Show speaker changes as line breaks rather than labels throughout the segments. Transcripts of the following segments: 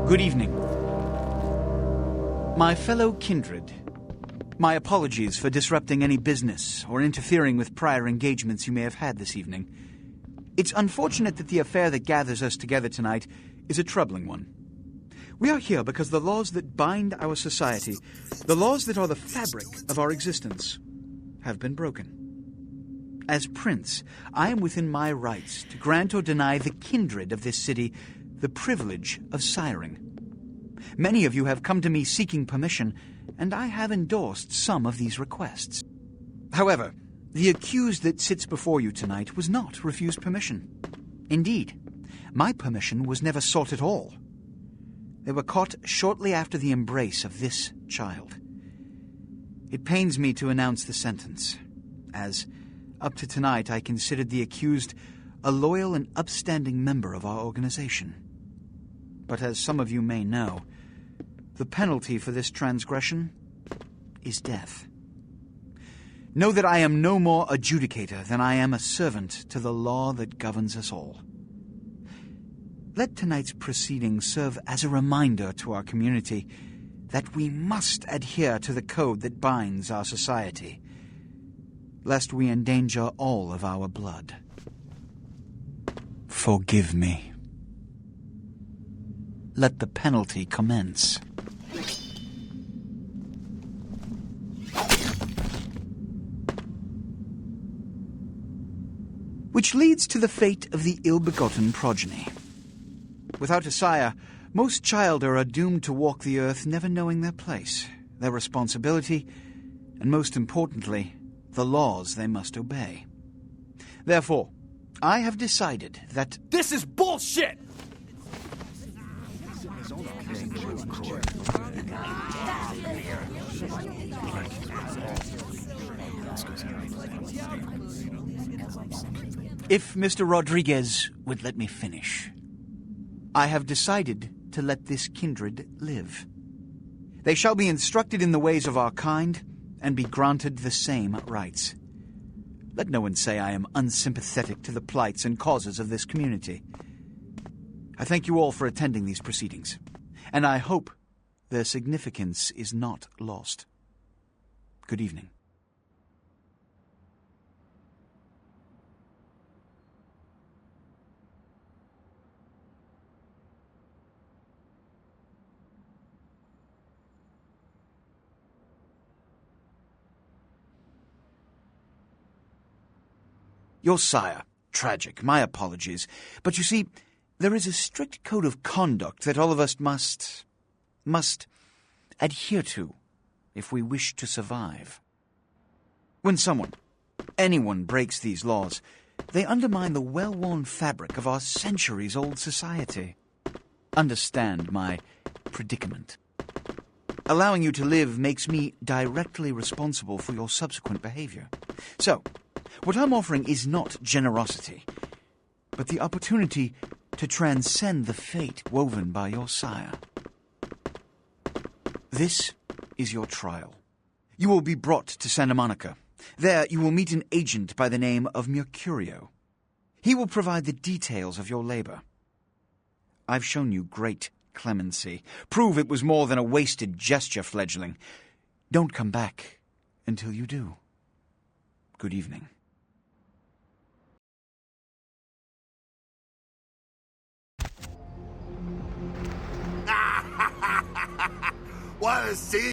Good evening. My fellow kindred, my apologies for disrupting any business or interfering with prior engagements you may have had this evening. It's unfortunate that the affair that gathers us together tonight is a troubling one. We are here because the laws that bind our society, the laws that are the fabric of our existence, have been broken. As Prince, I am within my rights to grant or deny the kindred of this city the privilege of siring. Many of you have come to me seeking permission, and I have endorsed some of these requests. However, the accused that sits before you tonight was not refused permission. Indeed, my permission was never sought at all. They were caught shortly after the embrace of this child. It pains me to announce the sentence, as, up to tonight, I considered the accused a loyal and upstanding member of our organization. But as some of you may know, the penalty for this transgression is death. Know that I am no more adjudicator than I am a servant to the law that governs us all. Let tonight's proceedings serve as a reminder to our community that we must adhere to the code that binds our society, lest we endanger all of our blood. Forgive me. Let the penalty commence. Which leads to the fate of the ill-begotten progeny. Without a sire, most childer are doomed to walk the earth never knowing their place, their responsibility, and most importantly, the laws they must obey. Therefore, I have decided that...
This is bullshit!
If Mr. Rodriguez would let me finish. I have decided to let this kindred live. They shall be instructed in the ways of our kind and be granted the same rights. Let no one say I am unsympathetic to the plights and causes of this community. I thank you all for attending these proceedings, and I hope their significance is not lost. Good evening. Your sire. Tragic. My apologies. But you see, there is a strict code of conduct that all of us must adhere to if we wish to survive. When anyone breaks these laws, they undermine the well-worn fabric of our centuries-old society. Understand my predicament. Allowing you to live makes me directly responsible for your subsequent behavior. So, what I'm offering is not generosity, but the opportunity to transcend the fate woven by your sire. This is your trial. You will be brought to Santa Monica. There you will meet an agent by the name of Mercurio. He will provide the details of your labor. I've shown you great clemency. Prove it was more than a wasted gesture, fledgling. Don't come back until you do. Good evening.
What a scene!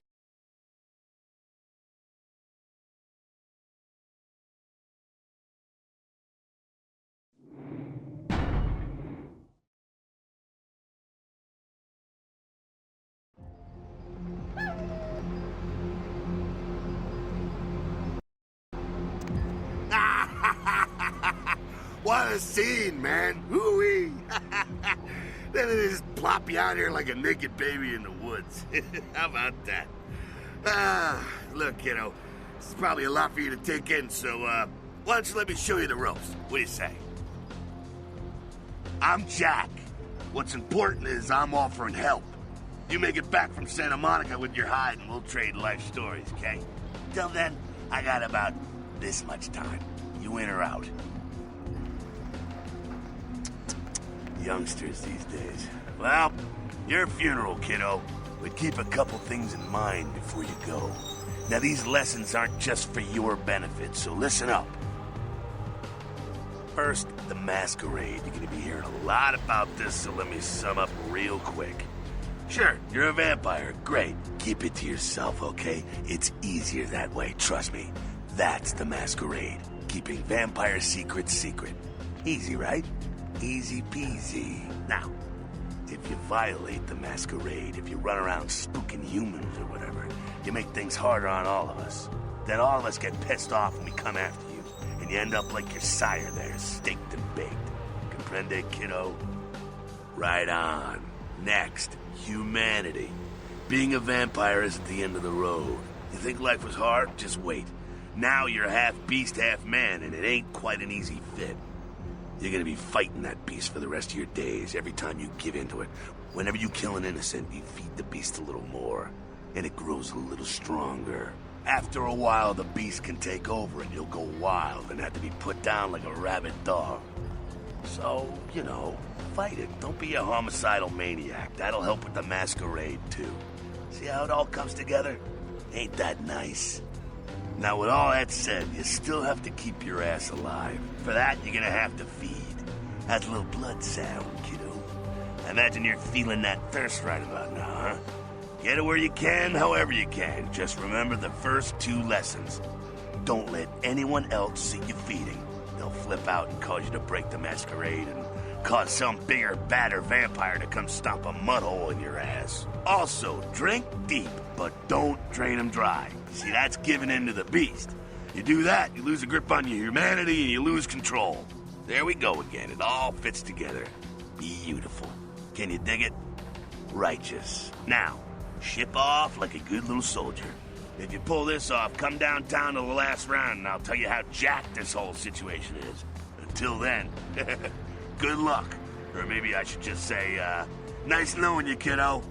What a scene, man! Hoo-wee! Then they just plop you out here like a naked baby in the woods. How about that? Look, kiddo, this is probably a lot for you to take in, so, why don't you let me show you the ropes? What do you say? I'm Jack. What's important is I'm offering help. You make it back from Santa Monica with your hide and we'll trade life stories, okay? Till then, I got about this much time. You in or out? Youngsters these days. Well, your funeral, kiddo. But keep a couple things in mind before you go. Now, these lessons aren't just for your benefit, so listen up. First, the Masquerade. You're gonna be hearing a lot about this, so let me sum up real quick. Sure, you're a vampire. Great. Keep it to yourself, okay? It's easier that way, trust me. That's the Masquerade. Keeping vampire secrets secret. Easy, right? Easy peasy. Now, if you violate the Masquerade, if you run around spooking humans or whatever, you make things harder on all of us. Then all of us get pissed off when we come after you, and you end up like your sire there, staked and baked. Comprende, kiddo? Right on. Next, humanity. Being a vampire isn't the end of the road. You think life was hard? Just wait. Now you're half beast, half man, and it ain't quite an easy fit. You're gonna be fighting that beast for the rest of your days, every time you give into it. Whenever you kill an innocent, you feed the beast a little more, and it grows a little stronger. After a while, the beast can take over, and you'll go wild and have to be put down like a rabid dog. So, you know, fight it. Don't be a homicidal maniac. That'll help with the Masquerade, too. See how it all comes together? Ain't that nice? Now, with all that said, you still have to keep your ass alive. For that, you're gonna have to feed. How's a little blood sound, kiddo? I imagine you're feeling that thirst right about now, huh? Get it where you can, however you can. Just remember the first 2 lessons. Don't let anyone else see you feeding. They'll flip out and cause you to break the Masquerade and cause some bigger, badder vampire to come stomp a mud hole in your ass. Also, drink deep, but don't drain them dry. See, that's giving in to the beast. You do that, you lose a grip on your humanity and you lose control. There we go again. It all fits together. Beautiful. Can you dig it? Righteous. Now, ship off like a good little soldier. If you pull this off, come downtown to the last round and I'll tell you how jacked this whole situation is. Until then, good luck. Or maybe I should just say, nice knowing you, kiddo.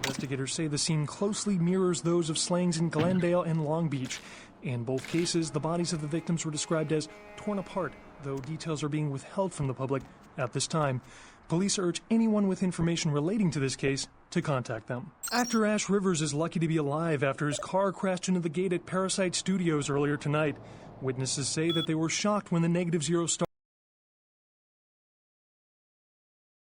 Investigators say the scene closely mirrors those of slayings in Glendale and Long Beach. In both cases, the bodies of the victims were described as torn apart, though details are being withheld from the public at this time. Police urge anyone with information relating to this case to contact them. Actor Ash Rivers is lucky to be alive after his car crashed into the gate at Parasite Studios earlier tonight. Witnesses say that they were shocked when the Negative Zero star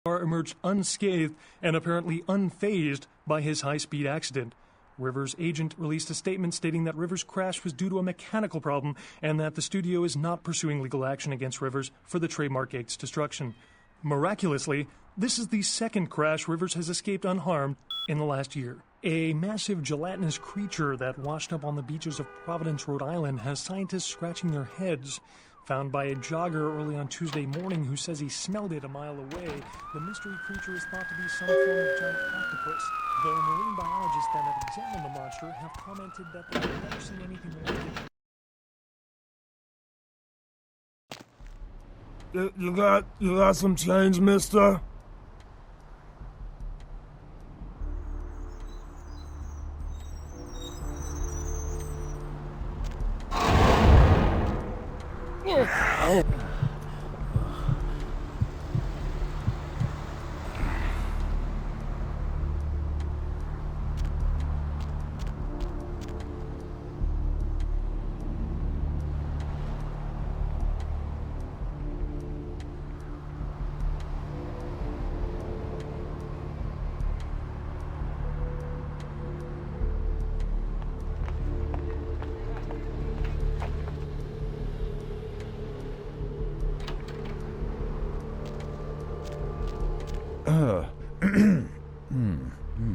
emerged unscathed and apparently unfazed by his high-speed accident. Rivers' agent released a statement stating that Rivers' crash was due to a mechanical problem and that the studio is not pursuing legal action against Rivers for the trademark gate's destruction. Miraculously, this is the second crash Rivers has escaped unharmed in the last year. A massive gelatinous creature that washed up on the beaches of Providence, Rhode Island, has scientists scratching their heads. Found by a jogger early on Tuesday morning who says he smelled it a mile away, the mystery creature is thought to be some form of giant octopus, though marine biologists that have examined the monster have commented that they have never seen anything like it.
You got some change, mister?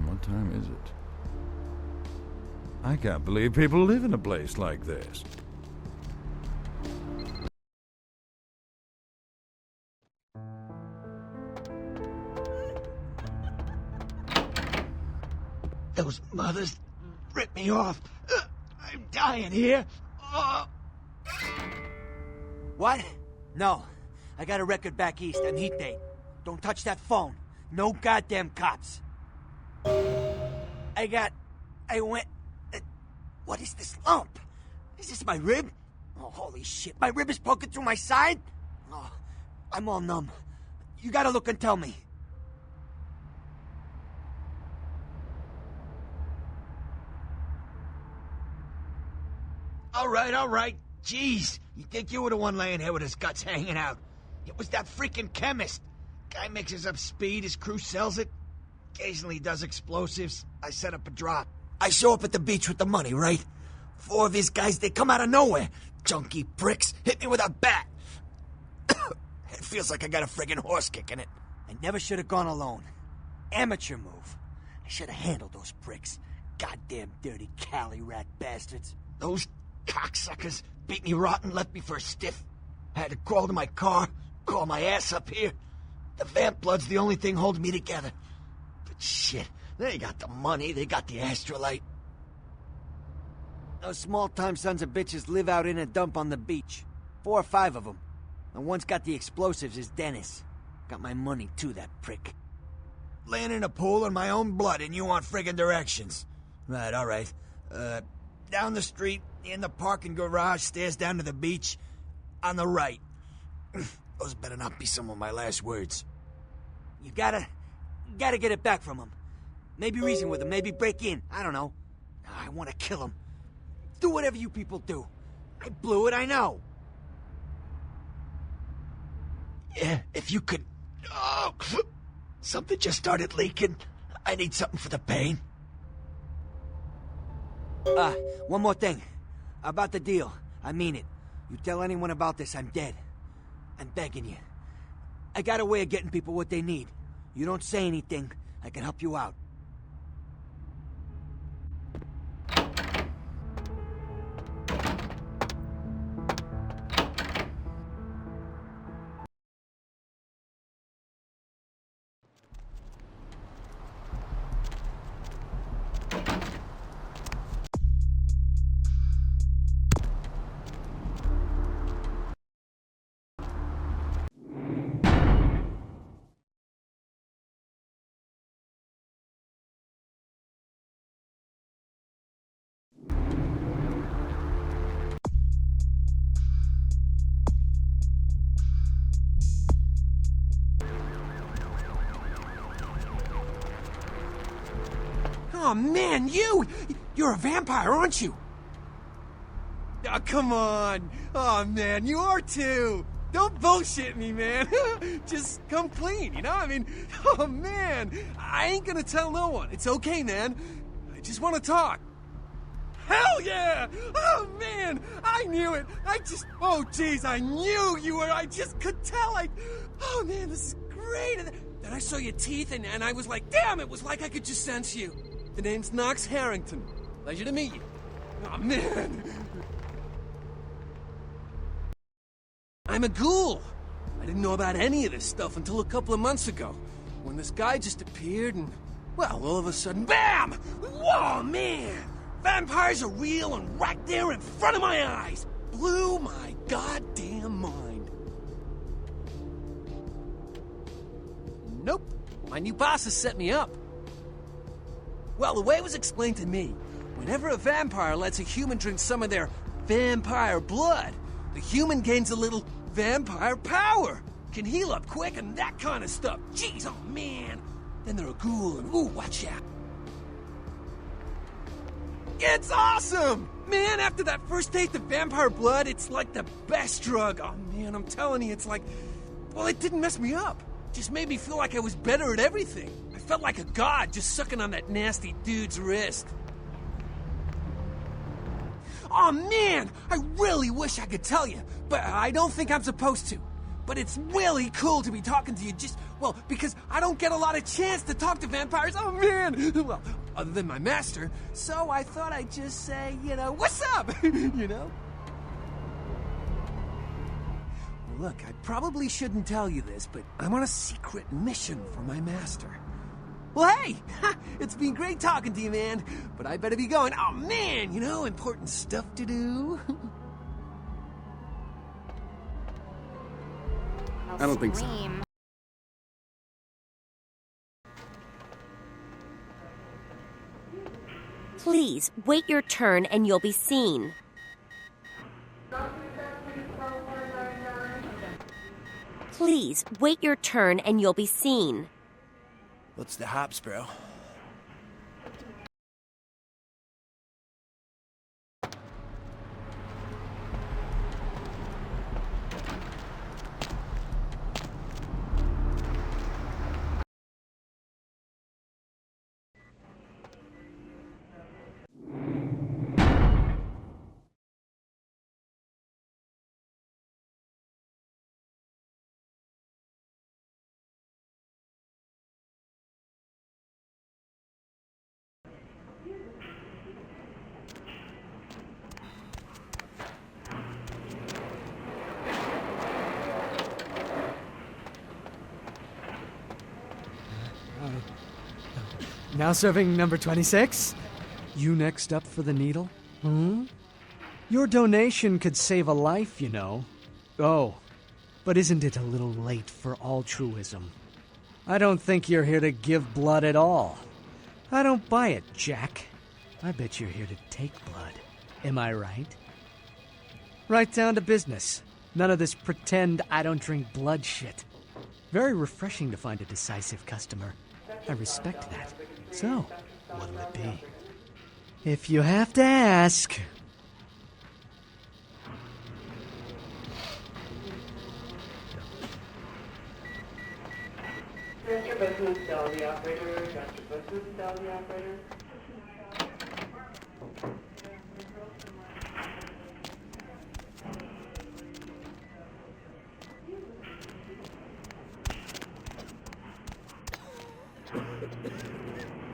What time is it? I can't believe people live in a place like this.
Those mothers ripped me off. I'm dying here.
What? No.
I got a record back east on heat date. Don't touch that phone. No goddamn cops. What is this lump? Is this my rib? Oh, holy shit. My rib is poking through my side? Oh, I'm all numb. You gotta look and tell me. All right. Jeez, you think you were the one laying here with his guts hanging out. It was that freaking chemist. Guy mixes up speed, his crew sells it. Occasionally he does explosives. I set up a drop. I show up at the beach with the money, right? 4 of his guys, they come out of nowhere. Junky pricks hit me with a bat. It feels like I got a friggin' horse kick in it. I never should have gone alone. Amateur move. I should have handled those pricks. Goddamn dirty Cali rat bastards. Those cocksuckers beat me rotten, left me for a stiff. I had to crawl to my car, crawl my ass up here. The vamp blood's the only thing holding me together. But shit, they got the money, they got the astrolite. Those small-time sons of bitches live out in a dump on the beach. 4 or 5 of them. The one's got the explosives is Dennis. Got my money too, that prick. Laying in a pool in my own blood and you want friggin' directions. Right, all right. Down the street, in the parking garage, stairs down to the beach. On the right. Those better not be some of my last words. You gotta get it back from him. Maybe reason with him, maybe break in. I don't know. I want to kill him. Do whatever you people do. I blew it, I know. Yeah, if you could... Oh, something just started leaking. I need something for the pain. One more thing. About the deal. I mean it. You tell anyone about this, I'm dead. I'm begging you. I got a way of getting people what they need. You don't say anything, I can help you out. Oh man, you're a vampire, aren't you?
Oh, come on. Oh man, you are too. Don't bullshit me, man. Just come clean, you know? I mean, oh man, I ain't gonna tell no one. It's okay, man. I just want to talk. Hell yeah! Oh man, I knew it. Oh jeez, I knew you were. I just could tell. Oh man, this is great. And then I saw your teeth, and I was like, damn, it was like I could just sense you. The name's Knox Harrington. Pleasure to meet you. Oh man. I'm a ghoul. I didn't know about any of this stuff until a couple of months ago, when this guy just appeared and, well, all of a sudden, BAM! Whoa, man! Vampires are real and right there in front of my eyes! Blew my goddamn mind. Nope. My new boss has set me up. Well, the way it was explained to me, whenever a vampire lets a human drink some of their vampire blood, the human gains a little vampire power, can heal up quick and that kind of stuff. Jeez, oh man. Then they're a ghoul and ooh, watch out. It's awesome! Man, after that first taste of vampire blood, it's like the best drug. Oh man, I'm telling you, it's like, well, it didn't mess me up. It just made me feel like I was better at everything. I felt like a god just sucking on that nasty dude's wrist. Oh man, I really wish I could tell you, but I don't think I'm supposed to. But it's really cool to be talking to you well, because I don't get a lot of chance to talk to vampires. Oh man, well, other than my master. So I thought I'd just say, what's up, you know? Well, look, I probably shouldn't tell you this, but I'm on a secret mission for my master. Well, hey, it's been great talking to you, man, but I better be going. Oh, man, important stuff to do.
I don't think so.
Please, wait your turn and you'll be seen. Please, wait your turn and you'll be seen.
What's the hops, bro?
Now serving number 26? You next up for the needle? Your donation could save a life, you know. Oh, but isn't it a little late for altruism? I don't think you're here to give blood at all. I don't buy it, Jack. I bet you're here to take blood. Am I right? Right down to business. None of this pretend I don't drink blood shit. Very refreshing to find a decisive customer. I respect that. So, what'll it be? If you have to ask.
Mr. Business, tell the operator. Dr. Business, tell the operator.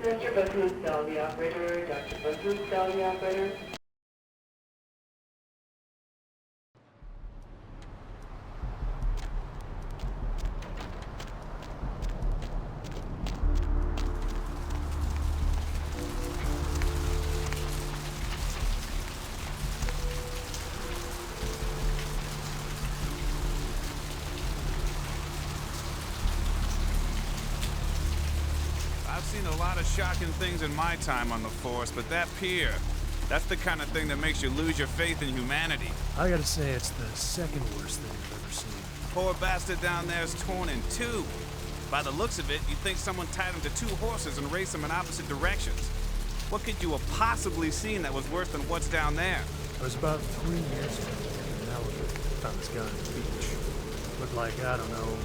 Mr. Business, tell the operator. Dr. Business, tell the operator.
I've seen a lot of shocking things in my time on the force, but that pier, that's the kind of thing that makes you lose your faith in humanity.
I gotta say, it's the second worst thing I've ever seen.
Poor bastard down there is torn in two. By the looks of it, you'd think someone tied him to two horses and raced them in opposite directions. What could you have possibly seen that was worse than what's down there?
It was about 3 years ago. An elephant found this guy on the beach. Looked like, I don't know,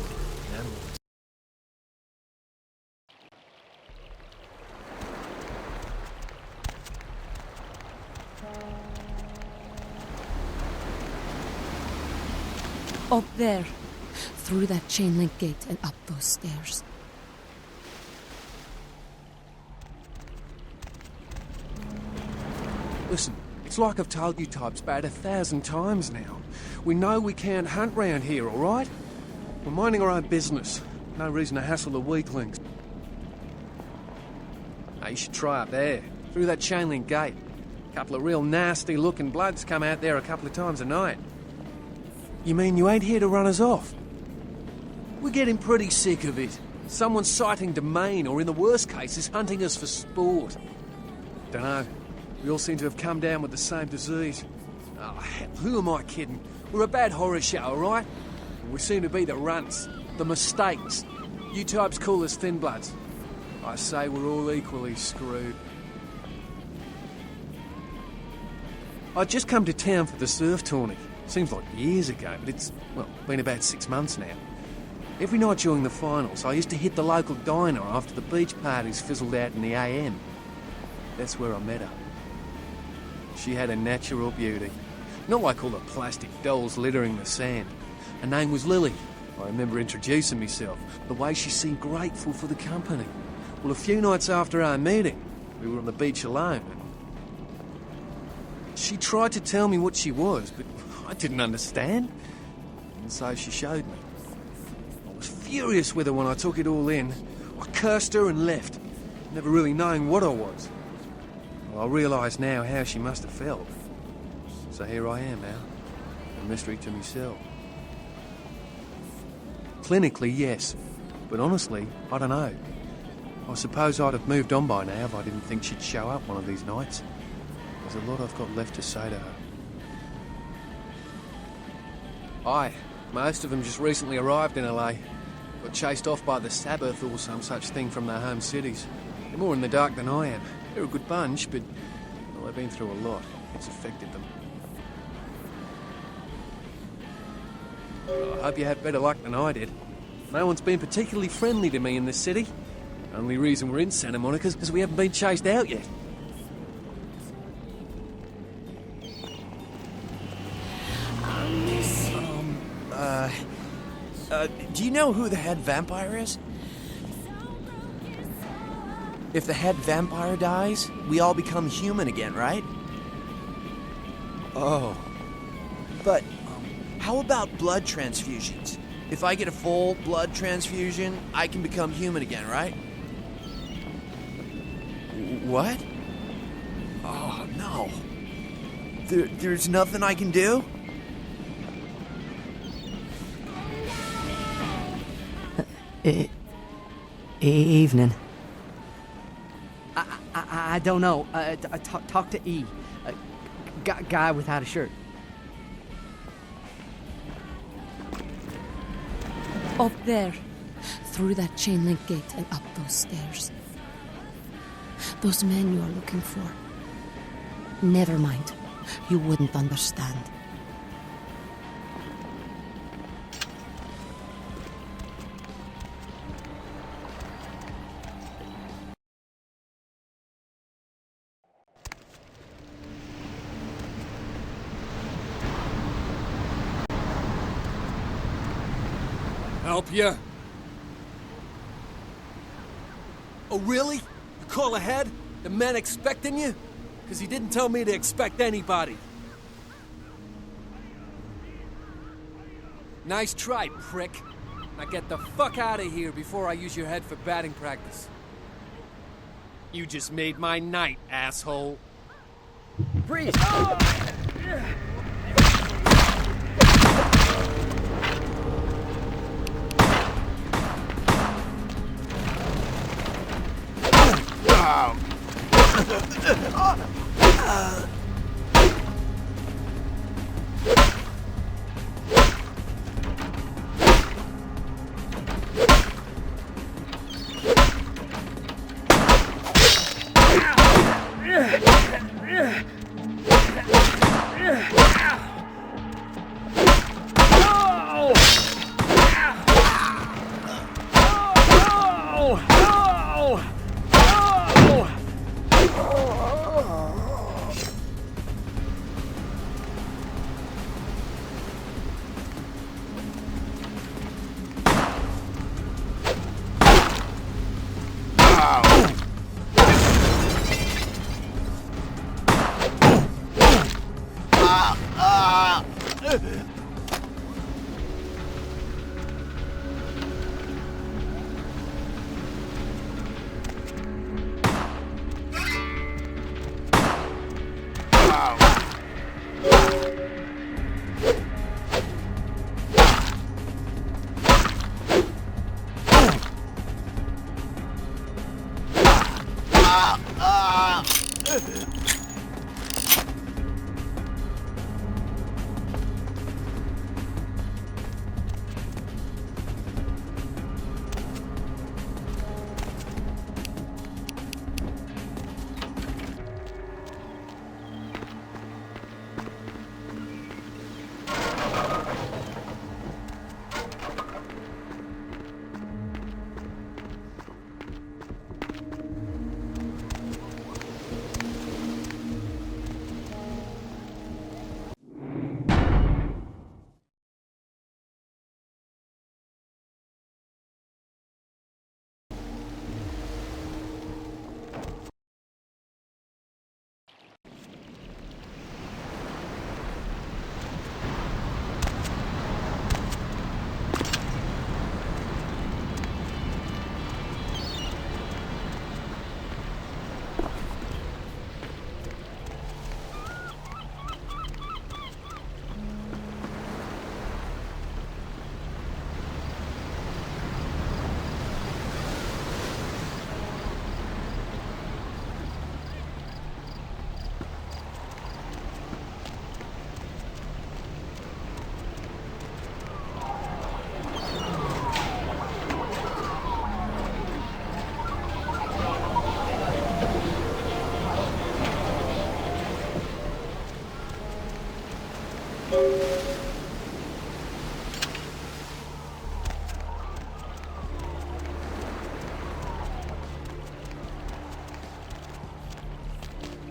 an animal.
Up there. Through that chain link gate and up those stairs.
Listen, it's like I've told you types about 1,000 times now. We know we can't hunt round here, all right? We're minding our own business. No reason to hassle the weaklings. Hey, you should try up there, through that chain link gate. A couple of real nasty-looking bloods come out there a couple of times a night. You mean you ain't here to run us off? We're getting pretty sick of it. Someone's sighting domain, or in the worst cases, hunting us for sport. Dunno. We all seem to have come down with the same disease. Oh, hell, who am I kidding? We're a bad horror show, all right? And we seem to be the runts, the mistakes. You types call us thin bloods. I say we're all equally screwed. I'd just come to town for the surf tourney. Seems like years ago, but it's, well, been about 6 months now. Every night during the finals, I used to hit the local diner after the beach parties fizzled out in the AM. That's where I met her. She had a natural beauty. Not like all the plastic dolls littering the sand. Her name was Lily. I remember introducing myself, the way she seemed grateful for the company. Well, a few nights after our meeting, we were on the beach alone. She tried to tell me what she was, but I didn't understand. And so she showed me. I was furious with her when I took it all in. I cursed her and left, never really knowing what I was. Well, I realise now how she must have felt. So here I am now, a mystery to myself. Clinically, yes. But honestly, I don't know. I suppose I'd have moved on by now if I didn't think she'd show up one of these nights. There's a lot I've got left to say to her. Aye, most of them just recently arrived in LA. Got chased off by the Sabbath or some such thing from their home cities. They're more in the dark than I am. They're a good bunch, but well, they've been through a lot. It's affected them. Well, I hope you have better luck than I did. No one's been particularly friendly to me in this city. Only reason we're in Santa Monica is because we haven't been chased out yet.
Do you know who the head vampire is? If the head vampire dies, we all become human again, right? Oh. But how about blood transfusions? If I get a full blood transfusion, I can become human again, right? What? Oh, no. There's nothing I can do?
Evening. I don't know. Talk to E. Guy without a shirt.
Up there. Through that chain link gate and up those stairs. Those men you're looking for. Never mind. You wouldn't understand.
Help you? Oh, really? You call ahead? The man expecting you? Because he didn't tell me to expect anybody. Nice try, prick. Now get the fuck out of here before I use your head for batting practice. You just made my night, asshole.
Freeze!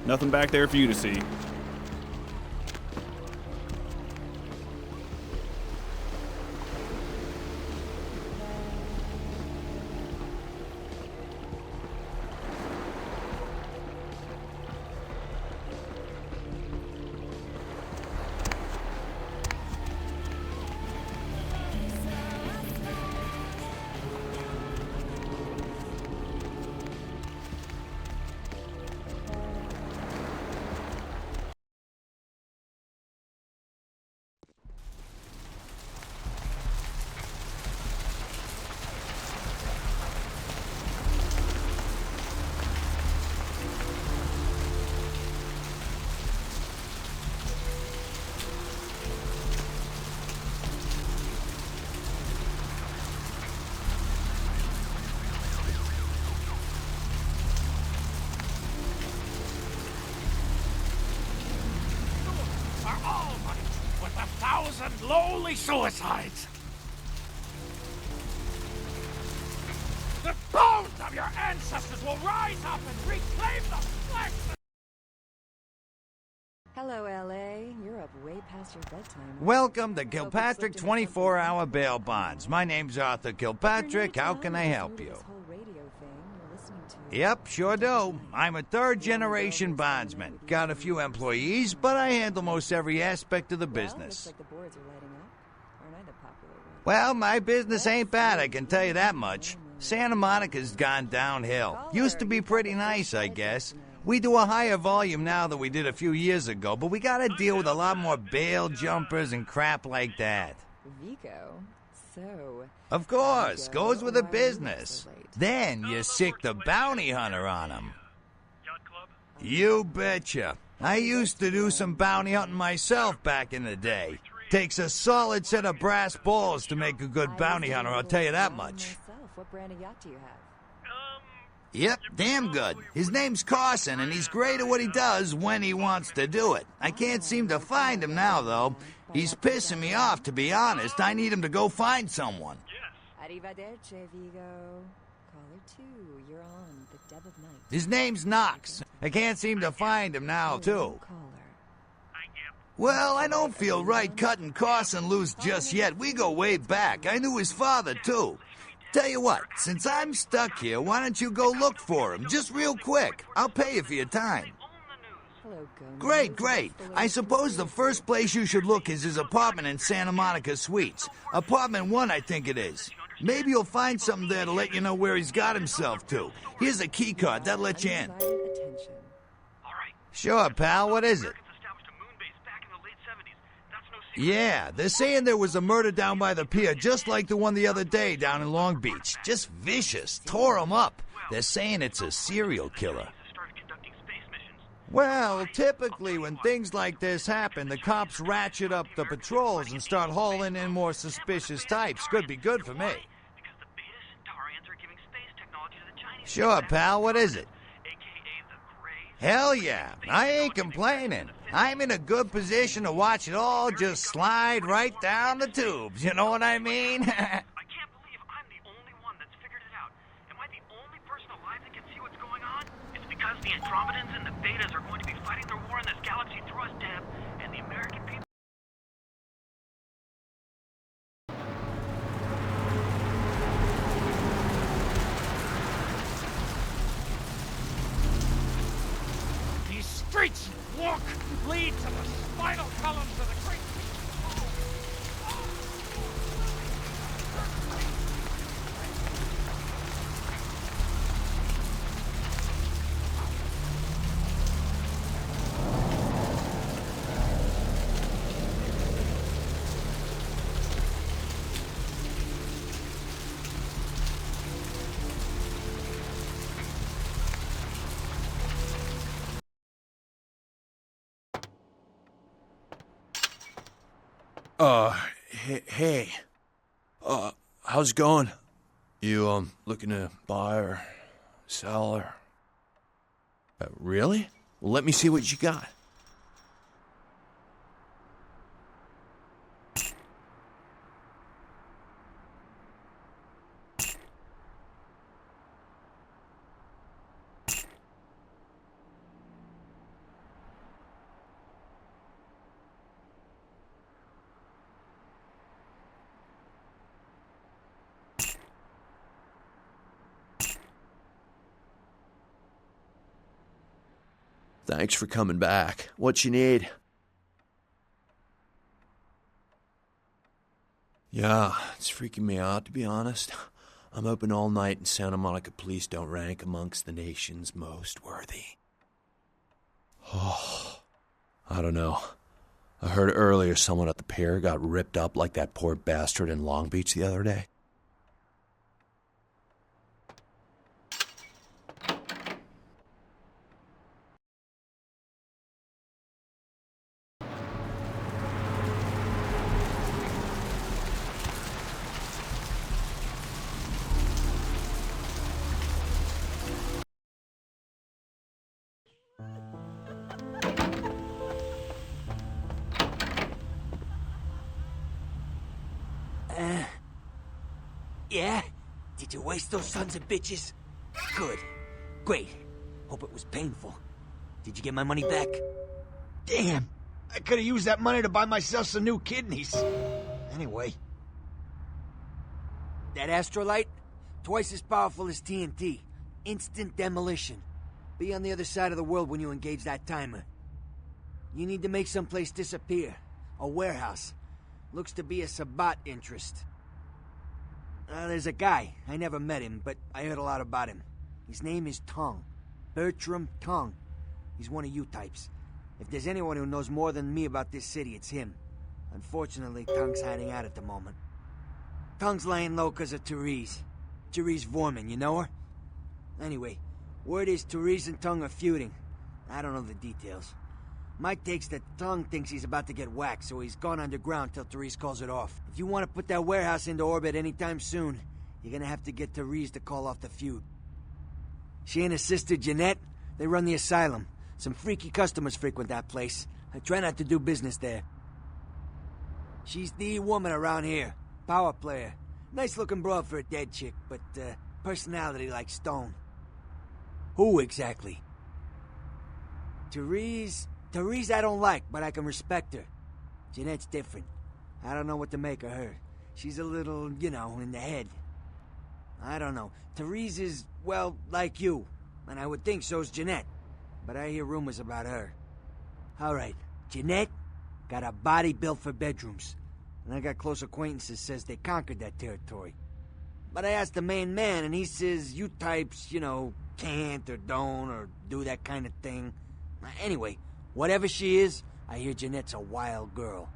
Nothing back there for you to see.
Lowly suicides. The bones of your ancestors will rise up and reclaim the flesh.
Hello, LA. You're up way past your bedtime.
Welcome to Kilpatrick 24-hour bail bonds. My name's Arthur Kilpatrick. How can I help you? Yep, sure do. I'm a third-generation bondsman. Got a few employees, but I handle most every aspect of the business. Well, my business ain't bad, I can tell you that much. Santa Monica's gone downhill. Used to be pretty nice, I guess. We do a higher volume now than we did a few years ago, but we gotta deal with a lot more bail jumpers and crap like that.
Vico, so...
Of course, goes with the business. Then you sick the bounty hunter on them. You betcha. I used to do some bounty hunting myself back in the day. Takes a solid set of brass balls to make a good bounty hunter, I'll tell you that much.
What brand of yacht do you have?
Yep, damn good. His name's Carson, and he's great at what he does when he wants to do it. I can't seem to find him now, though. He's pissing me off, to be honest. I need him to go find someone.
Arrivederci, Vigo. Caller 2, you're on the Deb of Night.
His name's Knox. I can't seem to find him now, too. Well, I don't feel right cutting Carson loose just yet. We go way back. I knew his father, too. Tell you what, since I'm stuck here, why don't you go look for him, just real quick. I'll pay you for your time. Great, great. I suppose the first place you should look is his apartment in Santa Monica Suites. Apartment 1, I think it is. Maybe you'll find something there to let you know where he's got himself to. Here's a key card, that'll let you in. Sure, pal, what is it? Yeah, they're saying there was a murder down by the pier, just like the one the other day down in Long Beach. Just vicious, tore 'em up. They're saying it's a serial killer. Well, typically when things like this happen, the cops ratchet up the patrols and start hauling in more suspicious types. Could be good for me. Sure, pal, what is it? Hell yeah, I ain't complaining. I'm in a good position to watch it all just slide right down the tubes, you know what I mean?
I can't believe I'm the only one that's figured it out. Am I the only person alive that can see what's going on? It's because the Andromedans and the Betas are going to be fighting their war in this galaxy through us, Deb, and the American people... These streets, walk, lead to the spinal columns of the great...
Hey. How's it going? You, looking to buy or sell or... really? Well, let me see what you got. Thanks for coming back. What you need? Yeah, it's freaking me out, to be honest. I'm open all night and Santa Monica police don't rank amongst the nation's most worthy. Oh, I don't know. I heard earlier someone at the pier got ripped up like that poor bastard in Long Beach the other day.
Yeah? Did you waste those sons of bitches? Good. Great. Hope it was painful. Did you get my money back? Damn! I could have used that money to buy myself some new kidneys. Anyway. That astrolite? Twice as powerful as TNT. Instant demolition. Be on the other side of the world when you engage that timer. You need to make someplace disappear. A warehouse. Looks to be a Sabbat interest. There's a guy. I never met him, but I heard a lot about him. His name is Tongue. Bertram Tongue. He's one of you types. If there's anyone who knows more than me about this city, it's him. Unfortunately, Tongue's hiding out at the moment. Tongue's laying low because of Therese. Therese Vorman, you know her? Anyway, word is Therese and Tongue are feuding. I don't know the details. My take's that Tongue thinks he's about to get whacked, so he's gone underground till Therese calls it off. If you want to put that warehouse into orbit anytime soon, you're gonna have to get Therese to call off the feud. She and her sister Jeanette, they run the asylum. Some freaky customers frequent that place. I try not to do business there. She's the woman around here. Power player. Nice-looking broad for a dead chick, but personality like stone. Who exactly? Therese I don't like, but I can respect her. Jeanette's different. I don't know what to make of her. She's a little, you know, in the head. I don't know. Therese is, well, like you. And I would think so's Jeanette. But I hear rumors about her. Alright, Jeanette got a body built for bedrooms. And I got close acquaintances says they conquered that territory. But I asked the main man, and he says you types, you know, can't or don't or do that kind of thing. Anyway, whatever she is, I hear Jeanette's a wild girl.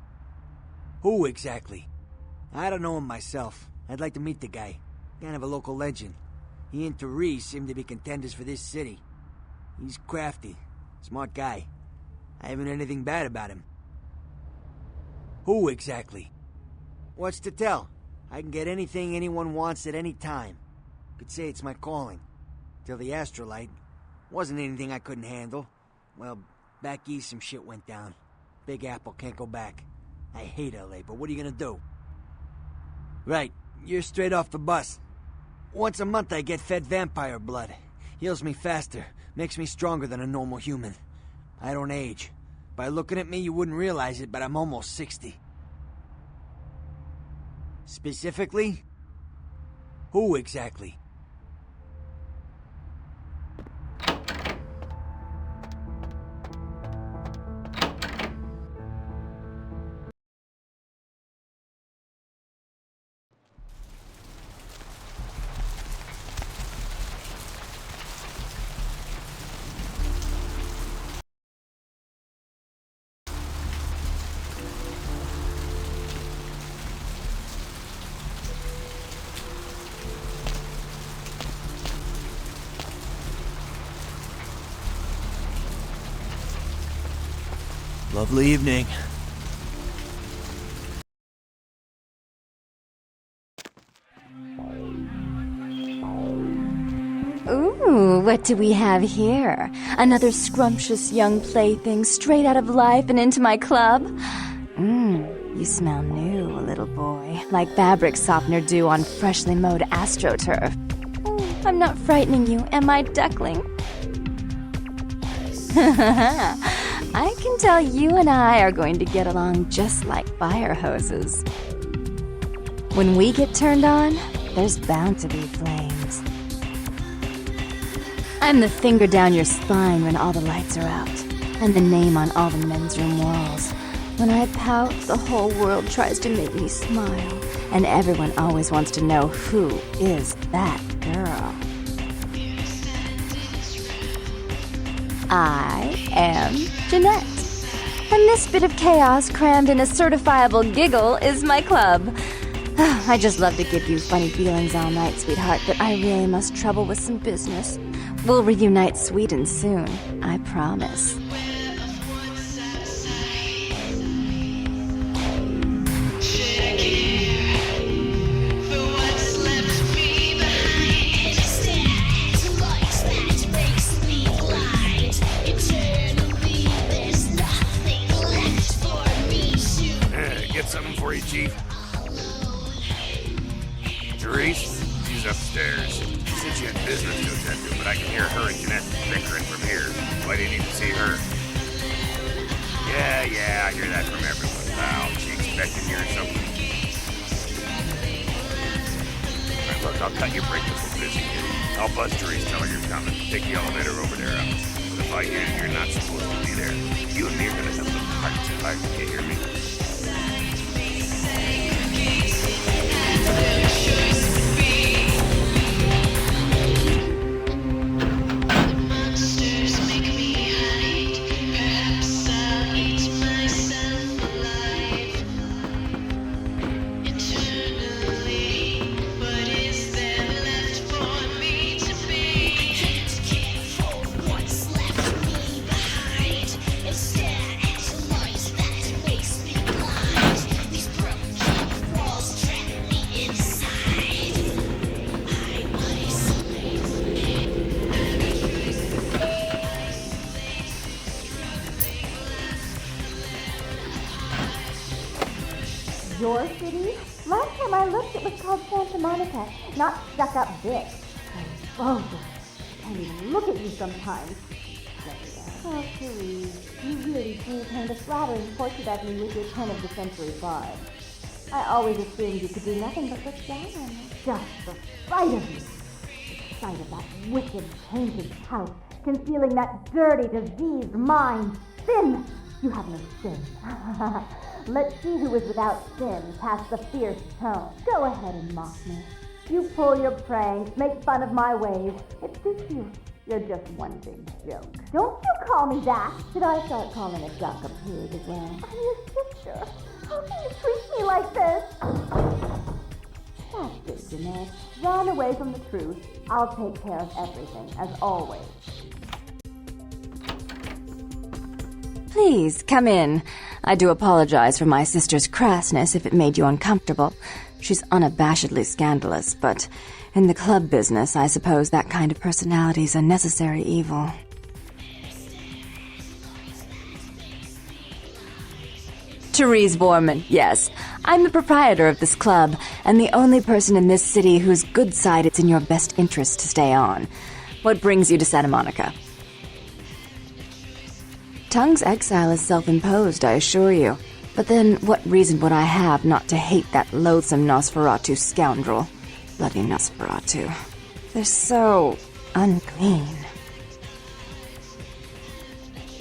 Who exactly? I don't know him myself. I'd like to meet the guy. Kind of a local legend. He and Therese seem to be contenders for this city. He's crafty. Smart guy. I haven't heard anything bad about him. Who exactly? What's to tell? I can get anything anyone wants at any time. Could say it's my calling. Till the astrolite. Wasn't anything I couldn't handle. Well, back east some shit went down. Big Apple can't go back. I hate LA, but what are you gonna do? Right, you're straight off the bus. Once a month I get fed vampire blood. Heals me faster, makes me stronger than a normal human. I don't age. By looking at me you wouldn't realize it, but I'm almost 60. Specifically? Who exactly?
Lovely evening.
Ooh, what do we have here? Another scrumptious young plaything straight out of life and into my club? You smell new, little boy. Like fabric softener dew on freshly mowed astroturf. I'm not frightening you, am I, duckling? I can tell you and I are going to get along just like fire hoses. When we get turned on, there's bound to be flames. I'm the finger down your spine when all the lights are out, and the name on all the men's room walls. When I pout, the whole world tries to make me smile, and everyone always wants to know who is that girl. I am Jeanette, and this bit of chaos crammed in a certifiable giggle is my club. I just love to give you funny feelings all night, sweetheart, but I really must trouble with some business. We'll reunite sweet and soon, I promise.
Get something for you, Chief. Therese, she's upstairs. She said she had business to attend to, but I can hear her and Jeanette bickering from here. Why didn't even see her? Yeah, I hear that from everyone, pal. She expected to hear something. Alright, look, I'll cut your break if we're busy here. I'll buzz Therese, tell her you're coming. Take the elevator over there. But if I hear you're not supposed to be there, you and me are gonna have the heart to heart. You hear me?
Your city? Last time I looked, it was called Santa Monica, not stuck-up Vic. Oh, I can't even look at you sometimes. Oh, Therese, you really do paint a flattering portrait of me with your turn-of-the-century vibe. I always assumed you could do nothing but look down on me. Just the sight of you. The sight of that wicked, tainted house, concealing that dirty, diseased mind. Sin! You have no sin. Let's see who is without sin past the fierce tone. Go ahead and mock me. You pull your pranks, make fun of my ways. It suits you. You're just one big joke. Don't you call me that. Should I start calling a duck a pig as well? I'm your sister. How can you treat me like this? That's it, Jeanette. Run away from the truth. I'll take care of everything, as always.
Please, come in. I do apologize for my sister's crassness if it made you uncomfortable. She's unabashedly scandalous, but in the club business, I suppose that kind of personality's a necessary evil. Therese Borman, yes. I'm the proprietor of this club, and the only person in this city whose good side it's in your best interest to stay on. What brings you to Santa Monica? Tongue's exile is self-imposed, I assure you. But then, what reason would I have not to hate that loathsome Nosferatu scoundrel? Bloody Nosferatu. They're so unclean.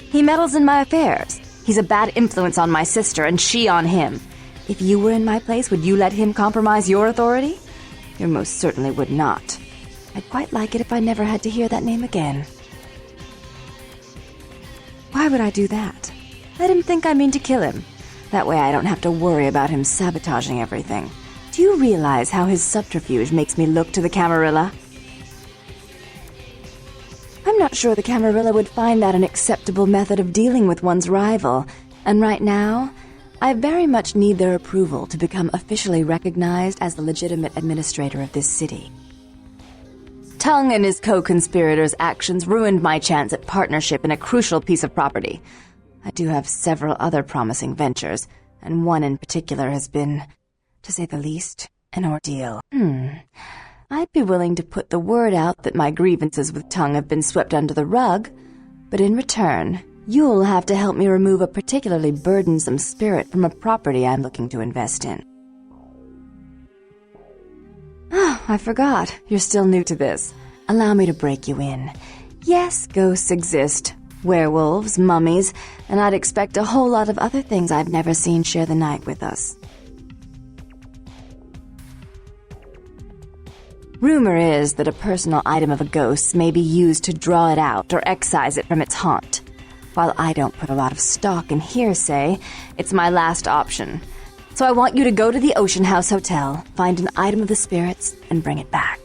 He meddles in my affairs. He's a bad influence on my sister, and she on him. If you were in my place, would you let him compromise your authority? You most certainly would not. I'd quite like it if I never had to hear that name again. Why would I do that? Let him think I mean to kill him. That way I don't have to worry about him sabotaging everything. Do you realize how his subterfuge makes me look to the Camarilla? I'm not sure the Camarilla would find that an acceptable method of dealing with one's rival, and right now, I very much need their approval to become officially recognized as the legitimate administrator of this city. Tongue and his co-conspirators' actions ruined my chance at partnership in a crucial piece of property. I do have several other promising ventures, and one in particular has been, to say the least, an ordeal. I'd be willing to put the word out that my grievances with Tongue have been swept under the rug, but in return, you'll have to help me remove a particularly burdensome spirit from a property I'm looking to invest in. I forgot. You're still new to this. Allow me to break you in. Yes, ghosts exist. Werewolves, mummies, and I'd expect a whole lot of other things I've never seen share the night with us. Rumor is that a personal item of a ghost may be used to draw it out or excise it from its haunt. While I don't put a lot of stock in hearsay, it's my last option. So I want you to go to the Ocean House Hotel, find an item of the spirits, and bring it back.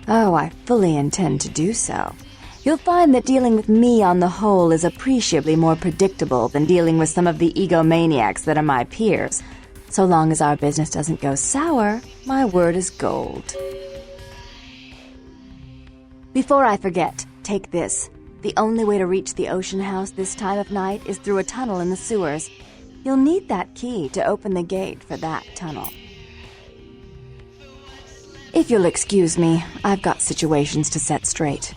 Oh, I fully intend to do so. You'll find that dealing with me on the whole is appreciably more predictable than dealing with some of the egomaniacs that are my peers. So long as our business doesn't go sour, my word is gold. Before I forget, take this. The only way to reach the Ocean House this time of night is through a tunnel in the sewers. You'll need that key to open the gate for that tunnel. If you'll excuse me, I've got situations to set straight.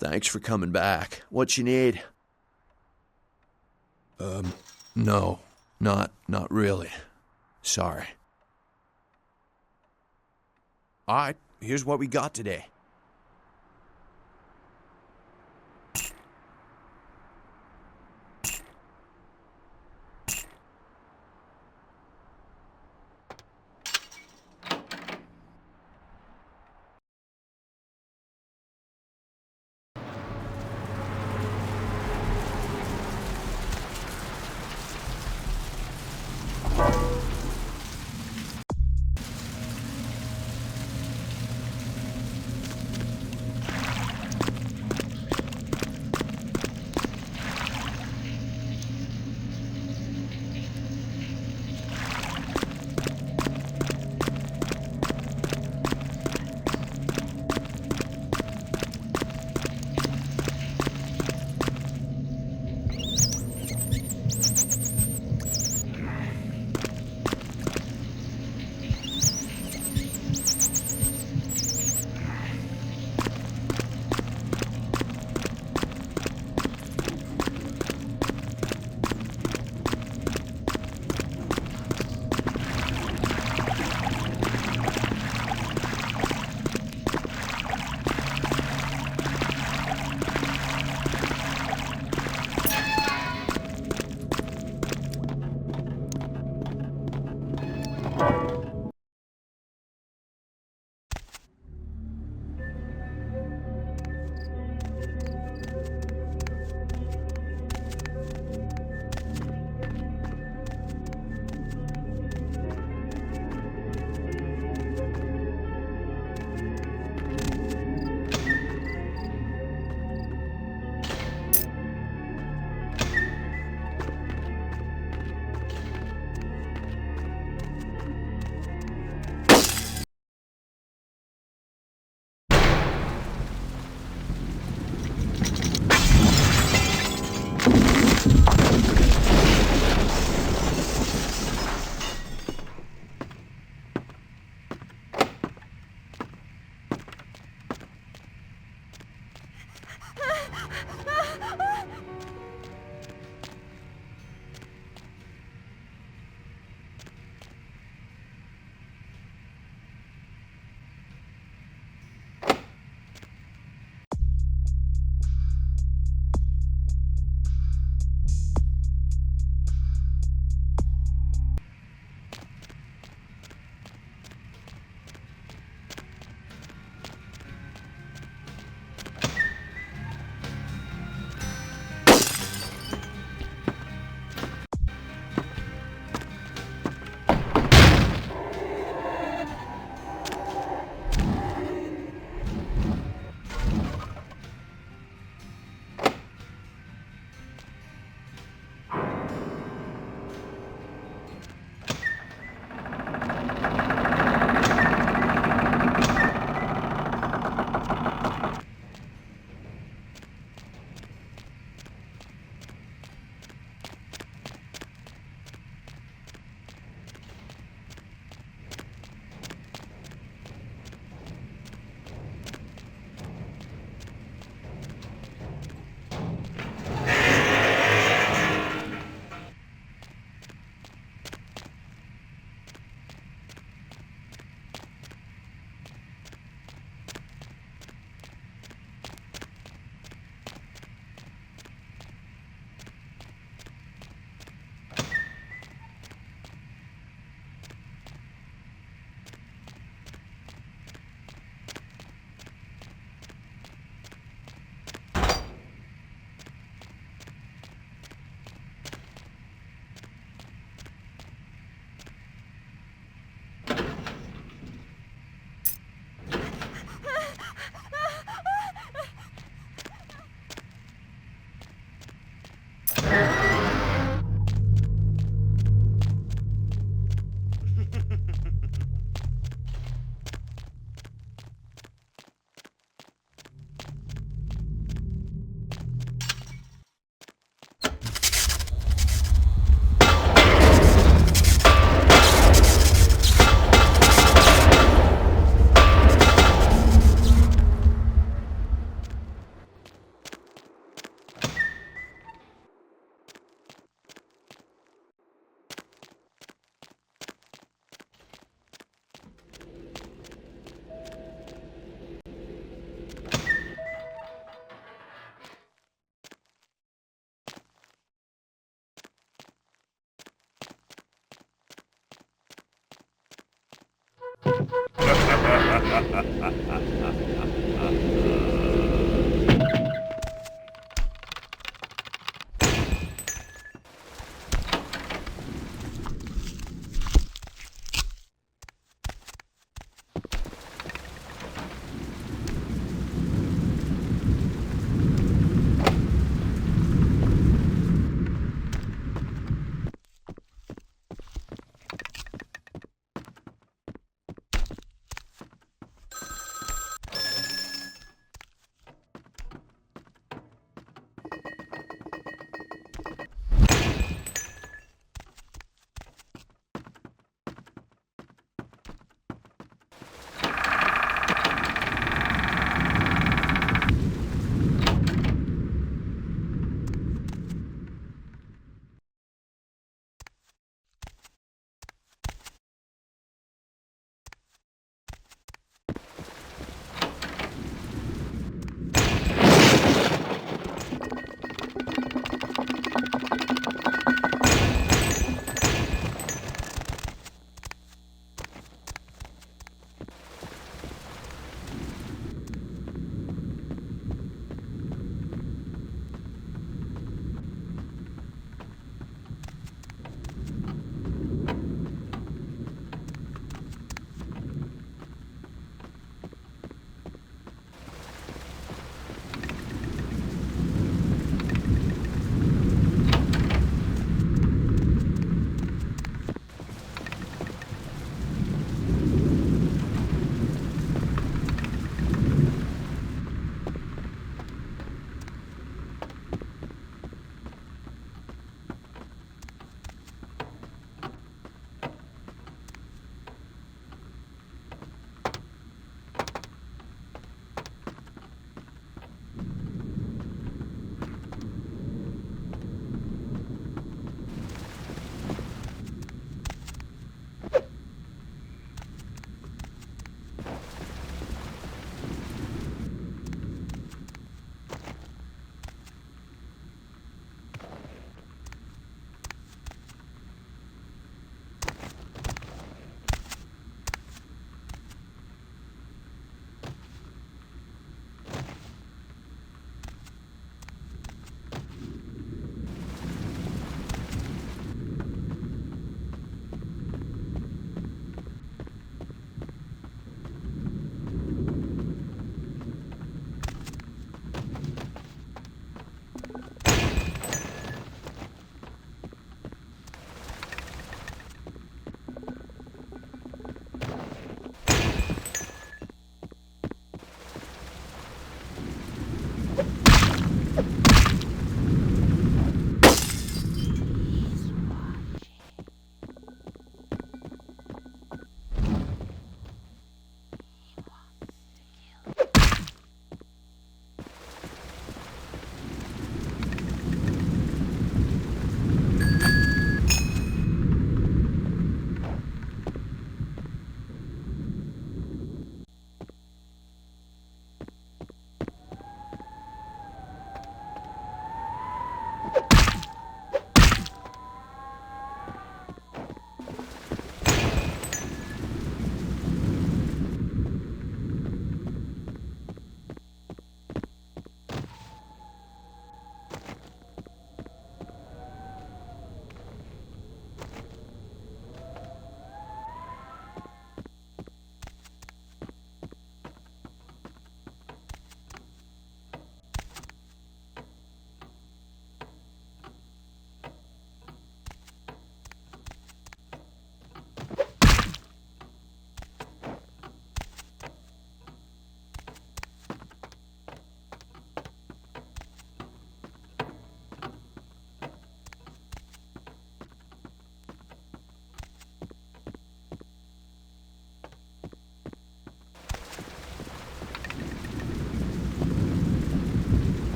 Thanks for coming back. What you need?
No. Not really.
Sorry. Alright, here's what we got today.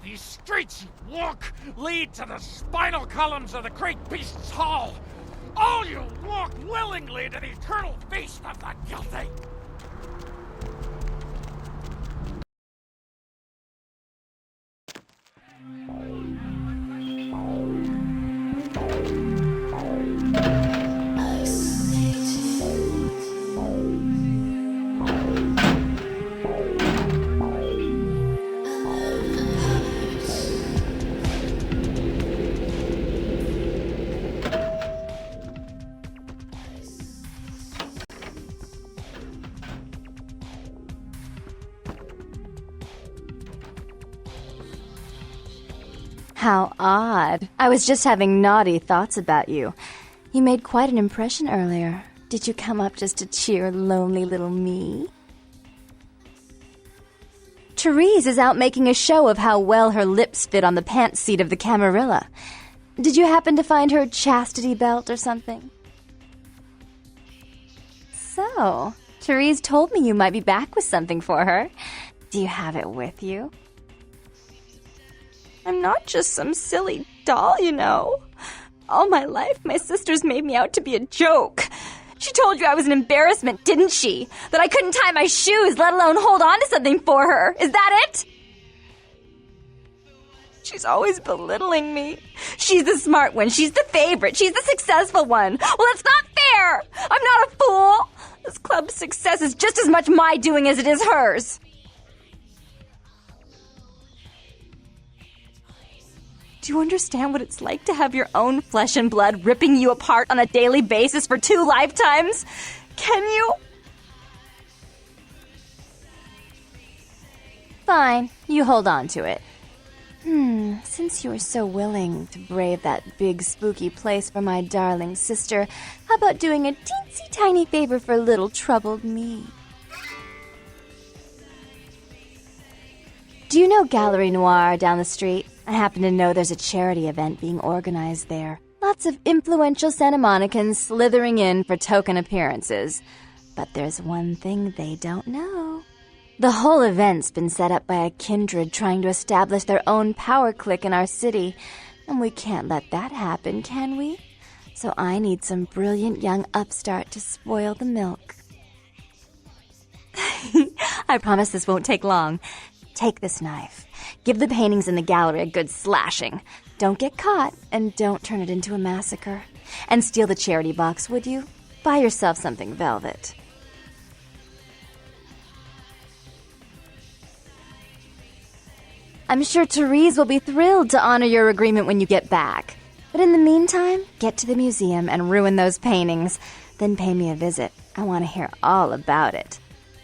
These streets you walk lead to the spinal columns of the great beast's hall. All you walk willingly to the eternal feast of the guilty.
How odd. I was just having naughty thoughts about you. You made quite an impression earlier. Did you come up just to cheer lonely little me? Therese is out making a show of how well her lips fit on the pants seat of the Camarilla. Did you happen to find her chastity belt or something? So, Therese told me you might be back with something for her. Do you have it with you? I'm not just some silly doll, you know. All my life, my sisters made me out to be a joke. She told you I was an embarrassment, didn't she? That I couldn't tie my shoes, let alone hold on to something for her. Is that it? She's always belittling me. She's the smart one. She's the favorite. She's the successful one. Well, it's not fair. I'm not a fool. This club's success is just as much my doing as it is hers. Do you understand what it's like to have your own flesh and blood ripping you apart on a daily basis for 2 lifetimes? Can you? Fine, you hold on to it. Since you were so willing to brave that big spooky place for my darling sister, how about doing a teensy tiny favor for little troubled me? Do you know Gallery Noir down the street? I happen to know there's a charity event being organized there. Lots of influential Santa Monicans slithering in for token appearances. But there's one thing they don't know. The whole event's been set up by a kindred trying to establish their own power clique in our city. And we can't let that happen, can we? So I need some brilliant young upstart to spoil the milk. I promise this won't take long. Take this knife. Give the paintings in the gallery a good slashing. Don't get caught, and don't turn it into a massacre. And steal the charity box, would you? Buy yourself something velvet. I'm sure Therese will be thrilled to honor your agreement when you get back. But in the meantime, get to the museum and ruin those paintings. Then pay me a visit. I want to hear all about it.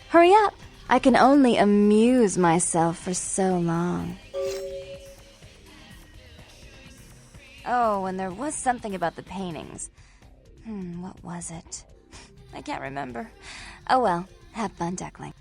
Hurry up! I can only amuse myself for so long. Oh, and there was something about the paintings. What was it? I can't remember. Oh well, have fun, Duckling.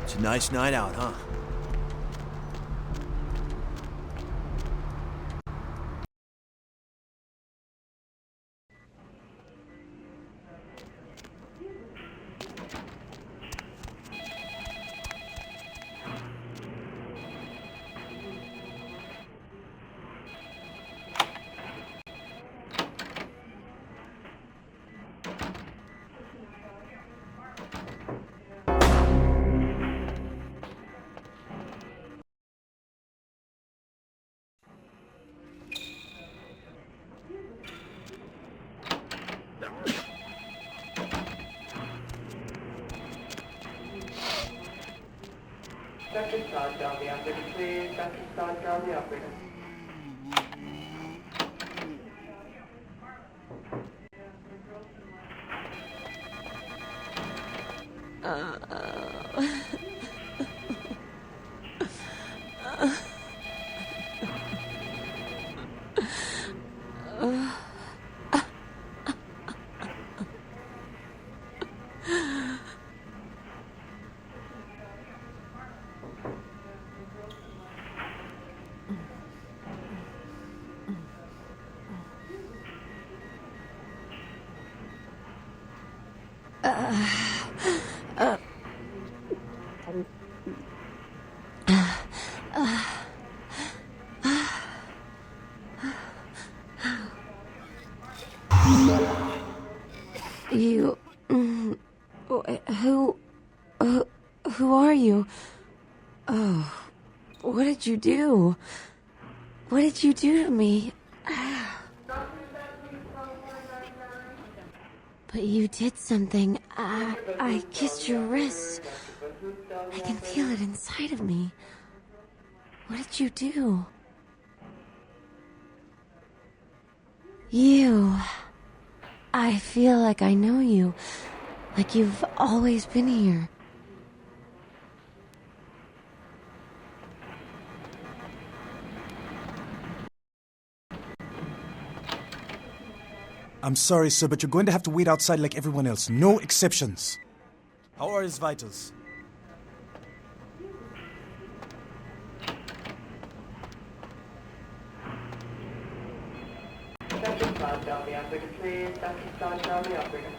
It's a nice night out, huh?
Dr. Sod, Charlie operator, please. Dr. Sod, Charlie operator.
You... Who are you? Oh, what did you do? What did you do to me? But you did something. I kissed your wrist. I can feel it inside of me. What did you do? You... I feel like I know you. Like you've always been here.
I'm sorry, sir, but you're going to have to wait outside like everyone else. No exceptions. How are his vitals?
Dr. Sod, Charlie operator, please. Dr. Sod, Charlie operator.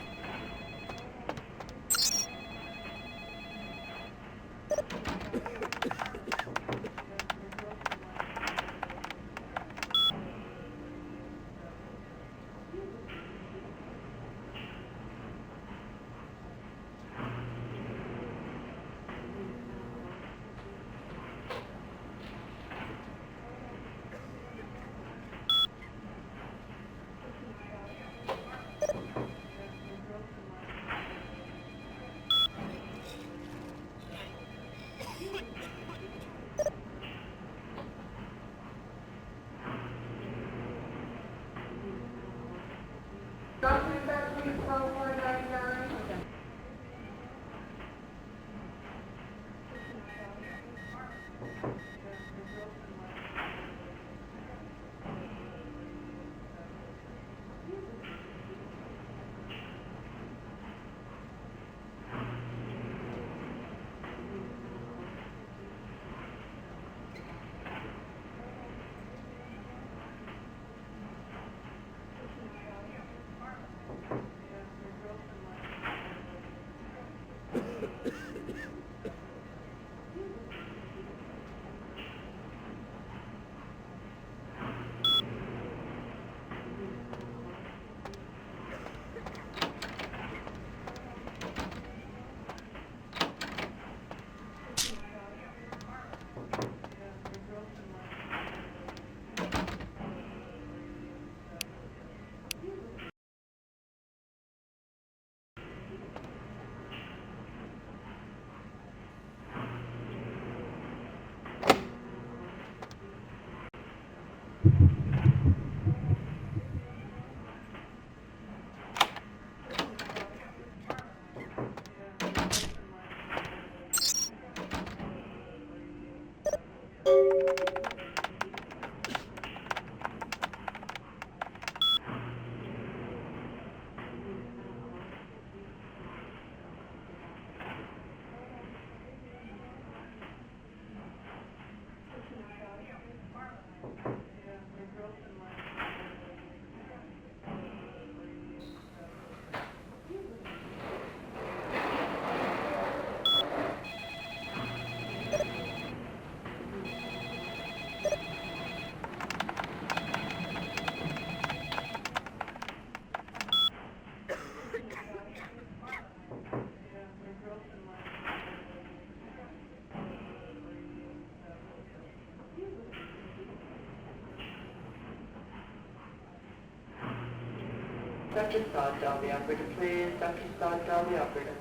Dr. Sod, dial the operator, please. Dr. Sod, dial the operator.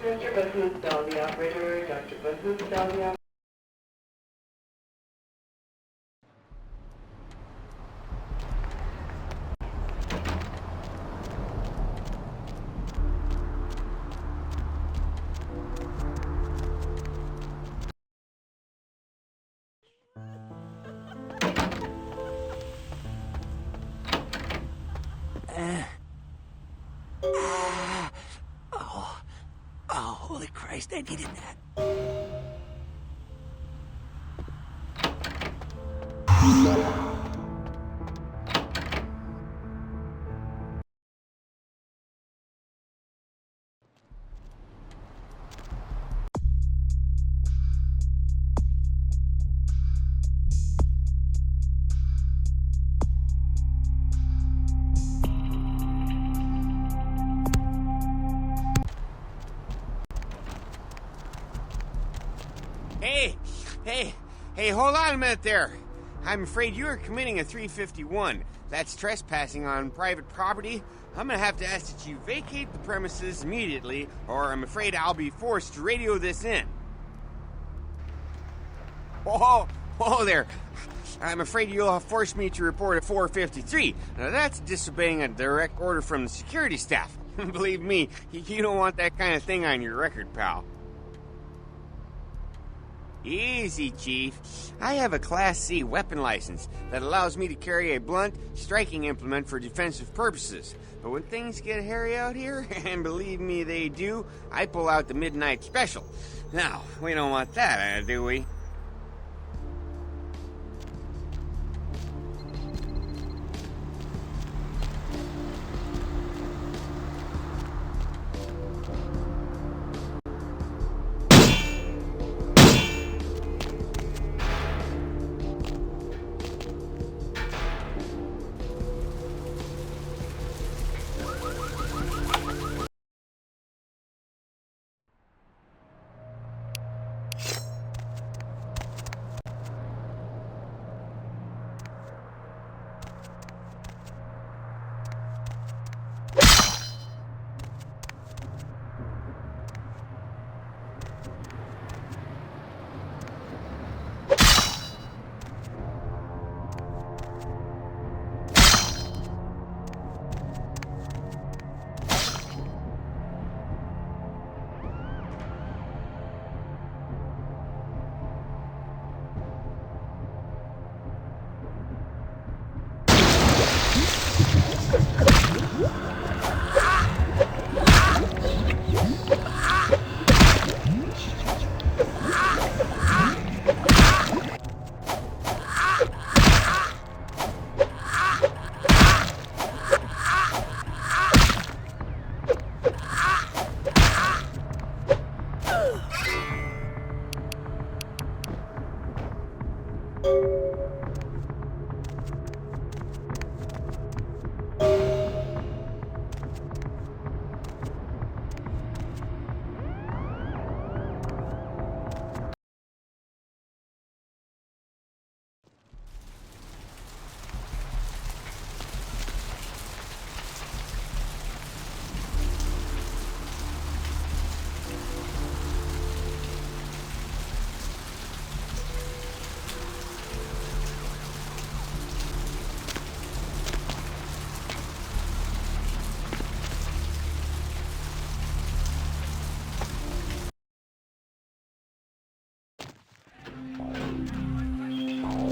Dr. Bahood, dial the operator. Dr. Bahood, dial the operator.
Oh, holy Christ, I needed that.
Hey, hold on a minute there. I'm afraid you are committing a 351. That's trespassing on private property. I'm gonna have to ask that you vacate the premises immediately, or I'm afraid I'll be forced to radio this in. Oh there. I'm afraid you'll have forced me to report a 453. Now that's disobeying a direct order from the security staff. Believe me, you don't want that kind of thing on your record, pal. Easy, Chief. I have a Class C weapon license that allows me to carry a blunt striking implement for defensive purposes. But when things get hairy out here, and believe me they do, I pull out the midnight special. Now, we don't want that, do we?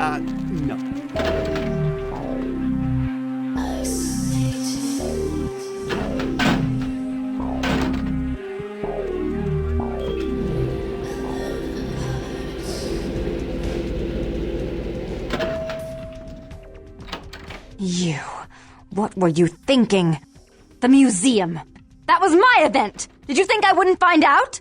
No.
You. What were you thinking? The museum. That was my event. Did you think I wouldn't find out?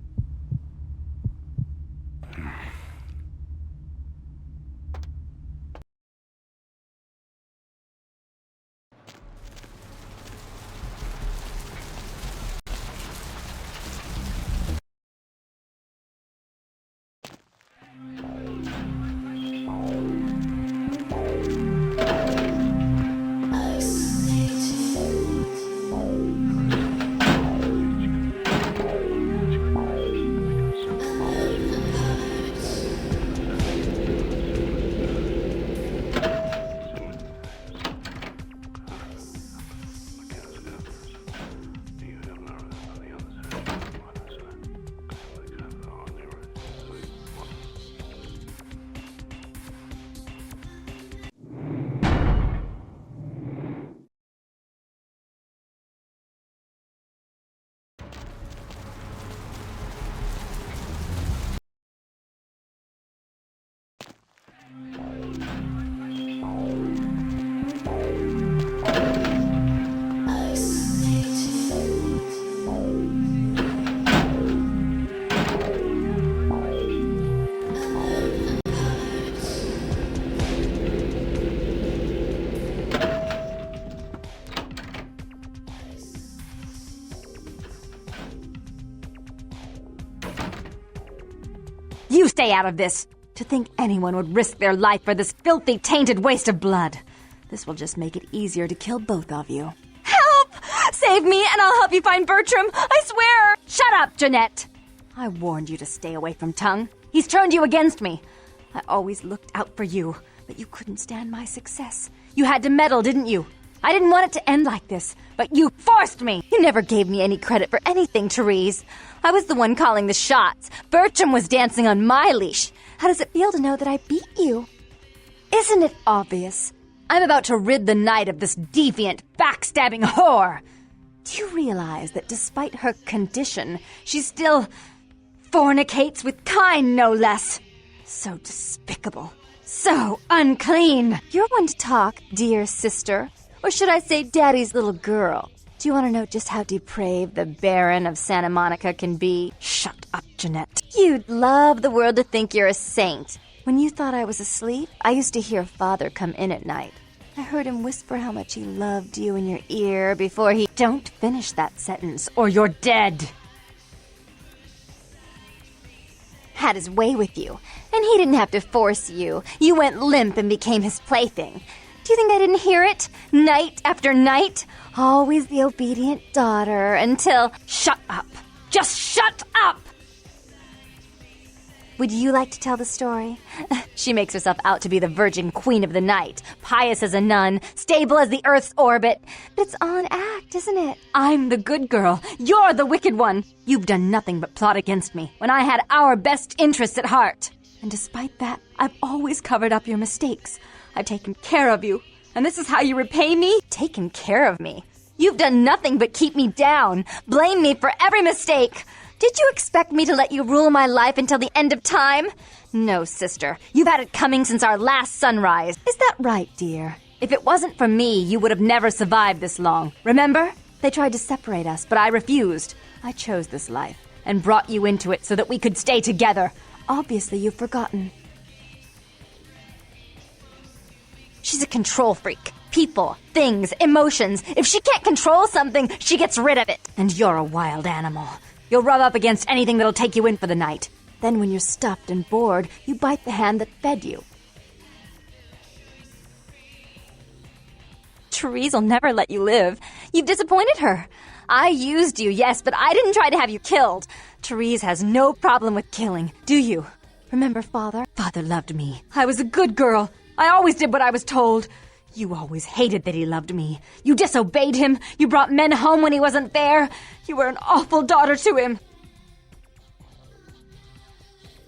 stay out of this. To think anyone would risk their life for this filthy, tainted waste of blood. This will just make it easier to kill both of you. Help! Save me and I'll help you find Bertram. I swear! Shut up, Jeanette. I warned you to stay away from Tongue. He's turned you against me. I always looked out for you, but you couldn't stand my success. You had to meddle, didn't you? I didn't want it to end like this, but you forced me. You never gave me any credit for anything, Therese. I was the one calling the shots. Bertram was dancing on my leash. How does it feel to know that I beat you? Isn't it obvious? I'm about to rid the night of this deviant, backstabbing whore. Do you realize that despite her condition, she still fornicates with Kine, no less? So despicable. So unclean. You're one to talk, dear sister. Or should I say daddy's little girl? Do you want to know just how depraved the Baron of Santa Monica can be? Shut up, Jeanette. You'd love the world to think you're a saint. When you thought I was asleep, I used to hear Father come in at night. I heard him whisper how much he loved you in your ear before he... Don't finish that sentence, or you're dead. Had his way with you, and he didn't have to force you. You went limp and became his plaything. Do you think I didn't hear it? Night after night? Always the obedient daughter until... Shut up. Just shut up! Would you like to tell the story? She makes herself out to be the virgin queen of the night, pious as a nun, stable as the Earth's orbit. But it's all an act, isn't it? I'm the good girl. You're the wicked one. You've done nothing but plot against me when I had our best interests at heart. And despite that, I've always covered up your mistakes. I've taken care of you. And this is how you repay me? Taken care of me. You've done nothing but keep me down, blame me for every mistake. Did you expect me to let you rule my life until the end of time? No, sister. You've had it coming since our last sunrise. Is that right, dear? If it wasn't for me, you would have never survived this long. Remember? They tried to separate us, but I refused. I chose this life and brought you into it so that we could stay together. Obviously, you've forgotten. She's a control freak. People, things, emotions. If she can't control something, she gets rid of it. And you're a wild animal. You'll rub up against anything that'll take you in for the night. Then when you're stuffed and bored, you bite the hand that fed you. Therese will never let you live. You've disappointed her. I used you, yes, but I didn't try to have you killed. Therese has no problem with killing, do you? Remember Father? Father loved me. I was a good girl. I always did what I was told. You always hated that he loved me. You disobeyed him. You brought men home when he wasn't there. You were an awful daughter to him.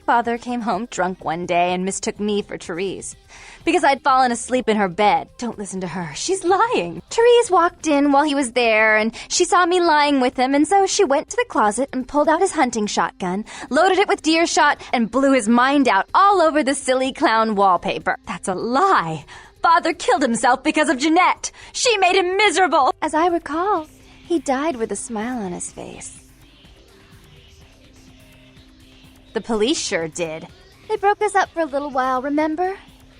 Father came home drunk one day and mistook me for Therese. Because I'd fallen asleep in her bed. Don't listen to her. She's lying. Therese walked in while he was there, and she saw me lying with him, and so she went to the closet and pulled out his hunting shotgun, loaded it with deer shot, and blew his mind out all over the silly clown wallpaper. That's a lie. Father killed himself because of Jeanette. She made him miserable. As I recall, he died with a smile on his face. The police sure did. They broke us up for a little while, remember?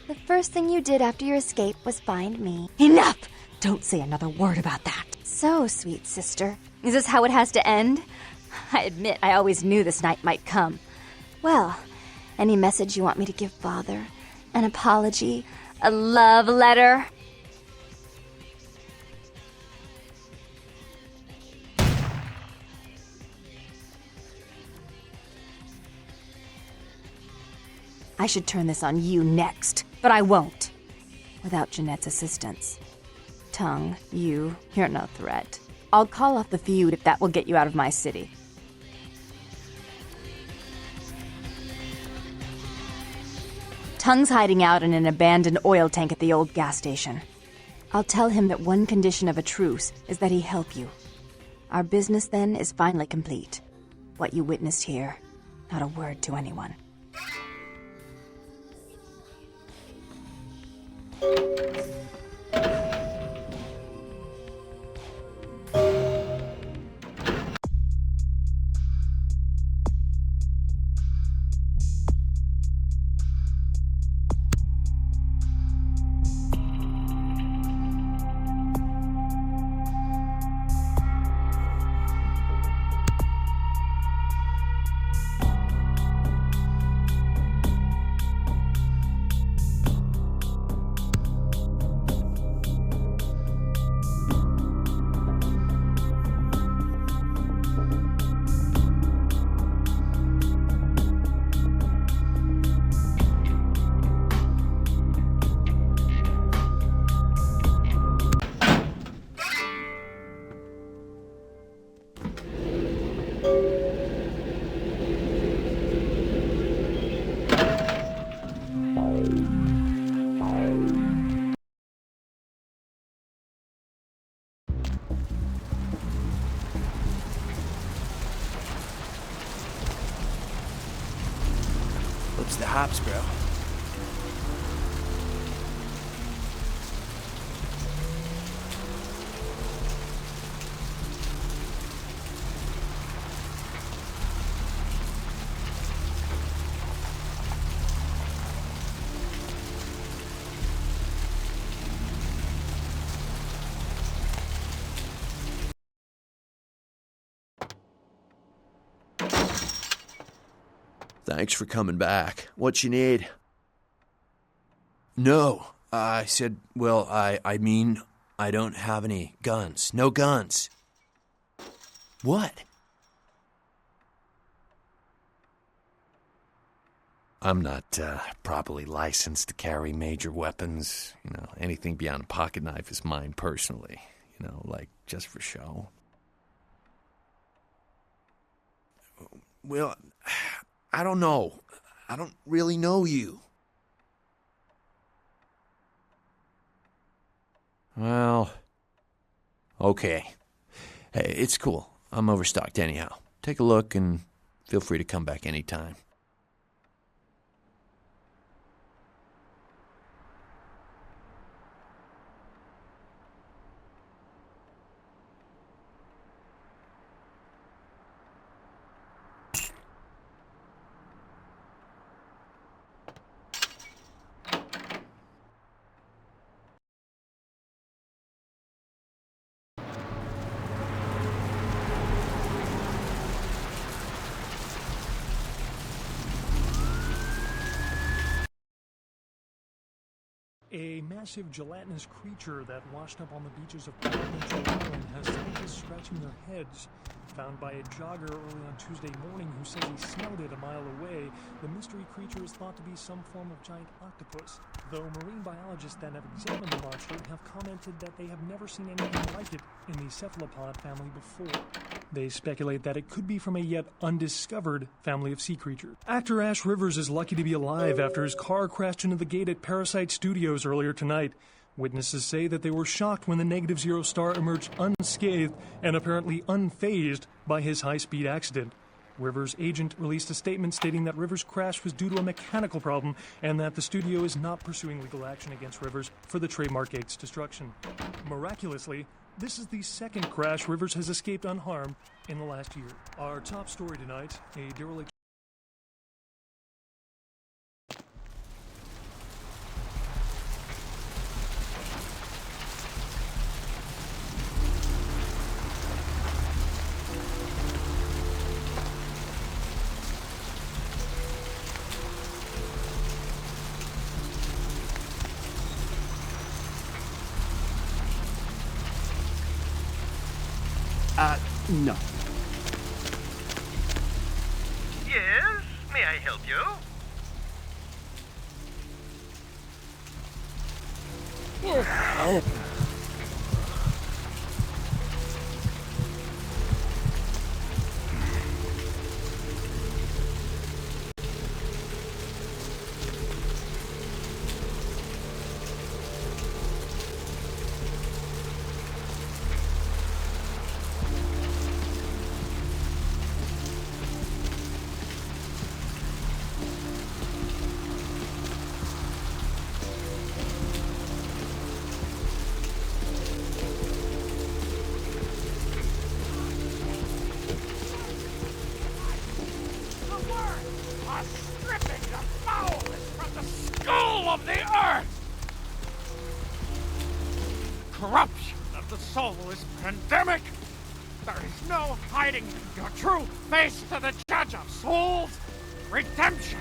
The first thing you did after your escape was find me. Enough! Don't say another word about that. So, sweet sister, is this how it has to end? I admit I always knew this night might come. Well, any message you want me to give Father? An apology? A love letter? I should turn this on you next, but I won't. Without Jeanette's assistance. Tongue, you're no threat. I'll call off the feud if that will get you out of my city. Tongue's hiding out in an abandoned oil tank at the old gas station. I'll tell him that one condition of a truce is that he help you. Our business then is finally complete. What you witnessed here, not a word to anyone.
Keeps the hops, bro.
Thanks for coming back. What you need?
No, I said, well, I mean, I don't have any guns. No guns. What?
I'm not properly licensed to carry major weapons. Anything beyond a pocket knife is mine personally. Like just for show.
Well, I don't know. I don't really know you.
Well, okay. Hey, it's cool. I'm overstocked anyhow. Take a look and feel free to come back anytime.
A massive gelatinous creature that washed up on the beaches of Bloodlines Island has scientists scratching their heads. Found by a jogger early on Tuesday morning who says he smelled it a mile away, the mystery creature is thought to be some form of giant octopus, though marine biologists that have examined the monster have commented that they have never seen anything like it in the cephalopod family before. They speculate that it could be from a yet undiscovered family of sea creatures. Actor Ash Rivers is lucky to be alive after his car crashed into the gate at Parasite Studios earlier tonight. Witnesses say that they were shocked when the Negative Zero star emerged unscathed and apparently unfazed by his high-speed accident. Rivers' agent released a statement stating that Rivers' crash was due to a mechanical problem and that the studio is not pursuing legal action against Rivers for the trademark gate's destruction. Miraculously, this is the second crash Rivers has escaped unharmed in the last year. Our top story tonight, a derelict
No.
Yes? May I help you?
Of the earth! Corruption of the soul is pandemic! There is no hiding your true face to the judge of souls! Redemption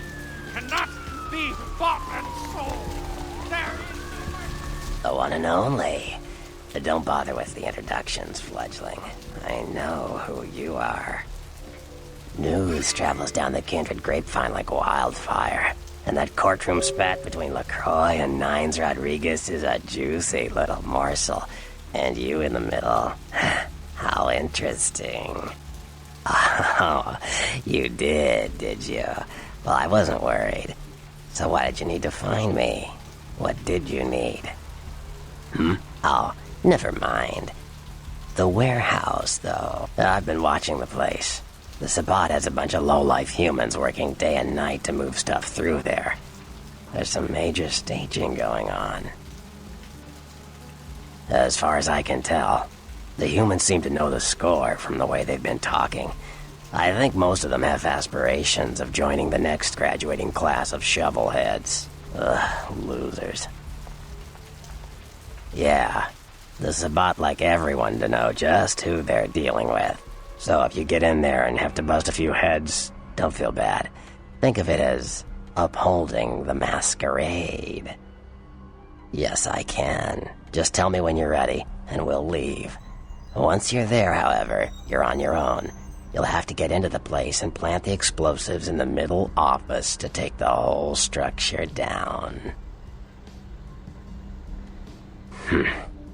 cannot be bought and sold! There is...
The one and only. But don't bother with the introductions, fledgling. I know who you are. News travels down the kindred grapevine like wildfire. And that courtroom spat between LaCroix and Nines Rodriguez is a juicy little morsel. And you in the middle. How interesting. Oh, you did you? Well, I wasn't worried. So why did you need to find me? What did you need? Oh, never mind. The warehouse, though. I've been watching the place. The Sabbat has a bunch of low-life humans working day and night to move stuff through there. There's some major staging going on. As far as I can tell, the humans seem to know the score from the way they've been talking. I think most of them have aspirations of joining the next graduating class of shovelheads. Ugh, losers. Yeah, the Sabbat like everyone to know just who they're dealing with. So if you get in there and have to bust a few heads, don't feel bad. Think of it as upholding the Masquerade. Yes, I can. Just tell me when you're ready, and we'll leave. Once you're there, however, you're on your own. You'll have to get into the place and plant the explosives in the middle office to take the whole structure down.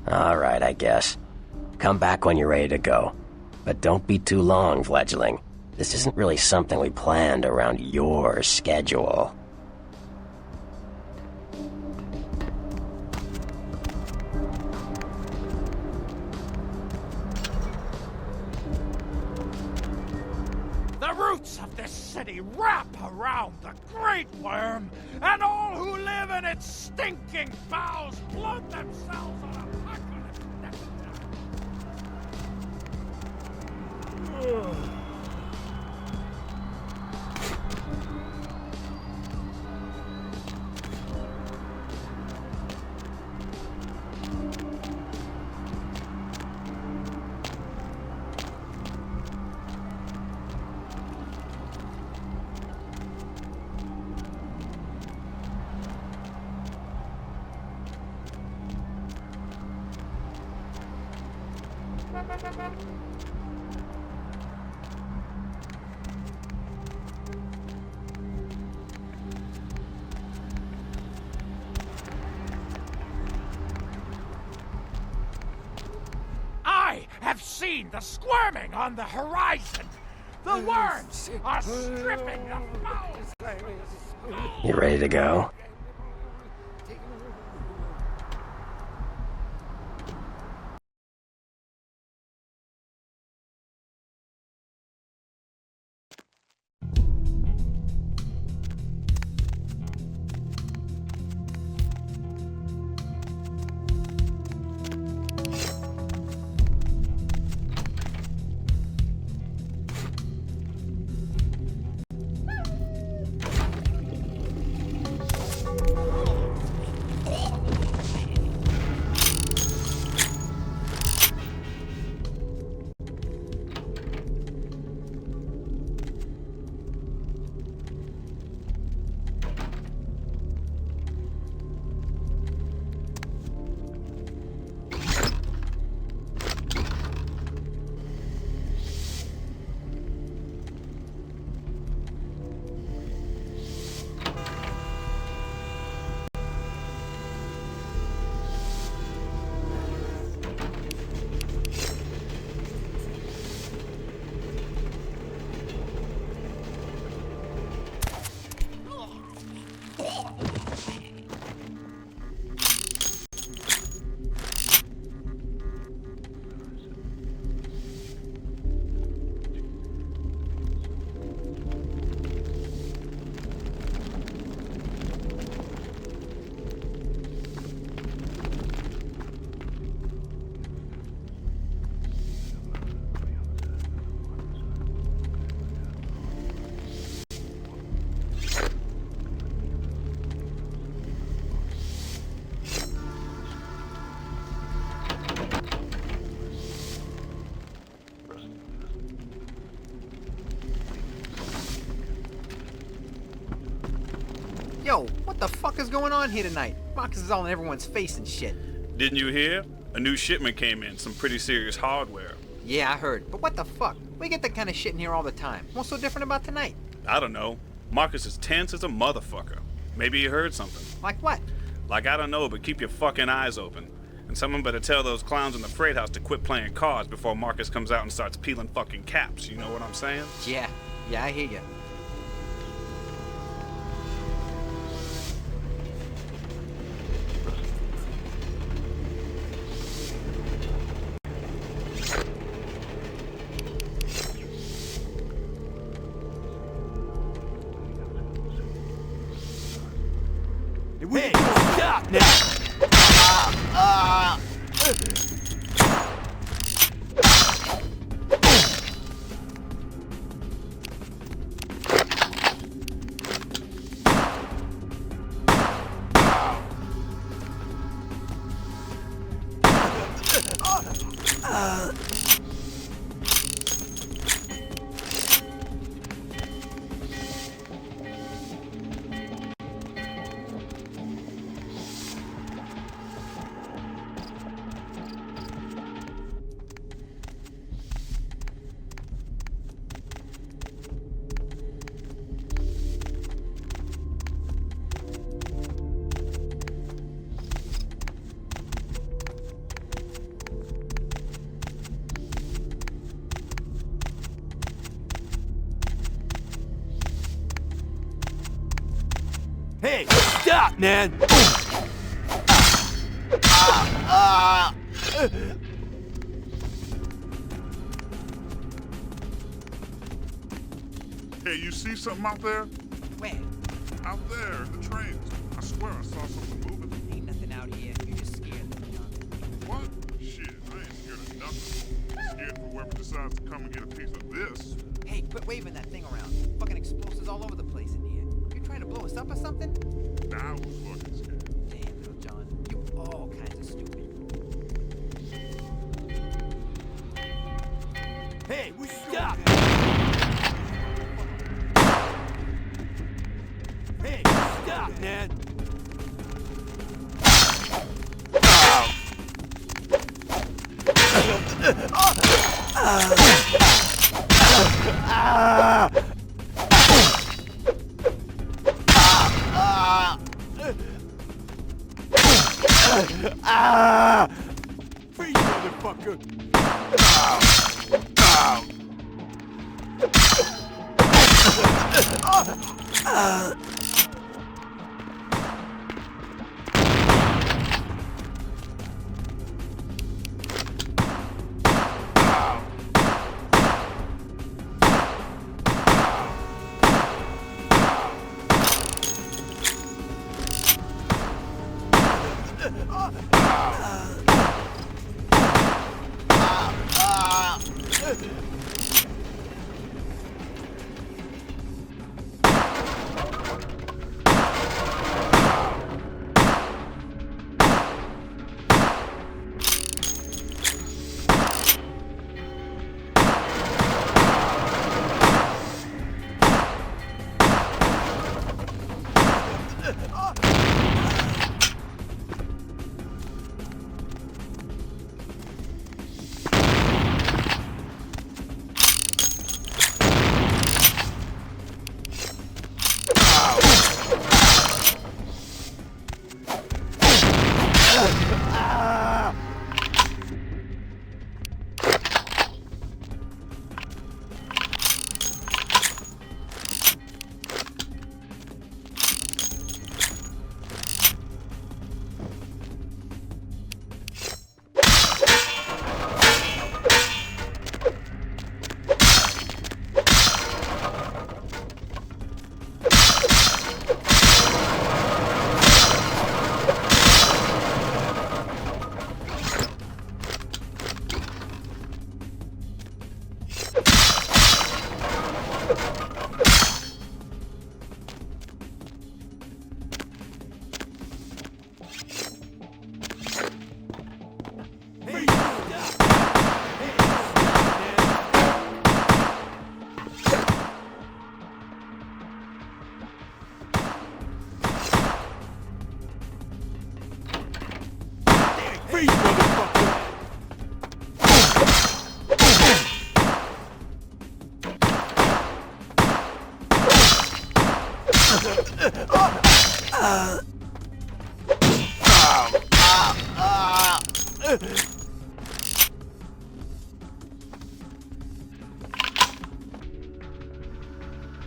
Alright, I guess. Come back when you're ready to go. But don't be too long, fledgling. This isn't really something we planned around your schedule.
The roots of this city wrap around the Great Worm, and all who live in its stinking bowels float themselves on apocalypse nectar. I have seen the squirming on the horizon. The worms are stripping the fowls.
You ready to go?
Yo, what the fuck is going on here tonight? Marcus is all in everyone's face and shit.
Didn't you hear? A new shipment came in, some pretty serious hardware.
Yeah, I heard. But what the fuck? We get that kind of shit in here all the time. What's so different about tonight?
I don't know. Marcus is tense as a motherfucker. Maybe he heard something.
Like what?
Like, I don't know, but keep your fucking eyes open. And someone better tell those clowns in the freight house to quit playing cards before Marcus comes out and starts peeling fucking caps. You know what I'm saying?
Yeah, I hear you.
Hey, stop, man!
Hey, you see something out there?
Where?
Out there, in the trains. I swear I saw something moving.
Ain't nothing out here. You're just scared.
What? Shit, I ain't scared of nothing. I'm scared for whoever decides to come and get a piece of this.
Hey, quit waving that thing around. Fucking explosives all over the place in here. You trying to blow us up or something?
Nah, I was fucking scared.
Damn, little John. You all kinds of stupid.
Hey, we stop! Hey, stop, man! Freeze, motherfucker! Freeze, motherfucker!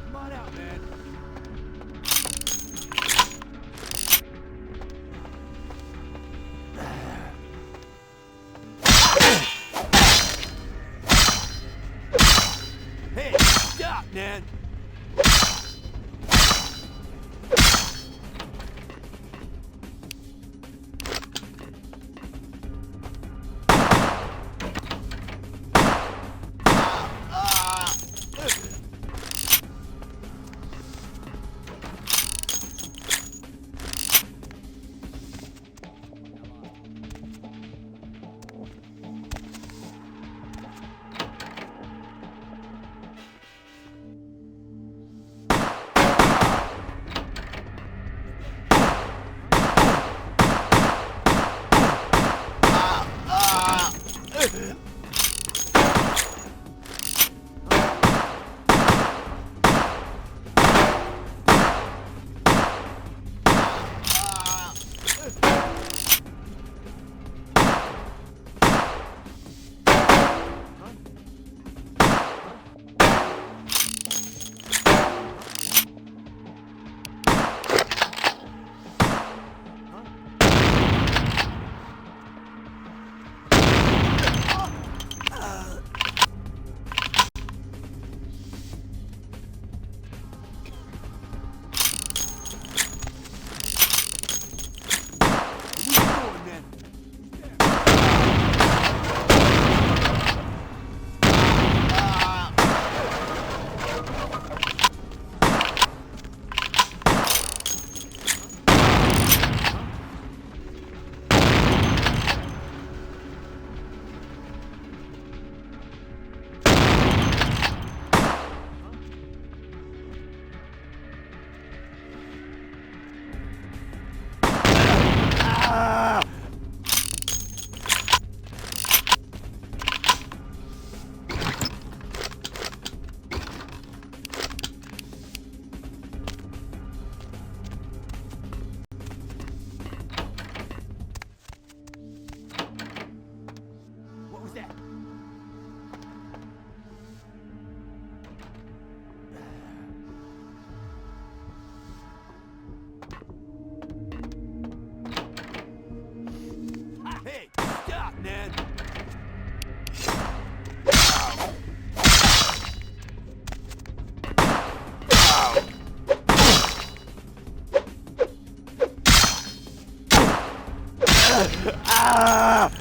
Come on out, man. Hey, stop, man!
Ah!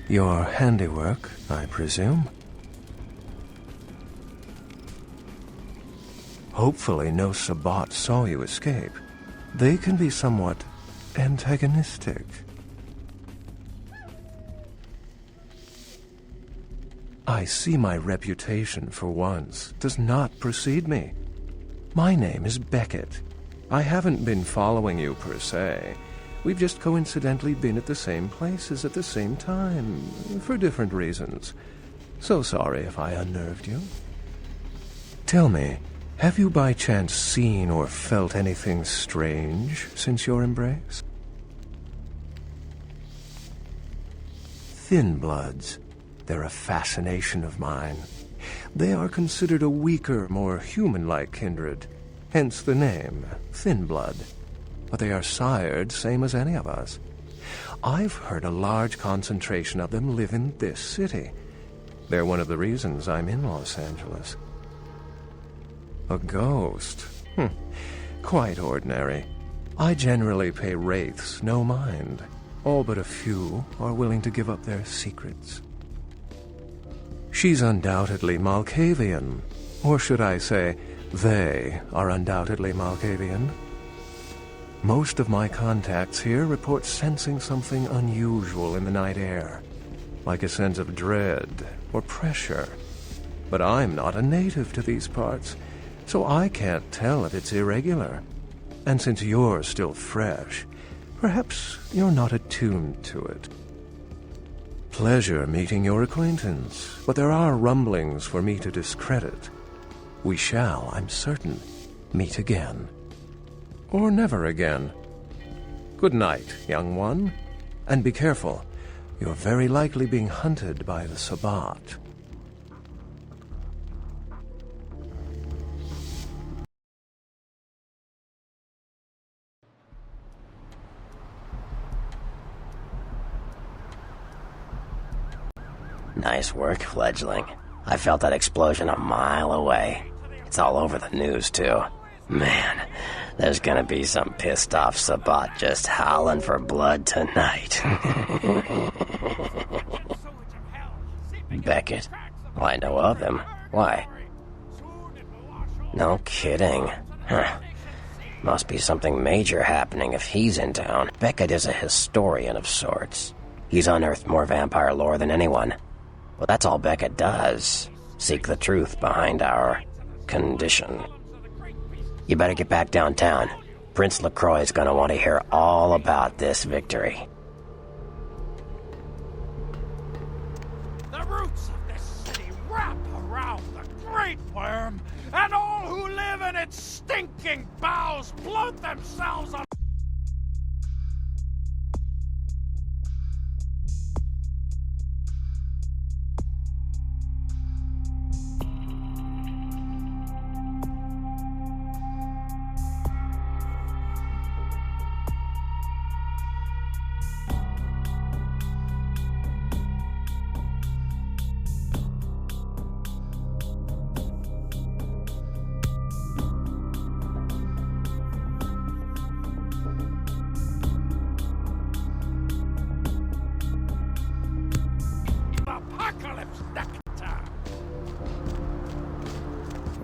Your handiwork, I presume? Hopefully no Sabbat saw you escape. They can be somewhat antagonistic. I see my reputation, for once, does not precede me. My name is Beckett. I haven't been following you per se. We've just coincidentally been at the same places at the same time, for different reasons. So sorry if I unnerved you. Tell me, have you by chance seen or felt anything strange since your embrace? Thin bloods. They're a fascination of mine. They are considered a weaker, more human-like kindred, hence the name, Thin Blood. But they are sired same as any of us. I've heard a large concentration of them live in this city. They're one of the reasons I'm in Los Angeles. A ghost? Quite ordinary. I generally pay wraiths no mind. All but a few are willing to give up their secrets. She's undoubtedly Malkavian. Or should I say, they are undoubtedly Malkavian. Most of my contacts here report sensing something unusual in the night air, like a sense of dread or pressure. But I'm not a native to these parts, so I can't tell if it's irregular. And since you're still fresh, perhaps you're not attuned to it. Pleasure meeting your acquaintance, but there are rumblings for me to discredit. We shall, I'm certain, meet again. Or never again. Good night, young one. And be careful. You're very likely being hunted by the Sabbat.
Nice work, fledgling. I felt that explosion a mile away. It's all over the news, too. Man, There's gonna be some pissed off Sabat just howling for blood tonight. Beckett. Well, I know of him. Why? No kidding. Huh. Must be something major happening if he's in town. Beckett is a historian of sorts. He's unearthed more vampire lore than anyone. Well, that's all Beckett does. Seek the truth behind our condition. You better get back downtown. Prince LaCroix is gonna want to hear all about this victory.
The roots of this city wrap around the Great Worm, and all who live in its stinking bowels bloat themselves on...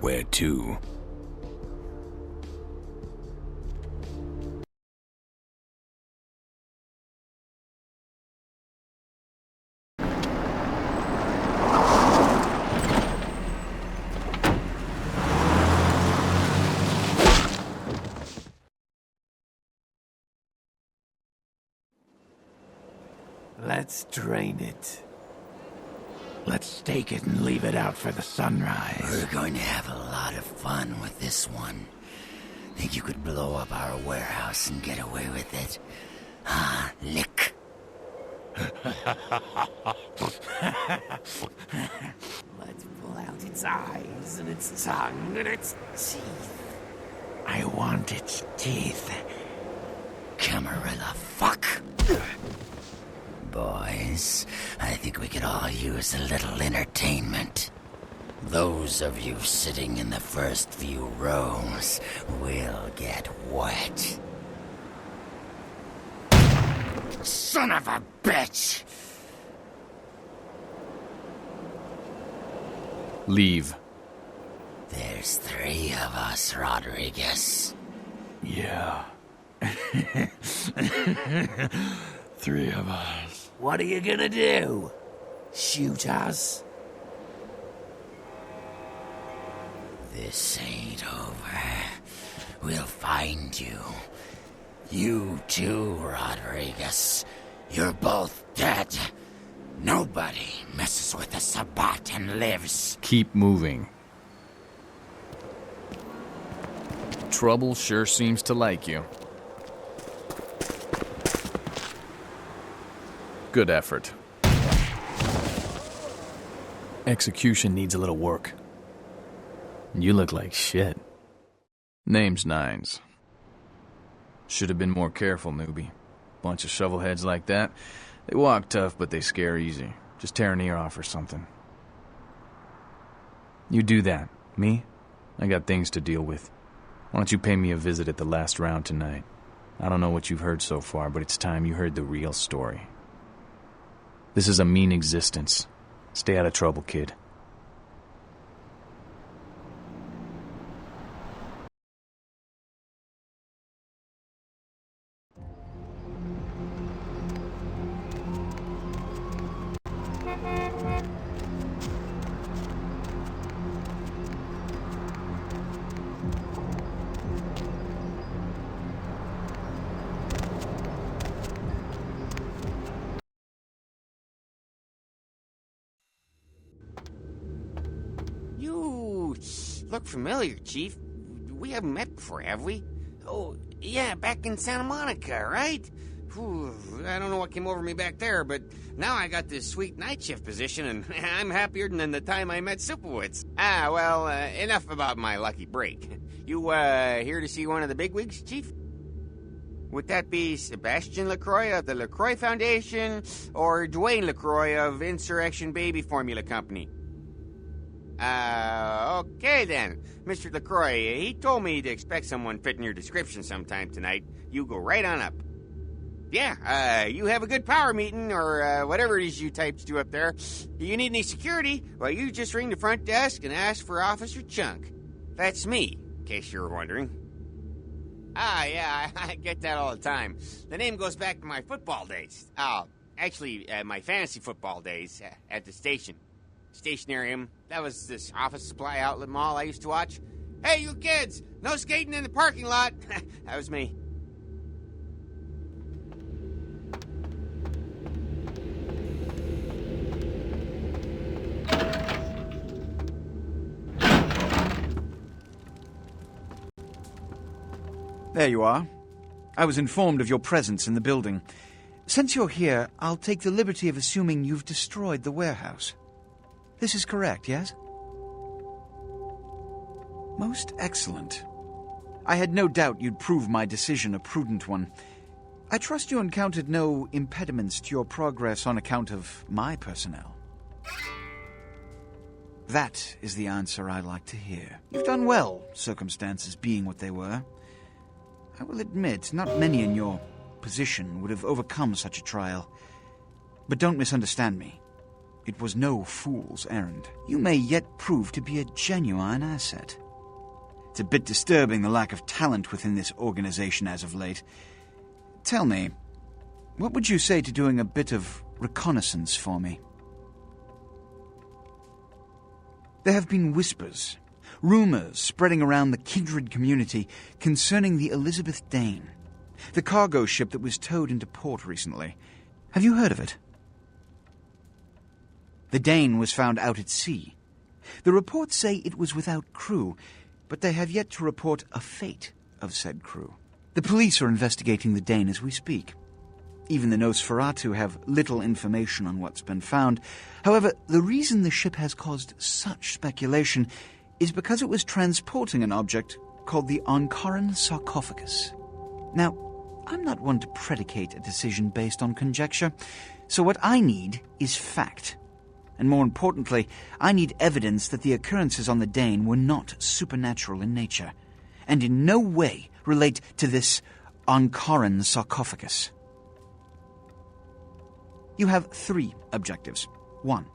Where to?
Let's drain it. Let's take it and leave it out for the sunrise.
We're going to have a lot of fun with this one. Think you could blow up our warehouse and get away with it? Ah, lick.
Let's pull out its eyes and its tongue and its teeth. I want its teeth.
Camarilla, fuck. Boys, I think we could all use a little entertainment. Those of you sitting in the first few rows will get wet. Son of a bitch!
Leave.
There's 3 of us, Rodriguez.
Yeah. 3 of us. What are you gonna do? Shoot us?
This ain't over. We'll find you. You too, Rodriguez. You're both dead. Nobody messes with the Sabat and lives.
Keep moving. Trouble sure seems to like you. Good effort. Execution needs a little work. You look like shit. Name's Nines. Should have been more careful, newbie. Bunch of shovelheads like that. They walk tough, but they scare easy. Just tear an ear off or something. You do that. Me? I got things to deal with. Why don't you pay me a visit at the last round tonight? I don't know what you've heard so far, but it's time you heard the real story. This is a mean existence. Stay out of trouble, kid.
You look familiar, Chief. We haven't met before, have we? Oh, yeah, back in Santa Monica, right? Whew, I don't know what came over me back there, but now I got this sweet night shift position, and I'm happier than the time I met Supowitz. Well, enough about my lucky break. You, here to see one of the bigwigs, Chief? Would that be Sebastian LaCroix of the LaCroix Foundation, or Dwayne LaCroix of Insurrection Baby Formula Company? Okay then. Mr. LaCroix, he told me to expect someone fitting your description sometime tonight. You go right on up. Yeah, you have a good power meeting, or whatever it is you types do up there. You need any security? Well, you just ring the front desk and ask for Officer Chunk. That's me, in case you were wondering. Yeah, I get that all the time. The name goes back to my football days. Actually, my fantasy football days at the station. Stationarium. That was this office supply outlet mall I used to watch. Hey, you kids! No skating in the parking lot! That was me.
There you are. I was informed of your presence in the building. Since you're here, I'll take the liberty of assuming you've destroyed the warehouse. This is correct, yes? Most excellent. I had no doubt you'd prove my decision a prudent one. I trust you encountered no impediments to your progress on account of my personnel. That is the answer I like to hear. You've done well, circumstances being what they were. I will admit, not many in your position would have overcome such a trial. But don't misunderstand me. It was no fool's errand. You may yet prove to be a genuine asset. It's a bit disturbing, the lack of talent within this organization as of late. Tell me, what would you say to doing a bit of reconnaissance for me? There have been whispers, rumors spreading around the kindred community concerning the Elizabeth Dane, the cargo ship that was towed into port recently. Have you heard of it? The Dane was found out at sea. The reports say it was without crew, but they have yet to report a fate of said crew. The police are investigating the Dane as we speak. Even the Nosferatu have little information on what's been found. However, the reason the ship has caused such speculation is because it was transporting an object called the Ankaran sarcophagus. Now, I'm not one to predicate a decision based on conjecture, so what I need is fact. And more importantly, I need evidence that the occurrences on the Dane were not supernatural in nature, and in no way relate to this Ankaran sarcophagus. You have 3 objectives. 1.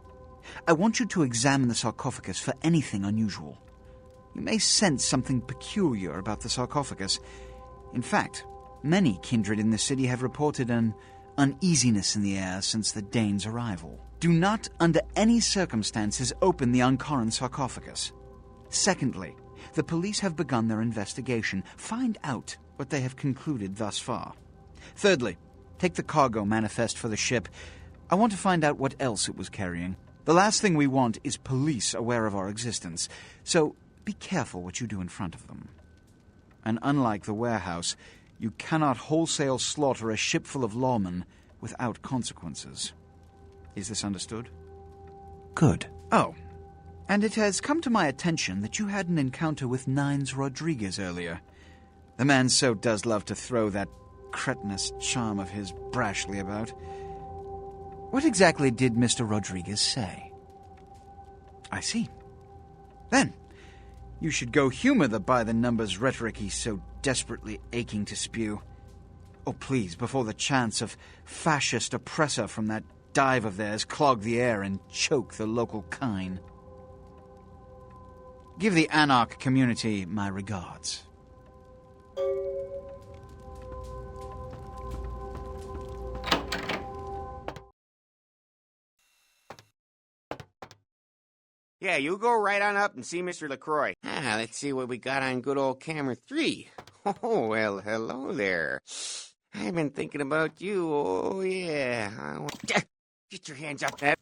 I want you to examine the sarcophagus for anything unusual. You may sense something peculiar about the sarcophagus. In fact, many kindred in the city have reported an uneasiness in the air since the Dane's arrival. Do not, under any circumstances, open the Ankaran sarcophagus. Secondly, the police have begun their investigation. Find out what they have concluded thus far. Thirdly, take the cargo manifest for the ship. I want to find out what else it was carrying. The last thing we want is police aware of our existence, so be careful what you do in front of them. And unlike the warehouse, you cannot wholesale slaughter a ship full of lawmen without consequences. Is this understood? Good. Oh, and it has come to my attention that you had an encounter with Nines Rodriguez earlier. The man so does love to throw that cretinous charm of his brashly about. What exactly did Mr. Rodriguez say? I see. Then, you should go humor the by-the-numbers rhetoric he's so desperately aching to spew. Oh, please, before the chance of fascist oppressor from that dive of theirs clog the air and choke the local kine. Give the Anarch community my regards.
Yeah, you go right on up and see Mr. LaCroix. Let's see what we got on good old camera 3. Oh, well, hello there. I've been thinking about you, oh yeah. Get your hands up there.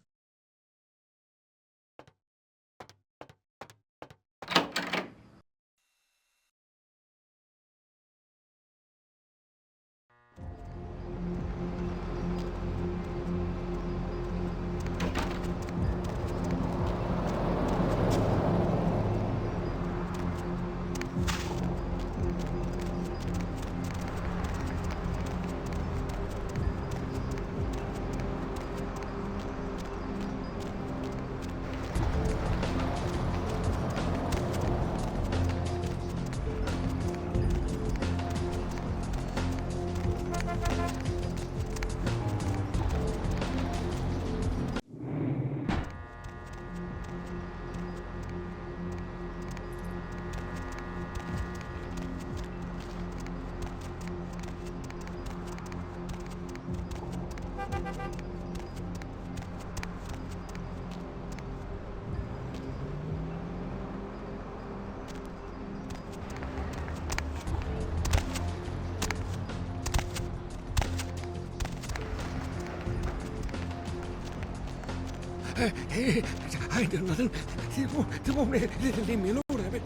Ay, leave me alone, Abbott.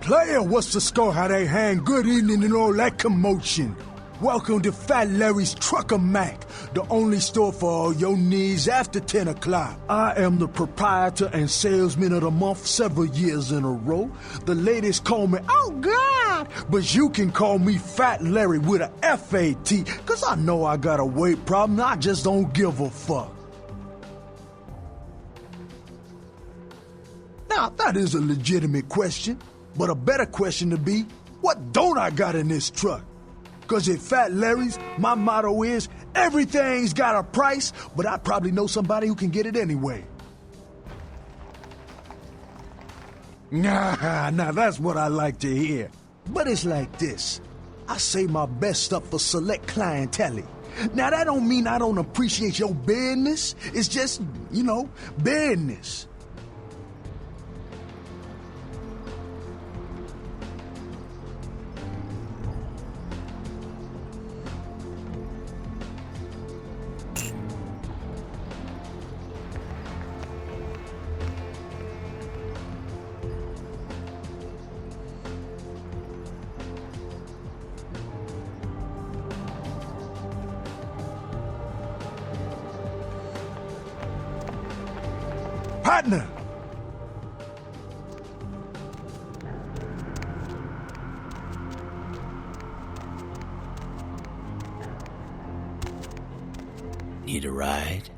Player, what's the score? How they hang? Good evening and all that commotion. Welcome to Fat Larry's Trucker Mac, the only store for all your needs after 10 o'clock. I am the proprietor and salesman of the month several years in a row. The ladies call me, oh God, but you can call me Fat Larry with a F-A-T, cause I know I got a weight problem, I just don't give a fuck. Now, that is a legitimate question. But a better question to be, what don't I got in this truck? Cause at Fat Larry's, my motto is, everything's got a price, but I probably know somebody who can get it anyway. Nah, that's what I like to hear. But it's like this. I save my best stuff for select clientele. Now that don't mean I don't appreciate your business. It's just, business. Partner!
Need a ride?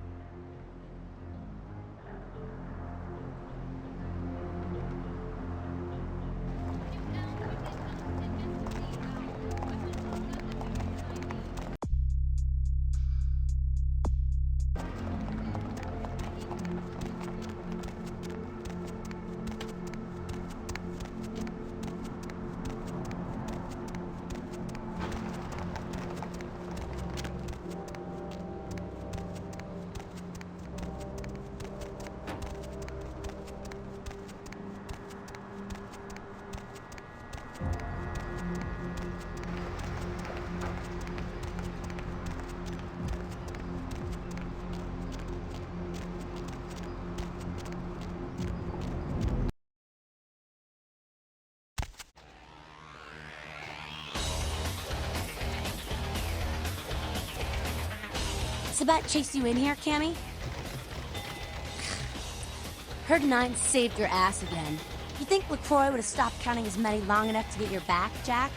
Sabat chased you in here, Cammy? Heard Nine saved your ass again. You think LaCroix would have stopped counting his money long enough to get your back, Jack?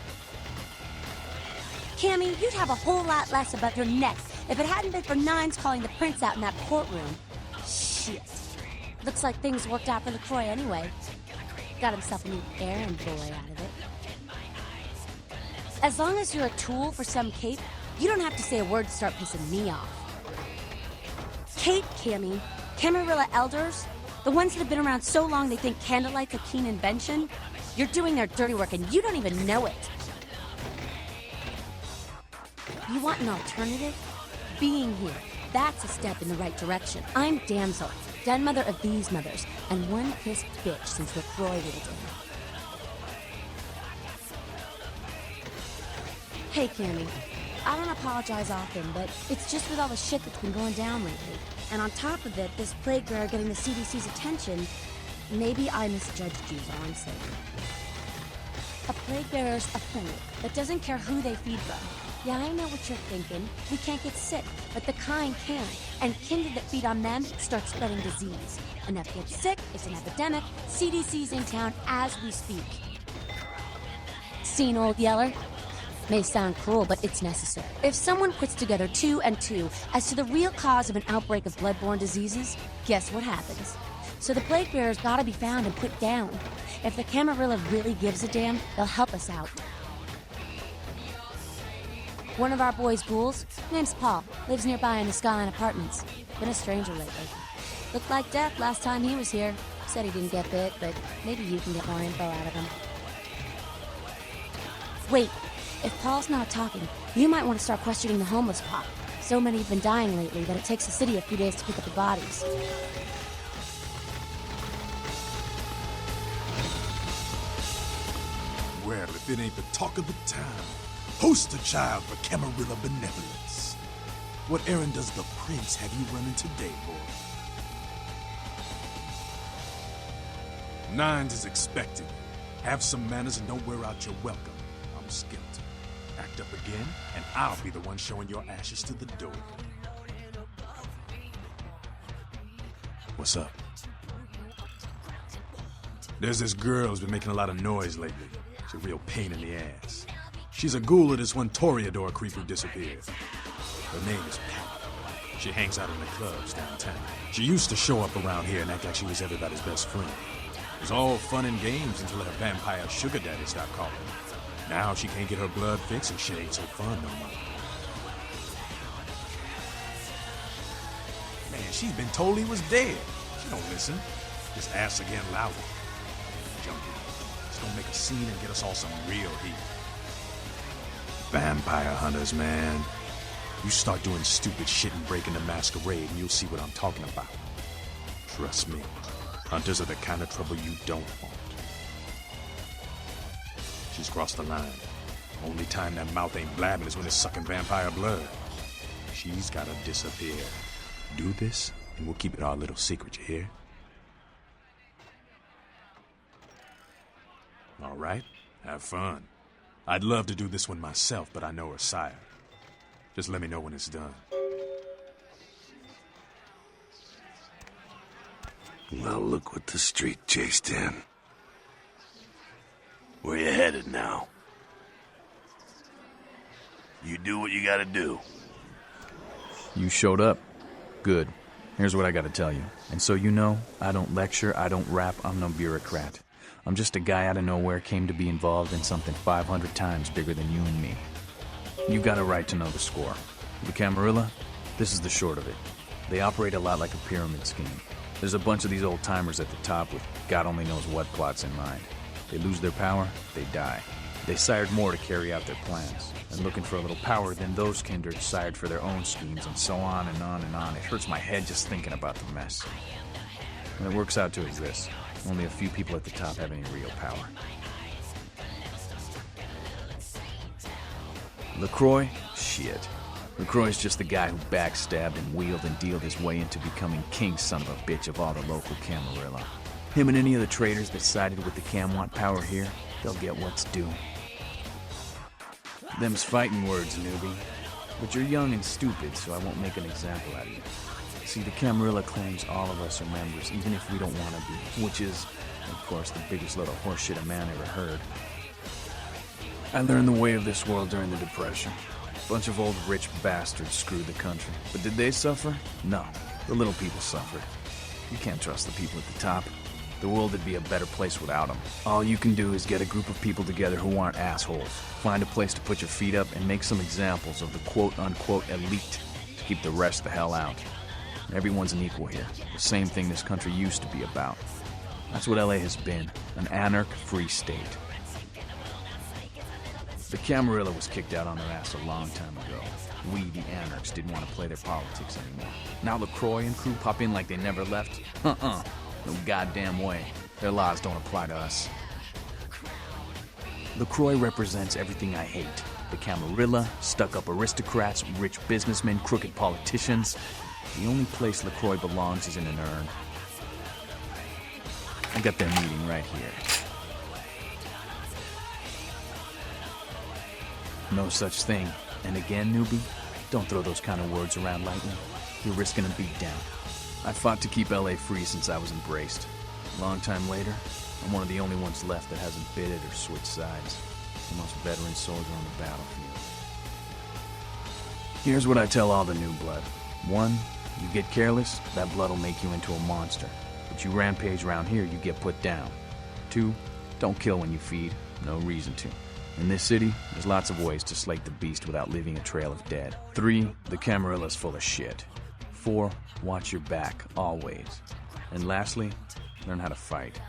Cammy, you'd have a whole lot less above your neck if it hadn't been for Nines calling the prince out in that courtroom. Shit. Looks like things worked out for LaCroix anyway. Got himself a new errand boy out of it. As long as you're a tool for some cape, you don't have to say a word to start pissing me off. Cape, Cammy. Camarilla elders, the ones that have been around so long they think candlelight's a keen invention, you're doing their dirty work and you don't even know it. You want an alternative? Being here, That's a step in the right direction. I'm Damsel, den mother of these mothers, and one pissed bitch since LaCroix did it. Hey, Cammy. I don't apologize often, but it's just with all the shit that's been going down lately. And on top of it, this plague bearer getting the CDC's attention, maybe I misjudged you, is all I'm saying. A plague bearer's a fool that doesn't care who they feed from. Yeah, I know what you're thinking. We can't get sick, but the kind can. And kindred that feed on them start spreading disease. Enough get sick, it's an epidemic. CDC's in town as we speak. Seen Old Yeller? May sound cruel, but it's necessary. If someone puts together 2 and 2 as to the real cause of an outbreak of bloodborne diseases, guess what happens? So the plague bearer's gotta be found and put down. If the Camarilla really gives a damn, they'll help us out. One of our boys' ghouls, name's Paul, lives nearby in the Skyline Apartments. Been a stranger lately. Looked like death last time he was here. Said he didn't get bit, but maybe you can get more info out of him. Wait. If Paul's not talking, you might want to start questioning the homeless pop. So many have been dying lately that it takes the city a few days to pick up the bodies.
Well, if it ain't the talk of the town, poster child for Camarilla benevolence. What errand does the prince have you running today, boy? Nines is expecting. Have some manners and don't wear out your welcome. I'm Skeleton. Act up again, and I'll be the one showing your ashes to the door. What's up? There's this girl who's been making a lot of noise lately. She's a real pain in the ass. She's a ghoul of this one Toreador creep who disappeared. Her name is Pat. She hangs out in the clubs downtown. She used to show up around here and act like she was everybody's best friend. It was all fun and games until her vampire sugar daddy stopped calling. Now she can't get her blood fixed and shit ain't so fun no more. Man, she's been told he was dead. She don't listen. Just asks again louder. Junkie. It's gonna make a scene and get us all some real heat. Vampire hunters, man. You start doing stupid shit and breaking the Masquerade and you'll see what I'm talking about. Trust me. Hunters are the kind of trouble you don't want. She's crossed the line. Only time that mouth ain't blabbing is when it's sucking vampire blood. She's gotta disappear. Do this, and we'll keep it our little secret, you hear? All right, have fun. I'd love to do this one myself, but I know her sire. Just let me know when it's done.
Well, look what the street chased in. Where you headed now? You do what you gotta do.
You showed up. Good. Here's what I gotta tell you. And so you know, I don't lecture, I don't rap, I'm no bureaucrat. I'm just a guy out of nowhere came to be involved in something 500 times bigger than you and me. You got a right to know the score. The Camarilla, this is the short of it. They operate a lot like a pyramid scheme. There's a bunch of these old-timers at the top with God only knows what plots in mind. They lose their power, they die. They sired more to carry out their plans. And looking for a little power, then those kindred sired for their own schemes, and so on and on and on. It hurts my head just thinking about the mess. And it works out to is this. Only a few people at the top have any real power. LaCroix? Shit. LaCroix's just the guy who backstabbed and wheeled and dealed his way into becoming king son of a bitch of all the local Camarilla. Him and any of the traitors that sided with the Cam want power here, they'll get what's due. Them's fighting words, newbie. But you're young and stupid, so I won't make an example out of you. See, the Camarilla claims all of us are members, even if we don't want to be, which is, of course, the biggest load of horseshit a man ever heard. I learned the way of this world during the Depression. A bunch of old rich bastards screwed the country. But did they suffer? No. The little people suffered. You can't trust the people at the top. The world would be a better place without them. All you can do is get a group of people together who aren't assholes. Find a place to put your feet up and make some examples of the quote-unquote elite to keep the rest the hell out. Everyone's an equal here. The same thing this country used to be about. That's what LA has been. An anarch-free state. The Camarilla was kicked out on their ass a long time ago. We, the anarchs, didn't want to play their politics anymore. Now LaCroix and crew pop in like they never left? No goddamn way. Their laws don't apply to us. LaCroix represents everything I hate. The Camarilla, stuck-up aristocrats, rich businessmen, crooked politicians. The only place LaCroix belongs is in an urn. I got their meeting right here. No such thing. And again, newbie, don't throw those kind of words around lightly. You're risking a beatdown. I fought to keep LA free since I was embraced. A long time later, I'm one of the only ones left that hasn't bid it or switched sides. The most veteran soldier on the battlefield. Here's what I tell all the new blood. 1, you get careless, that blood will make you into a monster. But you rampage around here, you get put down. 2, don't kill when you feed. No reason to. In this city, there's lots of ways to slake the beast without leaving a trail of dead. 3, the Camarilla's full of shit. 4, watch your back, always. And lastly, learn how to fight.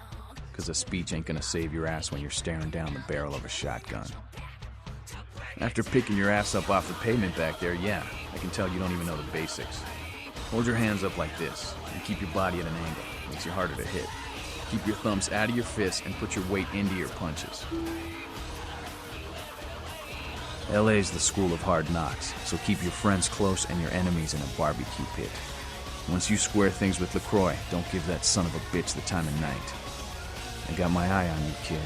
Because a speech ain't gonna save your ass when you're staring down the barrel of a shotgun. After picking your ass up off the pavement back there, yeah, I can tell you don't even know the basics. Hold your hands up like this, and keep your body at an angle. Makes you harder to hit. Keep your thumbs out of your fists and put your weight into your punches. LA's the school of hard knocks, so keep your friends close and your enemies in a barbecue pit. Once you square things with LaCroix, don't give that son of a bitch the time of night. I got my eye on you, kid.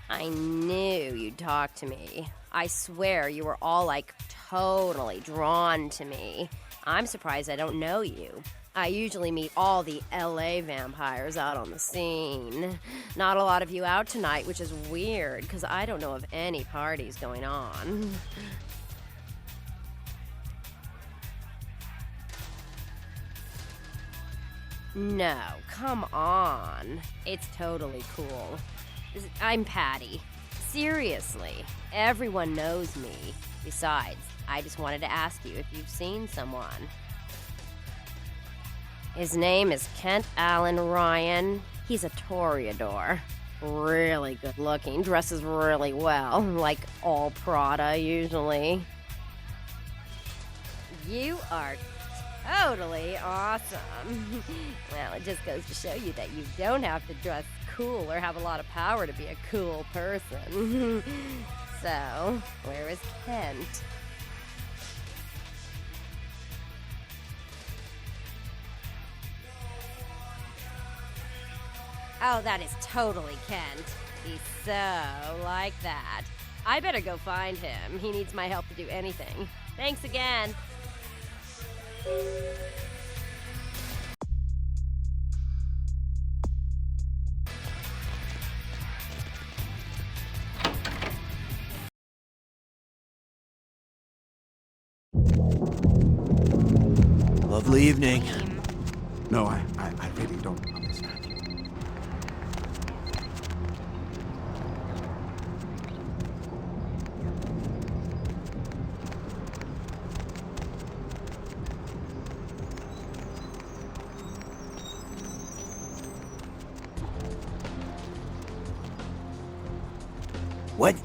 I knew you'd talk to me. I swear you were all, like, totally drawn to me. I'm surprised I don't know you. I usually meet all the LA vampires out on the scene. Not a lot of you out tonight, which is weird, because I don't know of any parties going on. No, come on. It's totally cool. I'm Patty. Seriously, everyone knows me. Besides, I just wanted to ask you if you've seen someone. His name is Kent Allen Ryan. He's a Toreador. Really good looking, dresses really well, like all Prada usually. You are totally awesome. Well, it just goes to show you that you don't have to dress cool or have a lot of power to be a cool person. So, where is Kent? Oh, that is totally Kent. He's so like that. I better go find him. He needs my help to do anything. Thanks again.
Lovely evening.
No, I really don't understand you.
What?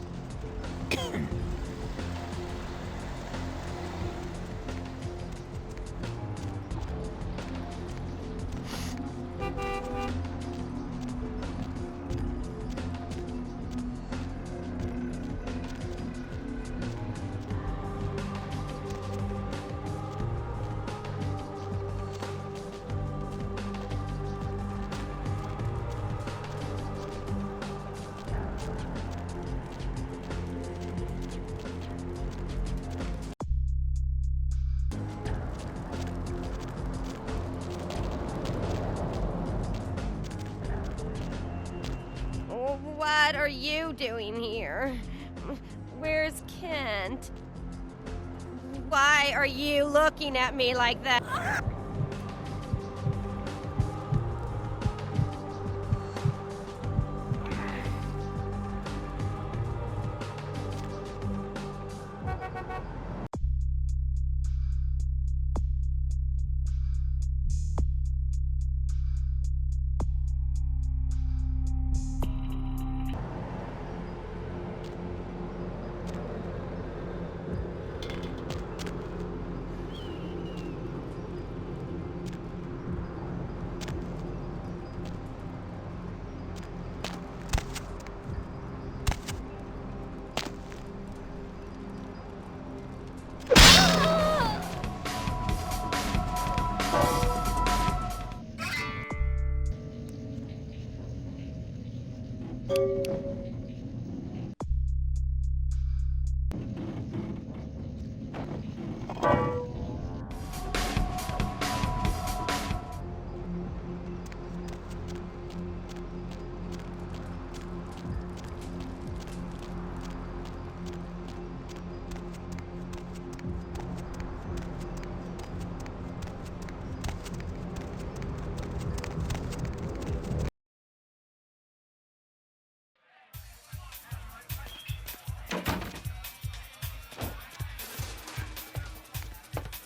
What are you doing here? Where's Kent? Why are you looking at me like that?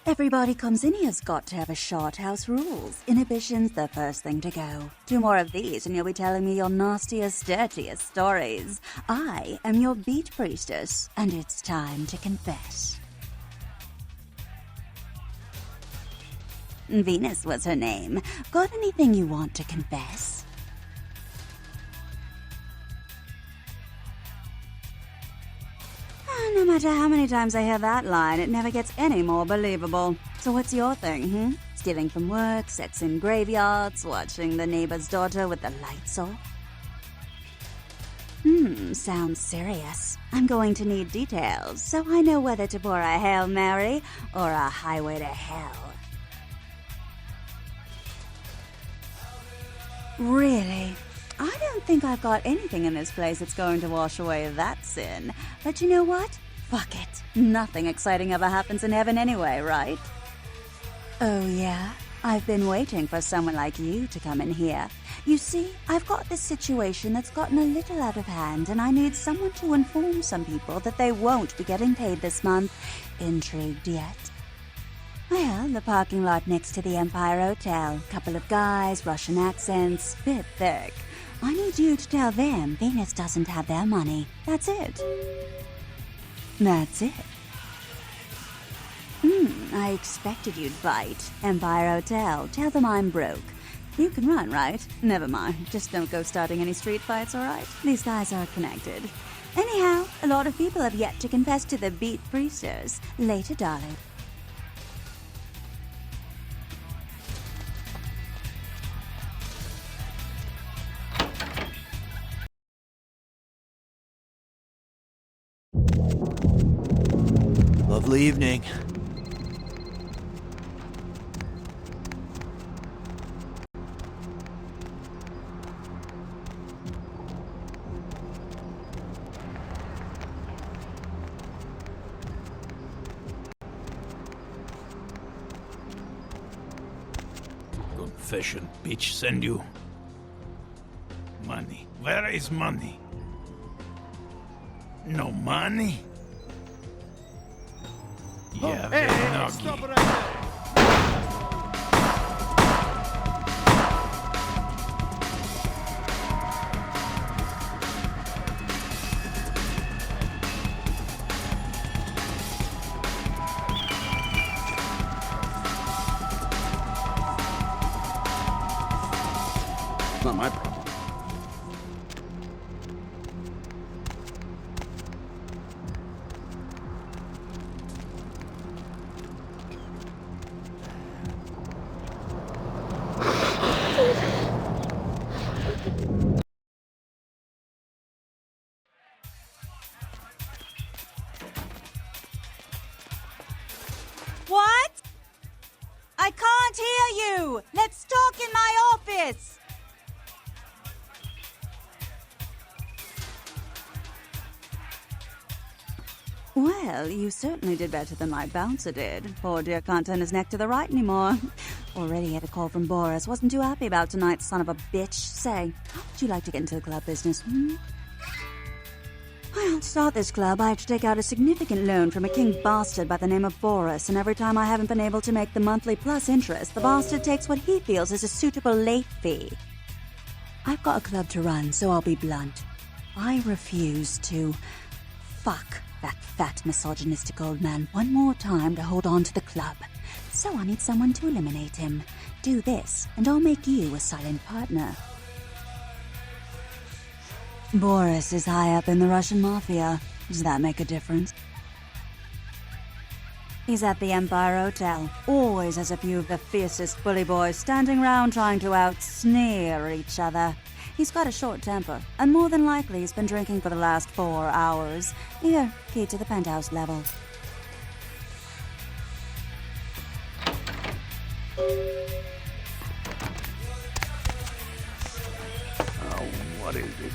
Everybody comes in here's got to have a short house rules. Inhibition's the first thing to go. 2 more of these and you'll be telling me your nastiest, dirtiest stories. I am your beat priestess, and it's time to confess. Venus was her name. Got anything you want to confess? No matter how many times I hear that line, it never gets any more believable. So what's your thing, Stealing from work, sex in graveyards, watching the neighbor's daughter with the lights off? Sounds serious. I'm going to need details, so I know whether to pour a Hail Mary or a highway to hell. Really? I don't think I've got anything in this place that's going to wash away that sin. But you know what? Fuck it. Nothing exciting ever happens in heaven anyway, right? Oh yeah? I've been waiting for someone like you to come in here. You see, I've got this situation that's gotten a little out of hand, and I need someone to inform some people that they won't be getting paid this month. Intrigued yet? Well, the parking lot next to the Empire Hotel. Couple of guys, Russian accents, bit thick. I need you to tell them Venus doesn't have their money. That's it. That's it. I expected you'd bite. Empire Hotel. Tell them I'm broke. You can run, right? Never mind. Just don't go starting any street fights, alright? These guys are connected. Anyhow, a lot of people have yet to confess to the beat priestess. Later, darling.
Lovely evening.
Confession, bitch, send you. Money. Where is money? No money? Yeah,
Hey, stop it right there.
It's not my problem.
What? I can't hear you! Let's talk in my office! Well, you certainly did better than my bouncer did. Poor dear can't turn his neck to the right anymore. Already had a call from Boris. Wasn't too happy about tonight's son of a bitch. Say, how would you like to get into the club business, hmm? Well, to start this club, I have to take out a significant loan from a king bastard by the name of Boris, and every time I haven't been able to make the monthly plus interest, the bastard takes what he feels is a suitable late fee. I've got a club to run, so I'll be blunt. I refuse to fuck that fat, misogynistic old man one more time to hold on to the club. So I need someone to eliminate him. Do this, and I'll make you a silent partner. Boris is high up in the Russian mafia. Does that make a difference? He's at the Empire Hotel. Always has a few of the fiercest bully boys standing round trying to out-sneer each other. He's got a short temper, and more than likely he's been drinking for the last 4 hours. Here, key to the penthouse level.
Oh, what is this shit?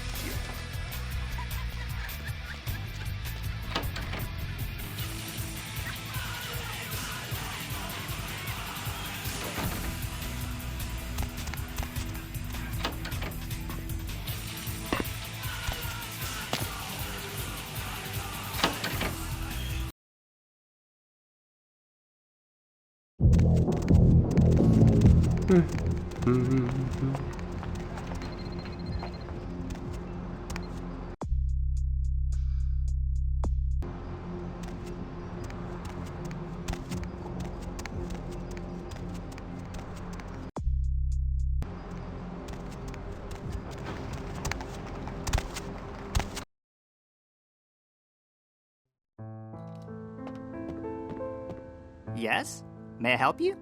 Yes? May I help you?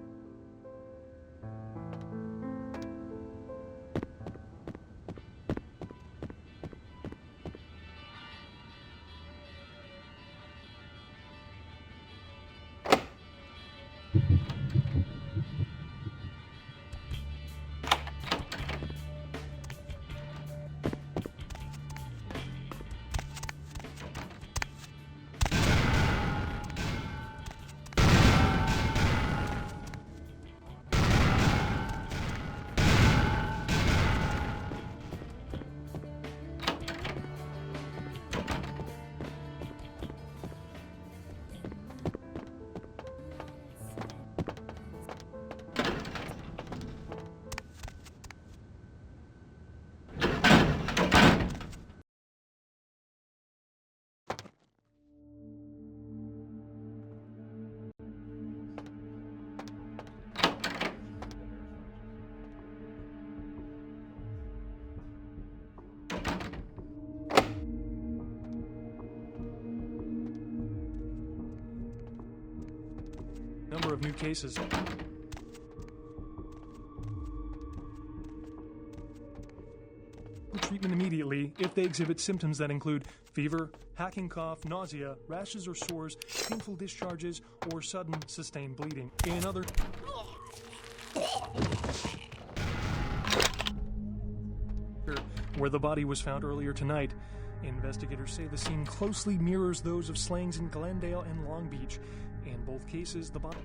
Number of new cases. Treatment immediately if they exhibit symptoms that include fever, hacking cough, nausea, rashes or sores, painful discharges, or sudden sustained bleeding. In other... where the body was found earlier tonight. Investigators say the scene closely mirrors those of slayings in Glendale and Long Beach. In both cases, the body...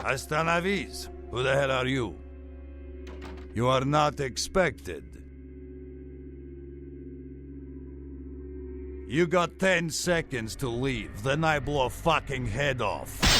Hasta la vis. Who the hell are you? You are not expected. You got 10 seconds to leave, then I blow fucking head off.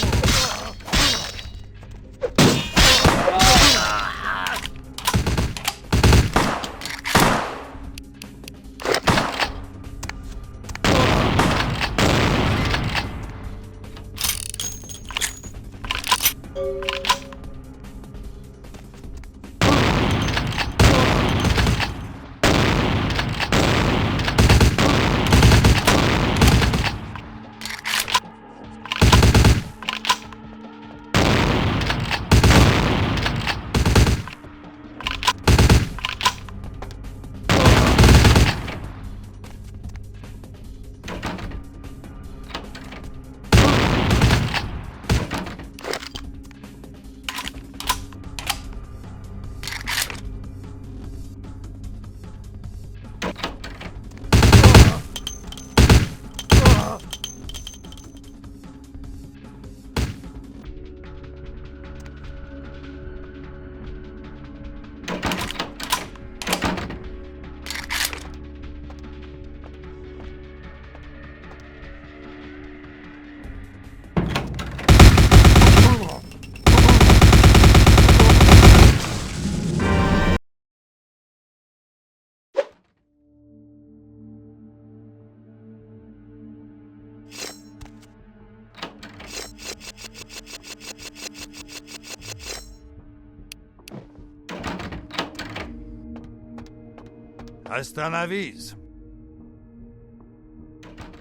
Hasta la vis.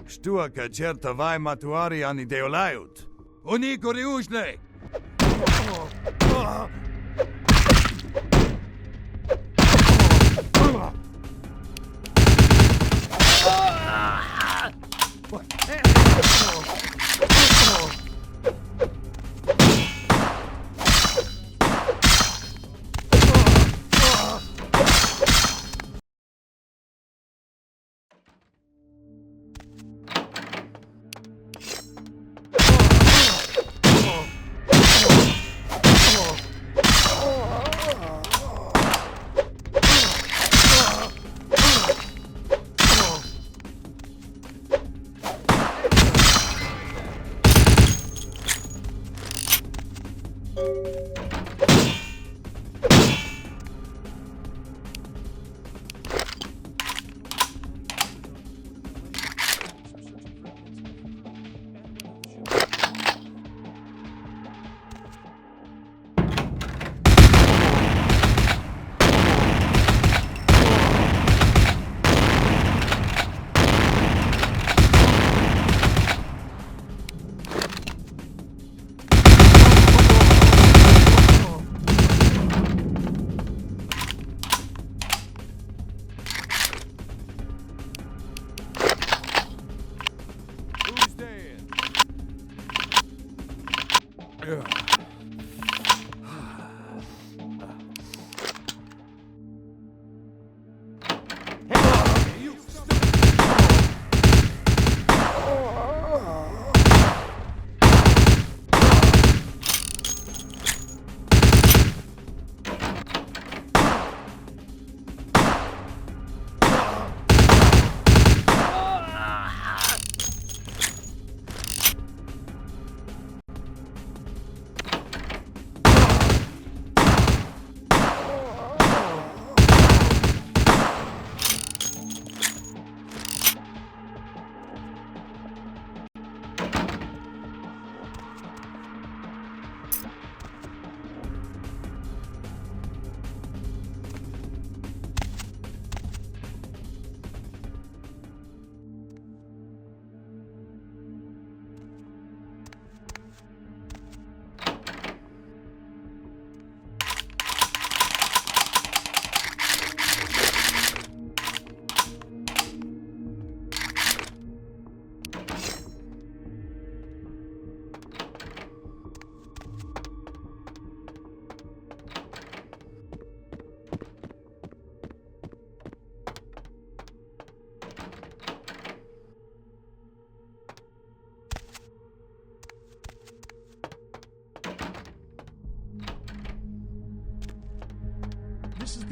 Știu că certă vai matuari ani de olaiut. Unicuri ușne!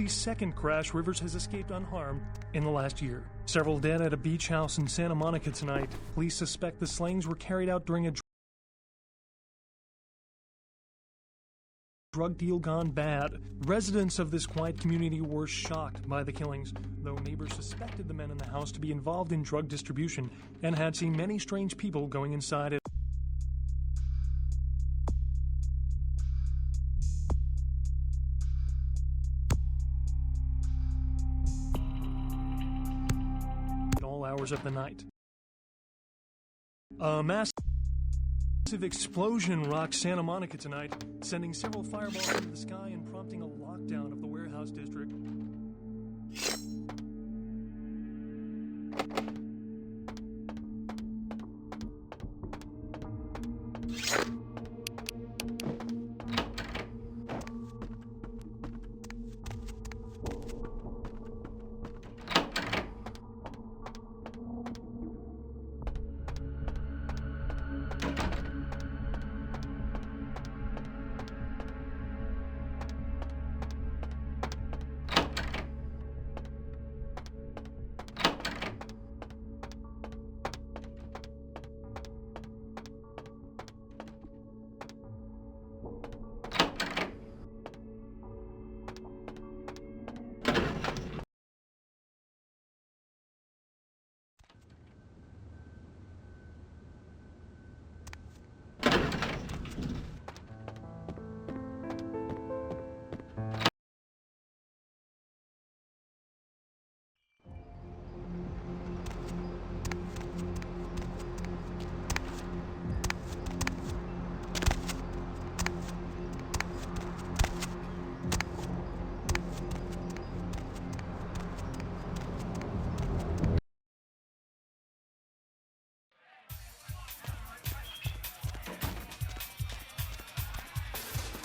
the second crash Rivers has escaped unharmed in the last year. Several dead at a beach house in Santa Monica tonight. Police suspect the slayings were carried out during a drug deal gone bad. Residents of this quiet community were shocked by the killings, though neighbors suspected the men in the house to be involved in drug distribution and had seen many strange people going inside it. At all hours of the night. A massive explosion rocked Santa Monica tonight, sending several fireballs into the sky and prompting a lockdown of the warehouse district.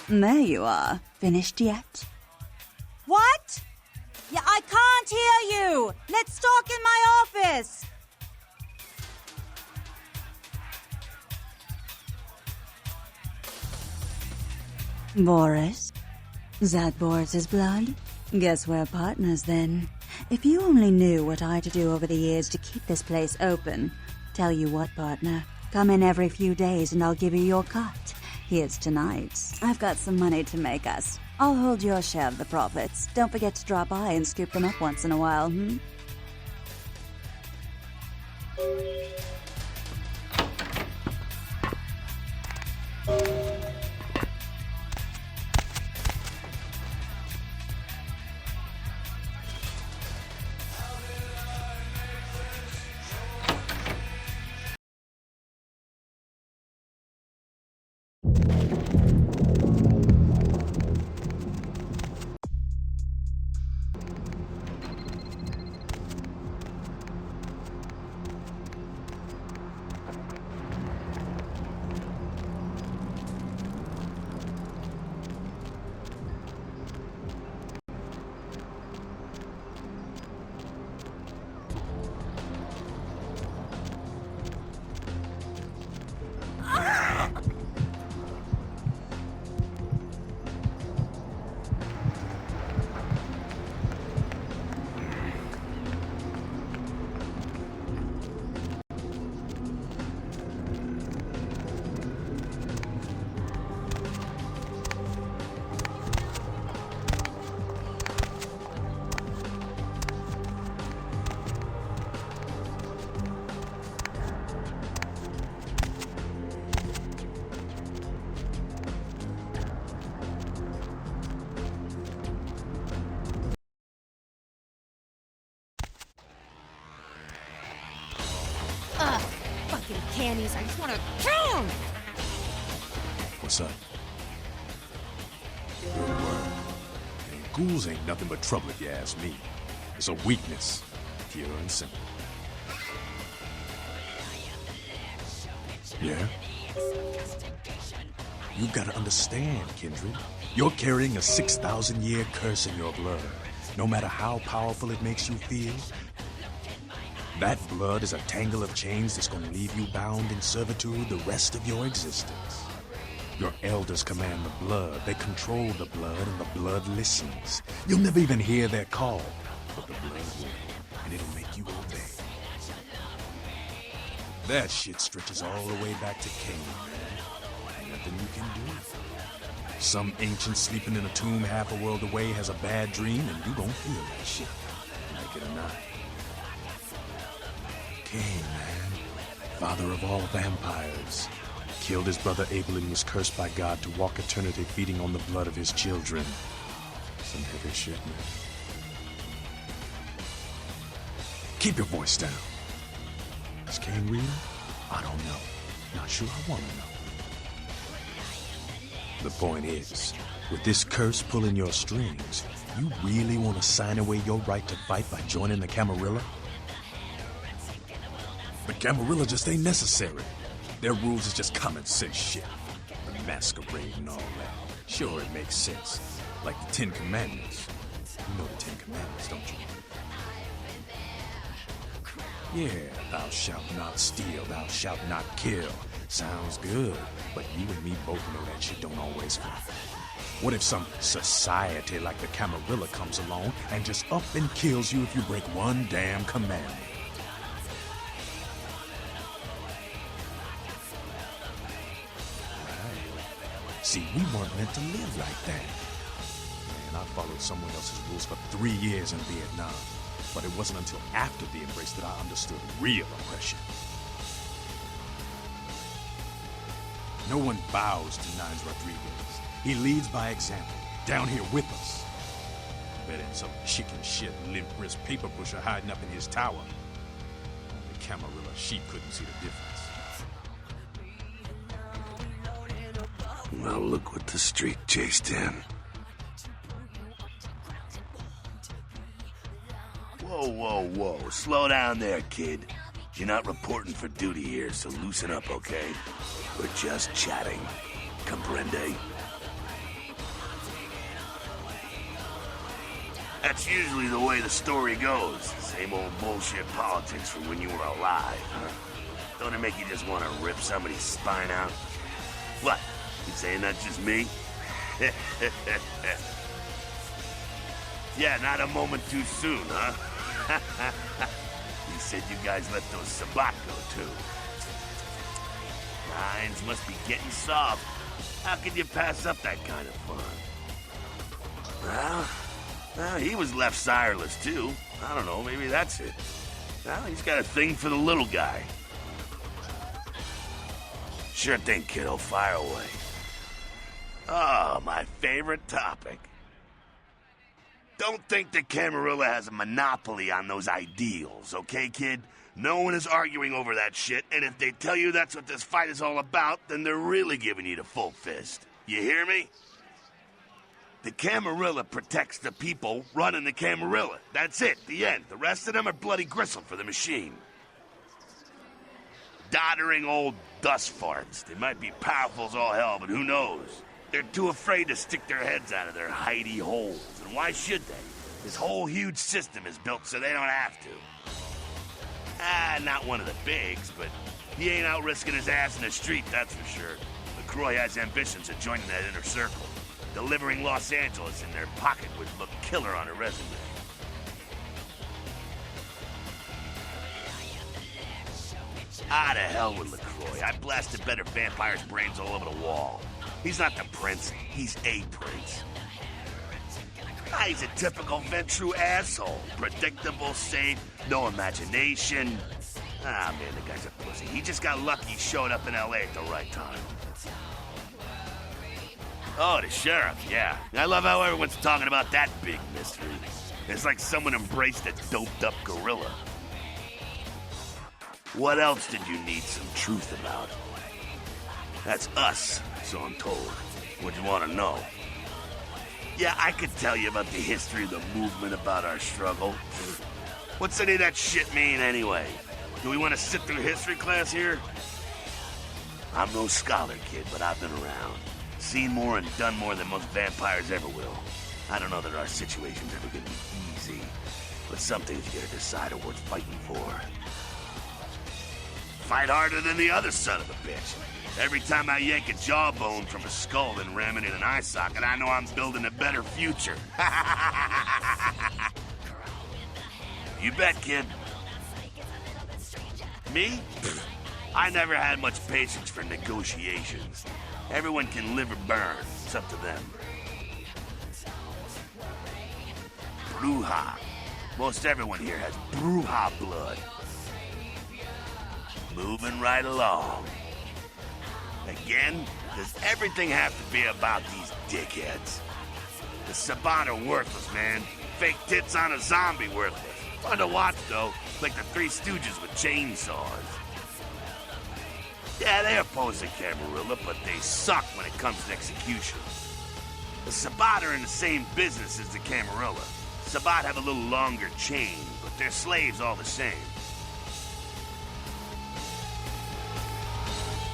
There you are. Finished yet?
What? Yeah, I can't hear you! Let's talk in my office!
Boris? That bores his blood? Guess we're partners then. If you only knew what I had to do over the years to keep this place open. Tell you what, partner. Come in every few days and I'll give you your cut. Here's tonight's. I've got some money to make us. I'll hold your share of the profits. Don't forget to drop by and scoop them up once in a while,
Fucking candies, I just wanna kill them!
What's up? Good word. And ghouls ain't nothing but trouble if you ask me. It's a weakness, pure and simple. Yeah? You gotta understand, Kindred. You're carrying a 6,000-year curse in your blood. No matter how powerful it makes you feel, that blood is a tangle of chains that's gonna leave you bound in servitude the rest of your existence. Your elders command the blood. They control the blood, and the blood listens. You'll never even hear their call, but the blood will, and it'll make you obey. That shit stretches all the way back to Cain, man. Nothing you can do. Some ancient sleeping in a tomb half a world away has a bad dream, and you gon' feel that shit, like it or not. Cain, man, father of all vampires, killed his brother Abel and was cursed by God to walk eternity feeding on the blood of his children. Some heavy shit, man. Keep your voice down. Is Cain real? I don't know. Not sure I want to know. The point is, with this curse pulling your strings, you really want to sign away your right to fight by joining the Camarilla? But Camarilla just ain't necessary. Their rules is just common sense shit. The Masquerade and all that. Sure, it makes sense. Like the Ten Commandments. You know the Ten Commandments, don't you? Yeah, thou shalt not steal, thou shalt not kill. Sounds good, but you and me both know that shit don't always fly. What if some society like the Camarilla comes along and just up and kills you if you break one damn commandment? See, we weren't meant to live like that. Man, I followed someone else's rules for 3 years in Vietnam. But it wasn't until after the embrace that I understood real oppression. No one bows to Nines Rodriguez. He leads by example, down here with us. Better than some chicken shit, limp wrist paper pusher hiding up in his tower. Only Camarilla sheep couldn't see the difference.
Well, look what the street chased in. Whoa, whoa, whoa. Slow down there, kid. You're not reporting for duty here, so loosen up, okay? We're just chatting. Comprende? That's usually the way the story goes. Same old bullshit politics from when you were alive, huh? Don't it make you just want to rip somebody's spine out? What? You saying that's just me? Yeah, not a moment too soon, huh? You said you guys let those Sabat go, too. Nines must be getting soft. How could you pass up that kind of fun? Well, he was left sireless, too. I don't know, maybe that's it. Well, he's got a thing for the little guy. Sure thing, kiddo. Fire away. Oh, my favorite topic. Don't think the Camarilla has a monopoly on those ideals, okay, kid? No one is arguing over that shit, and if they tell you that's what this fight is all about, then they're really giving you the full fist. You hear me? The Camarilla protects the people running the Camarilla. That's it, the end. The rest of them are bloody gristle for the machine. Doddering old dust farts. They might be powerful as all hell, but who knows? They're too afraid to stick their heads out of their hidey holes. And why should they? This whole huge system is built so they don't have to. Not one of the bigs, but he ain't out risking his ass in the street, that's for sure. LaCroix has ambitions of joining that inner circle. Delivering Los Angeles in their pocket would look killer on a resume. To hell with LaCroix. I blasted better vampires' brains all over the wall. He's not the prince, he's a prince. He's a typical Ventru asshole. Predictable, safe, no imagination. Man, the guy's a pussy. He just got lucky he showed up in L.A. at the right time. Oh, the sheriff, yeah. I love how everyone's talking about that big mystery. It's like someone embraced a doped-up gorilla. What else did you need some truth about? That's us, so I'm told. What you want to know? Yeah, I could tell you about the history of the movement, about our struggle. What's any of that shit mean, anyway? Do we want to sit through history class here? I'm no scholar, kid, but I've been around. Seen more and done more than most vampires ever will. I don't know that our situation's ever gonna be easy, but some things you gotta decide are worth fighting for. Fight harder than the other son of a bitch. Every time I yank a jawbone from a skull and ram it in an eye socket, I know I'm building a better future. You bet, kid. Me? I never had much patience for negotiations. Everyone can live or burn. It's up to them. Bruja. Most everyone here has Bruja blood. Moving right along. Again, does everything have to be about these dickheads? The Sabbat are worthless, man. Fake tits on a zombie worthless. Fun to watch, though. Like the Three Stooges with chainsaws. Yeah, they oppose the Camarilla, but they suck when it comes to execution. The Sabbat are in the same business as the Camarilla. Sabbat have a little longer chain, but they're slaves all the same.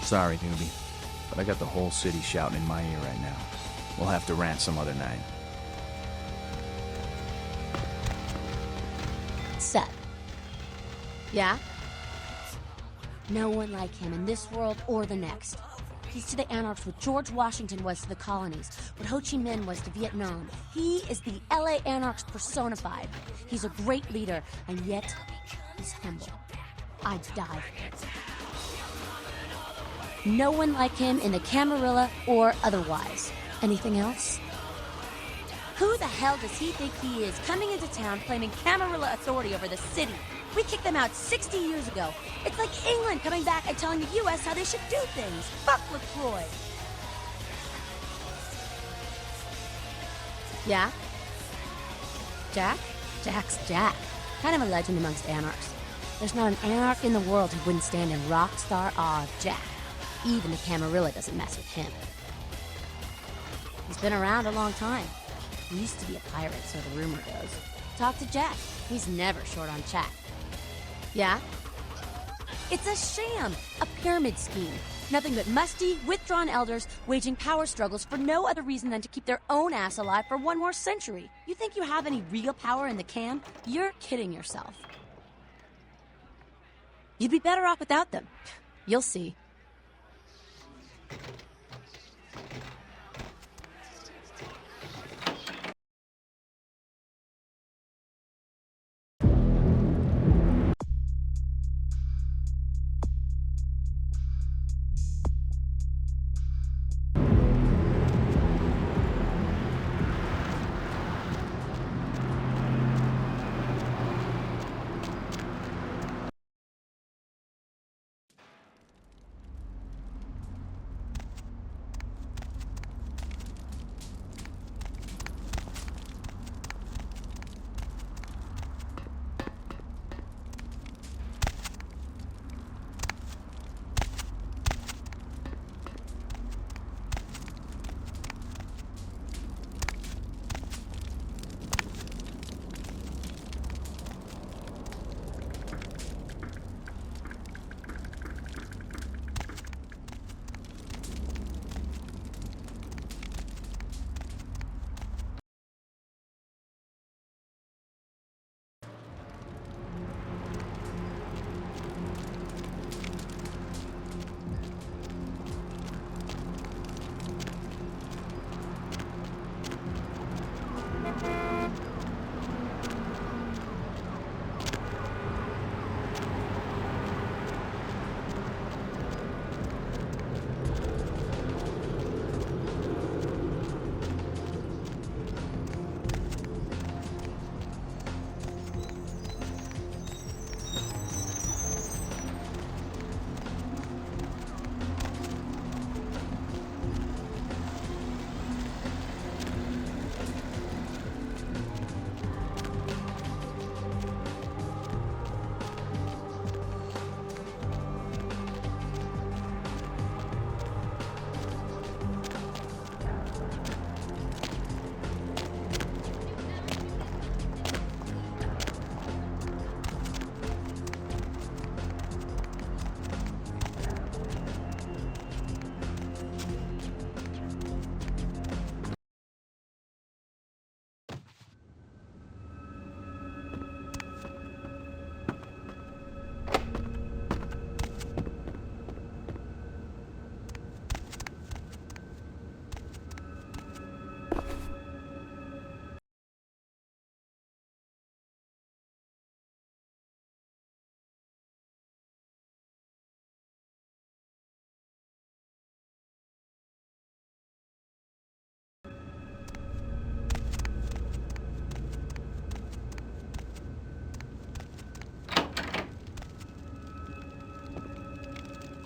Sorry, newbie, but I got the whole city shouting in my ear right now. We'll have to rant some other night.
Seth. Yeah? No one like him in this world or the next. He's to the Anarchs what George Washington was to the colonies, what Ho Chi Minh was to Vietnam. He is the LA Anarchs personified. He's a great leader, and yet he's humble. I'd die for it. No one like him in the Camarilla or otherwise. Anything else? Who the hell does he think he is, coming into town claiming Camarilla authority over the city? We kicked them out 60 years ago. It's like England coming back and telling the U.S. how they should do things. Fuck LaCroix. Yeah? Jack? Jack's Jack. Kind of a legend amongst Anarchs. There's not an Anarch in the world who wouldn't stand in rock star awe of Jack. Even the Camarilla doesn't mess with him. He's been around a long time. He used to be a pirate, so the rumor goes. Talk to Jack. He's never short on chat. Yeah? It's a sham, a pyramid scheme. Nothing but musty, withdrawn elders waging power struggles for no other reason than to keep their own ass alive for one more century. You think you have any real power in the Cam? You're kidding yourself. You'd be better off without them. You'll see.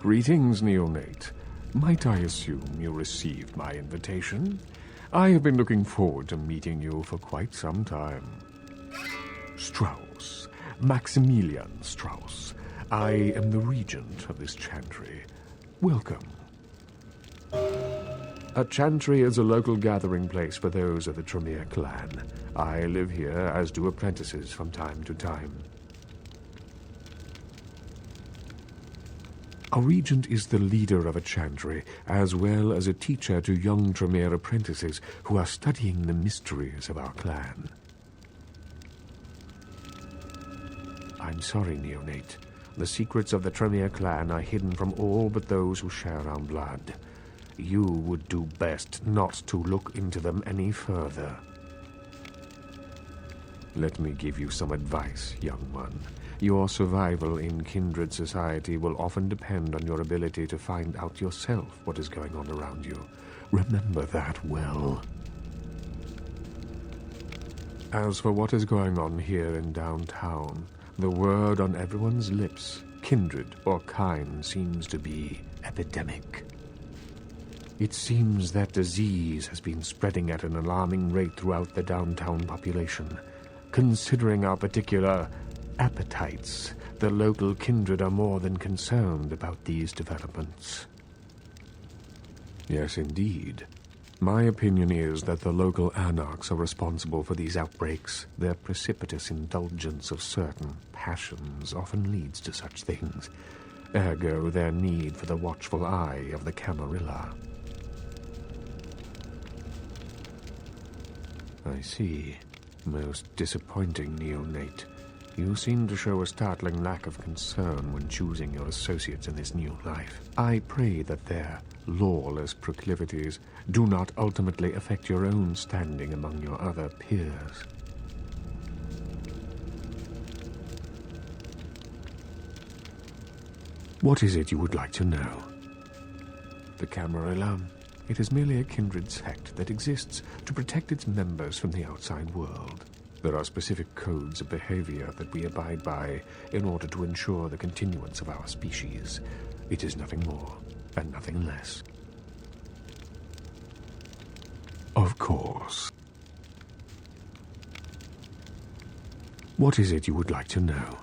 Greetings, neonate. Might I assume you received my invitation? I have been looking forward to meeting you for quite some time. Strauss. Maximilian Strauss. I am the regent of this chantry. Welcome. A chantry is a local gathering place for those of the Tremere clan. I live here, as do apprentices from time to time. A regent is the leader of a chantry, as well as a teacher to young Tremere apprentices who are studying the mysteries of our clan. I'm sorry, neonate. The secrets of the Tremere clan are hidden from all but those who share our blood. You would do best not to look into them any further. Let me give you some advice, young one. Your survival in kindred society will often depend on your ability to find out yourself what is going on around you. Remember that well. As for what is going on here in downtown, the word on everyone's lips, kindred or kind, seems to be epidemic. It seems that disease has been spreading at an alarming rate throughout the downtown population. Considering our particular appetites, the local kindred are more than concerned about these developments. Yes, indeed. My opinion is that the local anarchs are responsible for these outbreaks. Their precipitous indulgence of certain passions often leads to such things. Ergo, their need for the watchful eye of the Camarilla. I see. Most disappointing, neonate. You seem to show a startling lack of concern when choosing your associates in this new life. I pray that their lawless proclivities do not ultimately affect your own standing among your other peers. What is it you would like to know? The Camarilla. It is merely a kindred sect that exists to protect its members from the outside world. There are specific codes of behavior that we abide by in order to ensure the continuance of our species. It is nothing more and nothing less. Of course. What is it you would like to know?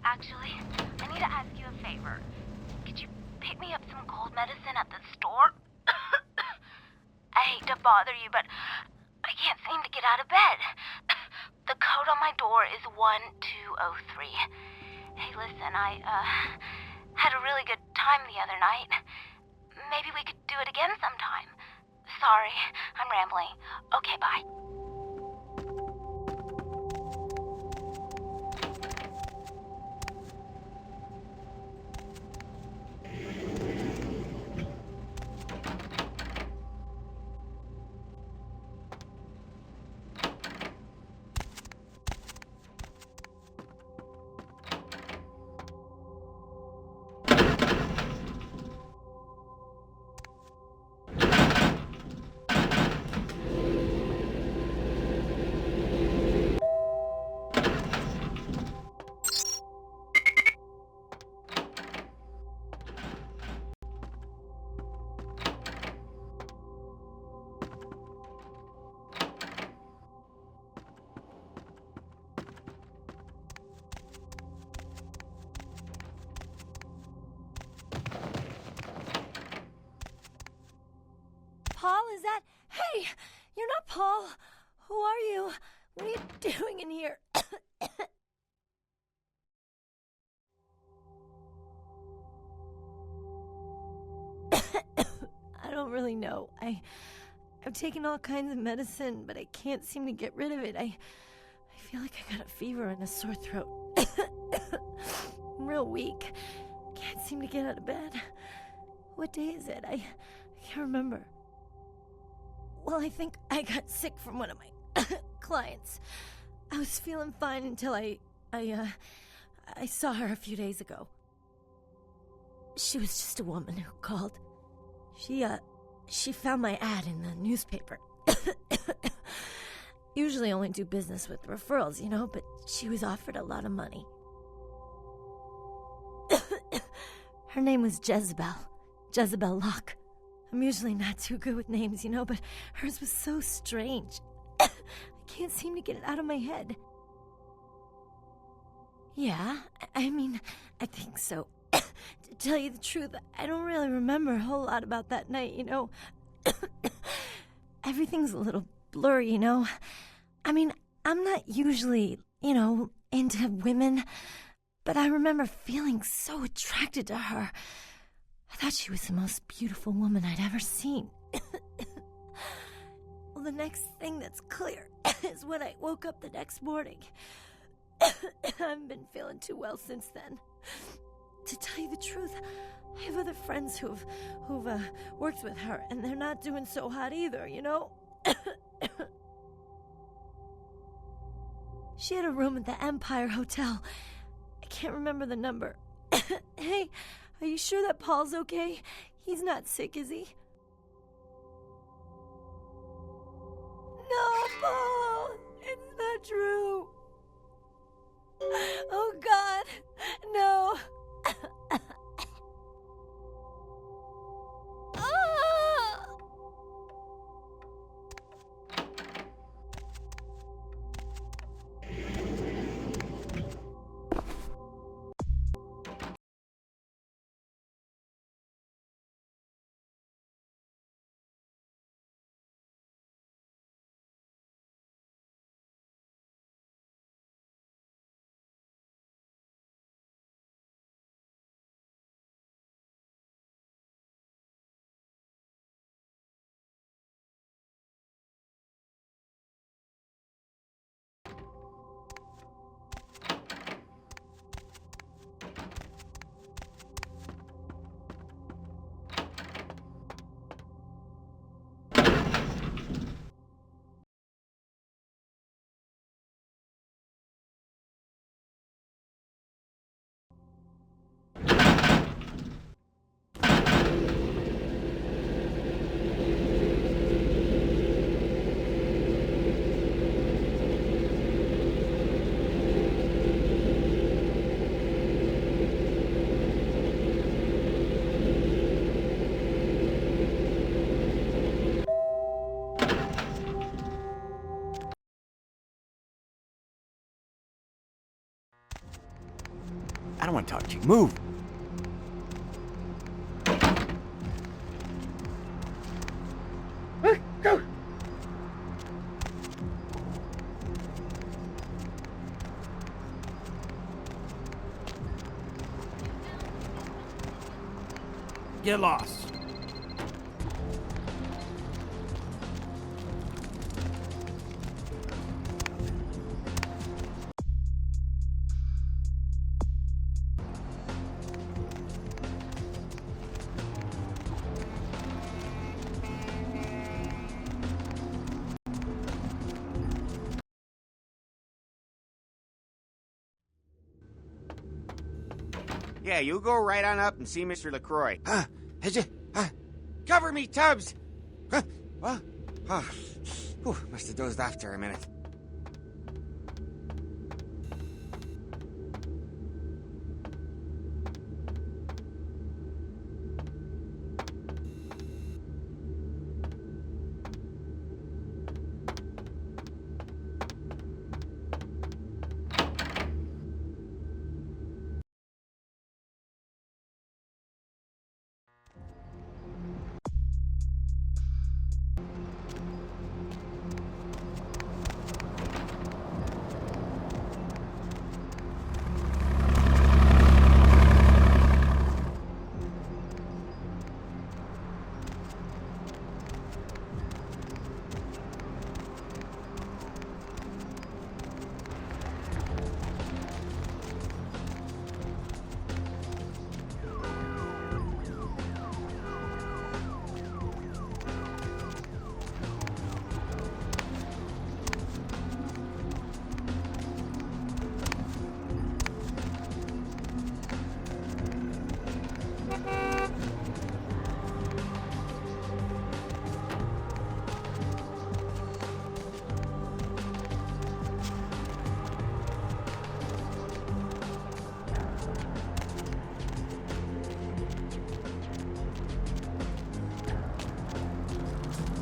Actually, I need to ask you a favor. Could you pick me up some cold medicine at the store? I hate to bother you, but I can't seem to get out of bed. The code on my door is 1203. Hey, listen, I had a really good time the other night. Maybe we could do it again sometime. Sorry, I'm rambling. Okay, bye.
Paul, is that... Hey, you're not Paul. Who are you? What are you doing in here? I don't really know. I've taken all kinds of medicine, but I can't seem to get rid of it. I feel like I got a fever and a sore throat. I'm real weak. Can't seem to get out of bed. What day is it? I can't remember. Well, I think I got sick from one of my clients. I was feeling fine until I saw her a few days ago. She was just a woman who called. She found my ad in the newspaper. Usually only do business with referrals, you know, but she was offered a lot of money. Her name was Jezebel Locke. I'm usually not too good with names, you know, but hers was so strange. I can't seem to get it out of my head. Yeah, I mean, I think so. To tell you the truth, I don't really remember a whole lot about that night, you know. Everything's a little blurry, you know. I mean, I'm not usually, you know, into women, but I remember feeling so attracted to her. I thought she was the most beautiful woman I'd ever seen. Well, the next thing that's clear is when I woke up the next morning. I haven't been feeling too well since then. To tell you the truth, I have other friends who've worked with her, and they're not doing so hot either, you know? She had a room at the Empire Hotel. I can't remember the number. Hey, are you sure that Paul's okay? He's not sick, is he? No, Paul! It's not true! Oh, God! No!
don't want to talk to you. Move. Go.
Get lost.
Yeah, you go right on up and see Mr. LaCroix. Cover me, Tubbs! What? Must have dozed off there a minute.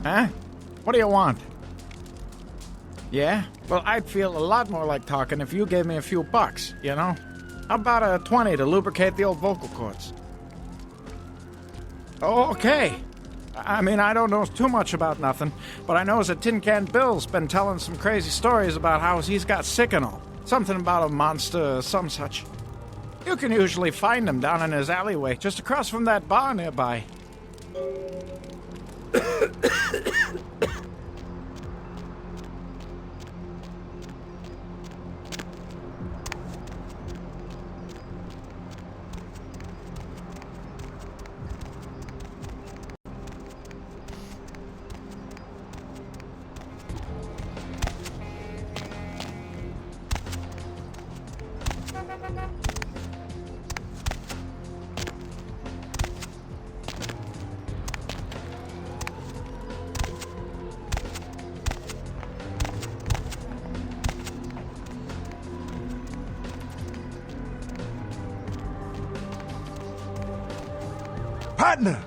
Huh? What do you want? Yeah? Well, I'd feel a lot more like talking if you gave me a few bucks, you know? How about a 20 to lubricate the old vocal cords? Oh, okay. I mean, I don't know too much about nothing, but I know that Tin Can Bill's been telling some crazy stories about how he's got sick and all. Something about a monster, some such. You can usually find him down in his alleyway, just across from that bar nearby.
Partner!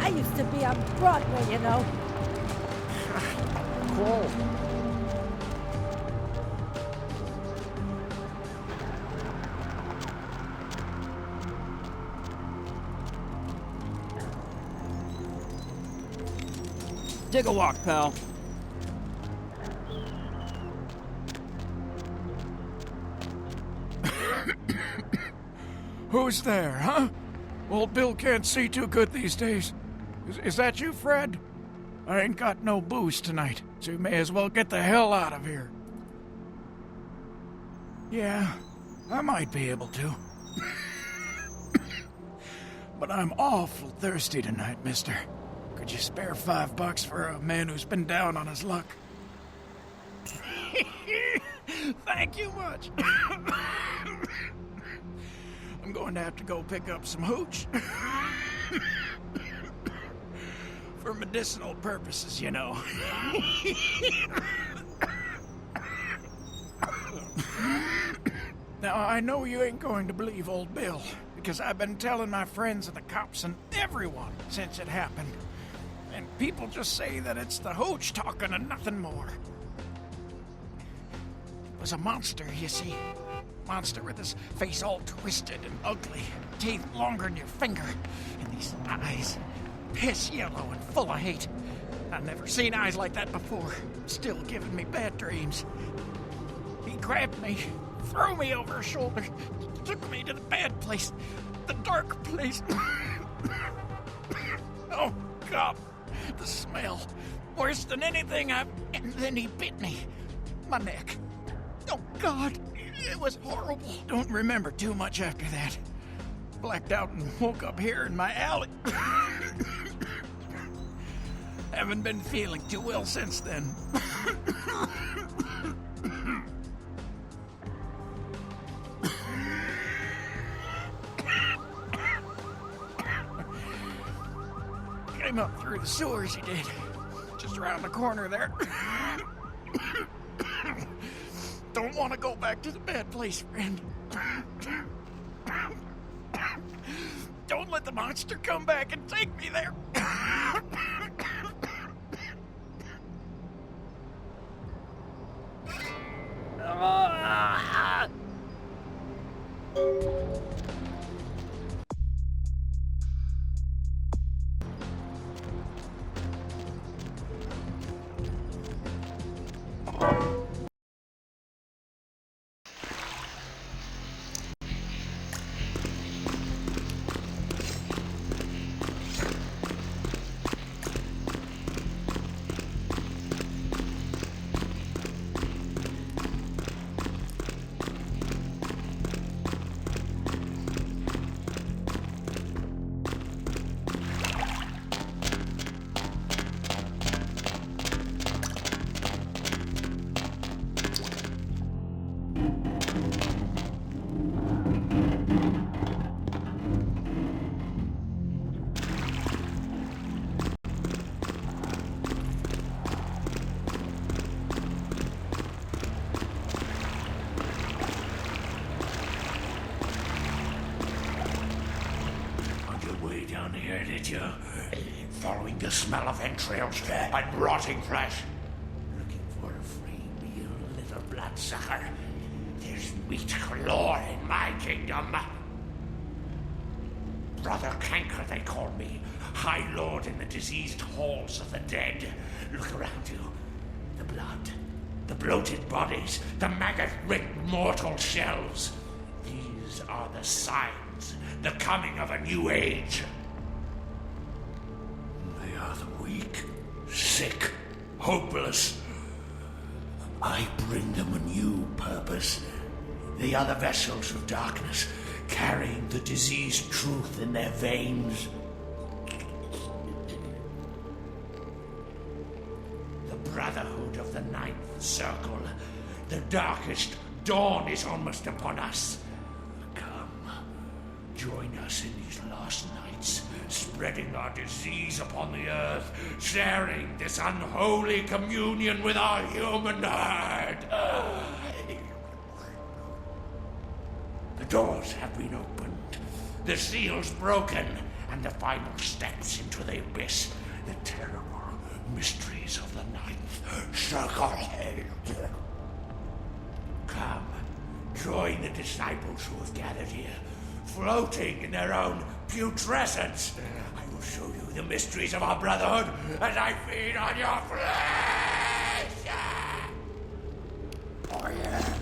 I used to be on Broadway, you know.
Cool. Take a walk, pal.
Who's there, huh? Old Bill can't see too good these days. Is that you, Fred? I ain't got no booze tonight, so you may as well get the hell out of here. Yeah, I might be able to. But I'm awful thirsty tonight, mister. Could you spare $5 for a man who's been down on his luck?
Thank you much.
I'm going to have to go pick up some hooch. For medicinal purposes, you know. Now, I know you ain't going to believe old Bill, because I've been telling my friends and the cops and everyone since it happened. And people just say that it's the hooch talking and nothing more. It was a monster, you see. Monster with his face all twisted and ugly, teeth longer than your finger, and these eyes, piss yellow and full of hate. I've never seen eyes like that before, still giving me bad dreams. He grabbed me, threw me over his shoulder, took me to the bad place, the dark place. Oh, God, the smell, worse than anything and then he bit me, my neck. Oh, God. It was horrible. Don't remember too much after that. Blacked out and woke up here in my alley. Haven't been feeling too well since then. Came up through the sewers, he did. Just around the corner there. Don't want to go back to the bad place, friend. Don't let the monster come back and take me there.
Following the smell of entrails and rotting flesh. Looking for a free meal, little bloodsucker. There's meat galore in my kingdom. Brother Canker, they call me. High Lord in the diseased halls of the dead. Look around you. The blood. The bloated bodies. The maggot-riddled mortal shells. These are the signs. The coming of a new age. They are the weak, sick, hopeless. I bring them a new purpose. They are the vessels of darkness, carrying the diseased truth in their veins. The Brotherhood of the Ninth Circle. The darkest dawn is almost upon us. Come, join us in these last nights, spreading our disease upon the earth, sharing this unholy communion with our human herd. The doors have been opened, the seals broken, and the final steps into the abyss, the terrible mysteries of the Ninth Circle. Come, join the disciples who have gathered here, floating in their own putrescence. I will show you the mysteries of our brotherhood as I feed on your flesh. Oh, yeah.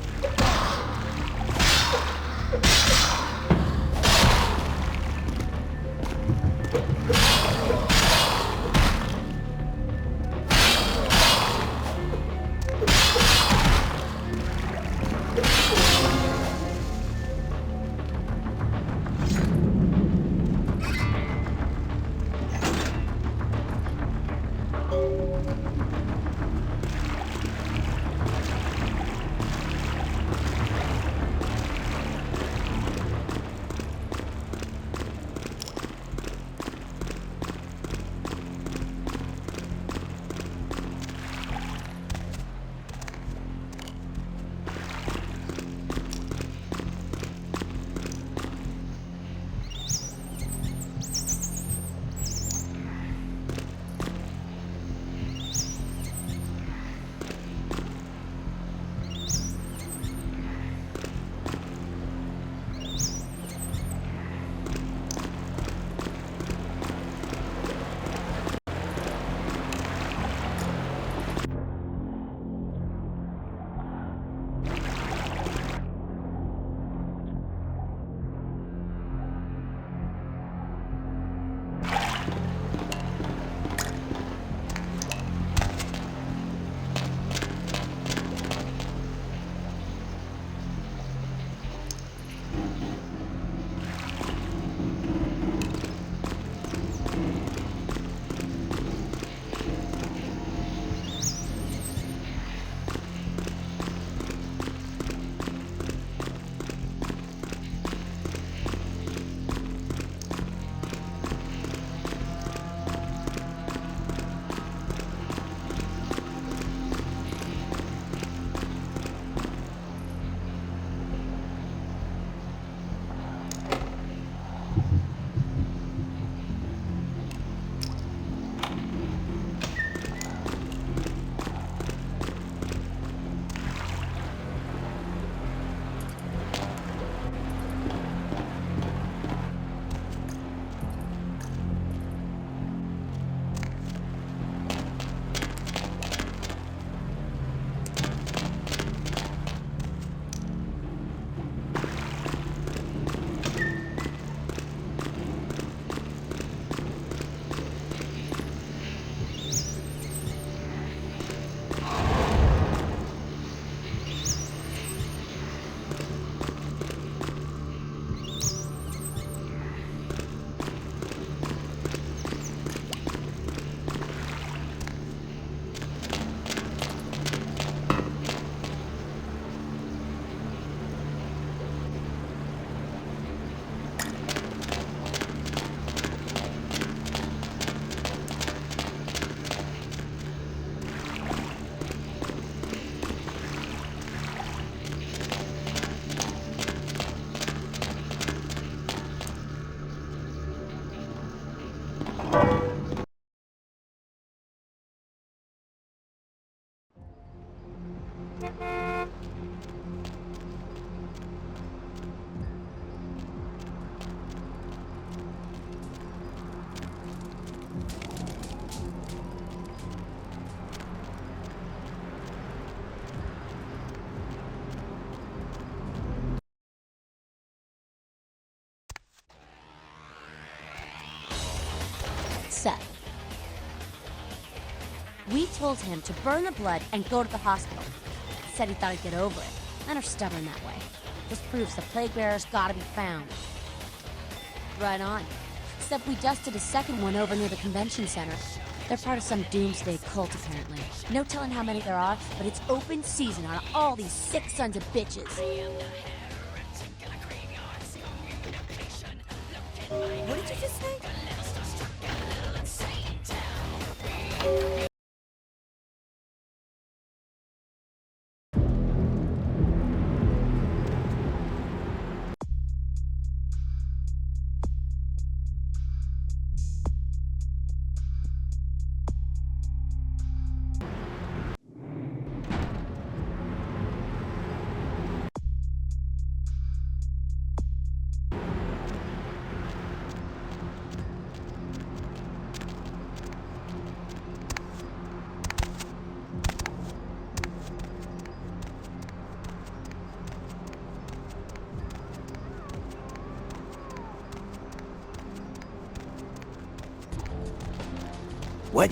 Seth. We told him to burn the blood and go to the hospital. Said he thought he'd get over it. Men are stubborn that way. This proves the plague bearer's gotta be found. Right on. Except we just did a second one over near the convention center. They're part of some doomsday cult, apparently. No telling how many there are, but it's open season on all these sick sons of bitches.
What did you just say?
What?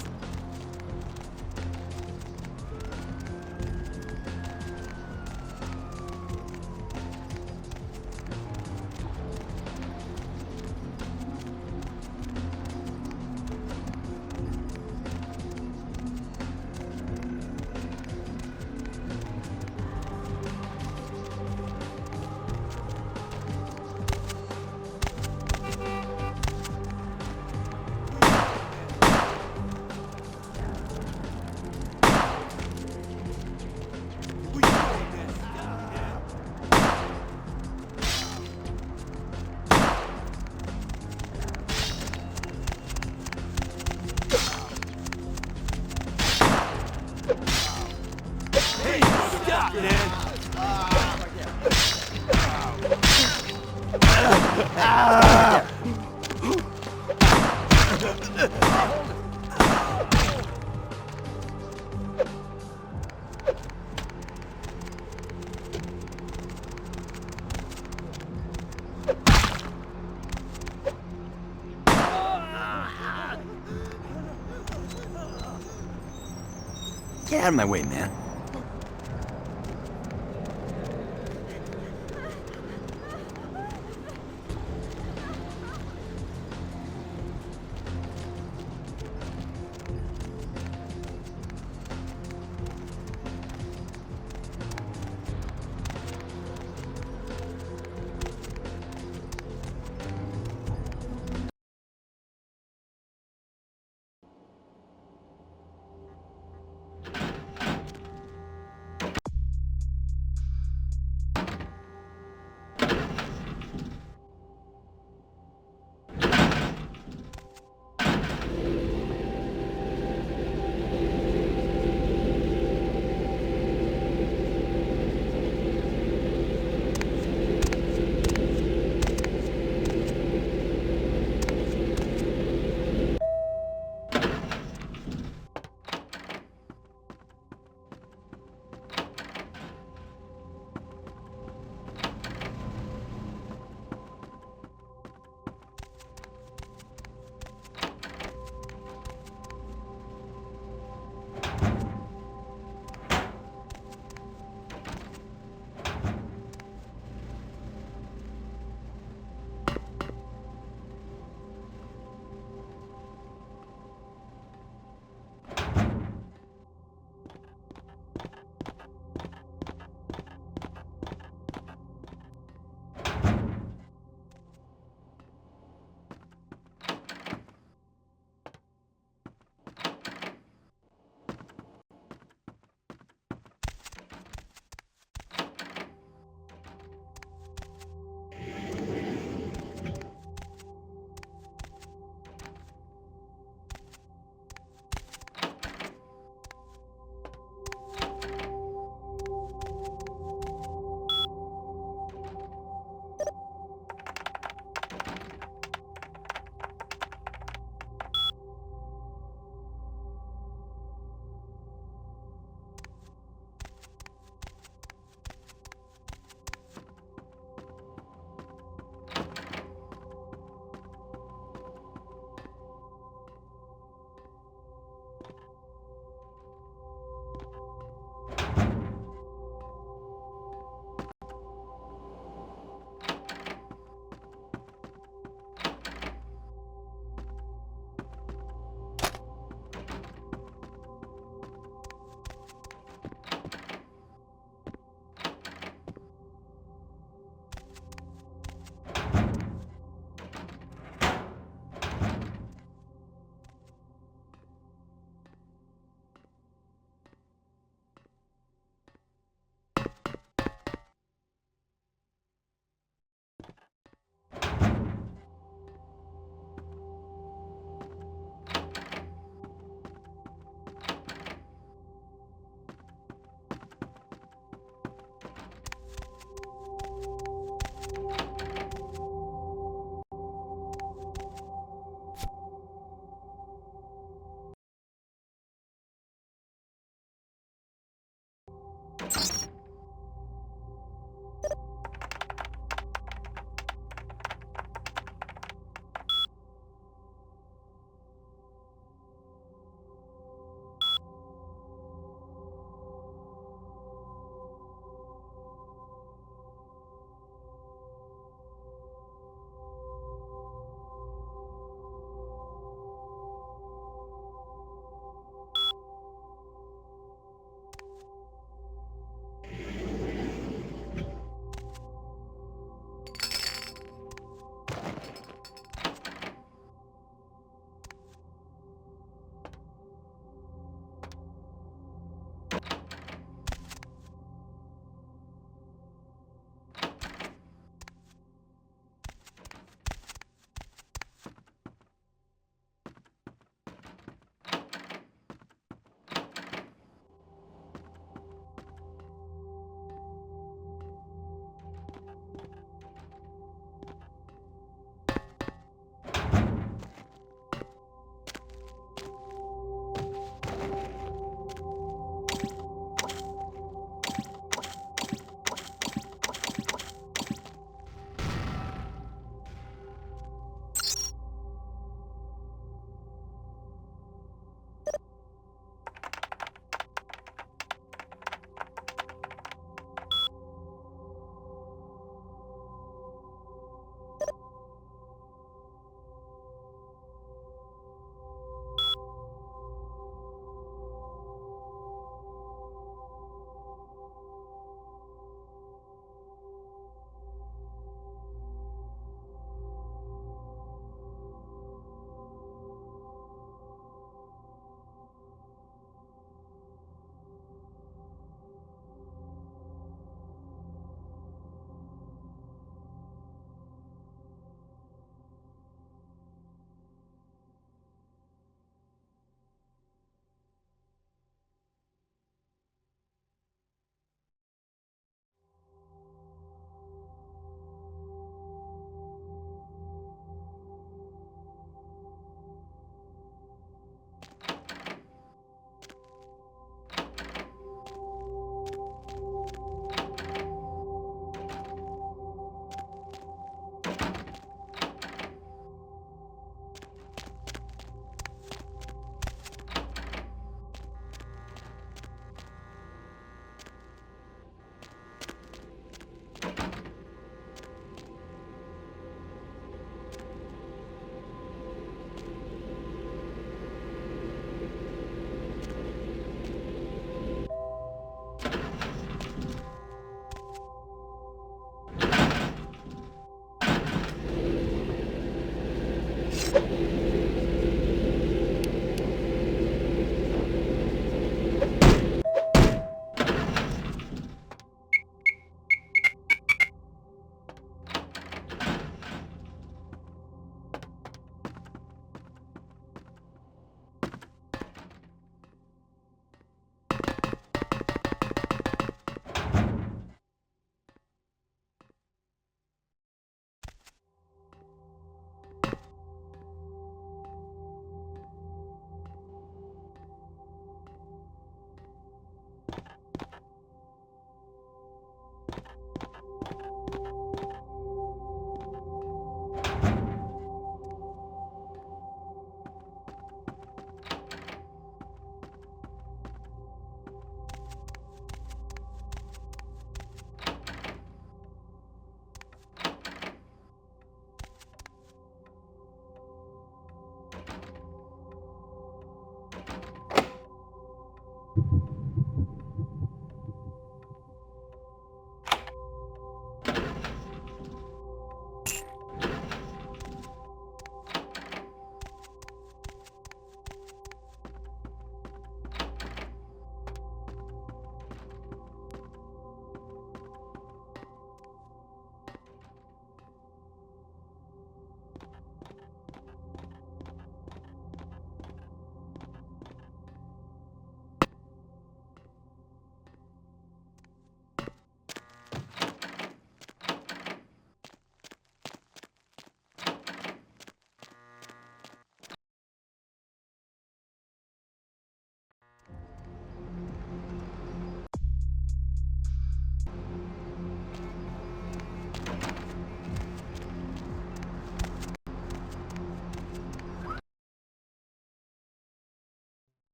Get out of my way, man.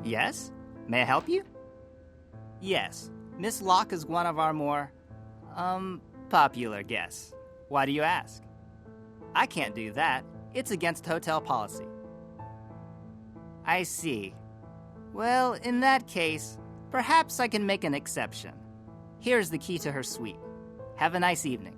Yes? May I help you? Yes, Miss Locke is one of our more, popular guests. Why do you ask? I can't do that. It's against hotel policy. I see. Well, in that case, perhaps I can make an exception. Here's the key to her suite. Have a nice evening.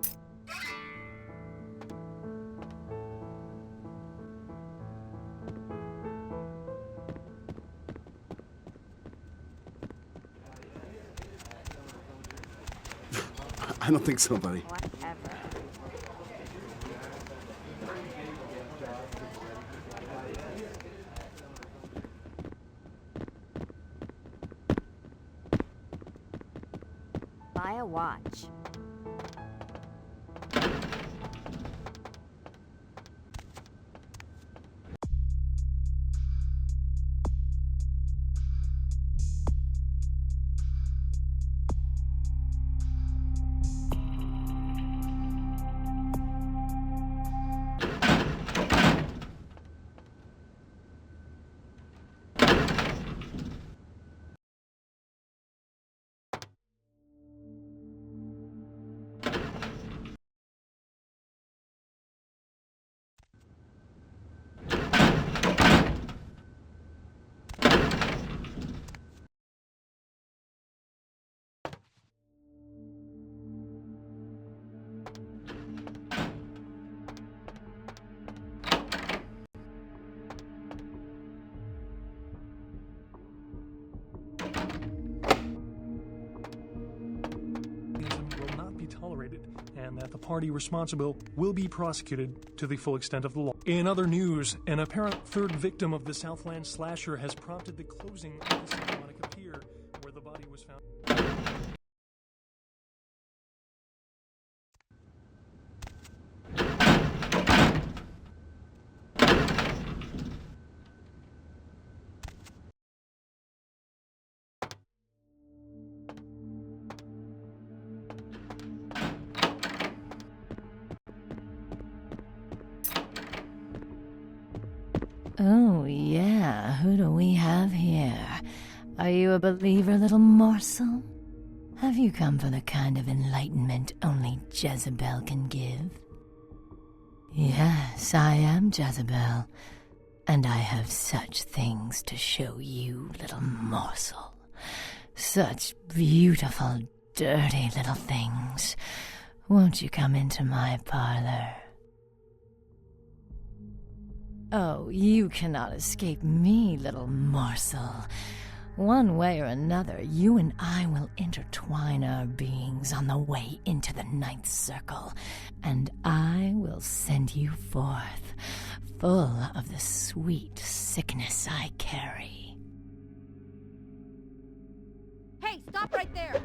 I don't think so, buddy.
Whatever. Buy a watch.
Will not be tolerated, and that the party responsible will be prosecuted to the full extent of the law. In other news, an apparent third victim of the Southland slasher has prompted the closing of the Santa Monica Pier, where the body was found.
Oh, yeah, who do we have here? Are you a believer, little morsel? Have you come for the kind of enlightenment only Jezebel can give? Yes, I am Jezebel, and I have such things to show you, little morsel. Such beautiful, dirty little things. Won't you come into my parlor? Oh, you cannot escape me, little morsel. One way or another, you and I will intertwine our beings on the way into the ninth circle, and I will send you forth, full of the sweet sickness I carry.
Hey, stop right there!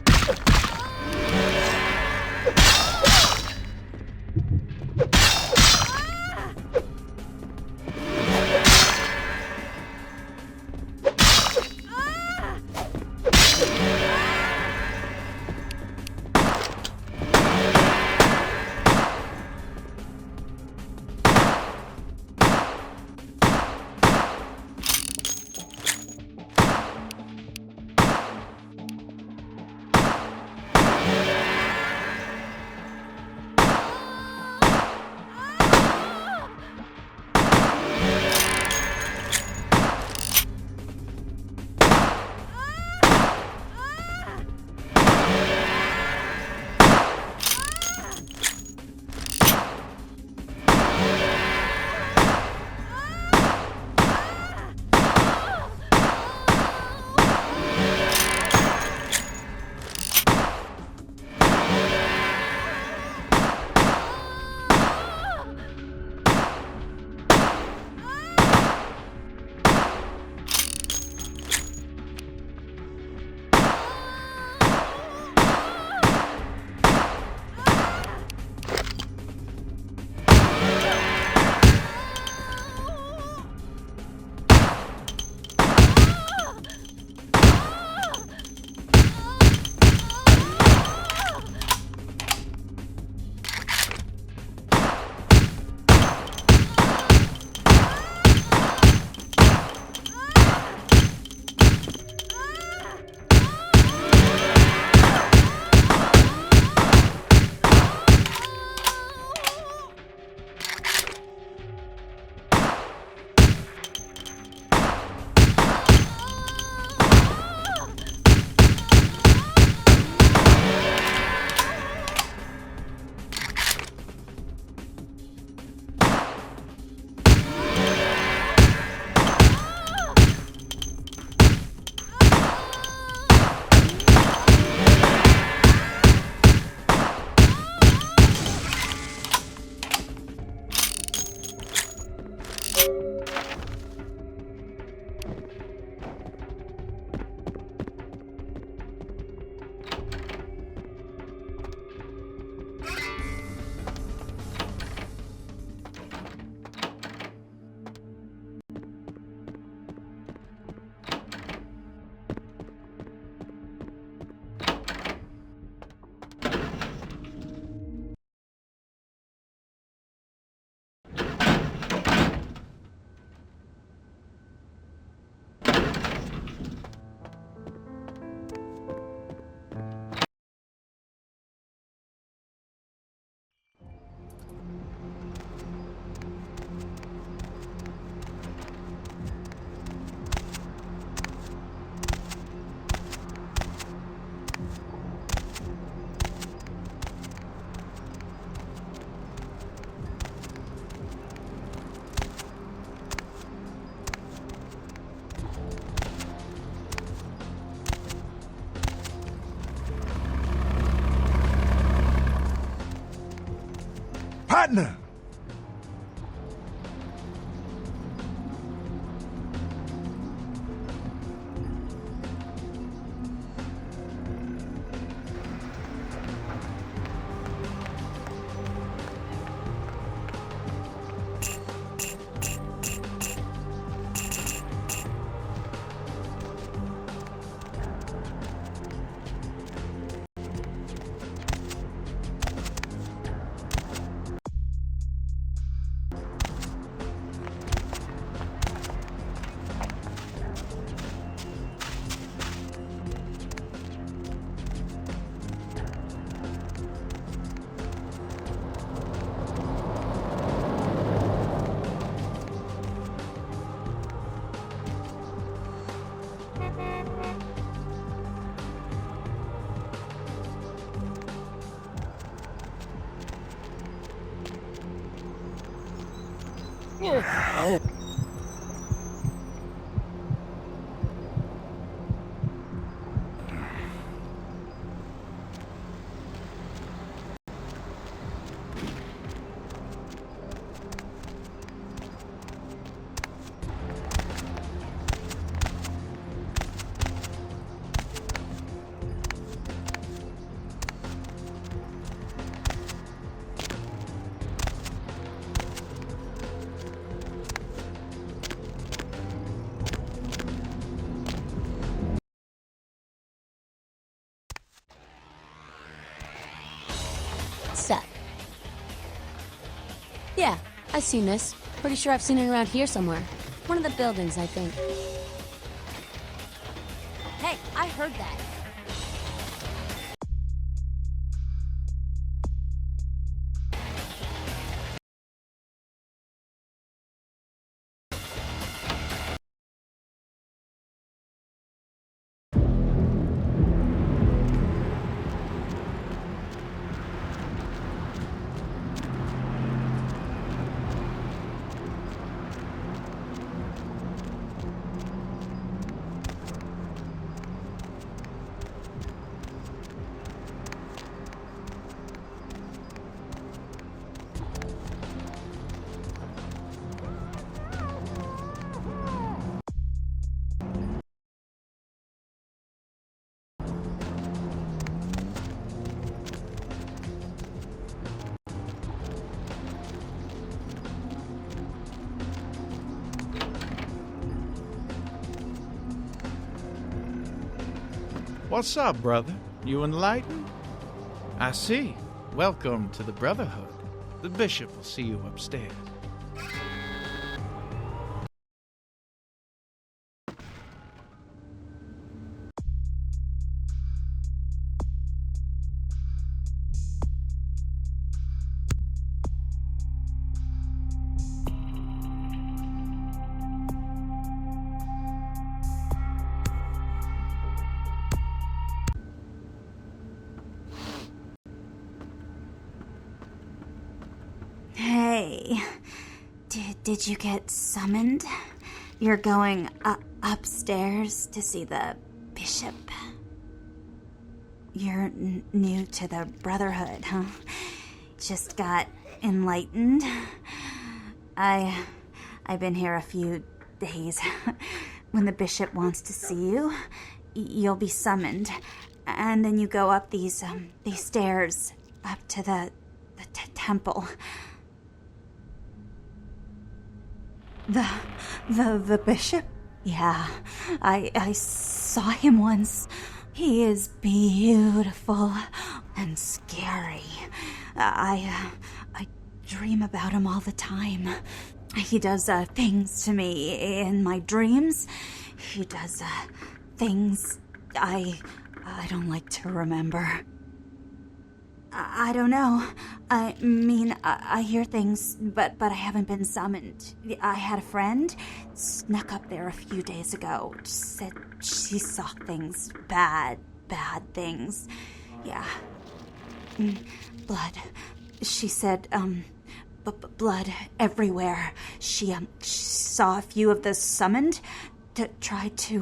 Partner!
Set. Yeah, I've seen this. Pretty sure I've seen it around here somewhere. One of the buildings, I think. Hey, I heard that.
What's up, brother? You enlightened? I see. Welcome to the Brotherhood. The bishop will see you upstairs.
Hey, did you get summoned? You're going upstairs to see the bishop? You're new to the Brotherhood, huh? Just got enlightened? I've been here a few days. When the bishop wants to see you, you'll be summoned. And then you go up these stairs up to the temple. The bishop? Yeah, I saw him once. He is beautiful and scary. I dream about him all the time. He does things to me in my dreams. He does things I don't like to remember. I don't know. I mean, I hear things, but I haven't been summoned. I had a friend snuck up there a few days ago. Said she saw things, bad things. Yeah. Blood. She said, blood everywhere. She saw a few of the summoned. Tried to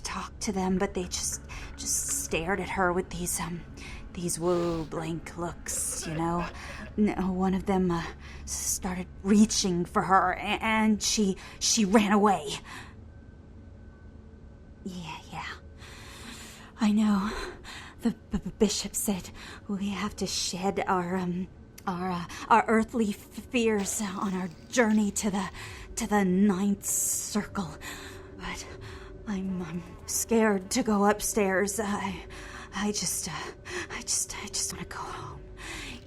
talk to them, but they just stared at her with these blank looks, you know. One of them started reaching for her, and she ran away. Yeah. I know. The bishop said we have to shed our earthly fears on our journey to the ninth circle. But I'm scared to go upstairs. I just want to go home.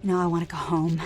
You know, I want to go home.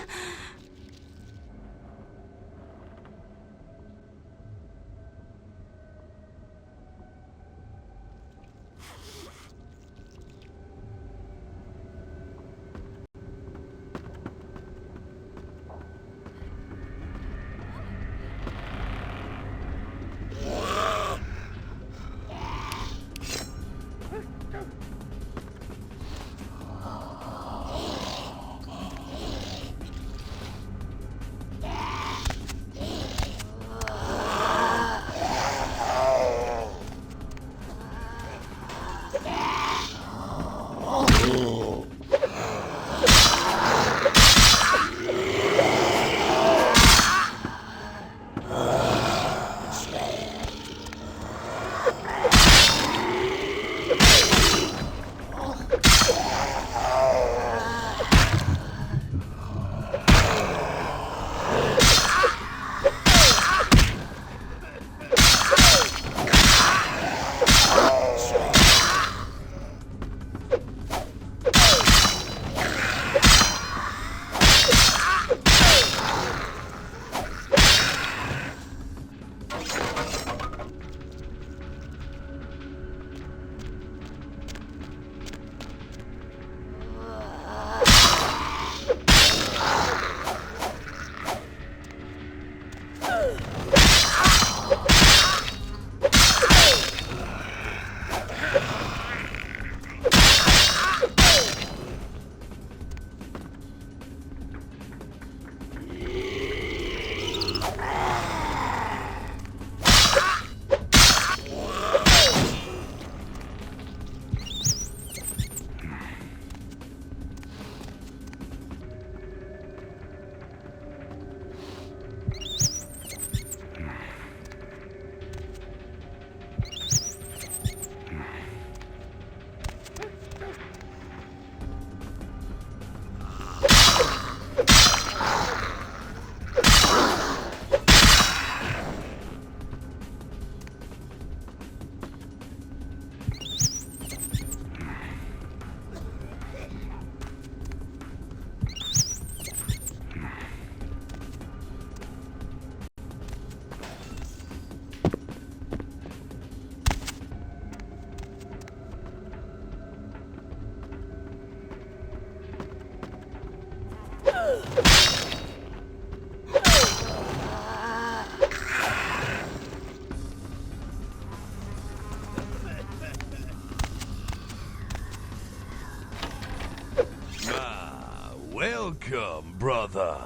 Welcome, brother.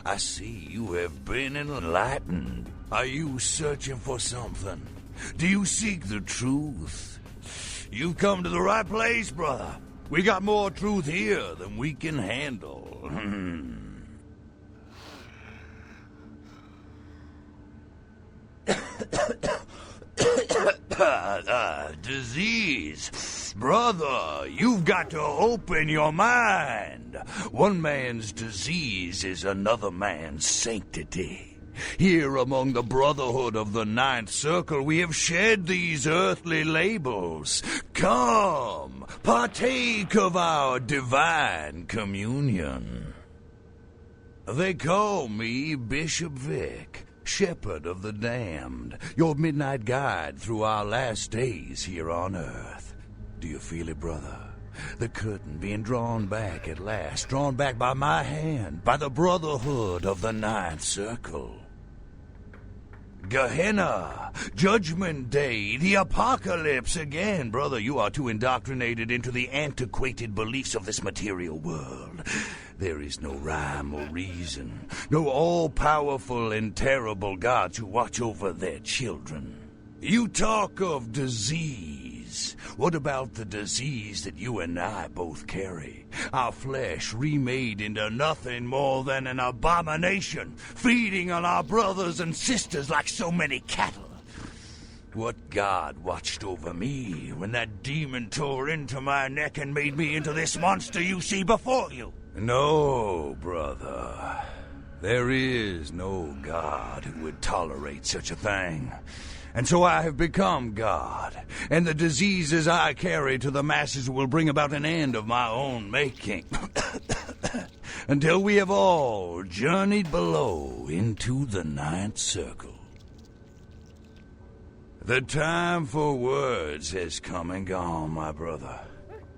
I see you have been enlightened. Are you searching for something? Do you seek the truth? You've come to the right place, brother. We got more truth here than we can handle. Disease. Brother, you've got to open your mind. One man's disease is another man's sanctity. Here among the Brotherhood of the Ninth Circle, we have shed these earthly labels. Come, partake of our divine communion. They call me Bishop Vic, Shepherd of the Damned, your midnight guide through our last days here on Earth. Do you feel it, brother? The curtain being drawn back at last, drawn back by my hand, by the Brotherhood of the Ninth Circle. Gehenna, Judgment Day, the apocalypse again. Brother, you are too indoctrinated into the antiquated beliefs of this material world. There is no rhyme or reason, no all-powerful and terrible God to watch over their children. You talk of disease. What about the disease that you and I both carry? Our flesh remade into nothing more than an abomination, feeding on our brothers and sisters like so many cattle. What God watched over me when that demon tore into my neck and made me into this monster you see before you? No, brother. There is no God who would tolerate such a thing. And so I have become God, and the diseases I carry to the masses will bring about an end of my own making. Until we have all journeyed below into the Ninth Circle. The time for words has come and gone, my brother.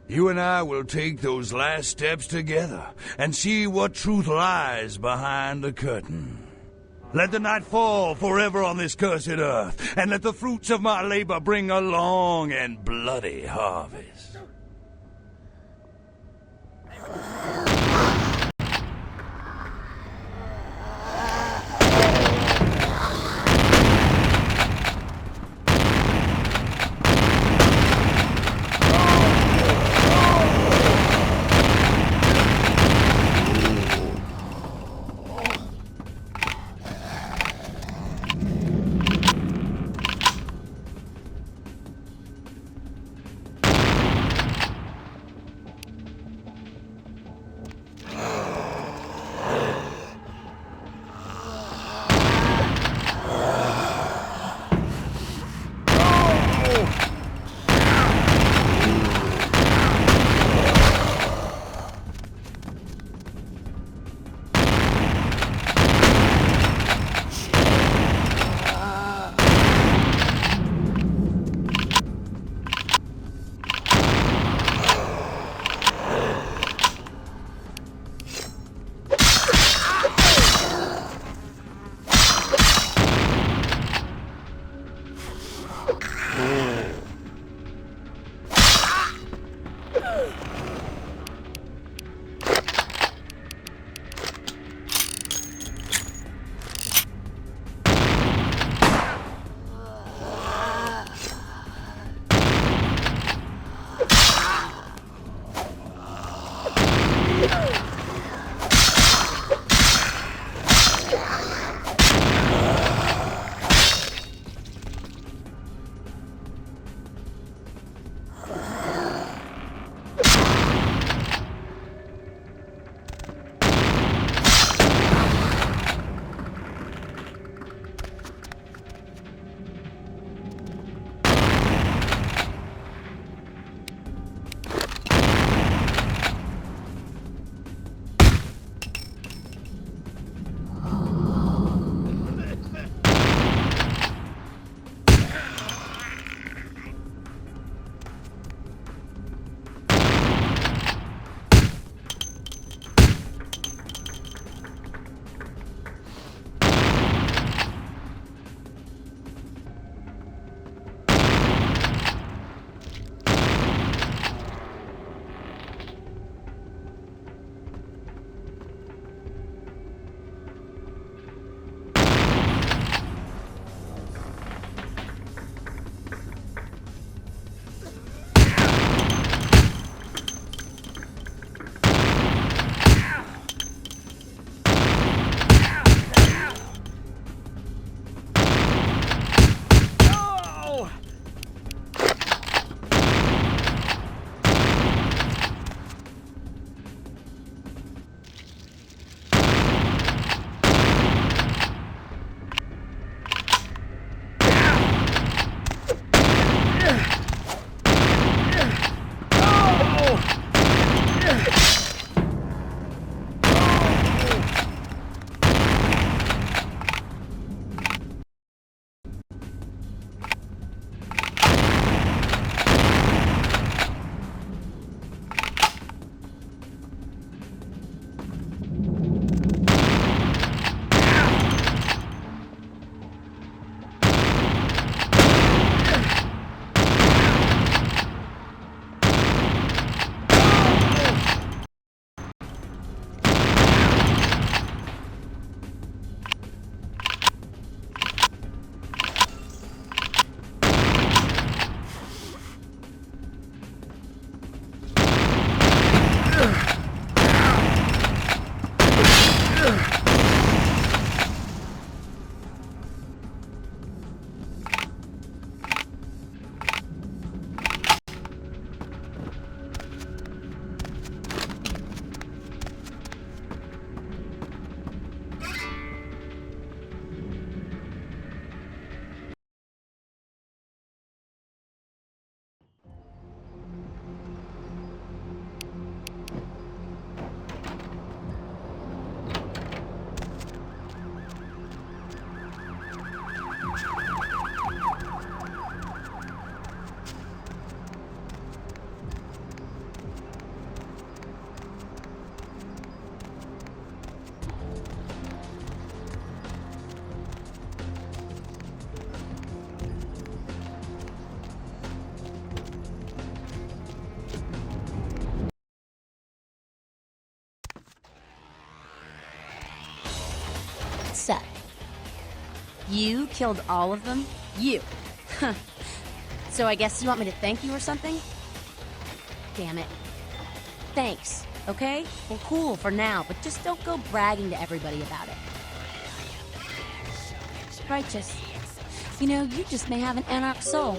You and I will take those last steps together and see what truth lies behind the curtain. Let the night fall forever on this cursed earth, and let the fruits of my labor bring a long and bloody harvest.
upset. You killed all of them? You. So I guess you want me to thank you or something? Damn it. Thanks, okay? Well, cool for now, but just don't go bragging to everybody about it. Righteous. You know, you just may have an anarch soul.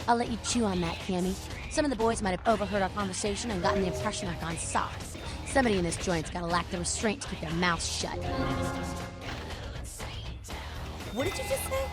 I'll let you chew on that, Cammy. Some of the boys might have overheard our conversation and gotten the impression I've gone soft. Somebody in this joint's gotta lack the restraint to keep their mouths shut.
What did you just say?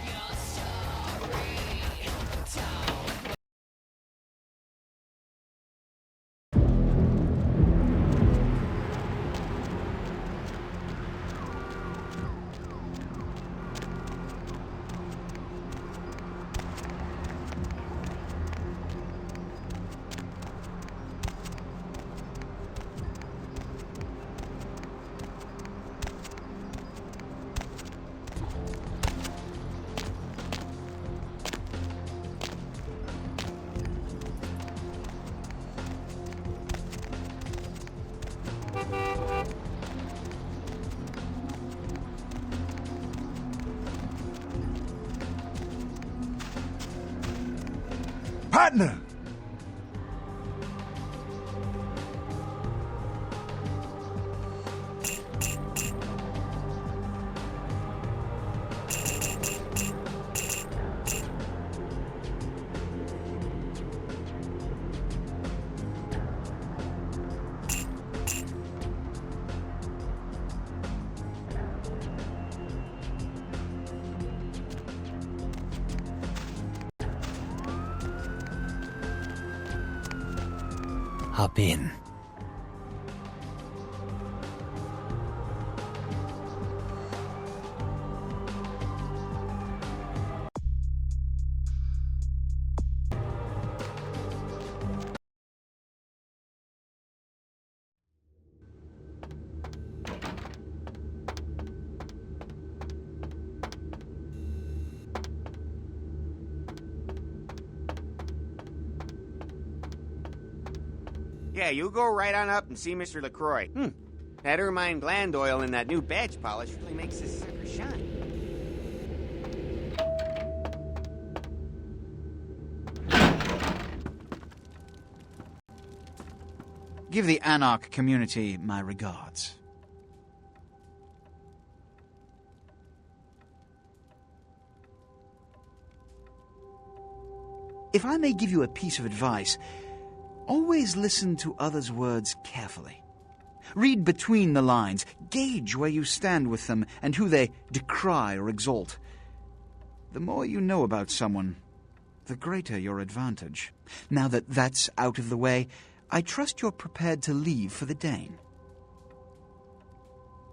Partner!
Hop in.
Yeah, you go right on up and see Mr. LaCroix. That ermine gland oil in that new badge polish really makes this sucker shine.
Give the Anarch community my regards. If I may give you a piece of advice, always listen to others' words carefully. Read between the lines, gauge where you stand with them and who they decry or exalt. The more you know about someone, the greater your advantage. Now that that's out of the way, I trust you're prepared to leave for the Dane.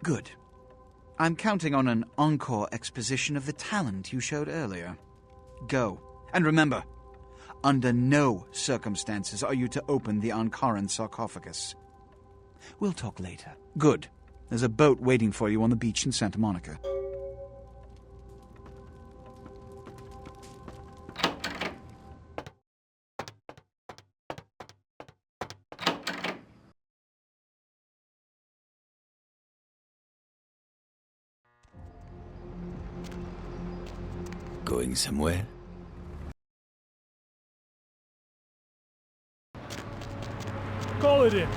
Good. I'm counting on an encore exposition of the talent you showed earlier. Go. And remember, under no circumstances are you to open the Ankaran sarcophagus. We'll talk later. Good. There's a boat waiting for you on the beach in Santa Monica.
Going somewhere?
Call it in.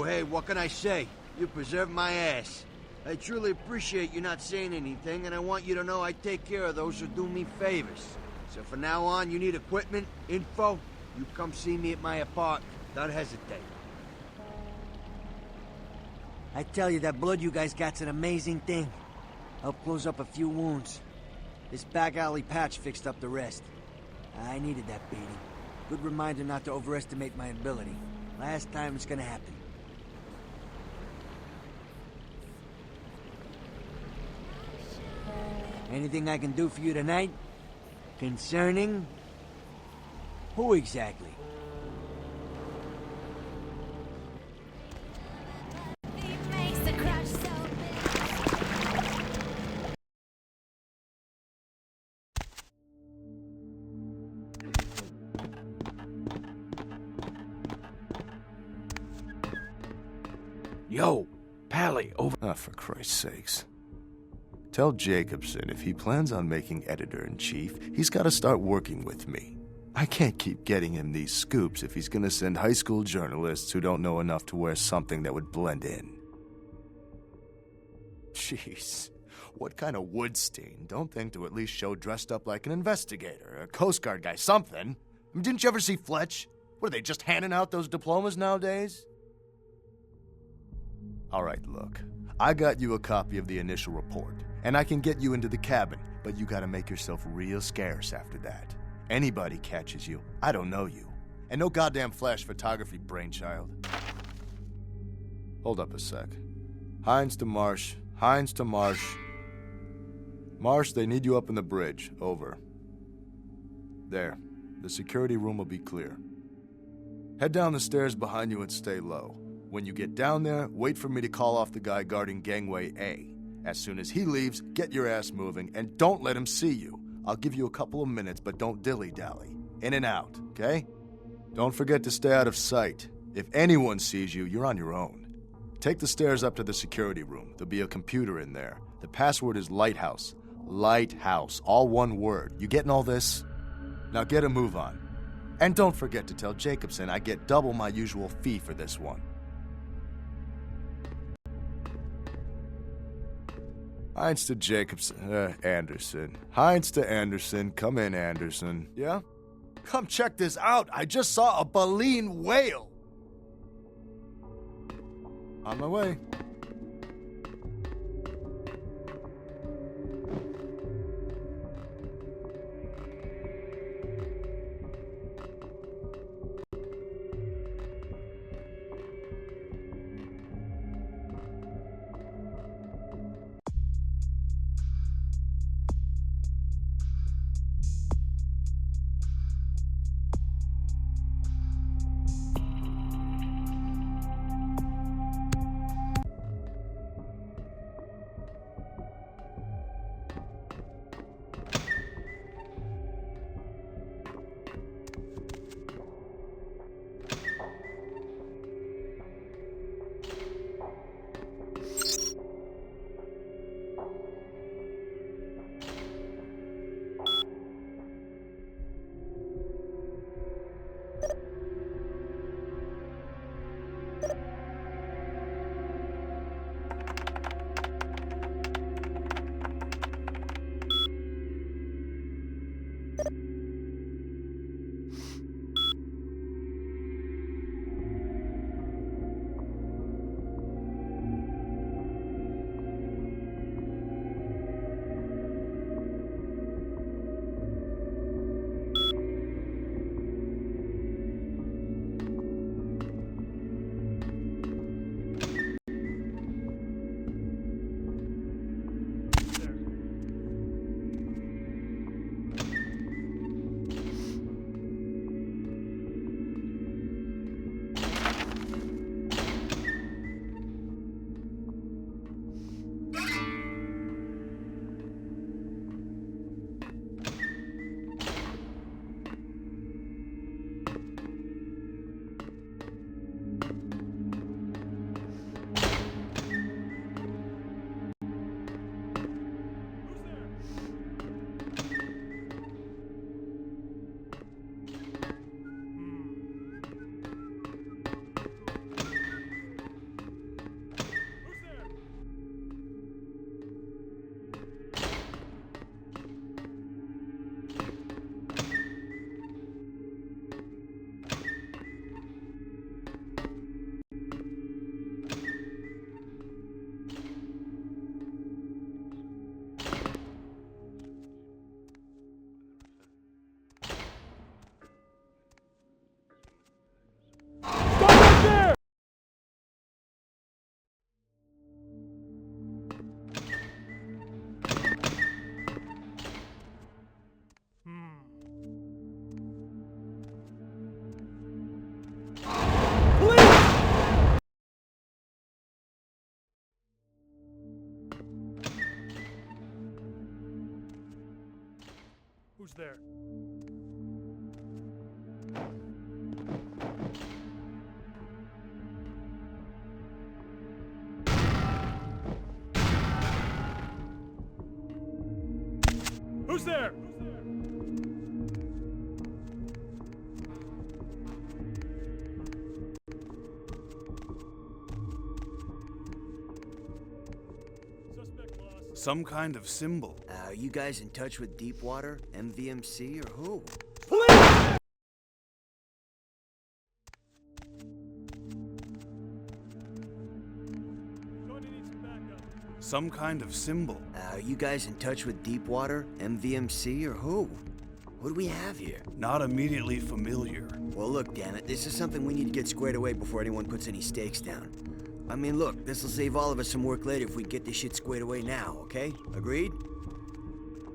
Hey, what can I say? You preserved my ass. I truly appreciate you not saying anything, and I want you to know I take care of those who do me favors. So from now on, you need equipment, info, you come see me at my apartment. Don't hesitate.
I tell you, that blood you guys got's an amazing thing.
Help close up a few wounds. This back alley patch fixed up the rest. I needed that beating. Good reminder not to overestimate my ability. Last time it's gonna happen. Anything I can do for you tonight? Concerning? Who exactly?
Yo, Pally, over... Ah, for Christ's sakes. Tell Jacobson if he plans on making editor-in-chief, he's got to start working with me. I can't keep getting him these scoops if he's going to send high school journalists who don't know enough to wear something that would blend in. Jeez, what kind of Woodstein don't think to at least show dressed up like an investigator, a Coast Guard guy, something? I mean, didn't you ever see Fletch? What, are they just handing out those diplomas nowadays? All right, look. I got you a copy of the initial report, and I can get you into the cabin, but you gotta make yourself real scarce after that. Anybody catches you, I don't know you. And no goddamn flash photography, brainchild. Hold up a sec. Hines to Marsh. Hines to Marsh. Marsh, they need you up in the bridge. Over. There. The security room will be clear. Head down the stairs behind you and stay low. When you get down there, wait for me to call off the guy guarding Gangway A. As soon as he leaves, get your ass moving, and don't let him see you. I'll give you a couple of minutes, but don't dilly-dally. In and out, okay? Don't forget to stay out of sight. If anyone sees you, you're on your own. Take the stairs up to the security room. There'll be a computer in there. The password is Lighthouse. Lighthouse, all one word. You getting all this? Now get a move on. And don't forget to tell Jacobson I get double my usual fee for this one. Hines to Jacobson, Anderson. Hines to Anderson. Come in, Anderson. Yeah? Come check this out. I just saw a baleen whale. On my way.
Who's there? Who's there?
Some kind of symbol.
Are you guys in touch with Deepwater, MVMC, or who?
Some kind of symbol.
Are you guys in touch with Deepwater, MVMC, or who? What do we have here?
Not immediately familiar.
Well, look, damn it, this is something we need to get squared away before anyone puts any stakes down. I mean, look, this'll save all of us some work later if we get this shit squared away now, okay? Agreed?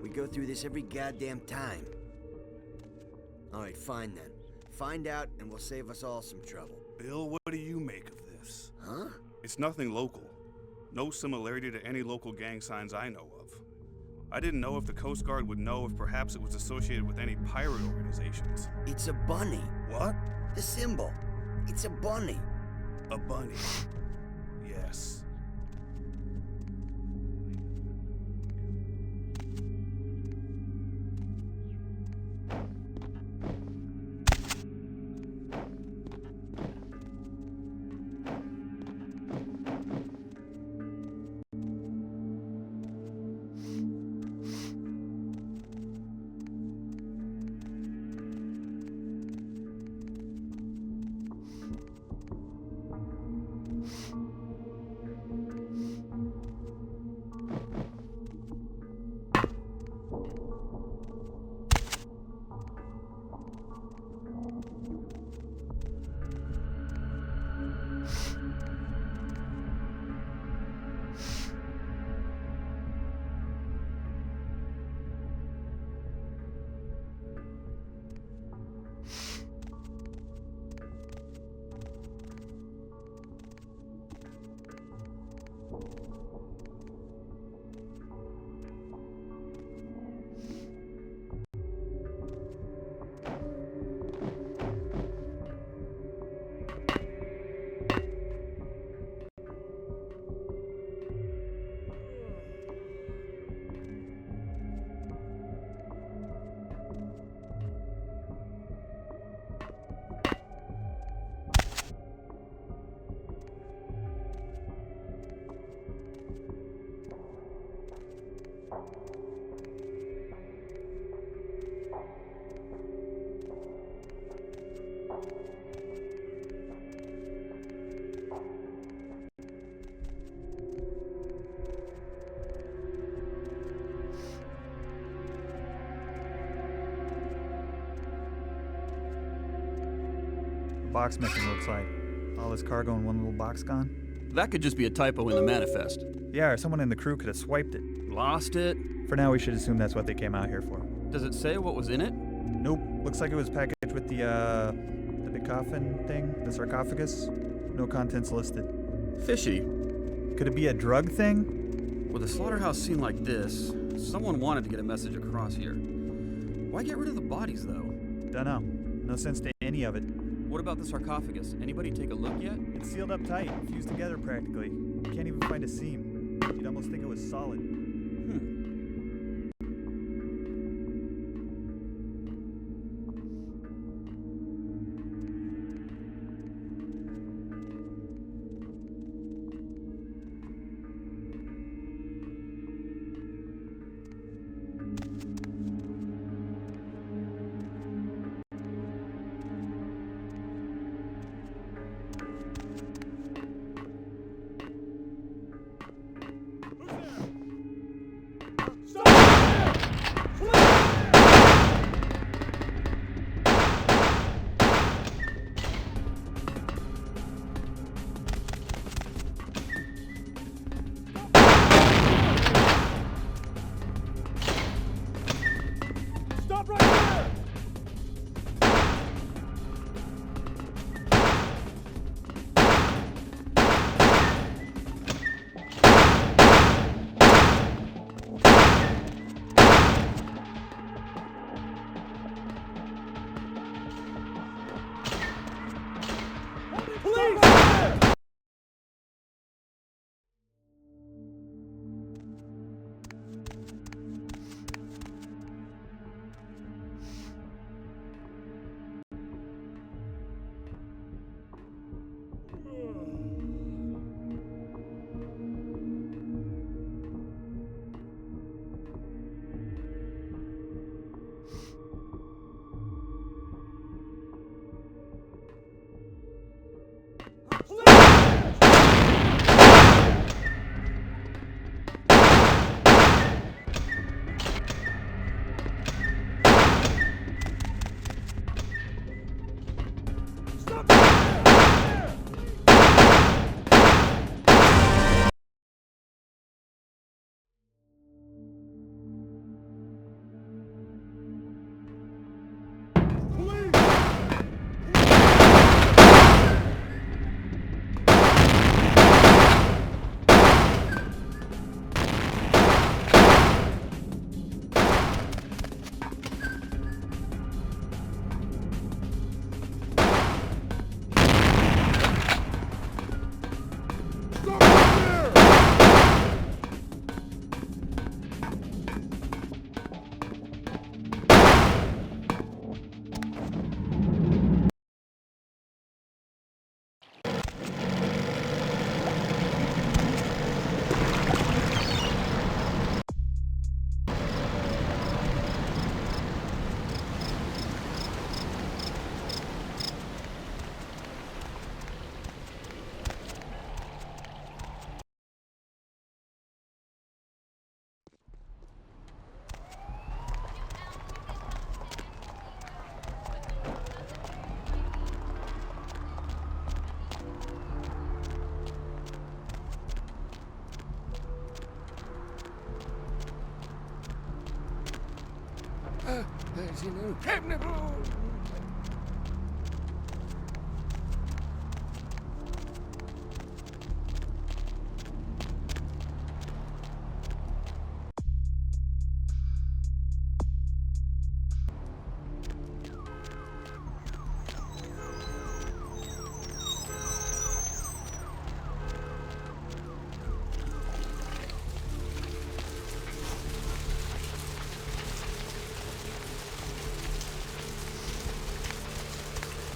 We go through this every goddamn time. Alright, fine then. Find out, and we'll save us all some trouble.
Bill, what do you make of this?
Huh?
It's nothing local. No similarity to any local gang signs I know of. I didn't know if the Coast Guard would know if perhaps it was associated with any pirate organizations.
It's a bunny.
What?
The symbol. It's a bunny.
A bunny. Yes.
Box missing, looks like. All this cargo in one little box gone.
That could just be a typo in the manifest.
Yeah, or someone in the crew could have swiped it.
Lost it?
For now, we should assume that's what they came out here for.
Does it say what was in it?
Nope. Looks like it was packaged with the big coffin thing, the sarcophagus. No contents listed.
Fishy.
Could it be a drug thing?
With a slaughterhouse scene like this, someone wanted to get a message across here. Why get rid of the bodies, though?
Dunno. No sense to any of it.
What about the sarcophagus? Anybody take a look yet?
It's sealed up tight, fused together practically. You can't even find a seam. You'd almost think it was solid.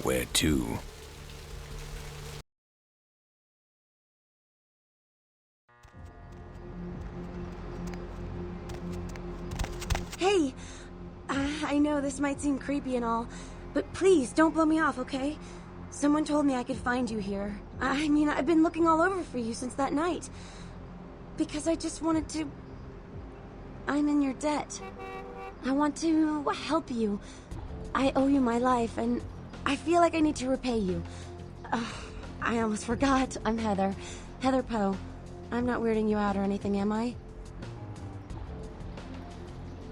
Where to?
Hey, I know this might seem creepy and all, but please don't blow me off, okay? Someone told me I could find you here. I mean, I've been looking all over for you since that night. Because I just wanted to... I'm in your debt. I want to help you. I owe you my life, and I feel like I need to repay you. I almost forgot. I'm Heather. Heather Poe. I'm not weirding you out or anything, am I?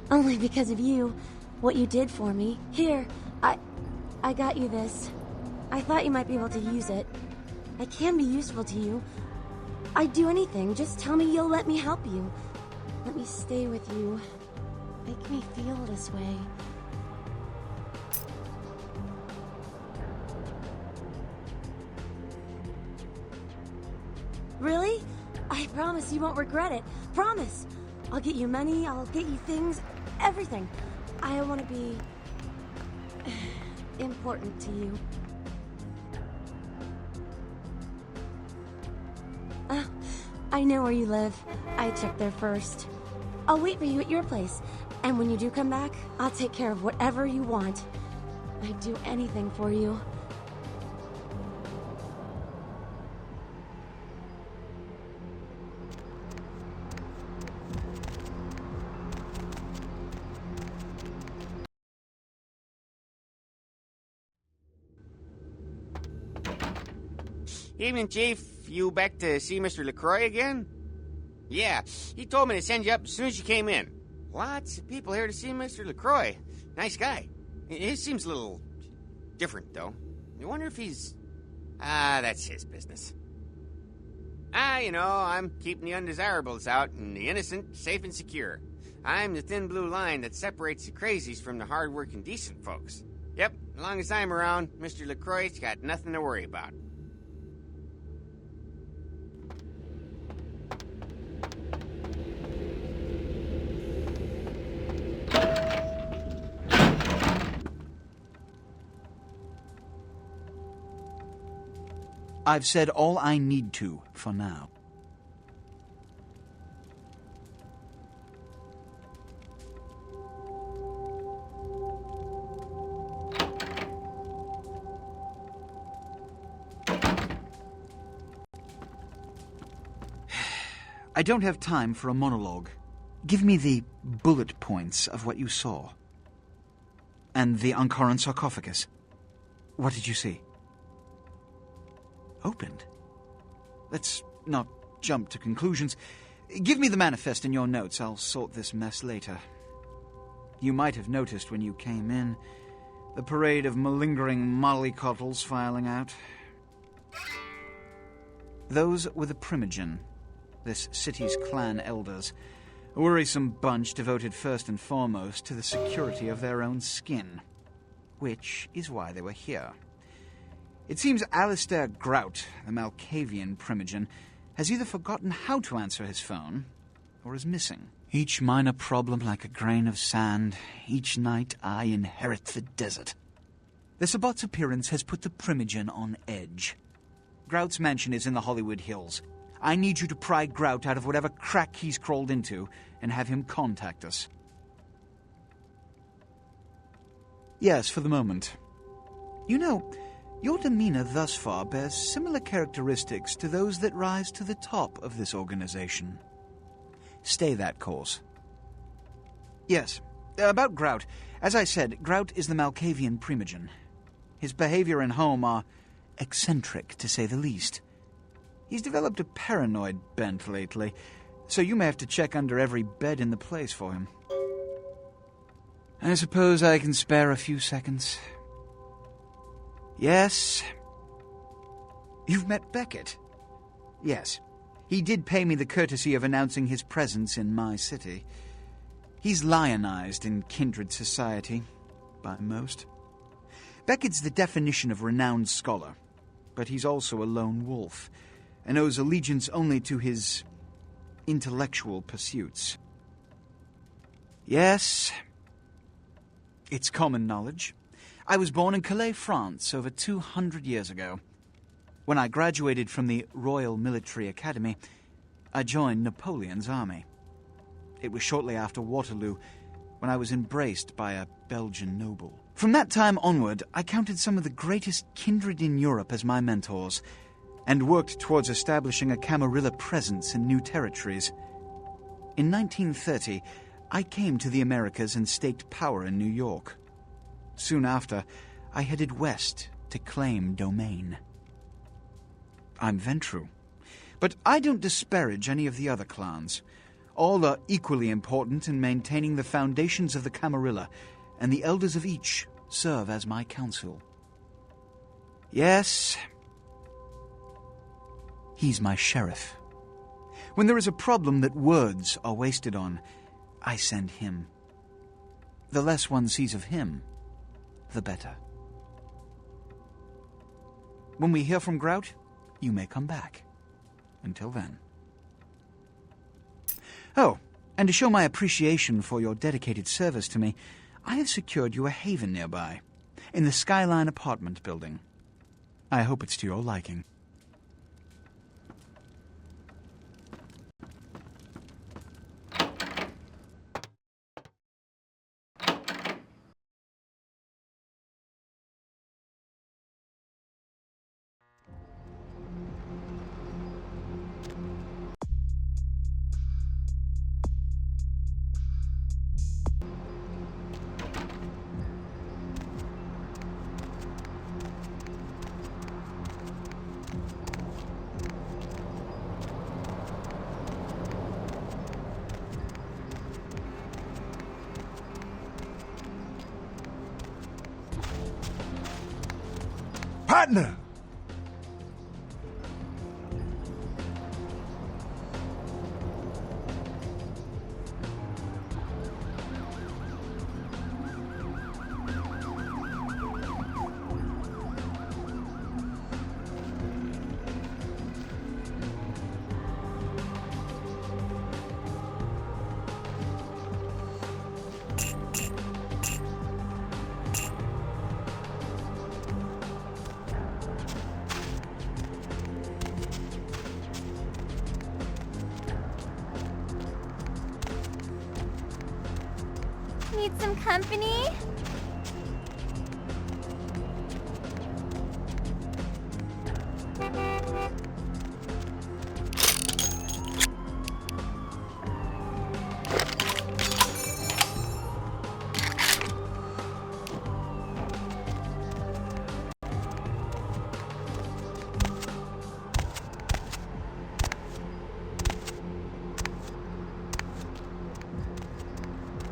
Only because of you. What you did for me. Here, I got you this. I thought you might be able to use it. I can be useful to you. I'd do anything. Just tell me you'll let me help you. Let me stay with you. Make me feel this way. Really? I promise you won't regret it. Promise. I'll get you money, I'll get you things, everything. I want to be important to you. I know where you live. I checked there first. I'll wait for you at your place. And when you do come back, I'll take care of whatever you want. I'd do anything for you.
Evening, Chief. You back to see Mr. LaCroix again? Yeah, he told me to send you up as soon as you came in. Lots of people here to see Mr. LaCroix. Nice guy. He seems a little different, though. I wonder if he's... that's his business. You know, I'm keeping the undesirables out and the innocent safe and secure. I'm the thin blue line that separates the crazies from the hard-working decent folks. Yep, as long as I'm around, Mr. LaCroix's got nothing to worry about.
I've said all I need to for now. I don't have time for a monologue. Give me the bullet points of what you saw. And the Ankaran sarcophagus. What did you see? Opened? Let's not jump to conclusions. Give me the manifest in your notes. I'll sort this mess later. You might have noticed when you came in the parade of malingering mollycoddles filing out. Those were the Primogen, this city's clan elders, a worrisome bunch devoted first and foremost to the security of their own skin, which is why they were here. It seems Alistair Grout, the Malkavian Primogen, has either forgotten how to answer his phone or is missing. Each minor problem like a grain of sand. Each night I inherit the desert. The Sabbat's appearance has put the Primogen on edge. Grout's mansion is in the Hollywood Hills. I need you to pry Grout out of whatever crack he's crawled into and have him contact us. Yes, for the moment. You know, your demeanor thus far bears similar characteristics to those that rise to the top of this organization. Stay that course. Yes, about Grout. As I said, Grout is the Malkavian Primogen. His behavior and home are eccentric, to say the least. He's developed a paranoid bent lately, so you may have to check under every bed in the place for him. I suppose I can spare a few seconds. Yes. You've met Beckett? Yes. He did pay me the courtesy of announcing his presence in my city. He's lionized in kindred society, by most. Beckett's the definition of renowned scholar, but he's also a lone wolf, and owes allegiance only to his intellectual pursuits. Yes, it's common knowledge. I was born in Calais, France, over 200 years ago. When I graduated from the Royal Military Academy, I joined Napoleon's army. It was shortly after Waterloo, when I was embraced by a Belgian noble. From that time onward, I counted some of the greatest kindred in Europe as my mentors, and worked towards establishing a Camarilla presence in new territories. In 1930, I came to the Americas and staked power in New York. Soon after, I headed west to claim domain. I'm Ventru, but I don't disparage any of the other clans. All are equally important in maintaining the foundations of the Camarilla, and the elders of each serve as my council. Yes, he's my sheriff. When there is a problem that words are wasted on, I send him. The less one sees of him, the better. When we hear from Grout, you may come back. Until then. Oh, and to show my appreciation for your dedicated service to me, I have secured you a haven nearby, in the Skyline apartment building. I hope it's to your liking.
Partner!
Need some company?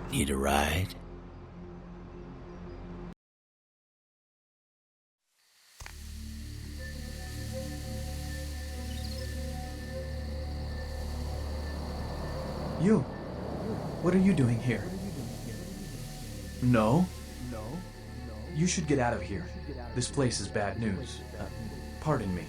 Need a ride?
You. What are you doing here? No? You should get out of here. This place is bad news. Pardon me.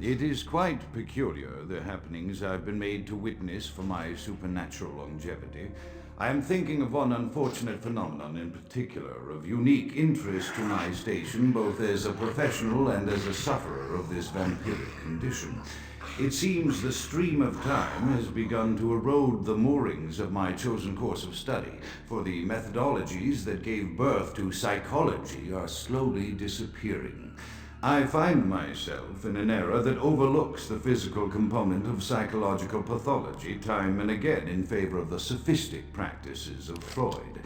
It is quite peculiar, the happenings I've been made to witness for my supernatural longevity. I am thinking of one unfortunate phenomenon in particular, of unique interest to my station, both as a professional and as a sufferer of this vampiric condition. It seems the stream of time has begun to erode the moorings of my chosen course of study, for the methodologies that gave birth to psychology are slowly disappearing. I find myself in an era that overlooks the physical component of psychological pathology time and again in favor of the sophistic practices of Freud.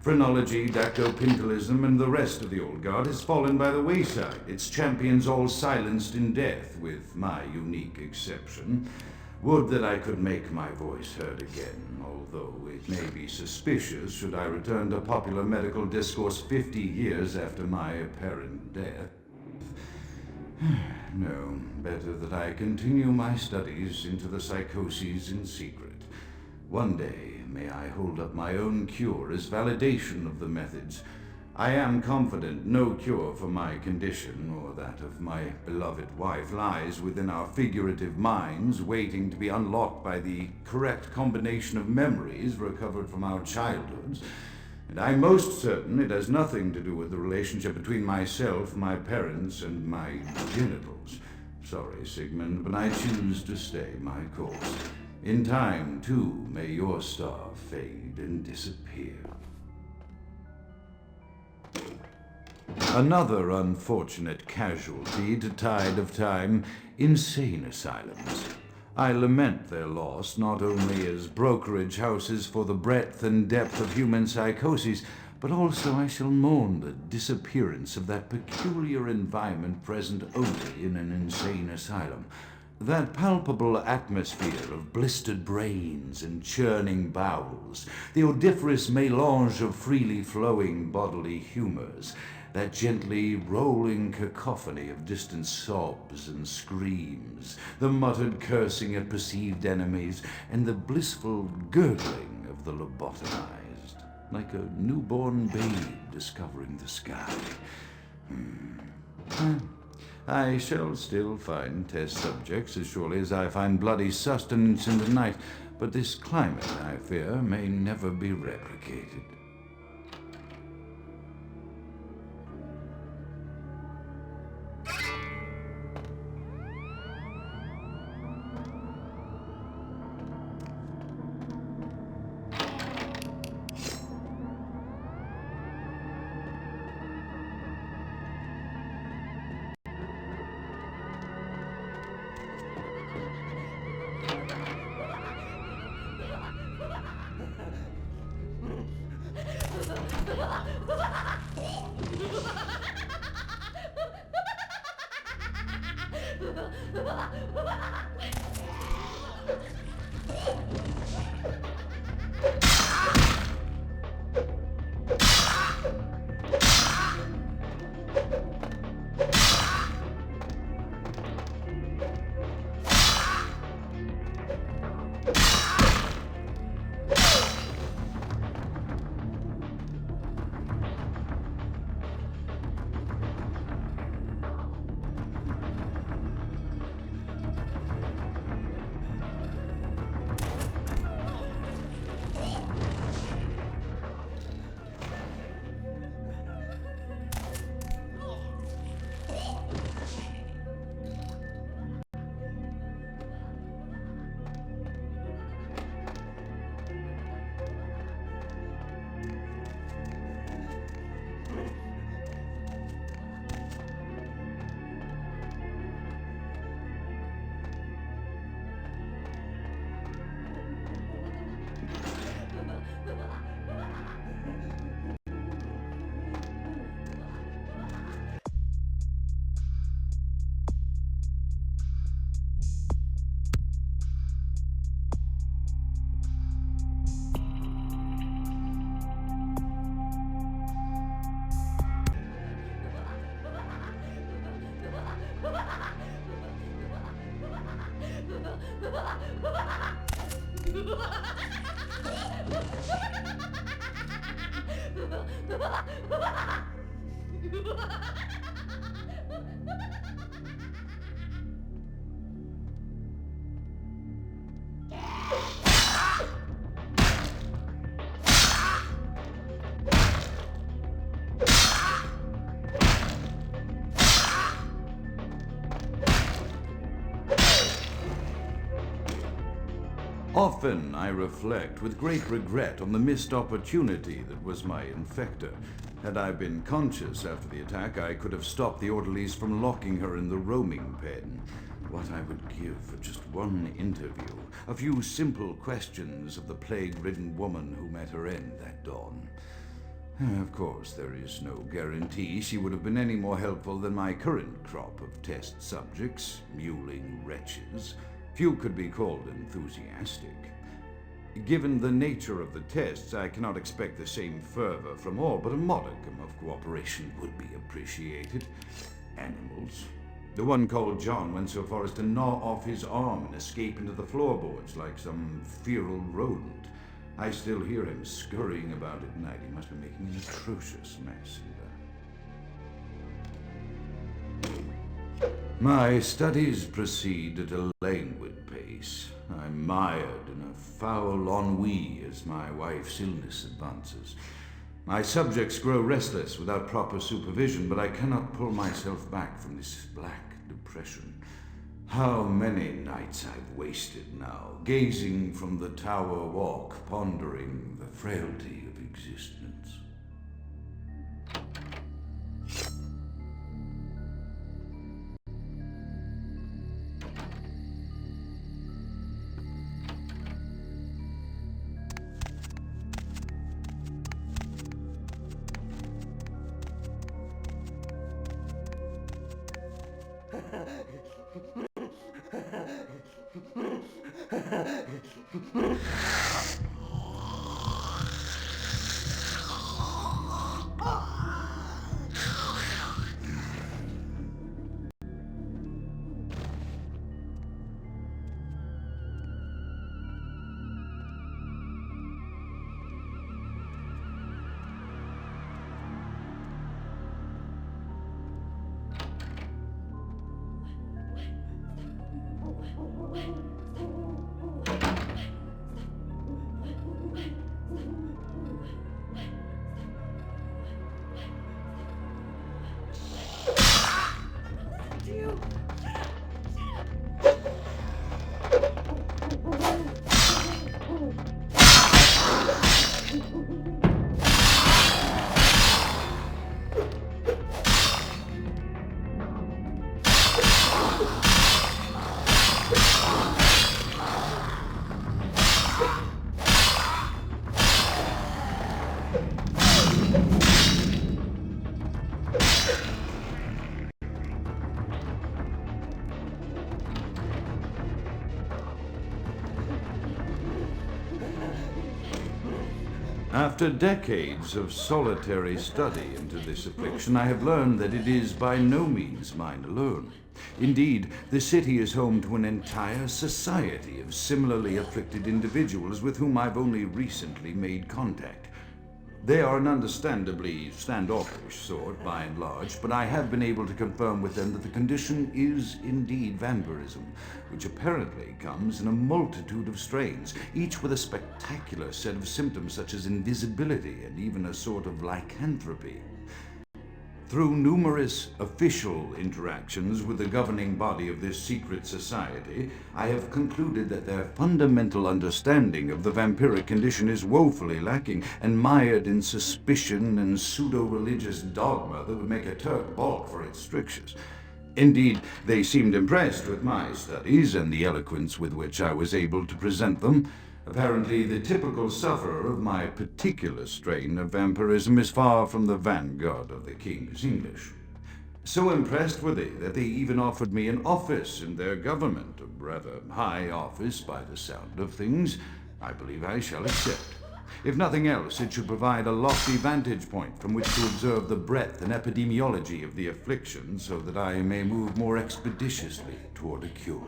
Phrenology, dactylpintilism, and the rest of the old guard has fallen by the wayside, its champions all silenced in death, with my unique exception. Would that I could make my voice heard again, although it may be suspicious should I return to popular medical discourse 50 years after my apparent death. No, better that I continue my studies into the psychoses in secret. One day, may I hold up my own cure as validation of the methods. I am confident no cure for my condition, or that of my beloved wife, lies within our figurative minds, waiting to be unlocked by the correct combination of memories recovered from our childhoods. And I'm most certain it has nothing to do with the relationship between myself, my parents, and my genitals. Sorry, Sigmund, but I choose to stay my course. In time, too, may your star fade and disappear. Another unfortunate casualty to tide of time, insane asylums. I lament their loss not only as brokerage houses for the breadth and depth of human psychoses, but also I shall mourn the disappearance of that peculiar environment present only in an insane asylum. That palpable atmosphere of blistered brains and churning bowels, the odoriferous melange of freely flowing bodily humors, that gently rolling cacophony of distant sobs and screams, the muttered cursing at perceived enemies, and the blissful gurgling of the lobotomized, like a newborn babe discovering the sky. I shall still find test subjects as surely as I find bloody sustenance in the night, but this climate, I fear, may never be replicated. Often I reflect with great regret on the missed opportunity that was my infector. Had I been conscious after the attack, I could have stopped the orderlies from locking her in the roaming pen. What I would give for just one interview, a few simple questions of the plague-ridden woman who met her end that dawn. Of course, there is no guarantee she would have been any more helpful than my current crop of test subjects, mewling wretches. Few could be called enthusiastic. Given the nature of the tests, I cannot expect the same fervor from all, but a modicum of cooperation would be appreciated. Animals. The one called John went so far as to gnaw off his arm and escape into the floorboards like some feral rodent. I still hear him scurrying about at night. He must be making an atrocious mess in there. My studies proceed at a languid pace. I'm mired in a foul ennui as my wife's illness advances. My subjects grow restless without proper supervision, but I cannot pull myself back from this black depression. How many nights I've wasted now, gazing from the tower walk, pondering the frailty of existence. After decades of solitary study into this affliction, I have learned that it is by no means mine alone. Indeed, the city is home to an entire society of similarly afflicted individuals with whom I've only recently made contact. They are an understandably standoffish sort, by and large, but I have been able to confirm with them that the condition is indeed vampirism, which apparently comes in a multitude of strains, each with a spectacular set of symptoms such as invisibility and even a sort of lycanthropy. Through numerous official interactions with the governing body of this secret society, I have concluded that their fundamental understanding of the vampiric condition is woefully lacking and mired in suspicion and pseudo-religious dogma that would make a Turk balk for its strictures. Indeed, they seemed impressed with my studies and the eloquence with which I was able to present them. Apparently, the typical sufferer of my particular strain of vampirism is far from the vanguard of the King's English. So impressed were they that they even offered me an office in their government, a rather high office by the sound of things. I believe I shall accept. If nothing else, it should provide a lofty vantage point from which to observe the breadth and epidemiology of the affliction so that I may move more expeditiously toward a cure.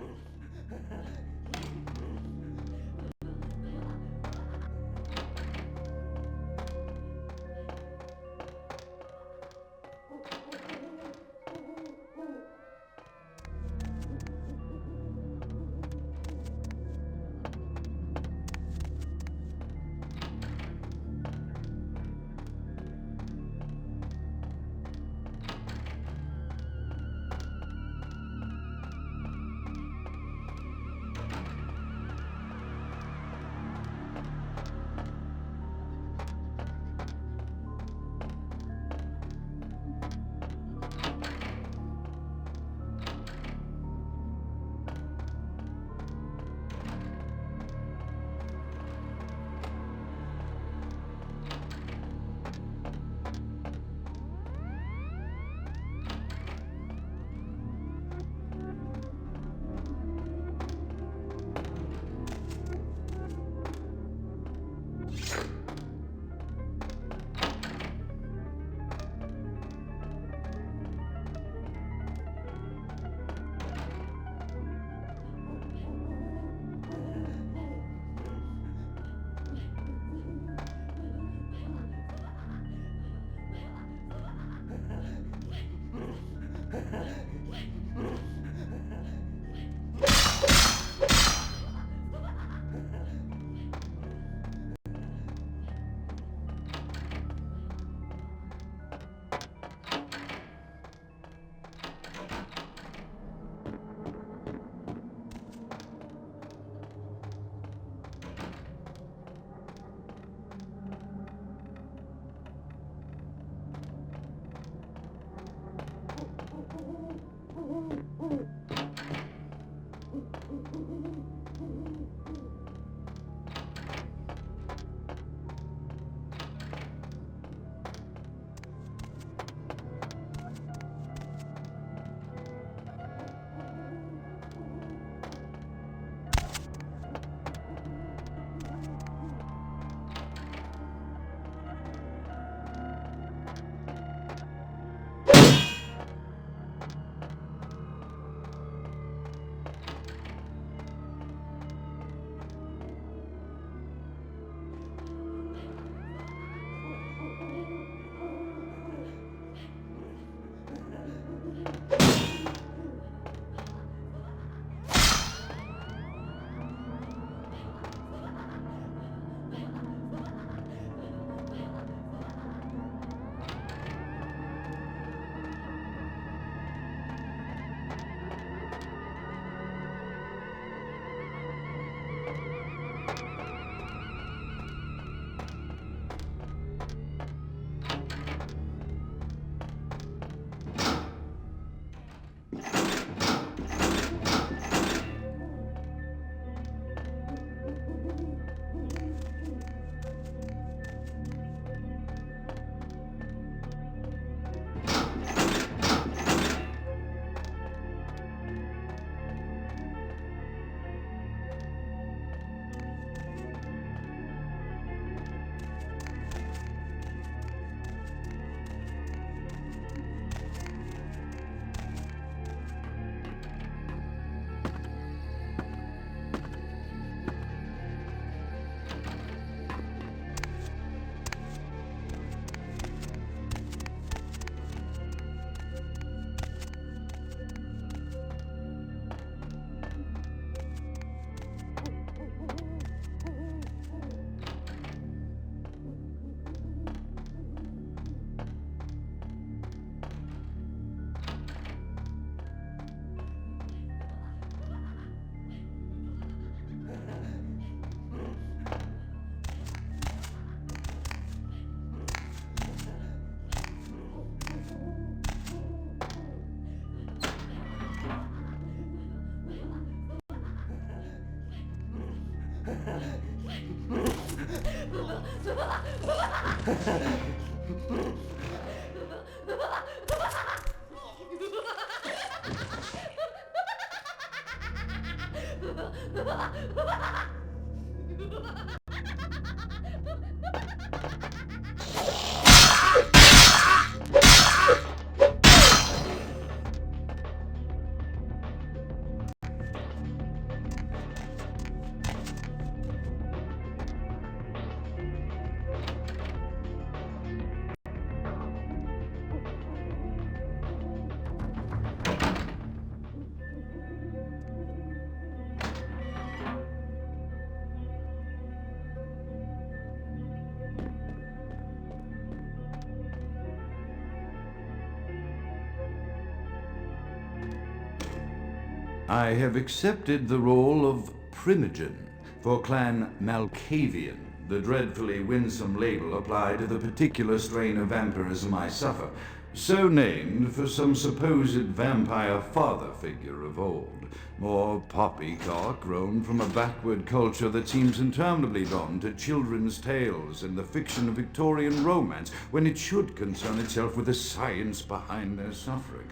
I have accepted the role of Primogen for Clan Malkavian, the dreadfully winsome label applied to the particular strain of vampirism I suffer, so named for some supposed vampire father figure of old, more poppycock grown from a backward culture that seems interminably drawn to children's tales and the fiction of Victorian romance when it should concern itself with the science behind their suffering.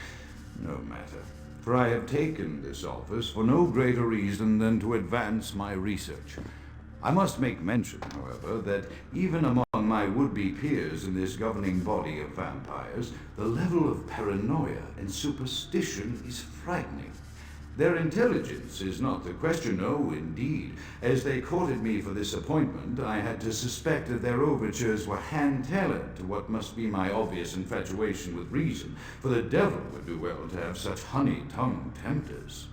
No matter. For I have taken this office for no greater reason than to advance my research. I must make mention, however, that even among my would-be peers in this governing body of vampires, the level of paranoia and superstition is frightening. Their intelligence is not the question, no, indeed. As they courted me for this appointment, I had to suspect that their overtures were hand-tailored to what must be my obvious infatuation with reason, for the devil would do well to have such honey-tongued tempters.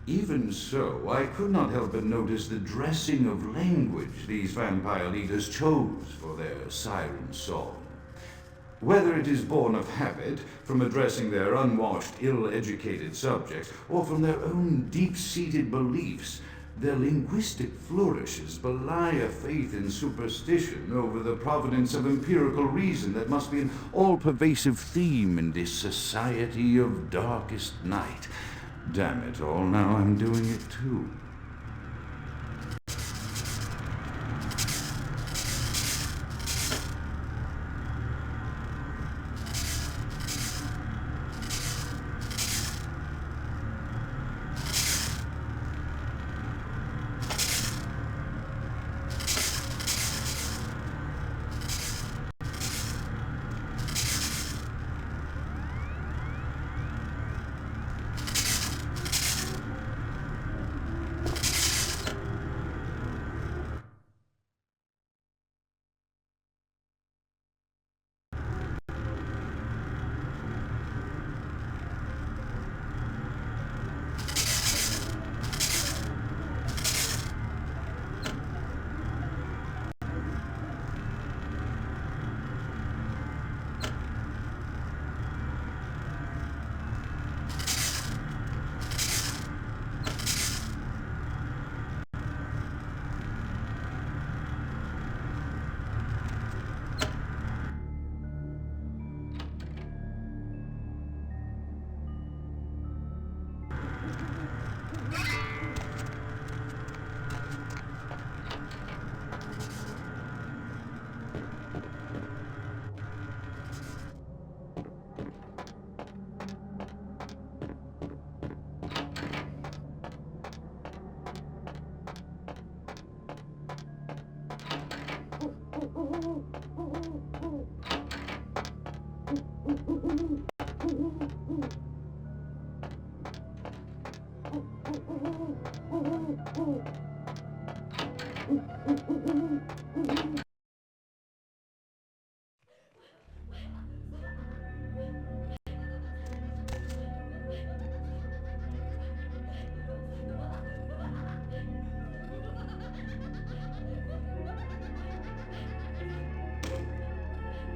Even so, I could not help but notice the dressing of language these vampire leaders chose for their siren song. Whether it is born of habit, from addressing their unwashed, ill-educated subjects, or from their own deep-seated beliefs, their linguistic flourishes belie a faith in superstition over the providence of empirical reason that must be an all-pervasive theme in this society of darkest night. Damn it all, now I'm doing it too.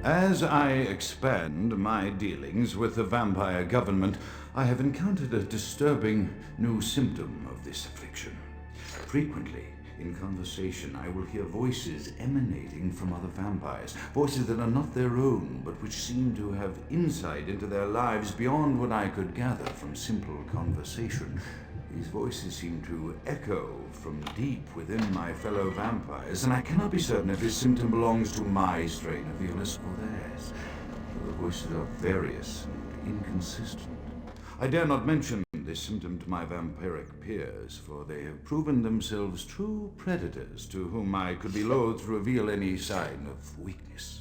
As I expand my dealings with the vampire government, I have encountered a disturbing new symptom of this affliction. Frequently, in conversation, I will hear voices emanating from other vampires, voices that are not their own, but which seem to have insight into their lives beyond what I could gather from simple conversation. These voices seem to echo from deep within my fellow vampires, and I cannot be certain if this symptom belongs to my strain of illness or theirs. The voices are various and inconsistent. I dare not mention this symptom to my vampiric peers, for they have proven themselves true predators to whom I could be loath to reveal any sign of weakness.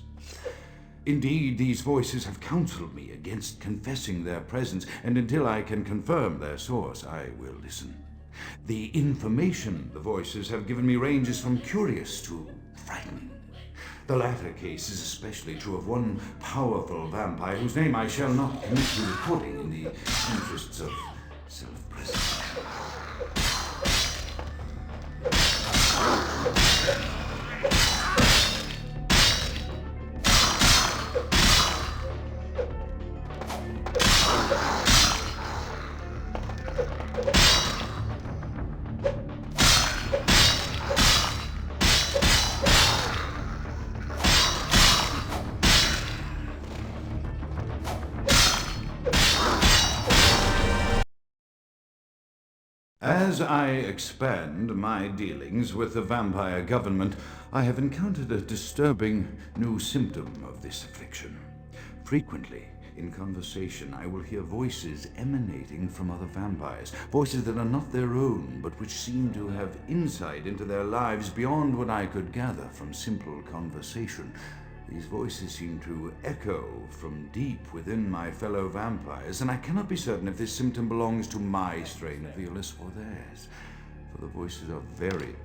Indeed, these voices have counseled me against confessing their presence, and until I can confirm their source, I will listen. The information the voices have given me ranges from curious to frightening. The latter case is especially true of one powerful vampire whose name I shall not commit to recording in the interests of self-preservation. As I expand my dealings with the vampire government, I have encountered a disturbing new symptom of this affliction. Frequently, in conversation, I will hear voices emanating from other vampires, voices that are not their own, but which seem to have insight into their lives beyond what I could gather from simple conversation. These voices seem to echo from deep within my fellow vampires, and I cannot be certain if this symptom belongs to my strain of the illness or theirs, for the voices are very...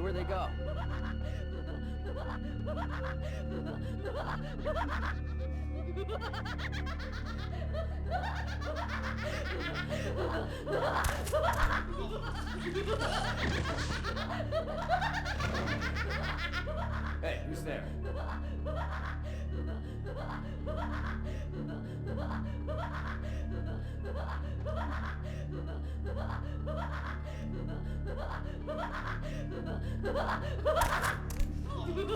Where'd they go? Hey, who's there?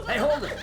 Hey, hold it!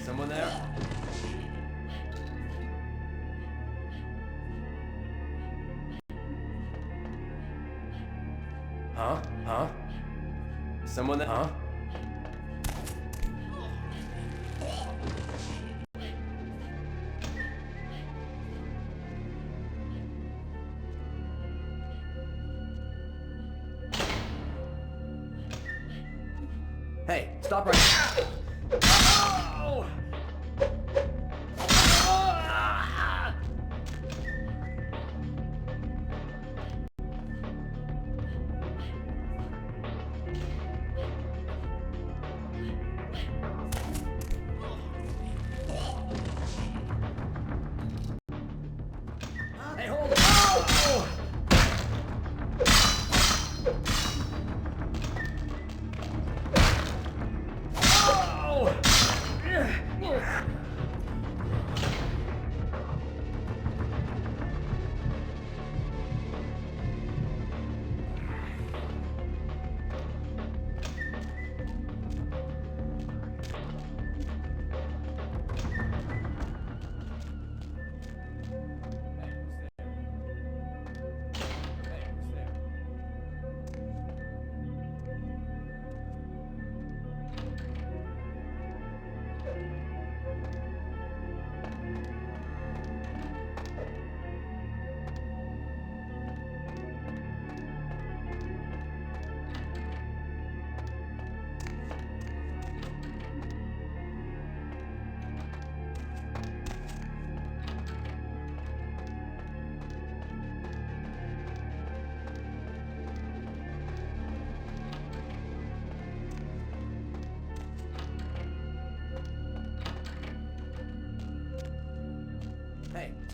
Someone there? Huh? Huh? Someone there? Huh? Hey, stop right now! Oh!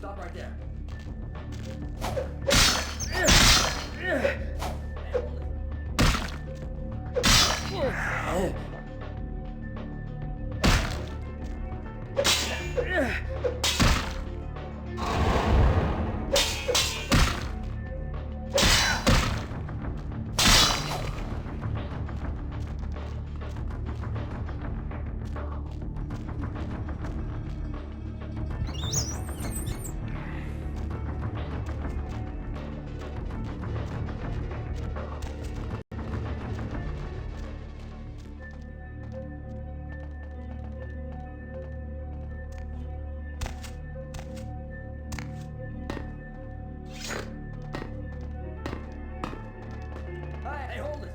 Stop right there. Hey, hold it!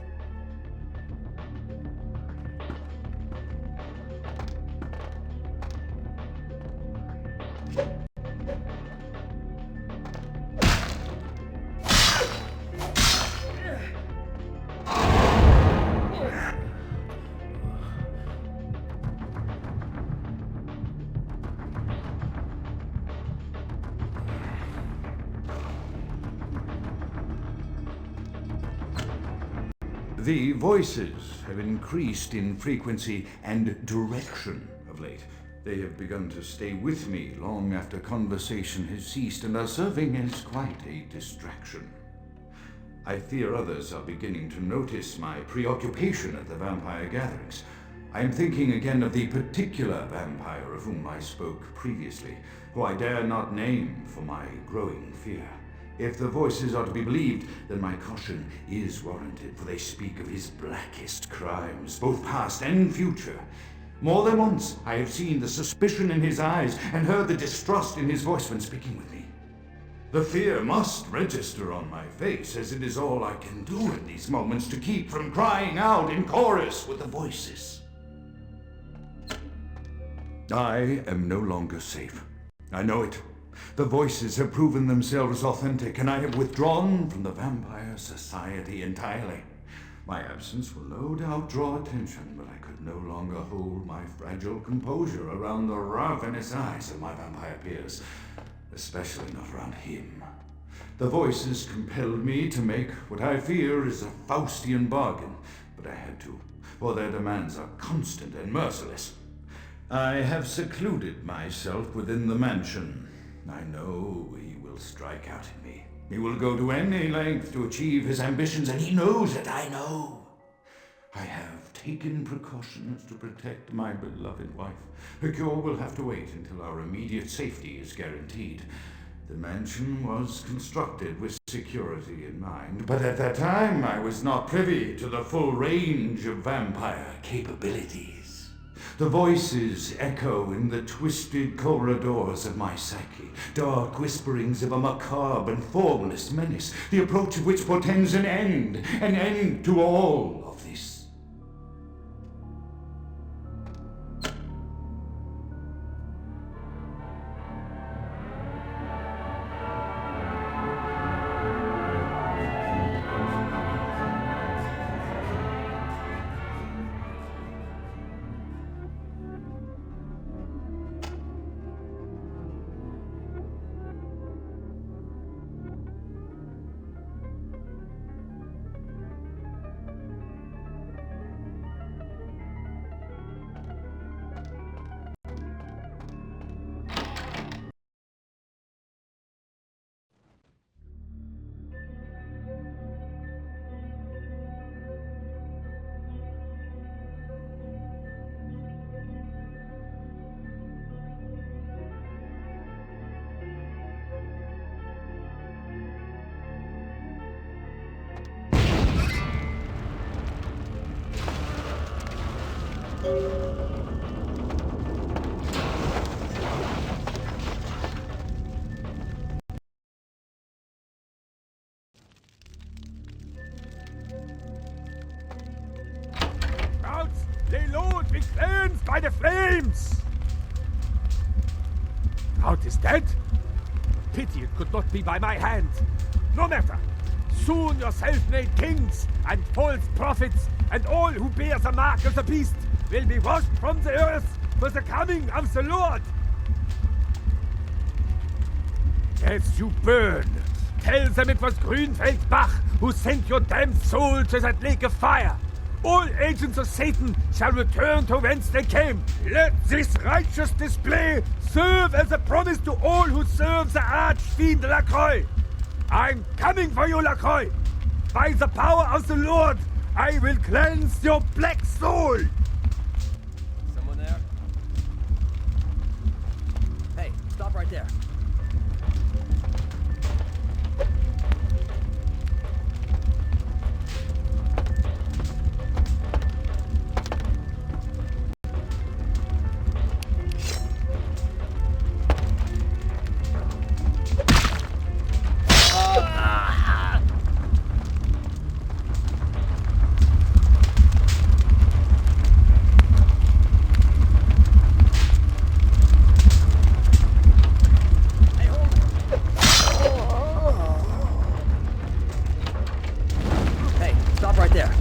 The voices have increased in frequency and direction of late. They have begun to stay with me long after conversation has ceased and are serving as quite a distraction. I fear others are beginning to notice my preoccupation at the vampire gatherings. I am thinking again of the particular vampire of whom I spoke previously, who I dare not name for my growing fear. If the voices are to be believed, then my caution is warranted, for they speak of his blackest crimes, both past and future. More than once I have seen the suspicion in his eyes and heard the distrust in his voice when speaking with me. The fear must register on my face, as it is all I can do in these moments to keep from crying out in chorus with the voices. I am no longer safe. I know it. The voices have proven themselves authentic, and I have withdrawn from the Vampire Society entirely. My absence will no doubt draw attention, but I could no longer hold my fragile composure around the ravenous eyes of my vampire peers, especially not around him. The voices compelled me to make what I fear is a Faustian bargain, but I had to, for their demands are constant and merciless. I have secluded myself within the mansion. I know he will strike out at me. He will go to any length to achieve his ambitions, and he knows it, I know. I have taken precautions to protect my beloved wife. Her cure will have to wait until our immediate safety is guaranteed. The mansion was constructed with security in mind, but at that time I was not privy to the full range of vampire capabilities. The voices echo in the twisted corridors of my psyche, dark whisperings of a macabre and formless menace, the approach of which portends an end to all of this.
Lay low and be cleansed by the flames! Out is dead? Pity it could not be by my hand. No matter. Soon your self-made kings and false prophets and all who bear the mark of the beast will be washed from the earth for the coming of the Lord. As you burn, tell them it was Grünfeld Bach who sent your damned soul to that lake of fire. All agents of Satan shall return to whence they came. Let this righteous display serve as a promise to all who serve the archfiend Lacroix. I'm coming for you, Lacroix. By the power of the Lord, I will cleanse your black soul.
Someone there? Hey, stop right there. Hey, stop right there.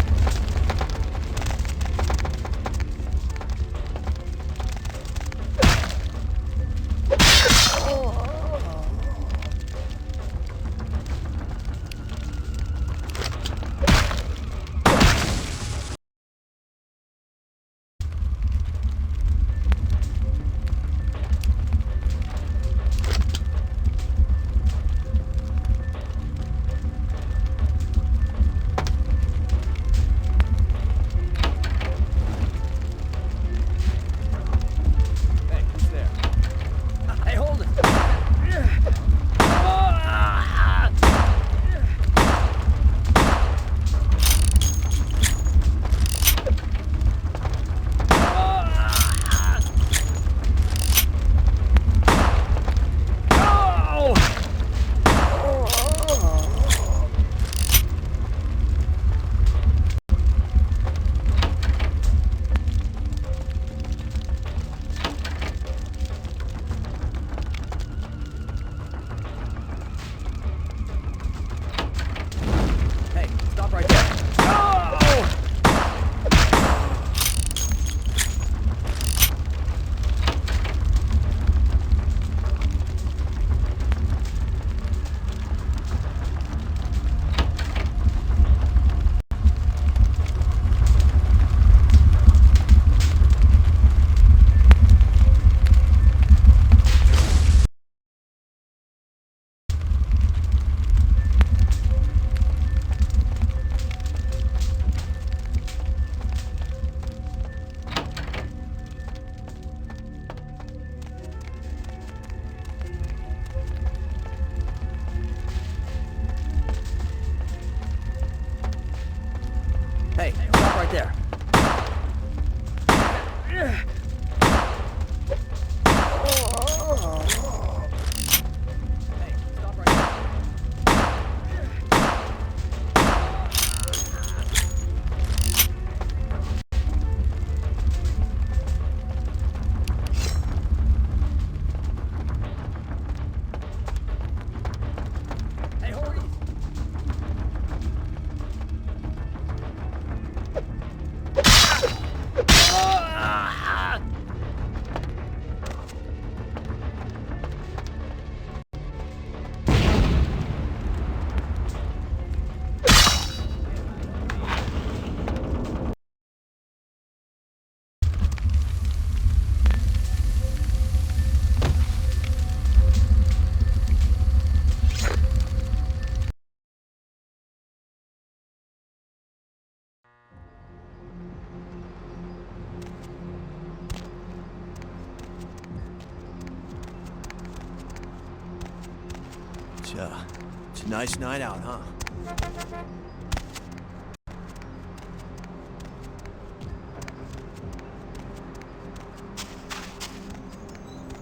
It's a nice night out, huh?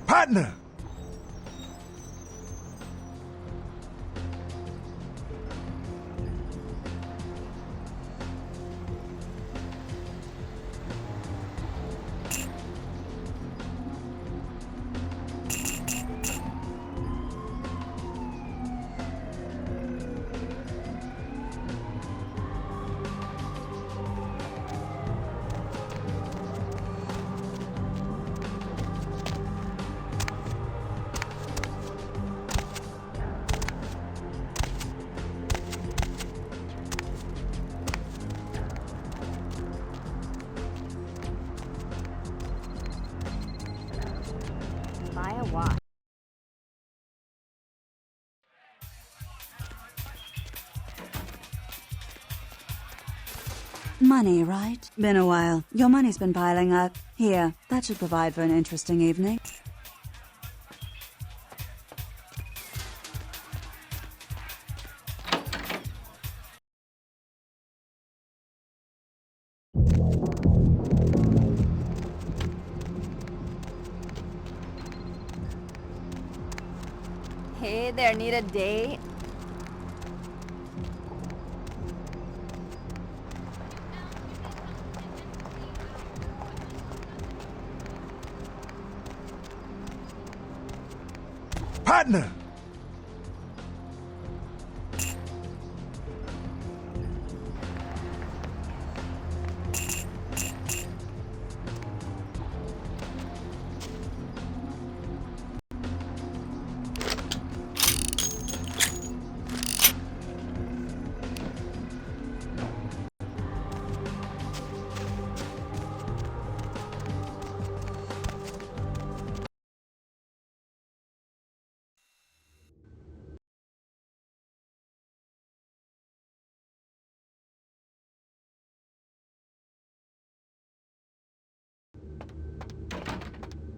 Partner!
Money, right? Been a while. Your money's been piling up. Here, that should provide for an interesting evening.
Hey there, need a date?
Partner!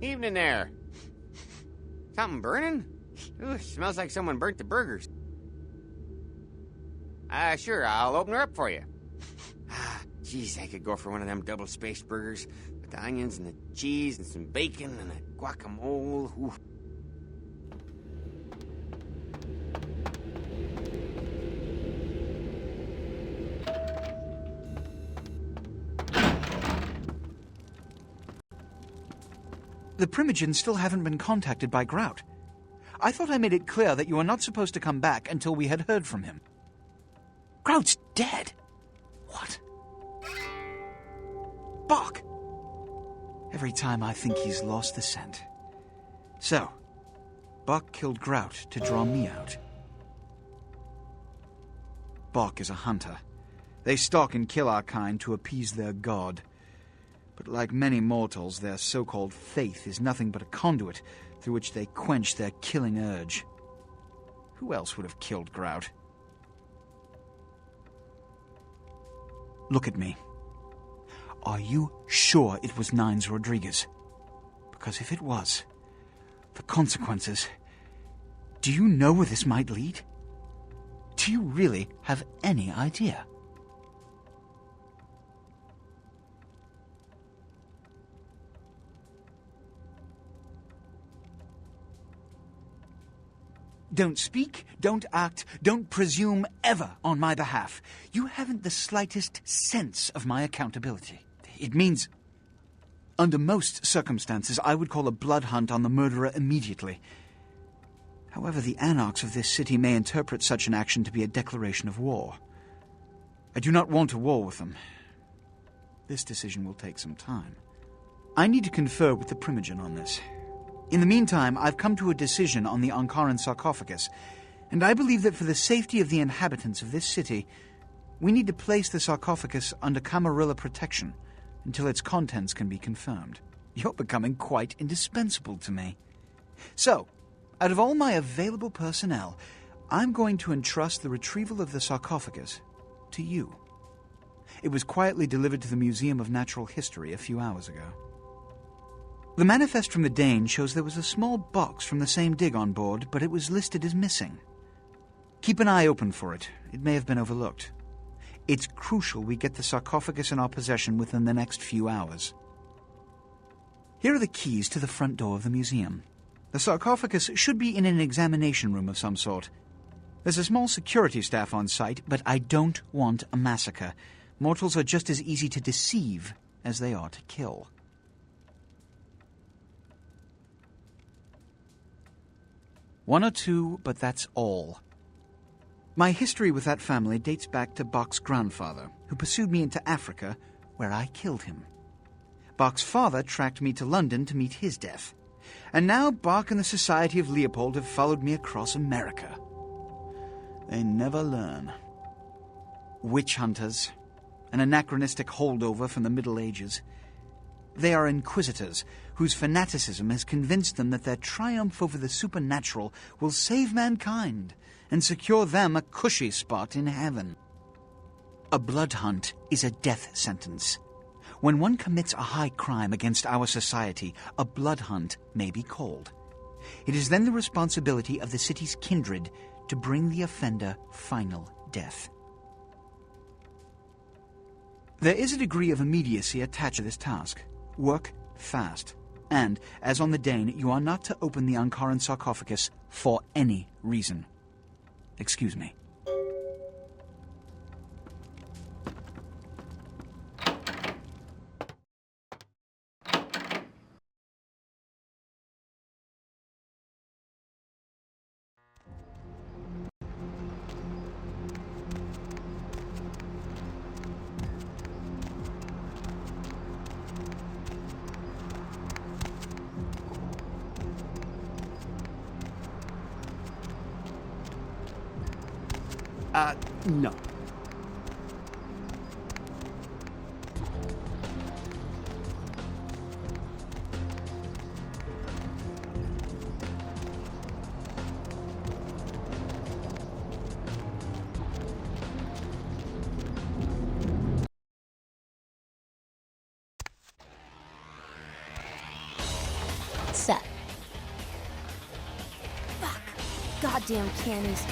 Evening there. Something burning? Ooh, smells like someone burnt the burgers. Sure, I'll open her up for you. Jeez, I could go for one of them double-spaced burgers with the onions and the cheese and some bacon and a guacamole. Ooh.
The Primogens still haven't been contacted by Grout. I thought I made it clear that you were not supposed to come back until we had heard from him. Grout's dead? What? Bach! Every time I think he's lost the scent. So, Bach killed Grout to draw me out. Bach is a hunter. They stalk and kill our kind to appease their god. But like many mortals, their so-called faith is nothing but a conduit through which they quench their killing urge. Who else would have killed Grout? Look at me. Are you sure it was Nines Rodriguez? Because if it was, the consequences... Do you know where this might lead? Do you really have any idea? Don't speak, don't act, don't presume ever on my behalf. You haven't the slightest sense of my accountability. It means, under most circumstances, I would call a blood hunt on the murderer immediately. However, the anarchs of this city may interpret such an action to be a declaration of war. I do not want a war with them. This decision will take some time. I need to confer with the Primogen on this. In the meantime, I've come to a decision on the Ankaran sarcophagus, and I believe that for the safety of the inhabitants of this city, we need to place the sarcophagus under Camarilla protection until its contents can be confirmed. You're becoming quite indispensable to me. So, out of all my available personnel, I'm going to entrust the retrieval of the sarcophagus to you. It was quietly delivered to the Museum of Natural History a few hours ago. The manifest from the Dane shows there was a small box from the same dig on board, but it was listed as missing. Keep an eye open for it. It may have been overlooked. It's crucial we get the sarcophagus in our possession within the next few hours. Here are the keys to the front door of the museum. The sarcophagus should be in an examination room of some sort. There's a small security staff on site, but I don't want a massacre. Mortals are just as easy to deceive as they are to kill. One or two, but that's all. My history with that family dates back to Bach's grandfather, who pursued me into Africa, where I killed him. Bach's father tracked me to London to meet his death. And now Bach and the Society of Leopold have followed me across America. They never learn. Witch hunters, an anachronistic holdover from the Middle Ages. They are inquisitors, whose fanaticism has convinced them that their triumph over the supernatural will save mankind and secure them a cushy spot in heaven. A blood hunt is a death sentence. When one commits a high crime against our society, a blood hunt may be called. It is then the responsibility of the city's kindred to bring the offender final death. There is a degree of immediacy attached to this task. Work fast. And, as on the Dane, you are not to open the Ankaran sarcophagus for any reason. Excuse me.
No.
Set. Fuck. Goddamn cannies.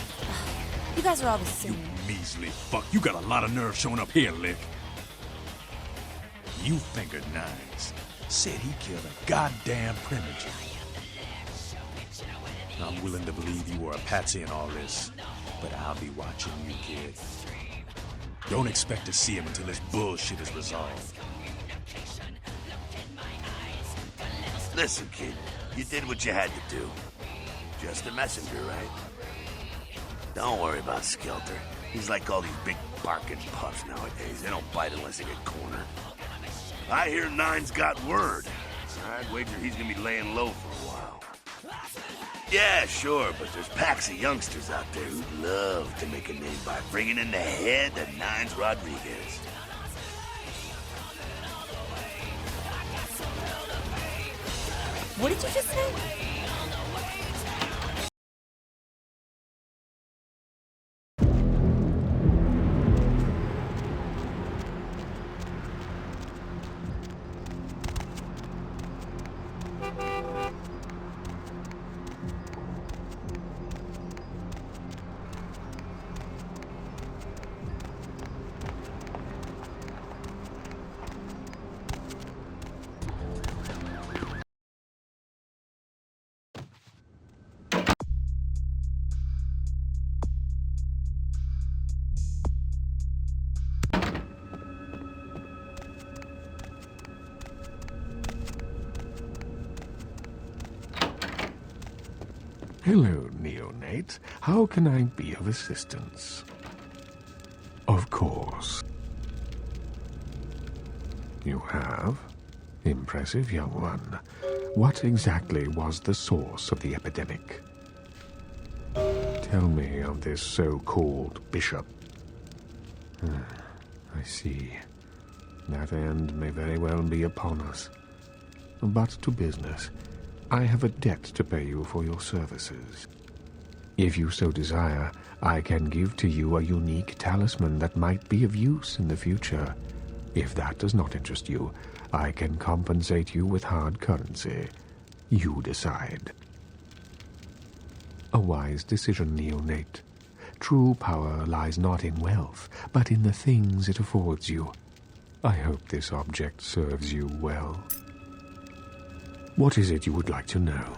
You guys are all the same.
Measly fuck. You got a lot of nerve showing up here, Lick. You fingered Nines. Said he killed a goddamn primogen. I'm willing to believe you were a patsy in all this, but I'll be watching you, kid. Don't expect to see him until this bullshit is resolved.
Listen, kid, you did what you had to do. Just a messenger, right? Don't worry about Skelter. He's like all these big barking pups nowadays. They don't bite unless they get cornered. I hear Nine's got word. I'd wager he's gonna be laying low for a while. Yeah, sure, but there's packs of youngsters out there who'd love to make a name by bringing in the head of Nines Rodriguez.
What did you just say?
Hello, neonate. How can I be of assistance? Of course. You have? Impressive, young one. What exactly was the source of the epidemic? Tell me of this so-called bishop. I see. That end may very well be upon us. But to business. I have a debt to pay you for your services. If you so desire, I can give to you a unique talisman that might be of use in the future. If that does not interest you, I can compensate you with hard currency. You decide. A wise decision, neonate. True power lies not in wealth, but in the things it affords you. I hope this object serves you well. What is it you would like to know?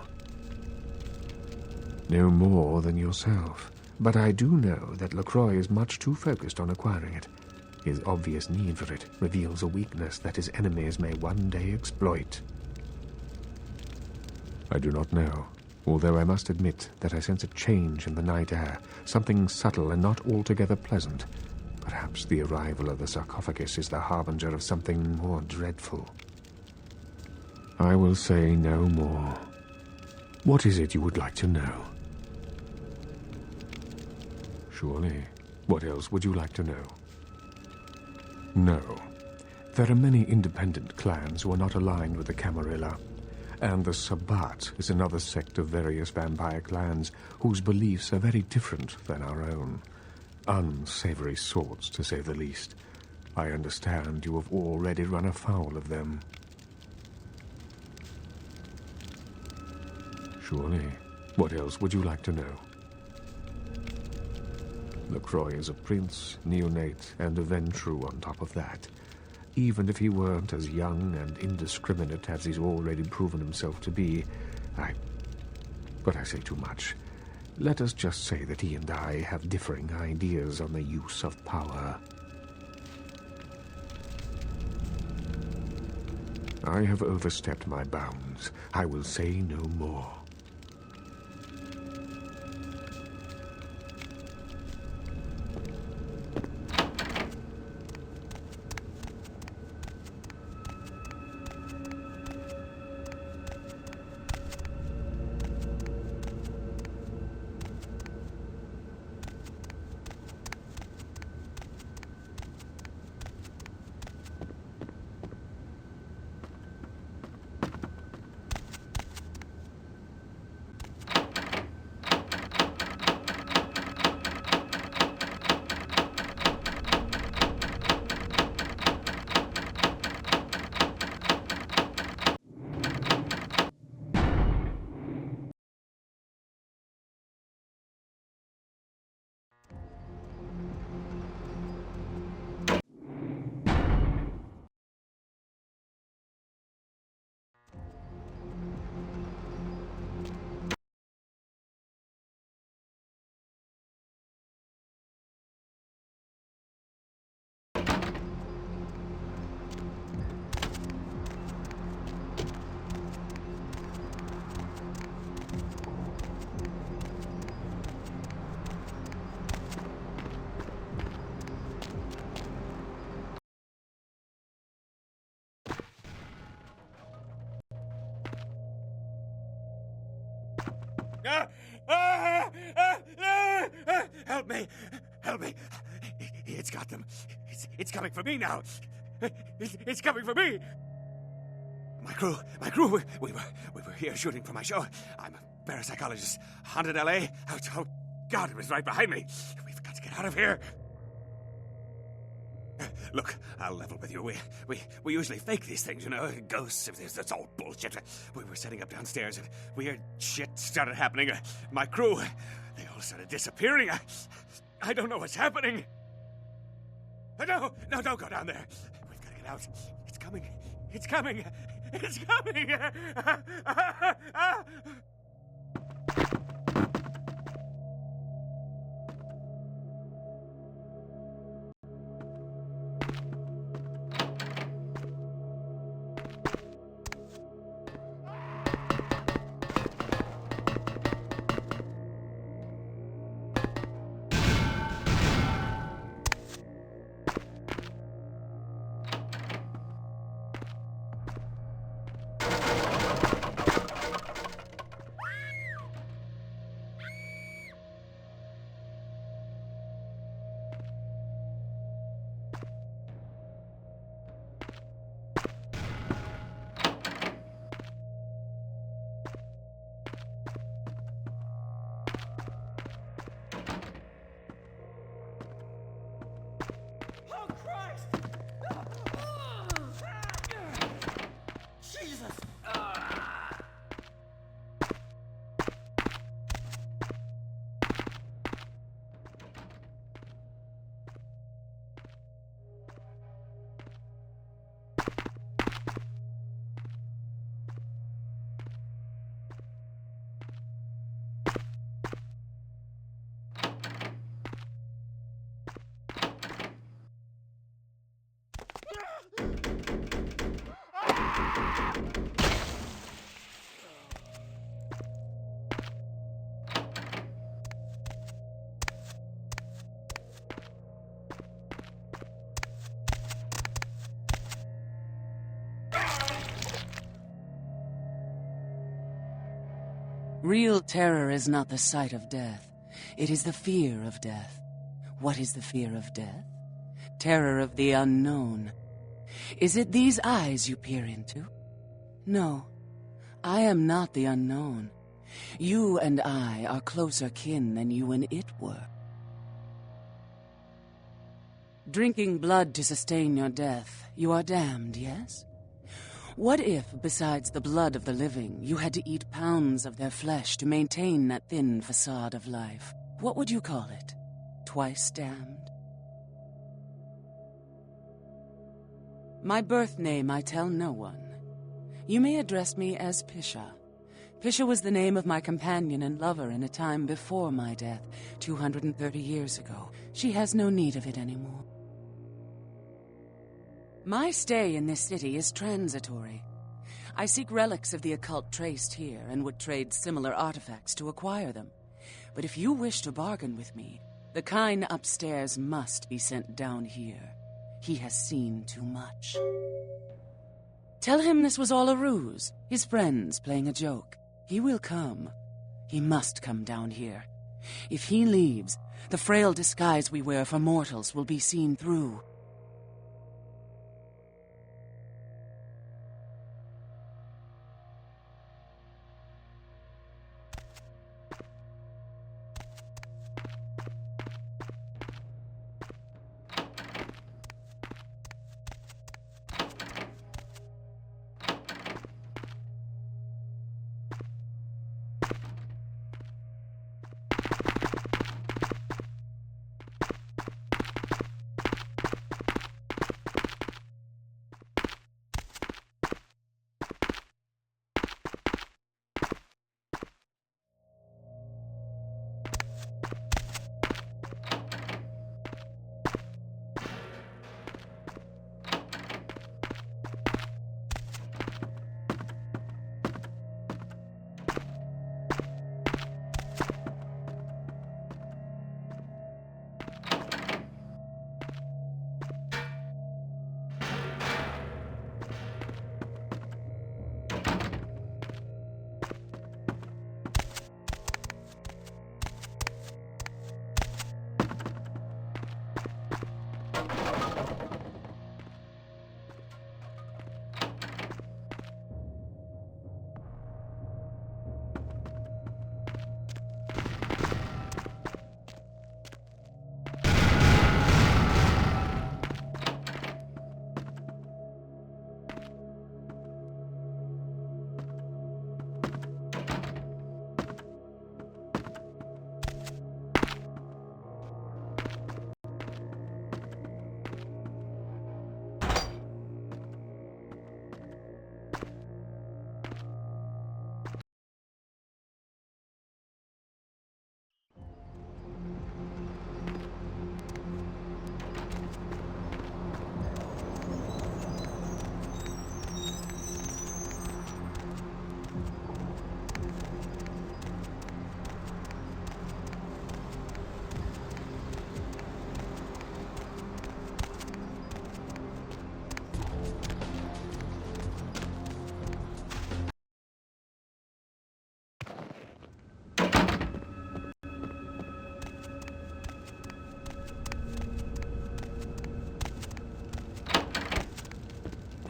No more than yourself, but I do know that LaCroix is much too focused on acquiring it. His obvious need for it reveals a weakness that his enemies may one day exploit. I do not know, although I must admit that I sense a change in the night air, something subtle and not altogether pleasant. Perhaps the arrival of the sarcophagus is the harbinger of something more dreadful. I will say no more. What is it you would like to know? Surely. What else would you like to know? No. There are many independent clans who are not aligned with the Camarilla, and the Sabbat is another sect of various vampire clans whose beliefs are very different than our own. Unsavory sorts, to say the least. I understand you have already run afoul of them. Surely. What else would you like to know? LaCroix is a prince, neonate, and a Ventrue on top of that. Even if he weren't as young and indiscriminate as he's already proven himself to be, But I say too much. Let us just say that he and I have differing ideas on the use of power. I have overstepped my bounds. I will say no more.
Help me! Help me! It's got them. It's coming for me now. It's coming for me. My crew. We were here shooting for my show. I'm a parapsychologist. Haunted L.A. Oh, God, it was right behind me. We've got to get out of here. Look, I'll level with you. We usually fake these things, you know, ghosts. That's all bullshit. We were setting up downstairs, and weird shit started happening. My crew, they all started disappearing. I don't know what's happening. No, don't go down there. We've got to get out. It's coming. It's coming. It's coming.
Real terror is not the sight of death. It is the fear of death. What is the fear of death? Terror of the unknown. Is it these eyes you peer into? No, I am not the unknown. You and I are closer kin than you and it were. Drinking blood to sustain your death, you are damned, yes? What if, besides the blood of the living, you had to eat pounds of their flesh to maintain that thin facade of life? What would you call it? Twice damned? My birth name I tell no one. You may address me as Pisha. Pisha was the name of my companion and lover in a time before my death, 230 years ago. She has no need of it anymore. My stay in this city is transitory. I seek relics of the occult traced here and would trade similar artifacts to acquire them. But if you wish to bargain with me, the kind upstairs must be sent down here. He has seen too much. Tell him this was all a ruse, his friends playing a joke. He will come. He must come down here. If he leaves, the frail disguise we wear for mortals will be seen through.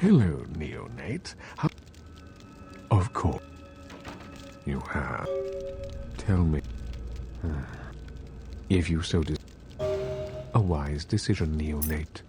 Hello, neonate. Of course. You have. Tell me. If you so desire. A wise decision, neonate.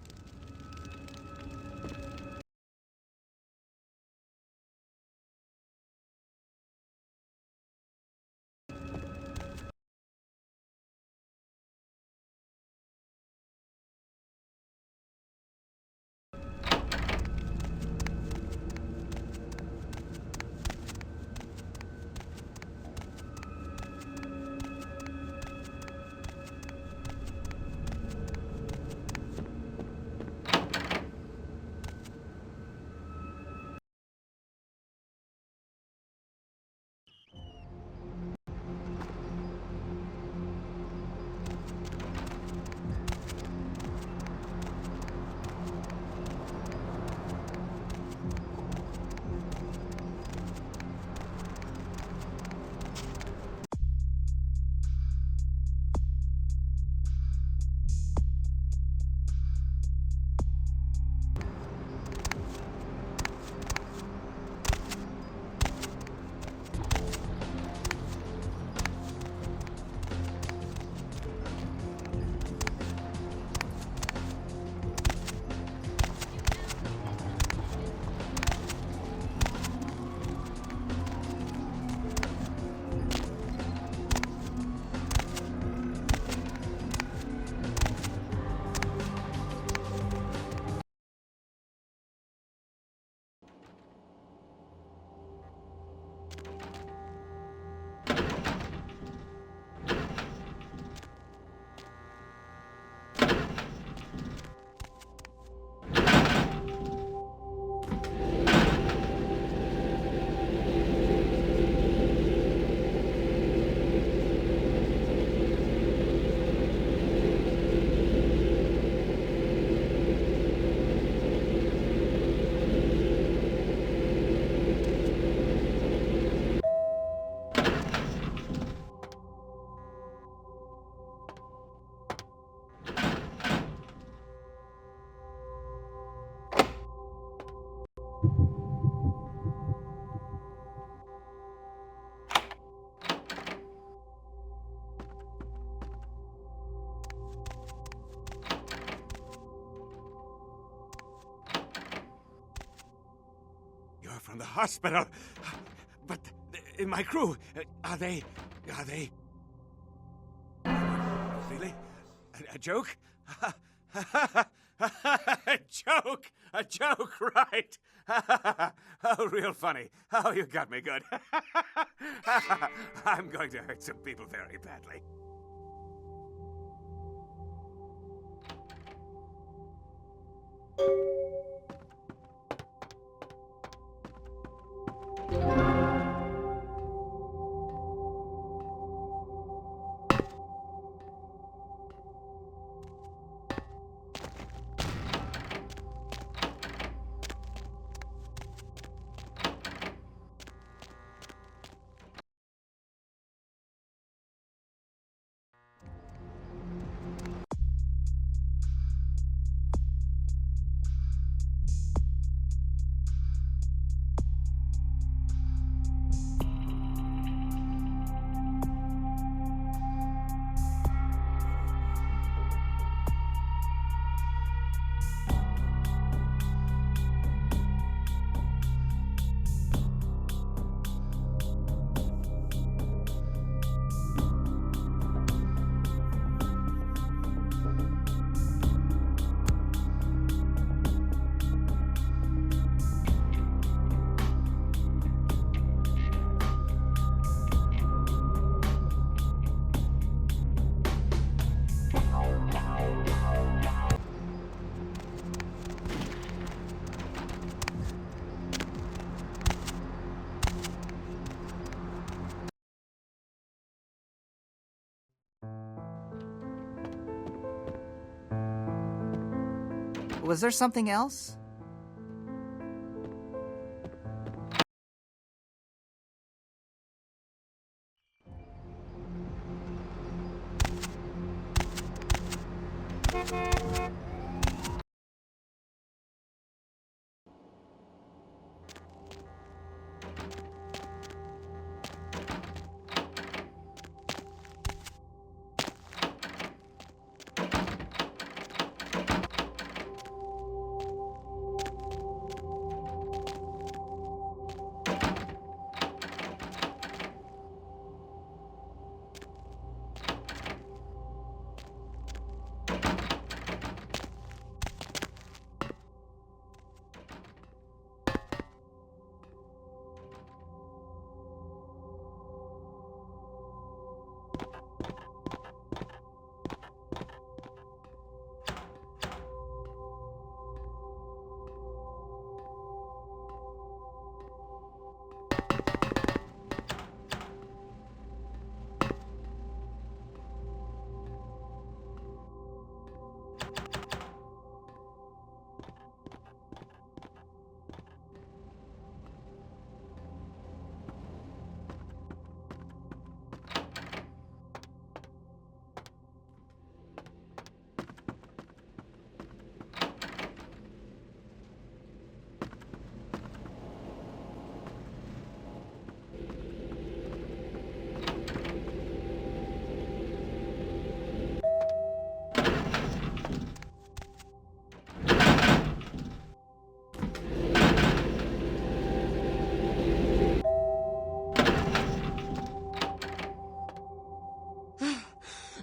on the hospital. But my crew, are they... Really? A joke? A joke, right? Oh, real funny. Oh, you got me good. I'm going to hurt some people very badly.
Was there something else?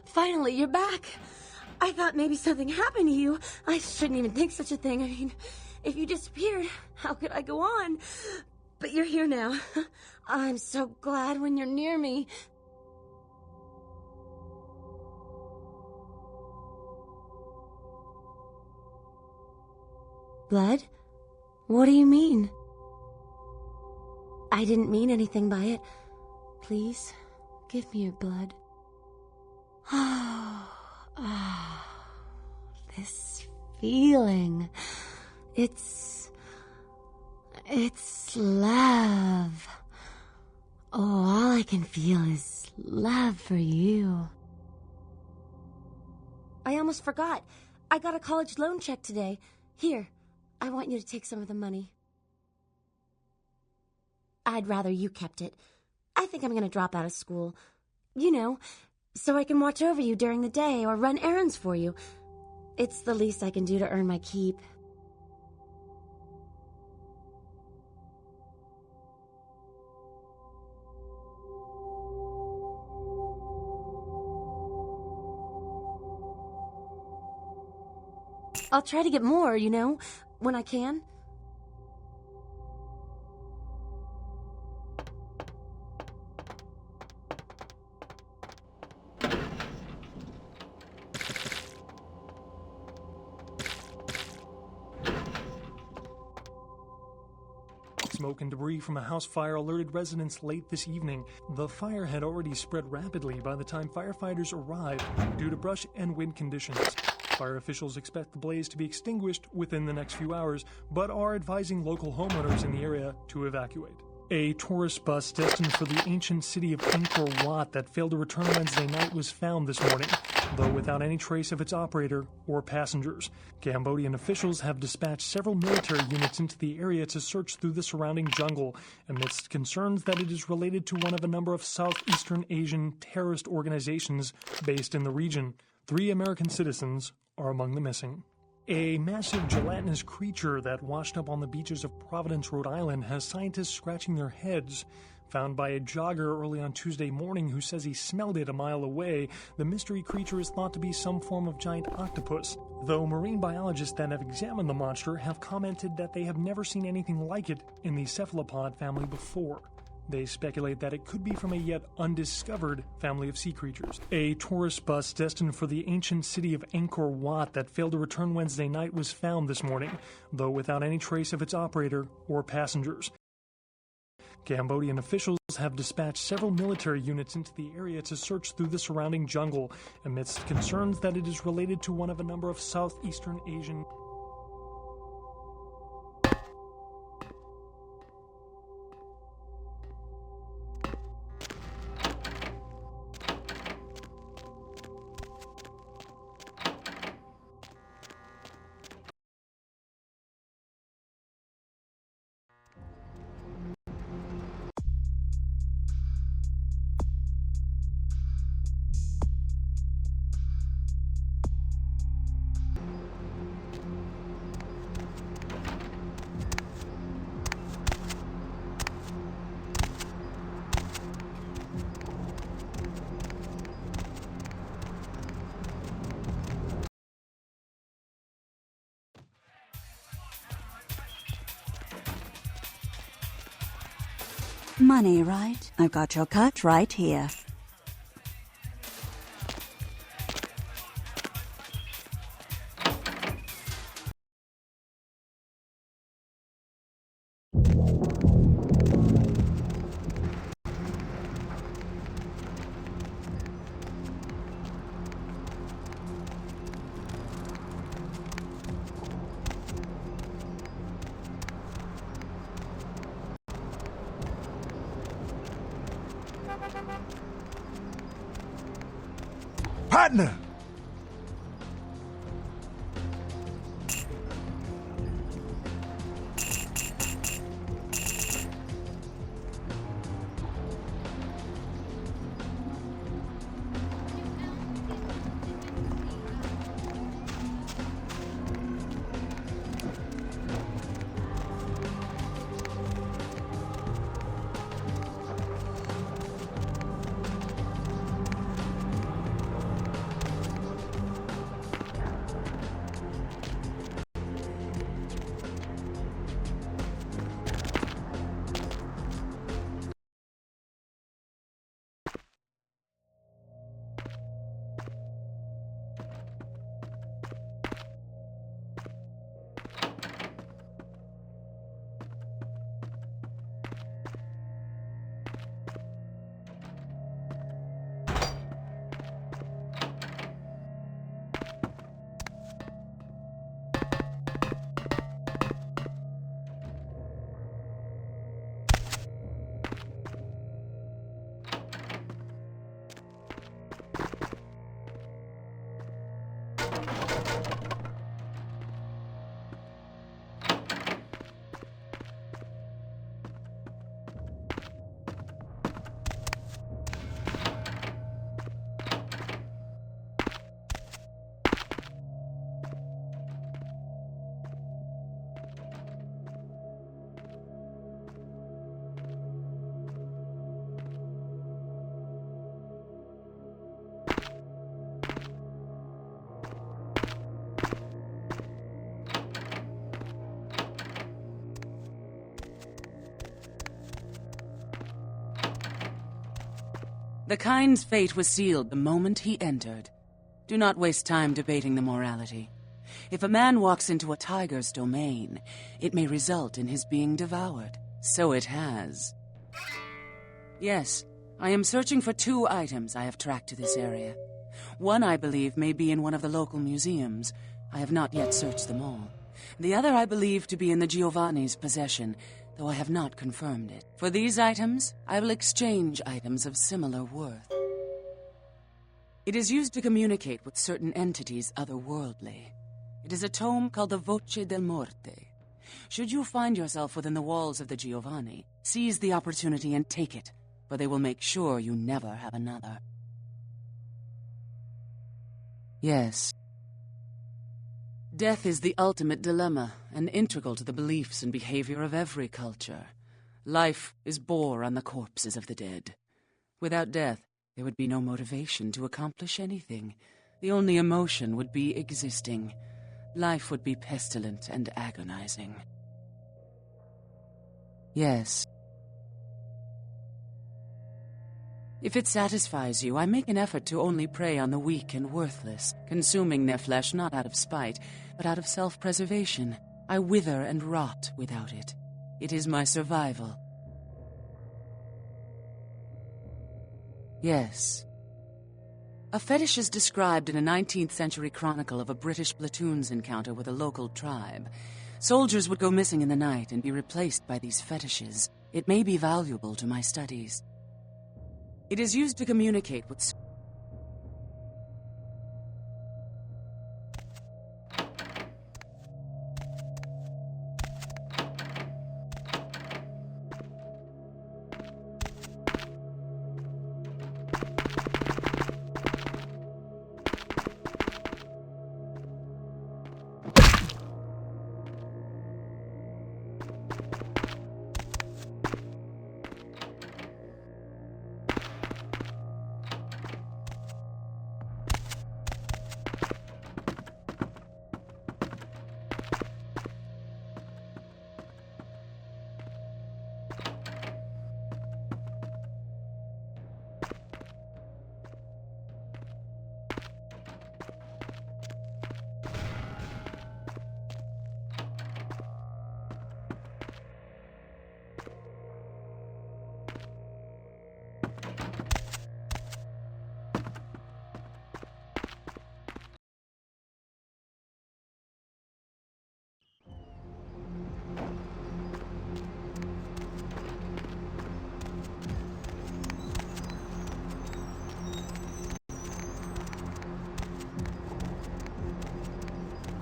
Finally, you're back. I thought maybe something happened to you. I shouldn't even think such a thing. I mean, if you disappeared, how could I go on? But you're here now. I'm so glad when you're near me. Blood? What do you mean? I didn't mean anything by it. Please, give me your blood. This feeling. It's love. Oh, all I can feel is love for you. I almost forgot. I got a college loan check today. Here, I want you to take some of the money. I'd rather you kept it. I think I'm going to drop out of school. You know, so I can watch over you during the day or run errands for you. It's the least I can do to earn my keep. I'll try to get more, you know, when I can.
Smoke and debris from a house fire alerted residents late this evening. The fire had already spread rapidly by the time firefighters arrived due to brush and wind conditions. Fire officials expect the blaze to be extinguished within the next few hours, but are advising local homeowners in the area to evacuate. A tourist bus destined for the ancient city of Angkor Wat that failed to return Wednesday night was found this morning, though without any trace of its operator or passengers. Cambodian officials have dispatched several military units into the area to search through the surrounding jungle, amidst concerns that it is related to one of a number of Southeastern Asian terrorist organizations based in the region. 3 American citizens are among the missing. A massive gelatinous creature that washed up on the beaches of Providence, Rhode Island, has scientists scratching their heads. Found by a jogger early on Tuesday morning who says he smelled it a mile away, the mystery creature is thought to be some form of giant octopus, though marine biologists that have examined the monster have commented that they have never seen anything like it in the cephalopod family before. They speculate that it could be from a yet undiscovered family of sea creatures. A tourist bus destined for the ancient city of Angkor Wat that failed to return Wednesday night was found this morning, though without any trace of its operator or passengers. Cambodian officials have dispatched several military units into the area to search through the surrounding jungle, amidst concerns that it is related to one of a number of Southeastern Asian.
Money, right? I've got your cut right here.
Partner!
The kind's fate was sealed the moment he entered. Do not waste time debating the morality. If a man walks into a tiger's domain, it may result in his being devoured. So it has. Yes, I am searching for 2 items I have tracked to this area. One, I believe, may be in one of the local museums. I have not yet searched them all. The other I believe to be in the Giovanni's possession, though I have not confirmed it. For these items, I will exchange items of similar worth. It is used to communicate with certain entities otherworldly. It is a tome called the Voce del Morte. Should you find yourself within the walls of the Giovanni, seize the opportunity and take it, for they will make sure you never have another. Yes. Death is the ultimate dilemma, and integral to the beliefs and behavior of every culture. Life is bore on the corpses of the dead. Without death, there would be no motivation to accomplish anything. The only emotion would be existing. Life would be pestilent and agonizing. Yes. If it satisfies you, I make an effort to only prey on the weak and worthless, consuming their flesh not out of spite, but out of self-preservation. I wither and rot without it. It is my survival. Yes. A fetish is described in a 19th century chronicle of a British platoon's encounter with a local tribe. Soldiers would go missing in the night and be replaced by these fetishes. It may be valuable to my studies. It is used to communicate with...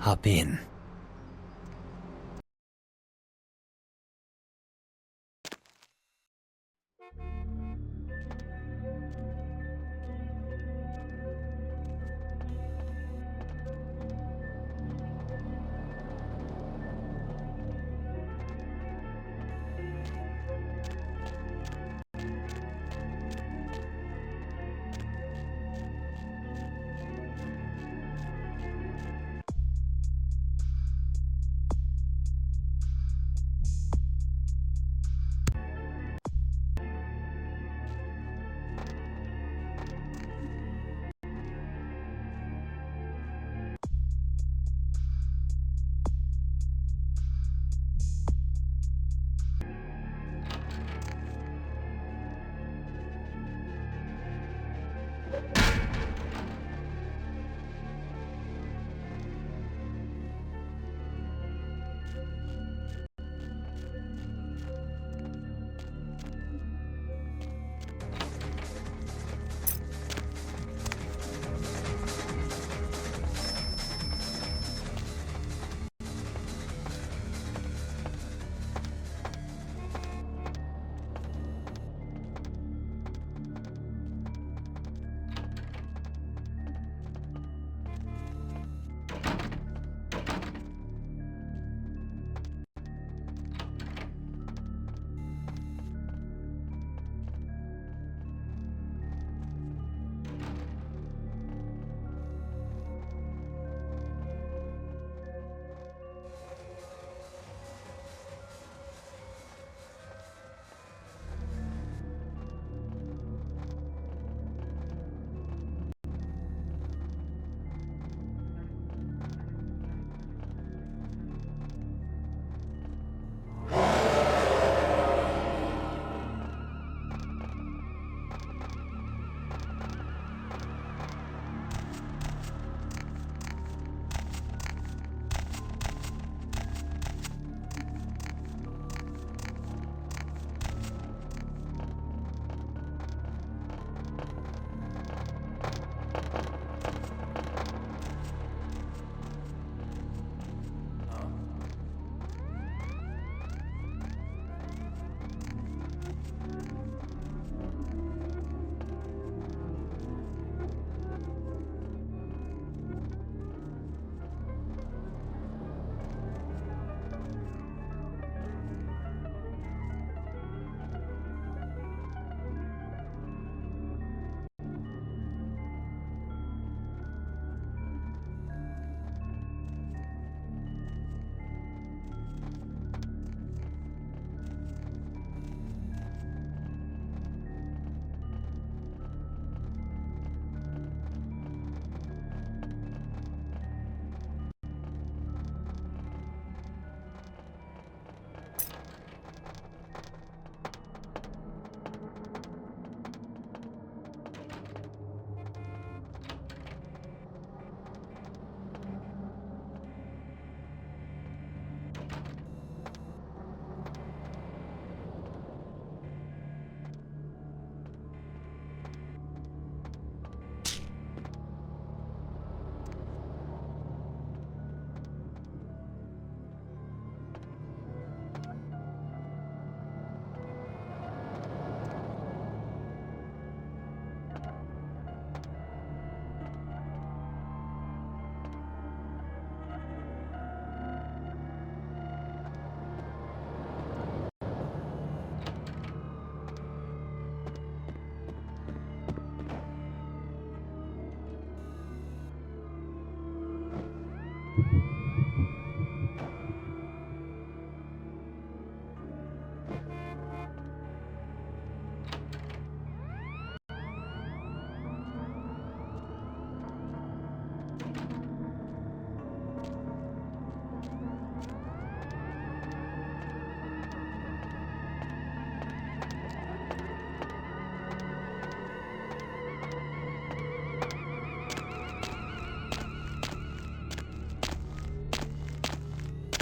Hop in.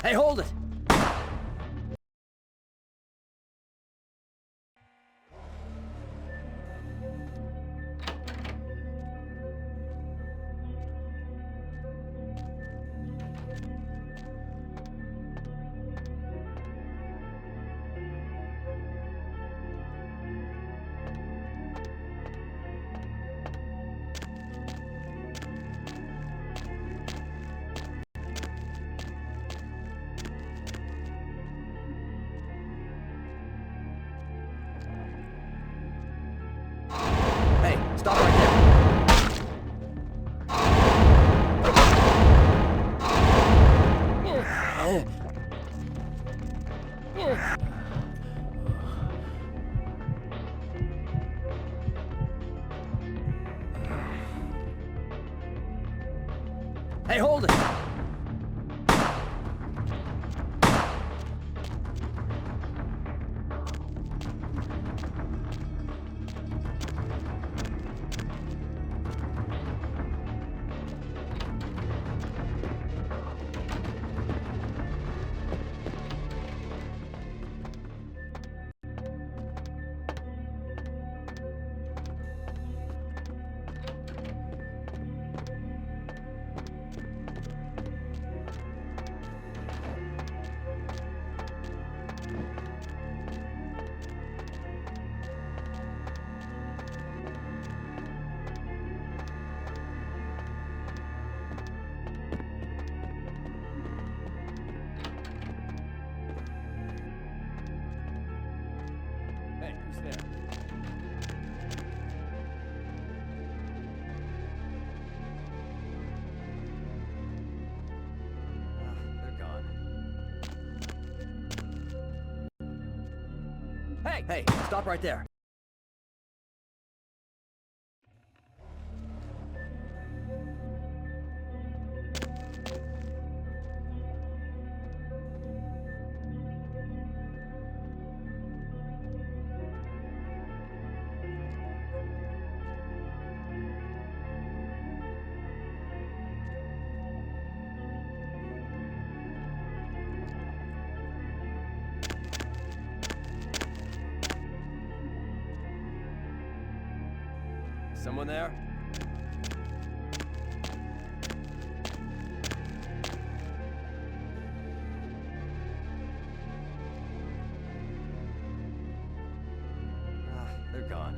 Hey, hold it! Hey, stop right there! Hey, hold it! Hey, who's there? They're gone. Hey, stop right there. Someone there? They're gone.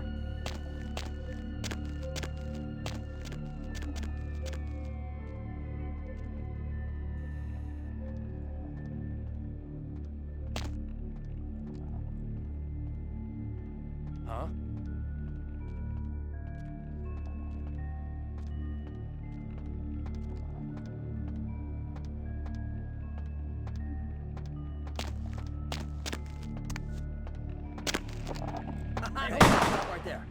Huh? Hey, stop right there.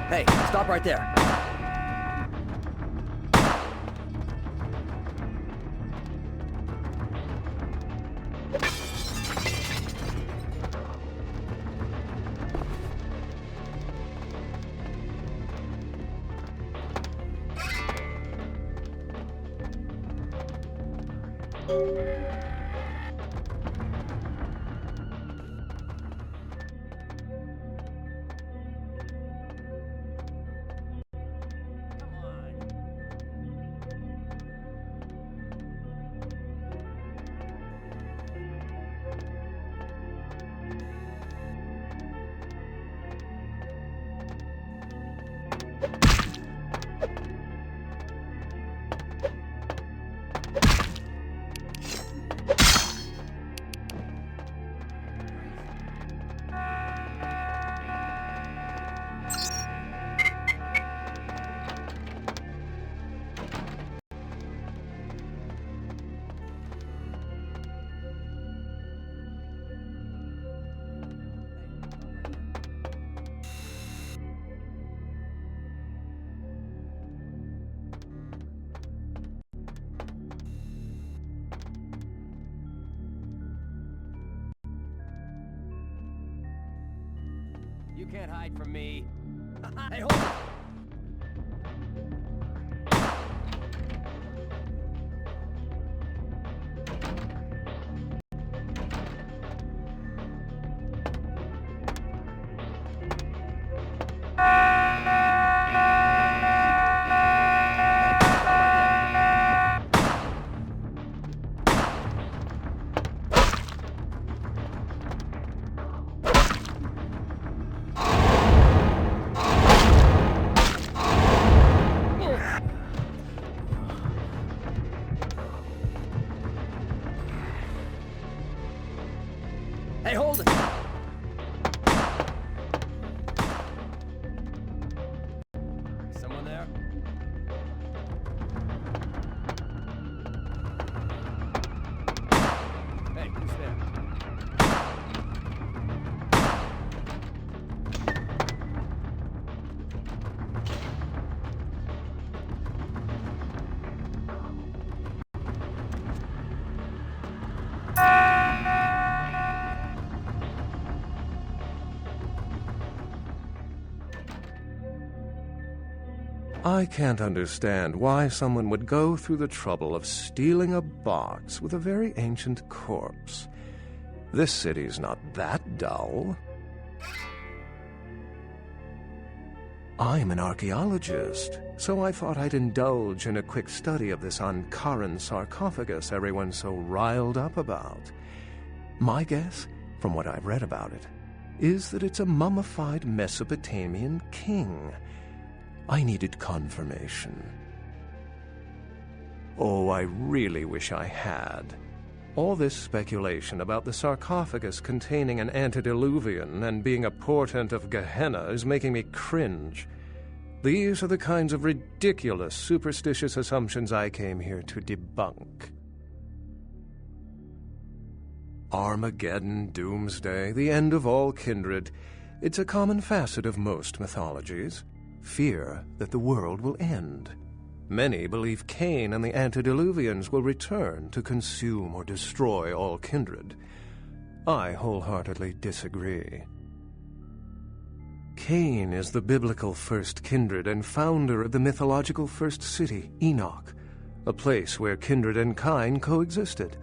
Hey, stop right there. You can't hide from me. Hey, hold it! Hey, hold it! Someone there? Hey, who's there?
I can't understand why someone would go through the trouble of stealing a box with a very ancient corpse. This city's not that dull. I'm an archaeologist, so I thought I'd indulge in a quick study of this Ankaran sarcophagus everyone's so riled up about. My guess, from what I've read about it, is that it's a mummified Mesopotamian king. I needed confirmation. Oh, I really wish I had. All this speculation about the sarcophagus containing an antediluvian and being a portent of Gehenna is making me cringe. These are the kinds of ridiculous, superstitious assumptions I came here to debunk. Armageddon, doomsday, the end of all kindred. It's a common facet of most mythologies. Fear that the world will end. Many believe Cain and the antediluvians will return to consume or destroy all kindred. I wholeheartedly disagree. Cain is the biblical first kindred and founder of the mythological first city, Enoch, a place where kindred and kine coexisted.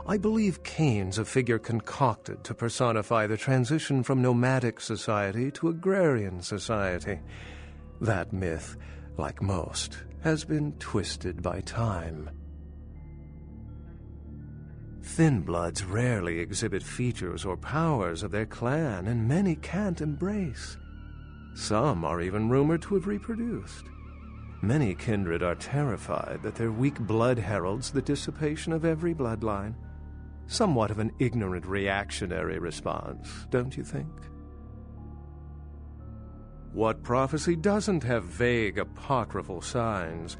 I believe Cain's a figure concocted to personify the transition from nomadic society to agrarian society. That myth, like most, has been twisted by time. Thin bloods rarely exhibit features or powers of their clan, and many can't embrace. Some are even rumored to have reproduced. Many kindred are terrified that their weak blood heralds the dissipation of every bloodline. Somewhat of an ignorant reactionary response, don't you think? What prophecy doesn't have vague apocryphal signs?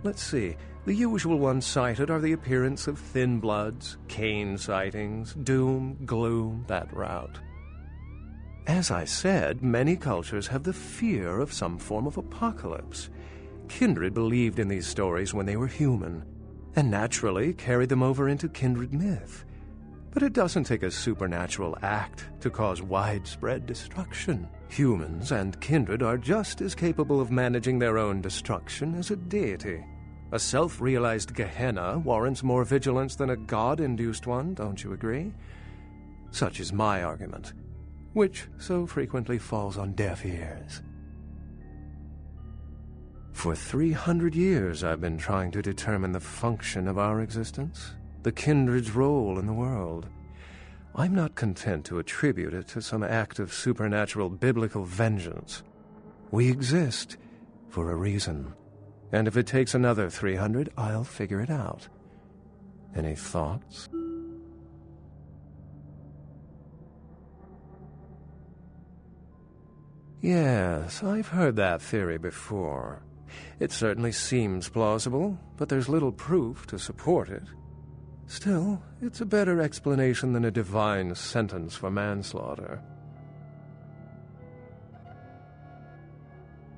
Let's see. The usual ones cited are the appearance of thin bloods, Cain sightings, doom, gloom, that route. As I said, many cultures have the fear of some form of apocalypse. Kindred believed in these stories when they were human, and naturally carried them over into kindred myth. But it doesn't take a supernatural act to cause widespread destruction. Humans and kindred are just as capable of managing their own destruction as a deity. A self-realized Gehenna warrants more vigilance than a god-induced one, don't you agree? Such is my argument, which so frequently falls on deaf ears. For 300 years I've been trying to determine the function of our existence, the kindred's role in the world. I'm not content to attribute it to some act of supernatural biblical vengeance. We exist for a reason, and if it takes another 300, I'll figure it out. Any thoughts? Yes, I've heard that theory before. It certainly seems plausible, but there's little proof to support it. Still, it's a better explanation than a divine sentence for manslaughter.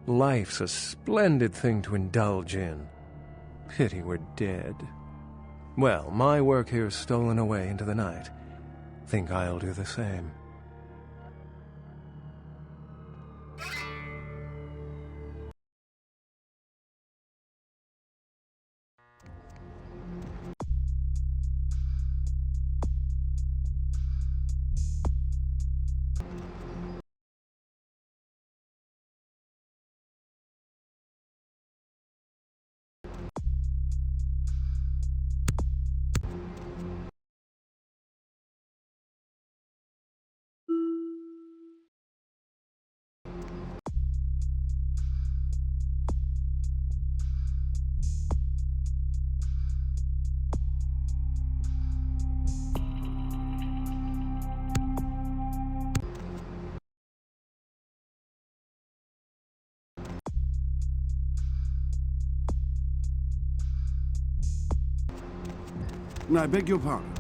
Life's a splendid thing to indulge in. Pity we're dead. Well, my work here's stolen away into the night. Think I'll do the same.
I beg your pardon.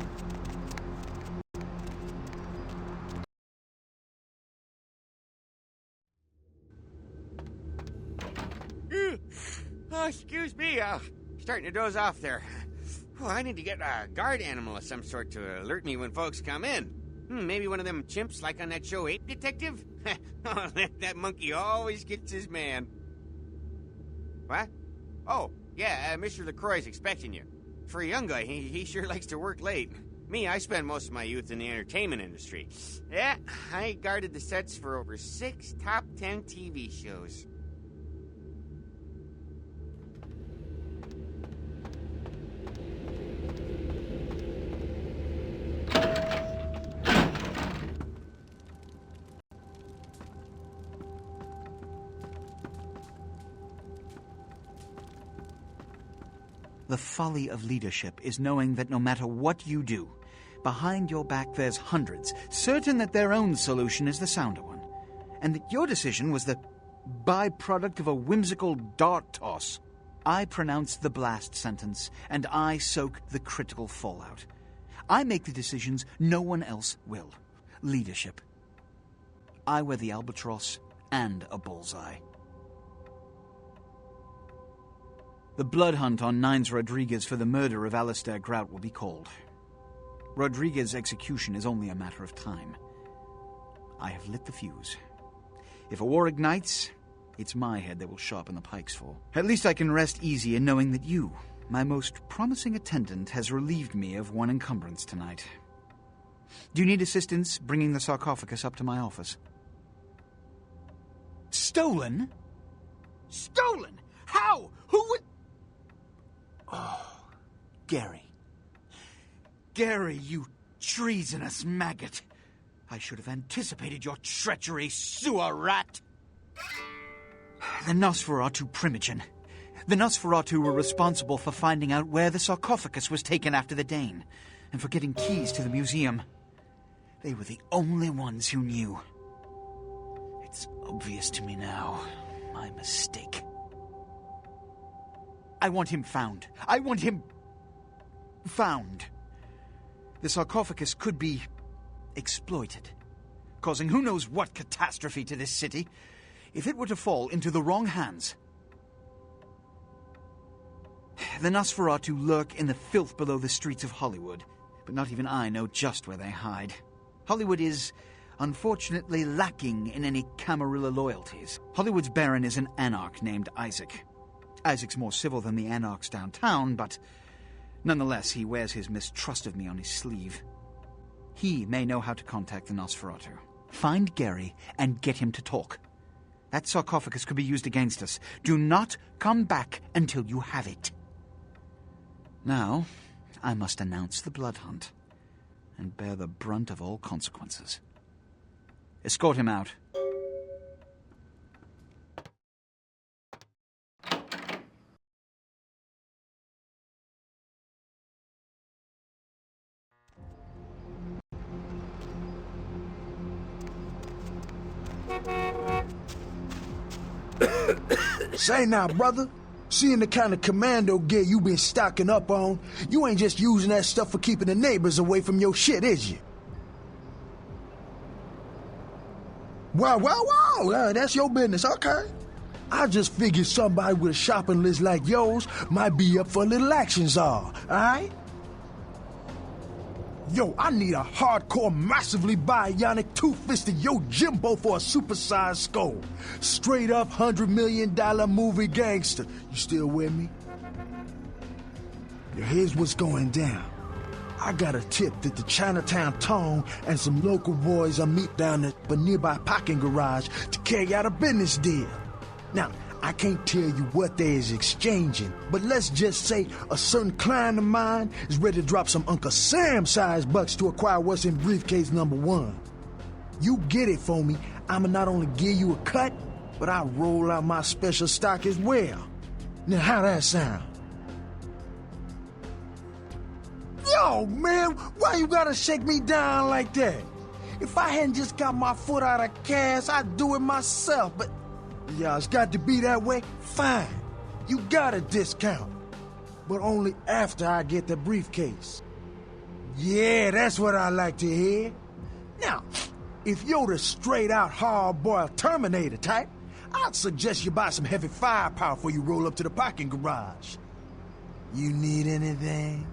Oh, excuse me. Starting to doze off there. Oh, I need to get a guard animal of some sort to alert me when folks come in. Maybe one of them chimps like on that show Ape Detective? Oh, that monkey always gets his man. What? Oh, yeah, Mr. LaCroix's expecting you. For a young guy, he sure likes to work late. Me, I spend most of my youth in the entertainment industry. Yeah, I guarded the sets for over 6 top 10 TV shows.
The folly of leadership is knowing that no matter what you do, behind your back there's hundreds, certain that their own solution is the sounder one, and that your decision was the byproduct of a whimsical dart toss. I pronounce the blast sentence, and I soak the critical fallout. I make the decisions no one else will. Leadership. I wear the albatross and a bullseye. The blood hunt on Nines Rodriguez for the murder of Alistair Grout will be called. Rodriguez's execution is only a matter of time. I have lit the fuse. If a war ignites, it's my head they will sharpen the pikes for. At least I can rest easy in knowing that you, my most promising attendant, has relieved me of one encumbrance tonight. Do you need assistance bringing the sarcophagus up to my office? Stolen? Stolen? How? Who would... Oh, Gary. Gary, you treasonous maggot. I should have anticipated your treachery, sewer rat. The Nosferatu Primogen. The Nosferatu were responsible for finding out where the sarcophagus was taken after the Dane, and for getting keys to the museum. They were the only ones who knew. It's obvious to me now. My mistake. I want him found. I want him found. The sarcophagus could be exploited, causing who knows what catastrophe to this city if it were to fall into the wrong hands. The Nosferatu lurk in the filth below the streets of Hollywood, but not even I know just where they hide. Hollywood is, unfortunately, lacking in any Camarilla loyalties. Hollywood's baron is an anarch named Isaac. Isaac's more civil than the anarchs downtown, but nonetheless, he wears his mistrust of me on his sleeve. He may know how to contact the Nosferatu. Find Gary and get him to talk. That sarcophagus could be used against us. Do not come back until you have it. Now, I must announce the blood hunt and bear the brunt of all consequences. Escort him out.
Say now, brother, seeing the kind of commando gear you been stocking up on, you ain't just using that stuff for keeping the neighbors away from your shit, is you? Wow, that's your business, okay. I just figured somebody with a shopping list like yours might be up for a little action czar, alright? Yo, I need a hardcore, massively bionic, two-fisted Yojimbo for a supersized skull. Straight up $100 million movie gangster. You still with me? Now here's what's going down. I got a tip that the Chinatown Tone and some local boys are meet down at a nearby parking garage to carry out a business deal. Now, I can't tell you what they is exchanging, but let's just say a certain client of mine is ready to drop some Uncle Sam-sized bucks to acquire what's in briefcase number 1. You get it for me, I'ma not only give you a cut, but I'll roll out my special stock as well. Now, how that sound? Yo, man, why you gotta shake me down like that? If I hadn't just got my foot out of cash, I'd do it myself, but yeah, it's got to be that way? Fine. You got a discount. But only after I get the briefcase. Yeah, that's what I like to hear. Now, if you're the straight-out hard-boiled Terminator type, I'd suggest you buy some heavy firepower before you roll up to the parking garage. You need anything?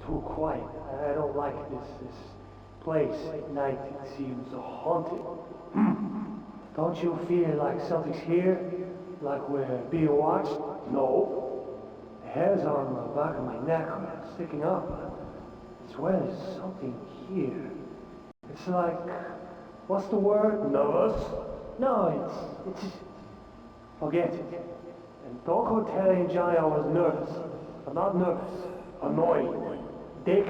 Too quiet. I don't like this place at night. It seems haunted. Don't you feel like something's here? Like we're being watched? No. The hairs on the back of my neck are sticking up. I swear there's something here. It's like, what's the word? Nervous? No, it's forget it. And don't go telling Johnny I was nervous. I'm not nervous. Annoyed. Dick.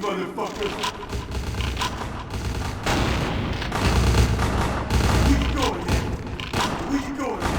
motherfuckers! Where you going now? Where you going now?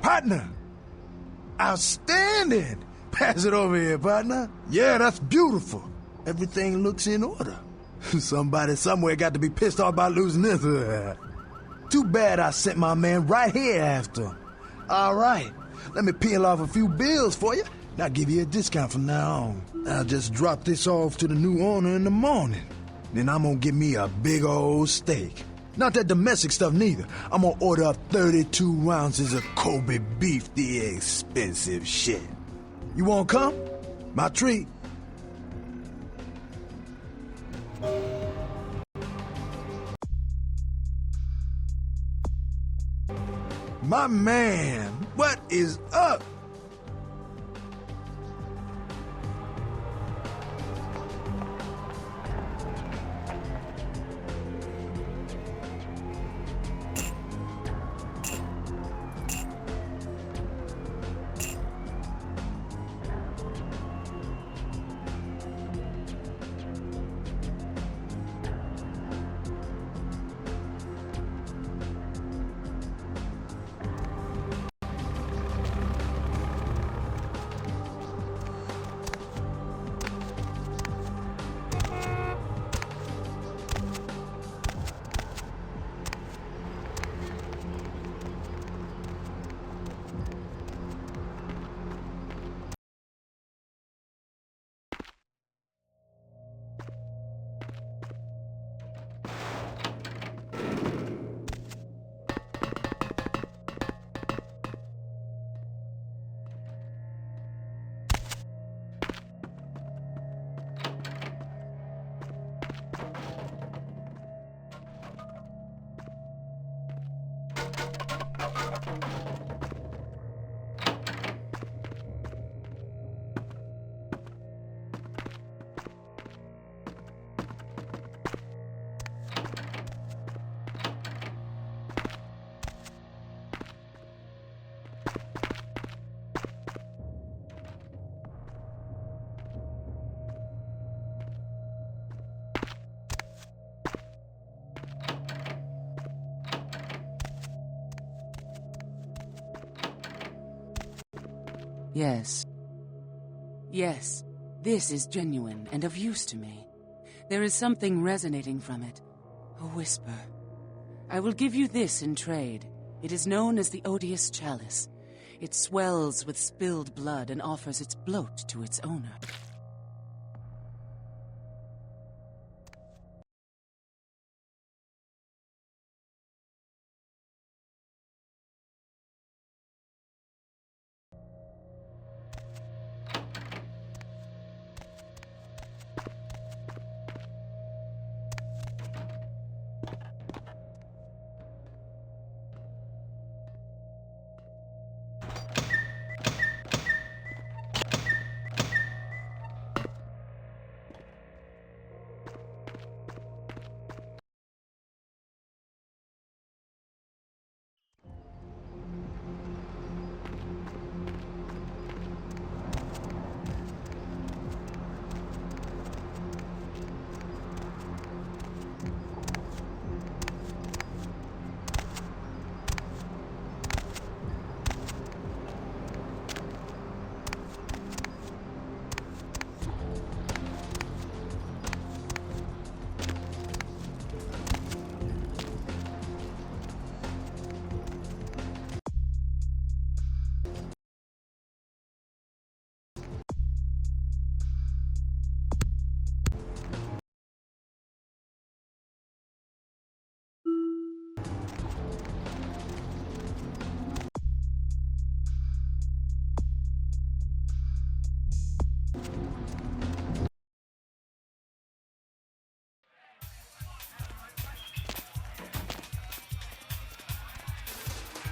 Partner! Outstanding! Pass it over here, partner. Yeah, that's beautiful. Everything looks in order. Somebody somewhere got to be pissed off about losing this. Too bad I sent my man right here after. All right, let me peel off a few bills for you. I'll give you a discount from now on. I'll just drop this off to the new owner in the morning. Then I'm gonna get me a big old steak. Not that domestic stuff neither. I'm gonna order up 32 ounces of Kobe beef, the expensive shit. You wanna come? My treat. My man, what is up?
Yes. Yes, this is genuine and of use to me. There is something resonating from it. A whisper. I will give you this in trade. It is known as the Odious Chalice. It swells with spilled blood and offers its bloat to its owner.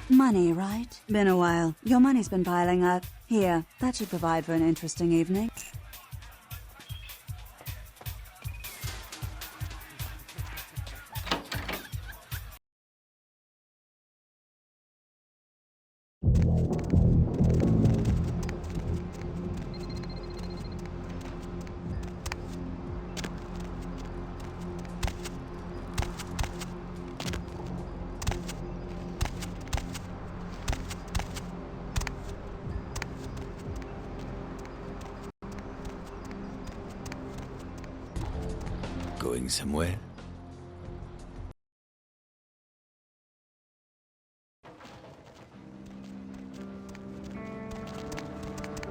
Money, right? Been a while. Your money's been piling up. Here, that should provide for an interesting evening.
Going somewhere?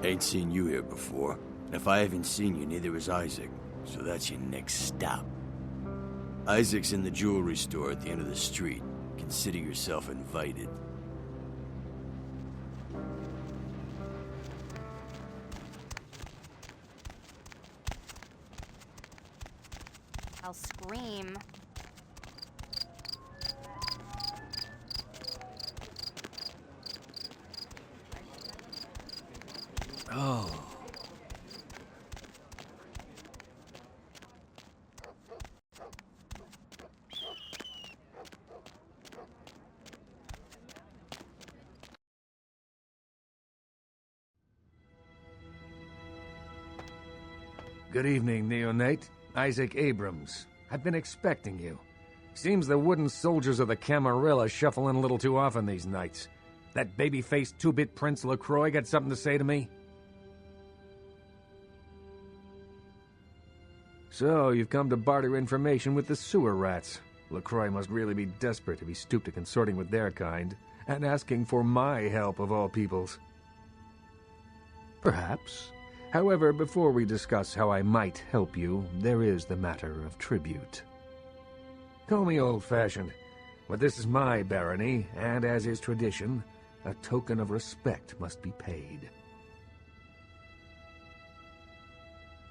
Ain't seen you here before. And if I haven't seen you, neither has Isaac. So that's your next stop. Isaac's in the jewelry store at the end of the street. Consider yourself invited.
I'll scream.
Oh.
Good evening, Neonate. Isaac Abrams. I've been expecting you. Seems the wooden soldiers of the Camarilla shuffle in a little too often these nights. That baby-faced two-bit Prince LaCroix got something to say to me? So, you've come to barter information with the sewer rats. LaCroix must really be desperate if he stooped to consorting with their kind, and asking for my help of all peoples. Perhaps. However, before we discuss how I might help you, there is the matter of tribute. Call me old-fashioned, but this is my barony, and as is tradition, a token of respect must be paid.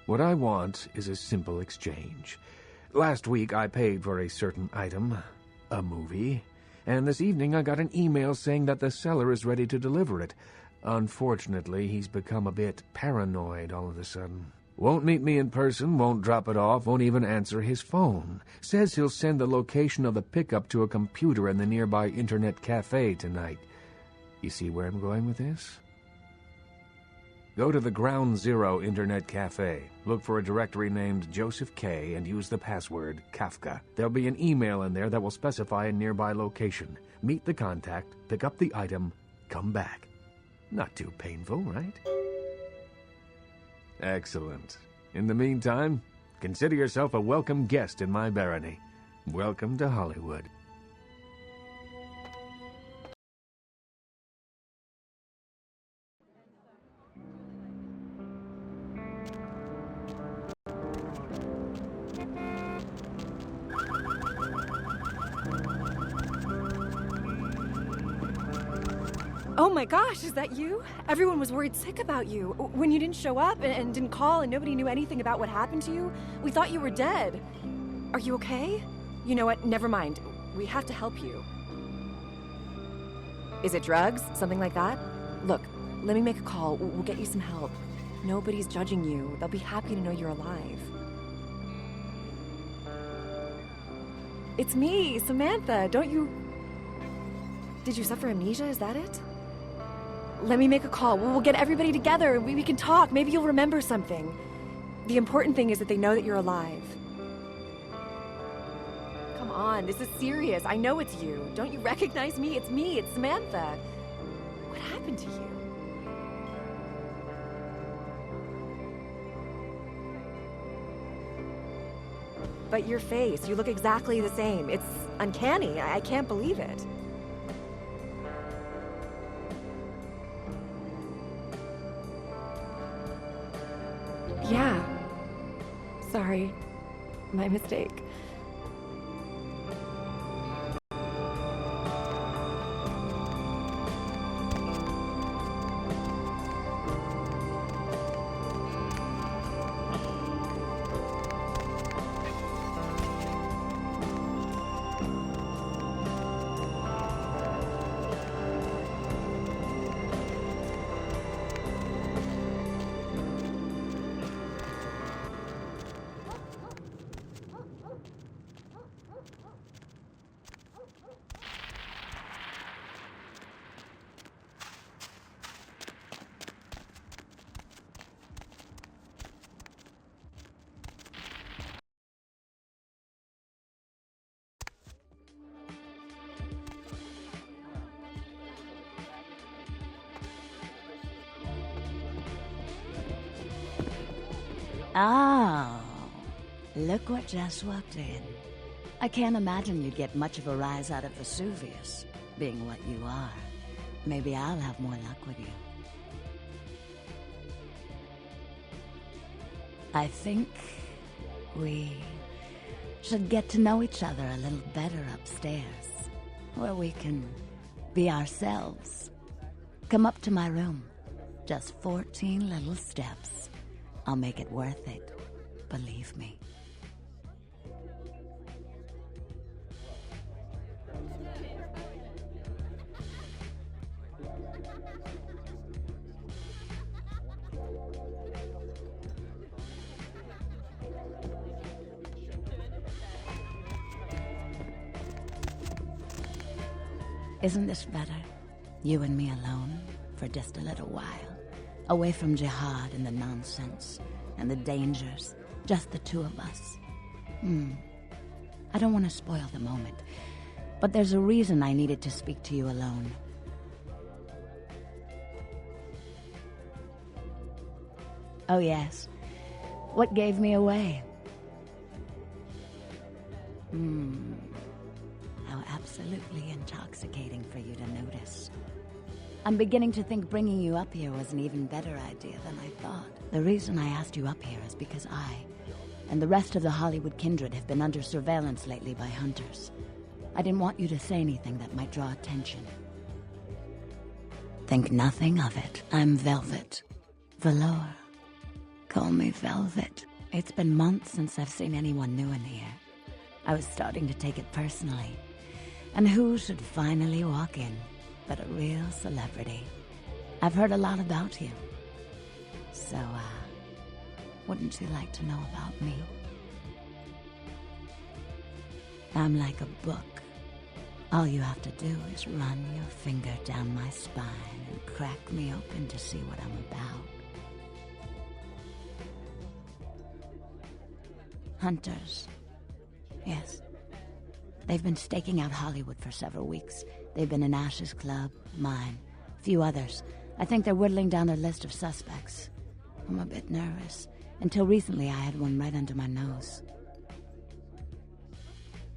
What I want is a simple exchange. Last week I paid for a certain item, a movie, and this evening I got an email saying that the seller is ready to deliver it. Unfortunately, he's become a bit paranoid all of a sudden. Won't meet me in person, won't drop it off, won't even answer his phone. Says he'll send the location of the pickup to a computer in the nearby internet cafe tonight. You see where I'm going with this? Go to the Ground Zero Internet Cafe, look for a directory named Joseph K, and use the password Kafka. There'll be an email in there that will specify a nearby location. Meet the contact, pick up the item, come back. Not too painful, right? Excellent. In the meantime, consider yourself a welcome guest in my barony. Welcome to Hollywood.
Oh my gosh, is that you? Everyone was worried sick about you. When you didn't show up and didn't call and nobody knew anything about what happened to you, we thought you were dead. Are you okay? You know what? Never mind. We have to help you. Is it drugs? Something like that? Look, let me make a call. We'll get you some help. Nobody's judging you. They'll be happy to know you're alive. It's me, Samantha. Don't you... Did you suffer amnesia? Is that it? Let me make a call. We'll get everybody together. We can talk. Maybe you'll remember something. The important thing is that they know that you're alive. Come on, this is serious. I know it's you. Don't you recognize me? It's me. It's Samantha. What happened to you? But your face, you look exactly the same. It's uncanny. I can't believe it. Yeah. Sorry. My mistake.
Oh, look what just walked in. I can't imagine you'd get much of a rise out of Vesuvius, being what you are. Maybe I'll have more luck with you. I think we should get to know each other a little better upstairs, where we can be ourselves. Come up to my room. Just 14 little steps. I'll make it worth it. Believe me. Isn't this better? You and me alone for just a little while. Away from jihad and the nonsense and the dangers. Just the two of us. I don't want to spoil the moment, but there's a reason I needed to speak to you alone. Oh yes. What gave me away? How absolutely intoxicating for you to notice. I'm beginning to think bringing you up here was an even better idea than I thought. The reason I asked you up here is because I and the rest of the Hollywood kindred have been under surveillance lately by hunters. I didn't want you to say anything that might draw attention. Think nothing of it. I'm Velvet. Valor. Call me Velvet. It's been months since I've seen anyone new in here. I was starting to take it personally.
And who should finally walk in but a real celebrity? I've heard a lot about you. So, wouldn't you like to know about me? I'm like a book. All you have to do is run your finger down my spine and crack me open to see what I'm about. Hunters. Yes. They've been staking out Hollywood for several weeks. They've been in Ash's club, mine, a few others. I think they're whittling down their list of suspects. I'm a bit nervous. Until recently, I had one right under my nose.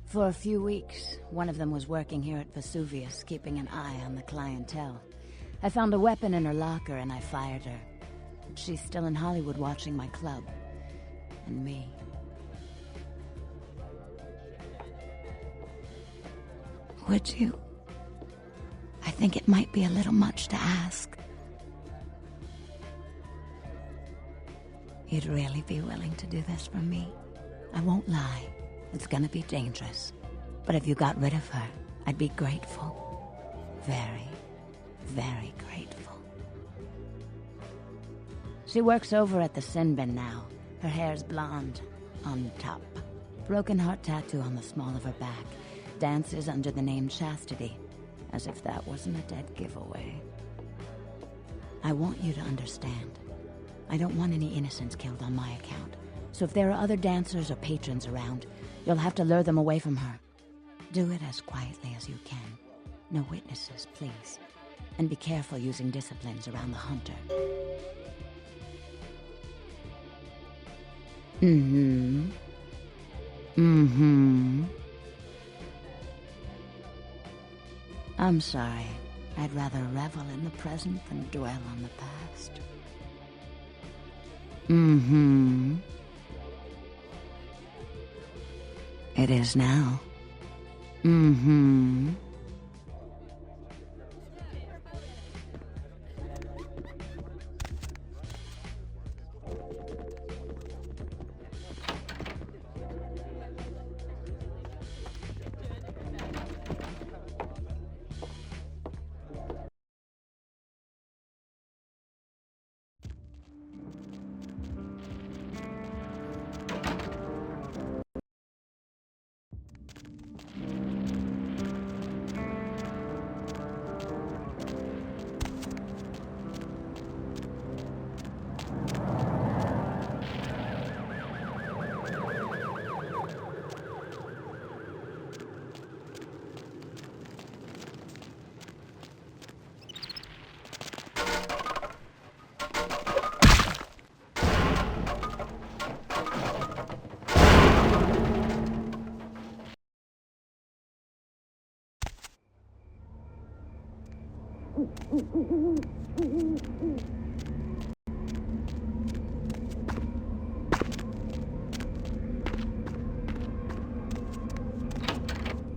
For a few weeks, one of them was working here at Vesuvius, keeping an eye on the clientele. I found a weapon in her locker and I fired her. But she's still in Hollywood watching my club. And me. Would you? I think it might be a little much to ask. You'd really be willing to do this for me? I won't lie. It's gonna be dangerous. But if you got rid of her, I'd be grateful. Very, very grateful. She works over at the Sin Bin now. Her hair's blonde, on top. Broken heart tattoo on the small of her back. Dances under the name Chastity, as if that wasn't a dead giveaway. I want you to understand. I don't want any innocents killed on my account. So if there are other dancers or patrons around, you'll have to lure them away from her. Do it as quietly as you can. No witnesses, please. And be careful using disciplines around the hunter. Mm-hmm. Mm-hmm. I'm sorry. I'd rather revel in the present than dwell on the past. Mm-hmm. It is now. Mm-hmm.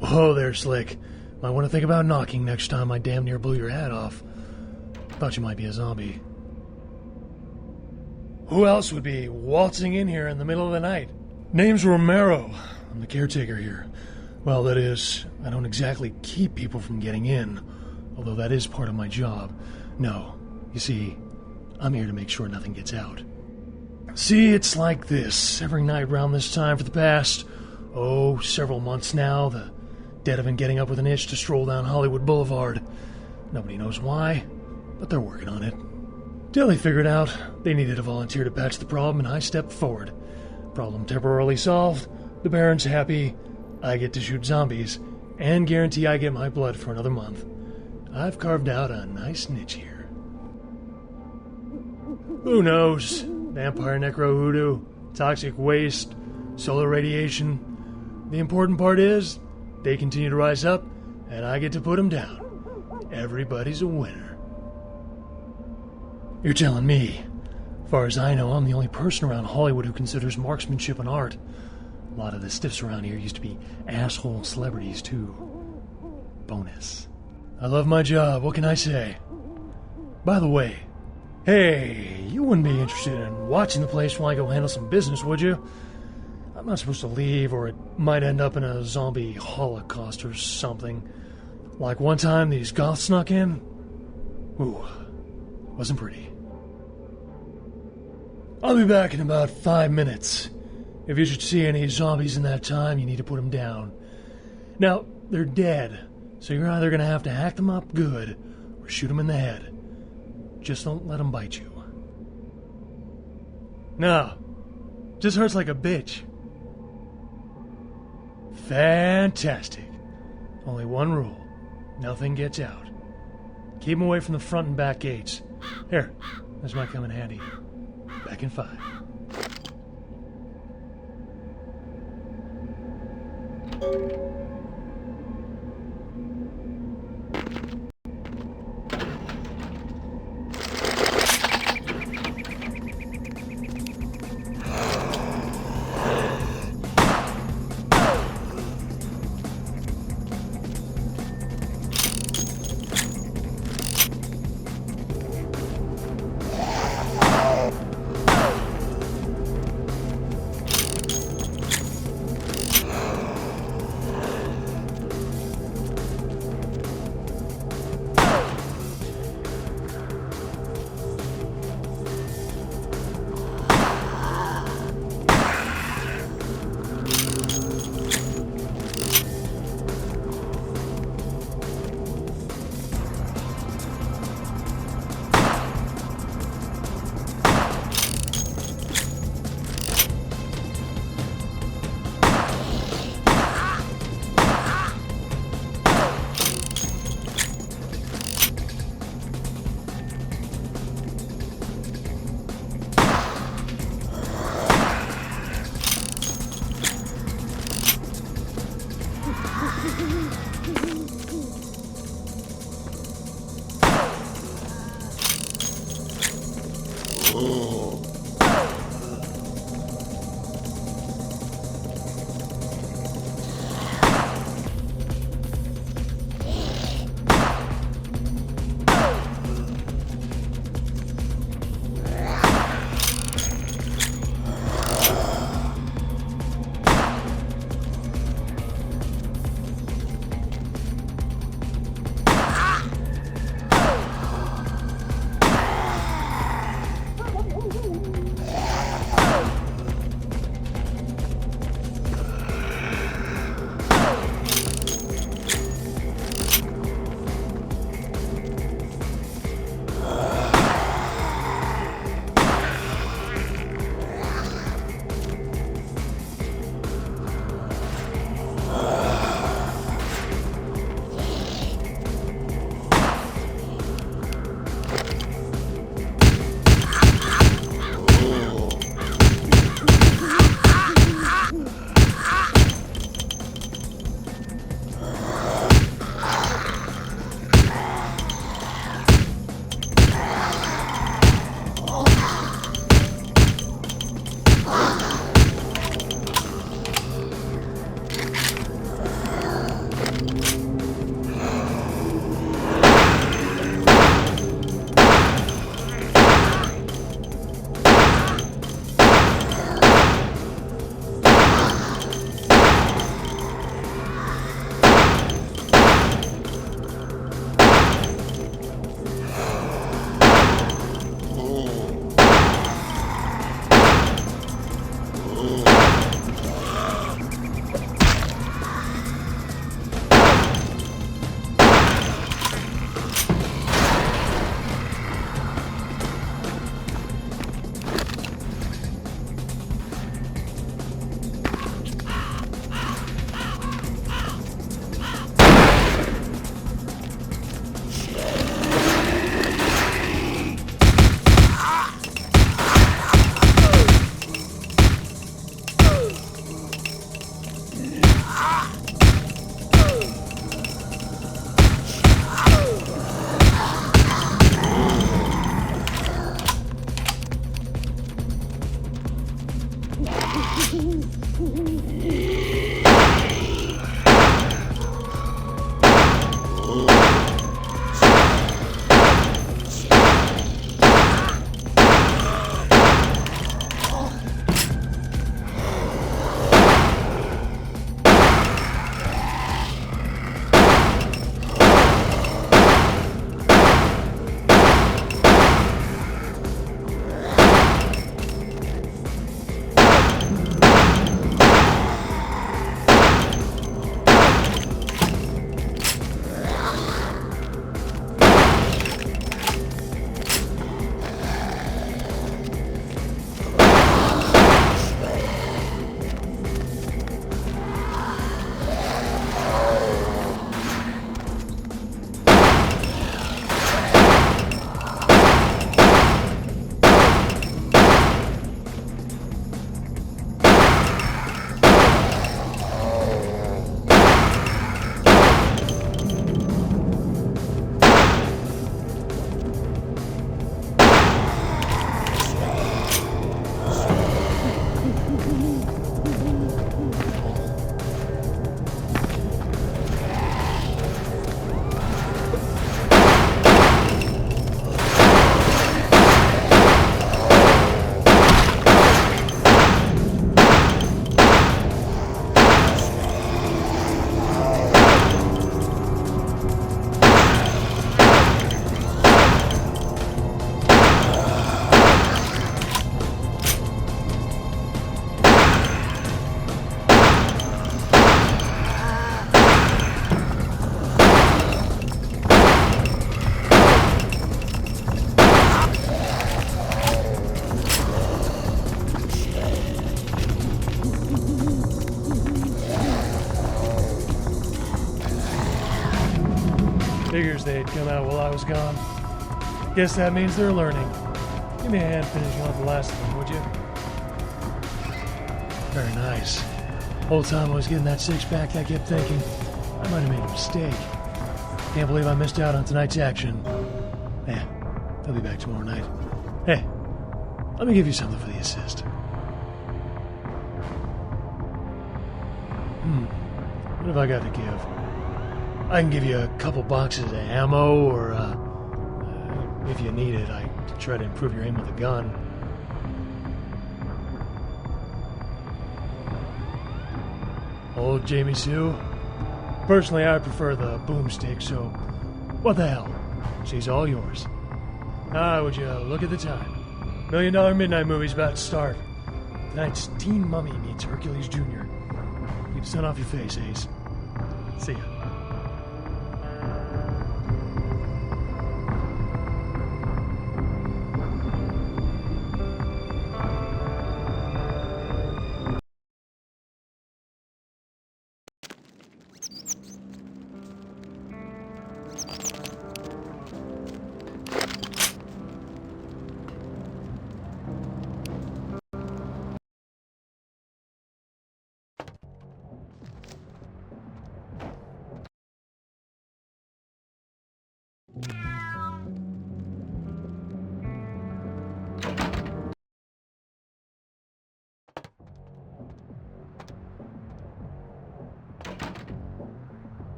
Whoa there, Slick. Might want to think about knocking next time I damn near blew your hat off. Thought you might be a zombie. Who else would be waltzing in here in the middle of the night? Name's Romero. I'm the caretaker here. Well, that is, I don't exactly keep people from getting in, although that is part of my job. No, you see, I'm here to make sure nothing gets out. See, it's like this. Every night around this time for the past, several months now, the dead have been getting up with an itch to stroll down Hollywood Boulevard. Nobody knows why, but they're working on it. Till they figured out they needed a volunteer to patch the problem, and I stepped forward. Problem temporarily solved, the Baron's happy, I get to shoot zombies, and guarantee I get my blood for another month. I've carved out a nice niche here. Who knows? Vampire necro hoodoo, toxic waste, solar radiation. The important part is, they continue to rise up, and I get to put them down. Everybody's a winner. You're telling me. As far as I know, I'm the only person around Hollywood who considers marksmanship an art. A lot of the stiffs around here used to be asshole celebrities, too. Bonus. I love my job, what can I say? By the way, hey, you wouldn't be interested in watching the place while I go handle some business, would you? I'm not supposed to leave, or it might end up in a zombie holocaust or something. Like one time these goths snuck in. Ooh, wasn't pretty. I'll be back in about 5 minutes. If you should see any zombies in that time, you need to put them down. Now, they're dead, so you're either going to have to hack them up good, or shoot them in the head. Just don't let them bite you. No, just hurts like a bitch. Fantastic. Only one rule. Nothing gets out. Keep them away from the front and back gates. Here, this might come in handy. Back in 5. Figures they'd come out while I was gone. Guess that means they're learning. Give me a hand finishing off the last of them, would you? Very nice. Whole time I was getting that six-pack, I kept thinking, I might have made a mistake. Can't believe I missed out on tonight's action. Yeah, I'll be back tomorrow night. Hey, let me give you something for the assist. What have I got to give? I can give you a couple boxes of ammo, or, if you need it, I can try to improve your aim with a gun. Old Jamie Sue? Personally, I prefer the boomstick, so what the hell? She's all yours. Ah, would you look at the time? $1 Million Midnight movie's about to start. Tonight's Teen Mummy meets Hercules Jr. Keep the sun off your face, Ace. See ya.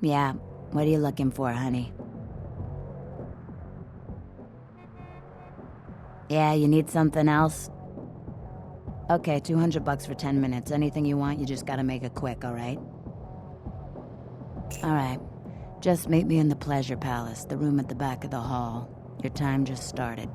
Yeah, what are you looking for, honey? Yeah, you need something else? Okay, $200 for 10 minutes. Anything you want, you just gotta make it quick, alright? Alright. Just meet me in the Pleasure Palace, the room at the back of the hall. Your time just started.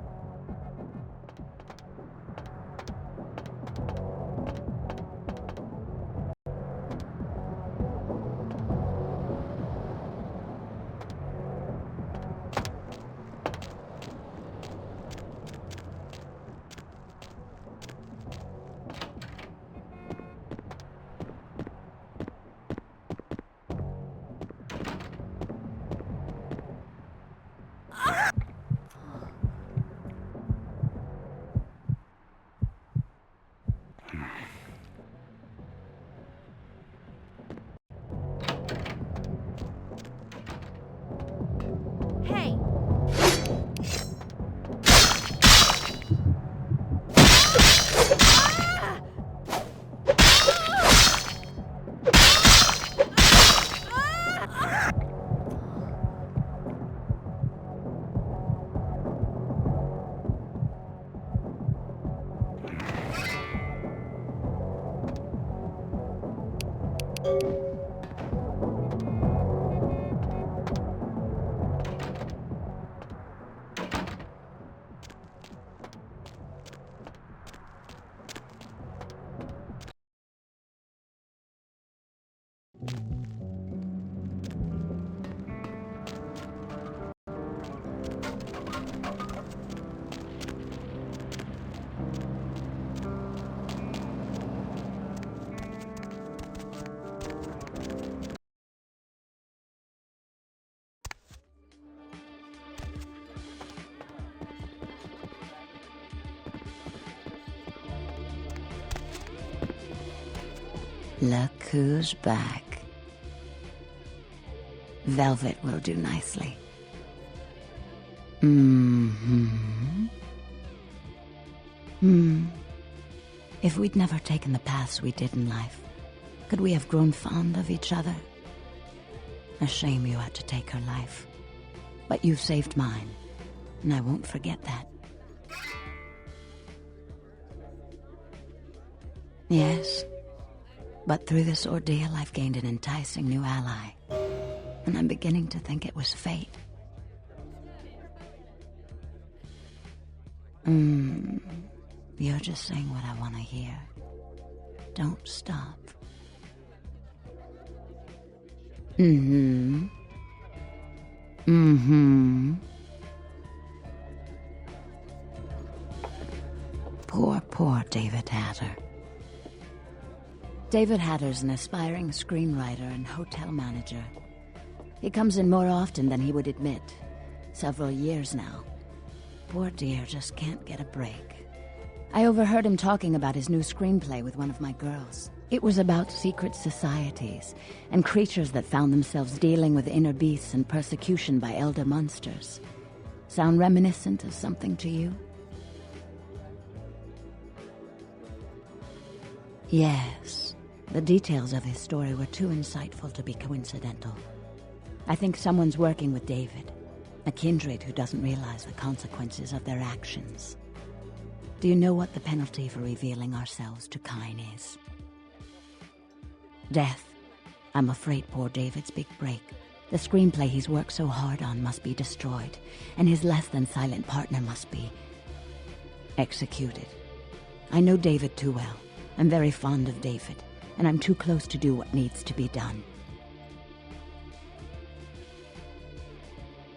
Hey!
Look who's back. Velvet will do nicely. If we'd never taken the paths we did in life, could we have grown fond of each other? A shame you had to take her life. But you saved mine, and I won't forget that. Yes, but through this ordeal I've gained an enticing new ally, and I'm beginning to think it was fate. You're just saying what I want to hear. Don't stop. Poor David Hatter. David Hatter's an aspiring screenwriter and hotel manager. He comes in more often than he would admit. Several years now. Poor dear just can't get a break. I overheard him talking about his new screenplay with one of my girls. It was about secret societies and creatures that found themselves dealing with inner beasts and persecution by elder monsters. Sound reminiscent of something to you? Yes. The details of his story were too insightful to be coincidental. I think someone's working with David, a kindred who doesn't realize the consequences of their actions. Do you know what the penalty for revealing ourselves to Kine is? Death. I'm afraid poor David's big break. The screenplay he's worked so hard on must be destroyed, and his less-than-silent partner must be executed. I know David too well. I'm very fond of David, and I'm too close to do what needs to be done.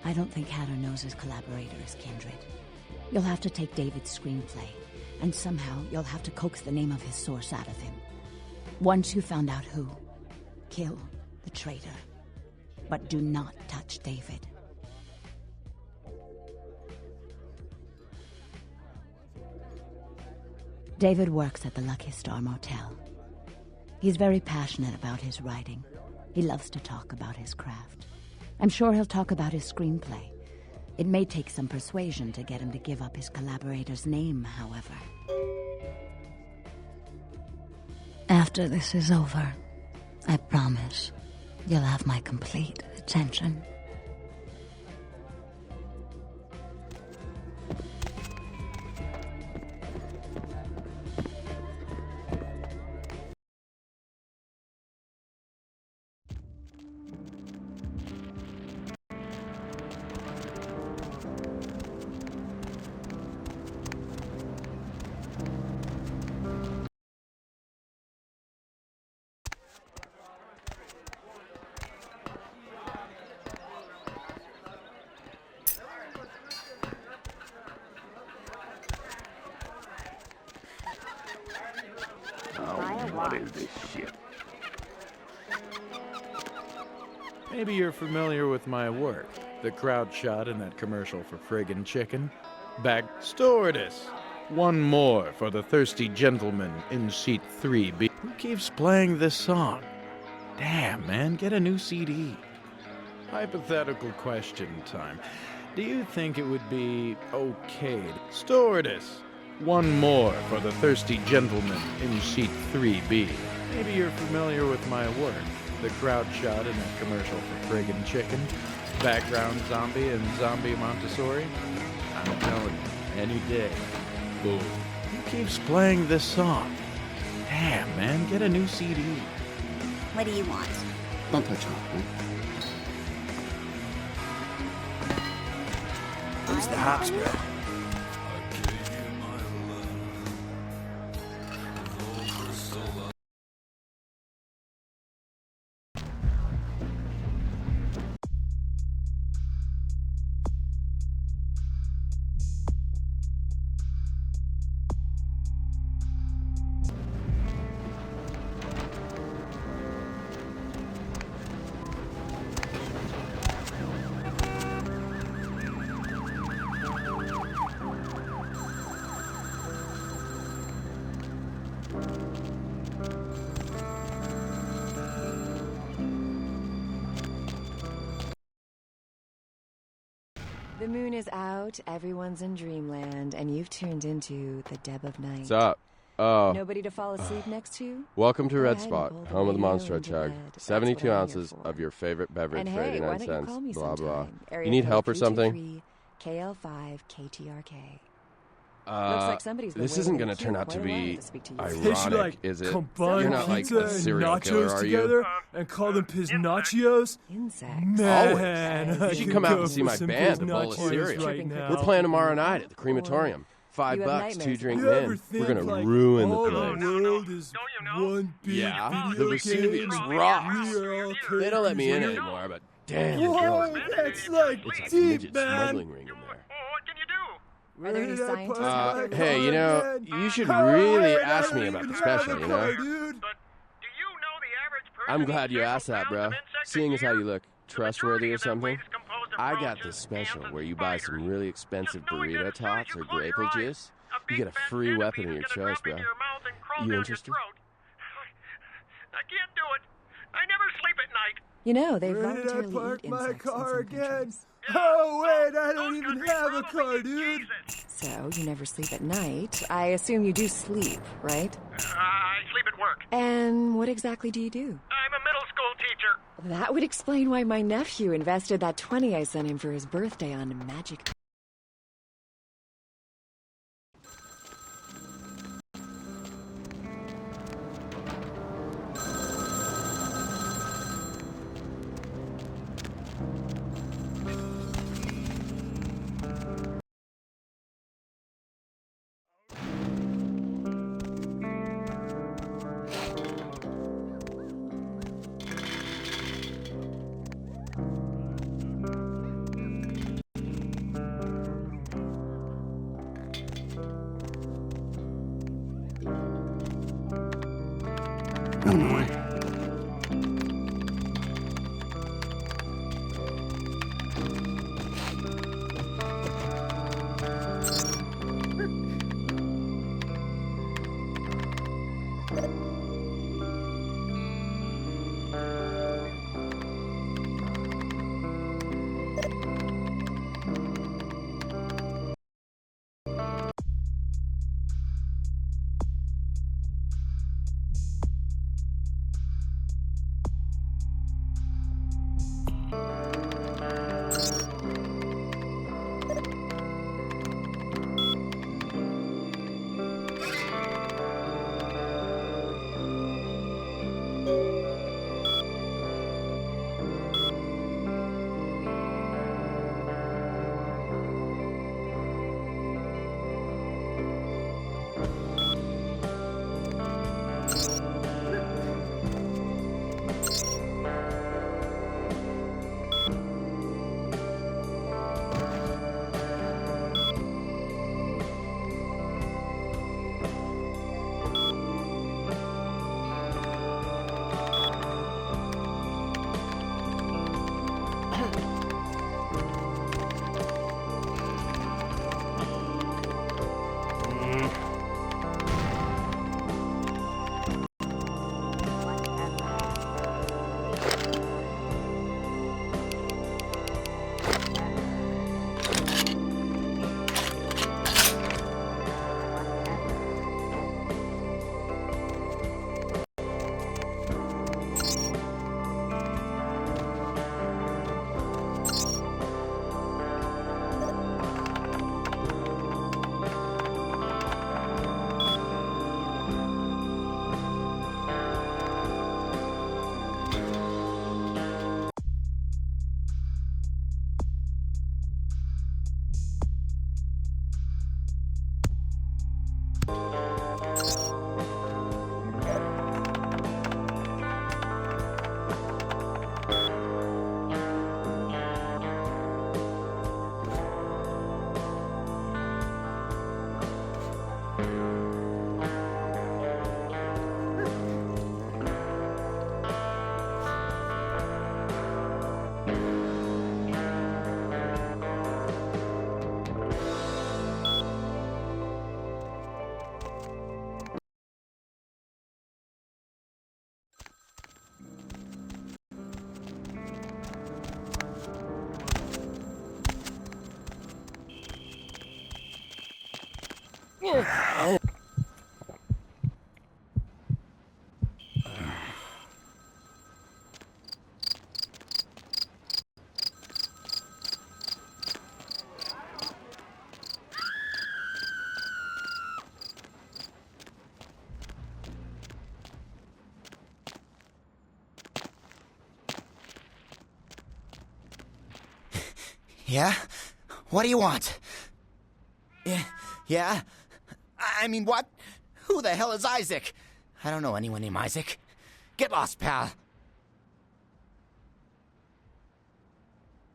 I don't think Hatter knows his collaborator is kindred. You'll have to take David's screenplay, and somehow you'll have to coax the name of his source out of him. Once you found out who, kill the traitor. But do not touch David. David works at the Lucky Star Motel. He's very passionate about his writing. He loves to talk about his craft. I'm sure he'll talk about his screenplay. It may take some persuasion to get him to give up his collaborator's name, however. After this is over, I promise you'll have my complete attention.
spoil this shit.
Maybe you're familiar with my work. The crowd shot in that commercial for friggin' chicken. Back stewardess. One more for the thirsty gentleman in seat 3B. Who keeps playing this song? Damn, man, get a new CD. Hypothetical question time. Do you think it would be okay? Stewardess. One more for the thirsty gentleman in seat 3B. Maybe you're familiar with my work. The crowd shot in that commercial for friggin' chicken. Background zombie and zombie Montessori. I'm telling you, any day. Boom. Who keeps playing this song? Damn, man, get a new CD.
What do you want?
Don't touch her, huh?
Who's the hops, bro?
The moon is out, everyone's in dreamland, and you've tuned into the Deb of Night.
What's up? Oh.
Nobody to fall asleep next to?
Welcome to
Go
Red
ahead and
Spot,
pull the
home of the
radio
Monster
into
Chug.
bed. That's
72
what I'm here
ounces
for.
of your favorite beverage
And
for
hey,
89
why don't you
cents.
call me
Blah, blah.
sometime? Area
You need
code
help or something?
323 KL5 KTRK. Looks like somebody's been
This isn't
waiting
going
in
to
queue
turn out to
quite a while
be
to speak to you.
ironic,
They should, like,
is it?
combine
You're not like
pizza
a serial
and
killer,
nachos
are you?
together and call them Piznaccios?
Insects.
Man,
Always.
I
You should
could
come out
go
and see
for
my
some
band, a bowl of
Piznaccios
cereal.
right now.
We're playing tomorrow night at the crematorium. $5,
You have
2
nightmares
drink
You ever
men.
think,
We're gonna
like,
ruin the
all
place.
the world is one big
Yeah,
video
the Vesuvius
game?
rocks.
We are all
They don't let me in
characters it.
anymore, but damn, the
Whoa,
girls.
that's like
It's a
deep,
midget
man.
smuggling ring in there.
Are there any scientists out there?
Hey, you know, you should
How
really
hard
ask
I
me
don't
about
even
the
have
special,
a
you
car,
know?
dude.
I'm glad you asked that, bro. Seeing as how you look trustworthy or something, I got this special where you buy some really expensive burrito tots or grapefruit juice. You get a free weapon of your choice, bro. You interested?
I can't do it. I never sleep at night.
You know, they
Where did I
voluntarily
park
eat
my
insects in
car
some
again?
countries.
Oh, wait, I don't even have a car, dude.
So, you never sleep at night. I assume you do sleep, right?
I sleep at work.
And what exactly do you do?
I'm a middle school teacher.
That would explain why my nephew invested that 20 I sent him for his birthday on magic.
On my way.
Yeah? What do you want? Yeah? I mean, what? Who the hell is Isaac? I don't know anyone named Isaac. Get lost, pal.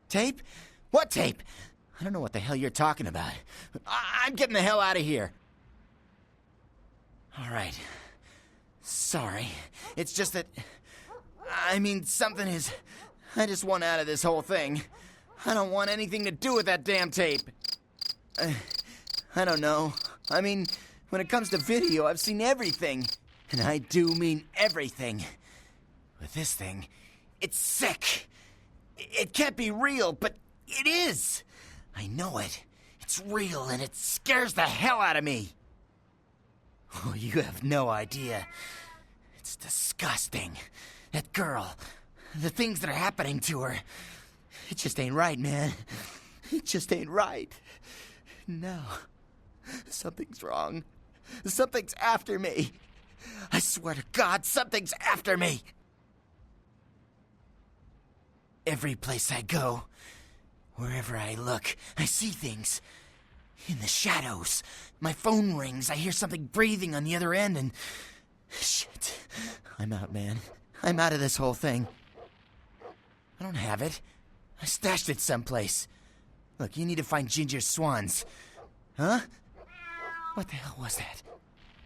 Tape? What tape? I don't know what the hell you're talking about. I'm getting the hell out of here. All right. Sorry. It's just that... I mean, something is... I just want out of this whole thing. I don't want anything to do with that damn tape. I don't know. I mean, when it comes to video, I've seen everything. And I do mean everything. With this thing, it's sick. It can't be real, but it is. I know it. It's real, and it scares the hell out of me. Oh, you have no idea. It's disgusting. That girl, the things that are happening to her. It just ain't right, man. It just ain't right. No. Something's wrong. Something's after me. I swear to God, something's after me. Every place I go, wherever I look, I see things. In the shadows. My phone rings, I hear something breathing on the other end, and... Shit. I'm out, man. I'm out of this whole thing. I don't have it. I stashed it someplace. Look, you need to find Ginger's swans. Huh? What the hell was that?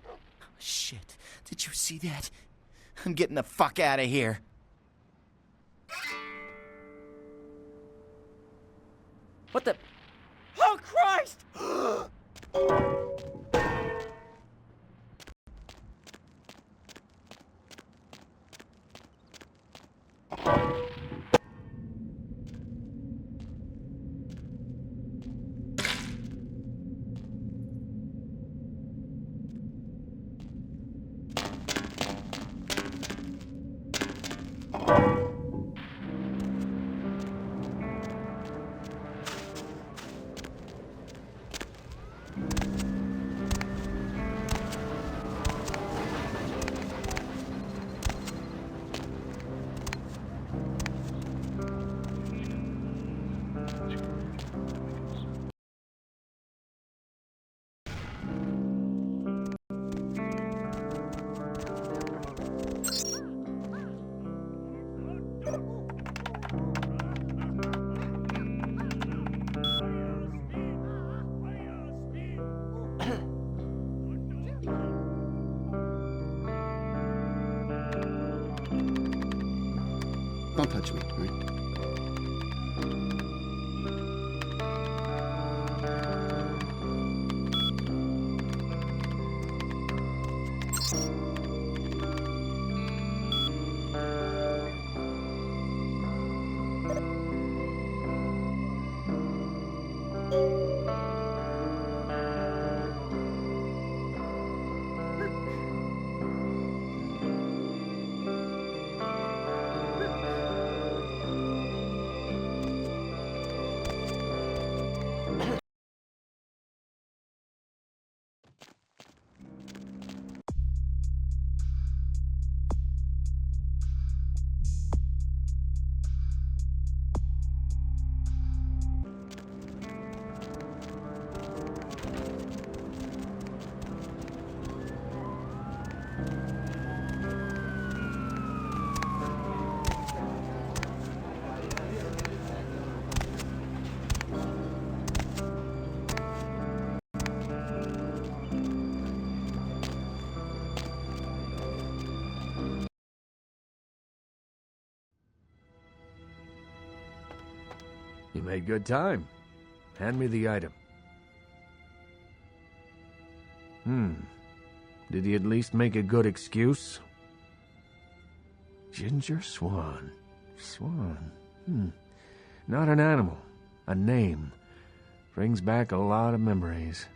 Oh, shit. Did you see that? I'm getting the fuck out of here.
What the... Oh, Christ!
Don't touch me, all right?
You made good time. Hand me the item. Did he at least make a good excuse? Ginger Swan. Swan. Not an animal. A name. Brings back a lot of memories.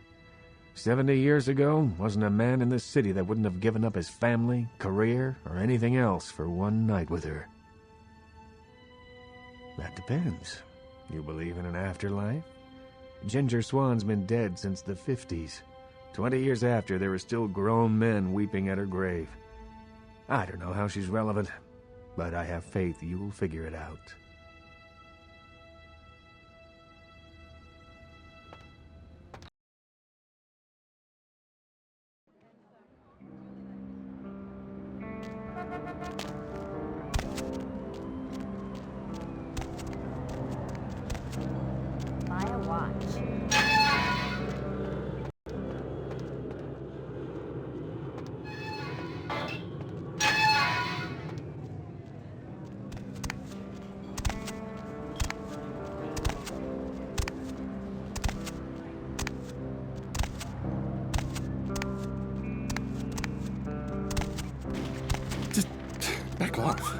70 years ago, wasn't a man in this city that wouldn't have given up his family, career, or anything else for one night with her. That depends. You believe in an afterlife? Ginger Swan's been dead since the 50s. 20 years after, there are still grown men weeping at her grave. I don't know how she's relevant, but I have faith you'll figure it out.
Buy a watch.
Just back off.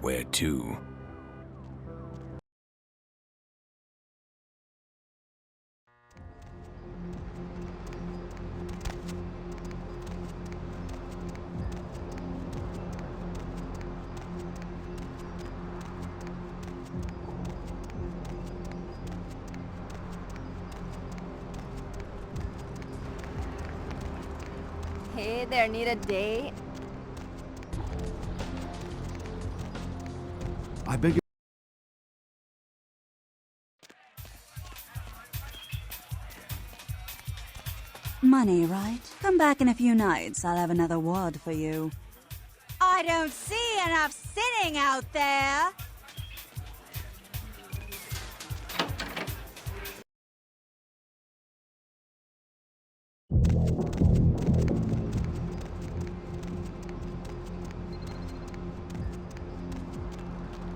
Where to?
Hey there, need a date?
I beg your...
Money, right? Come back in a few nights. I'll have another wad for you.
I don't see enough sitting out there.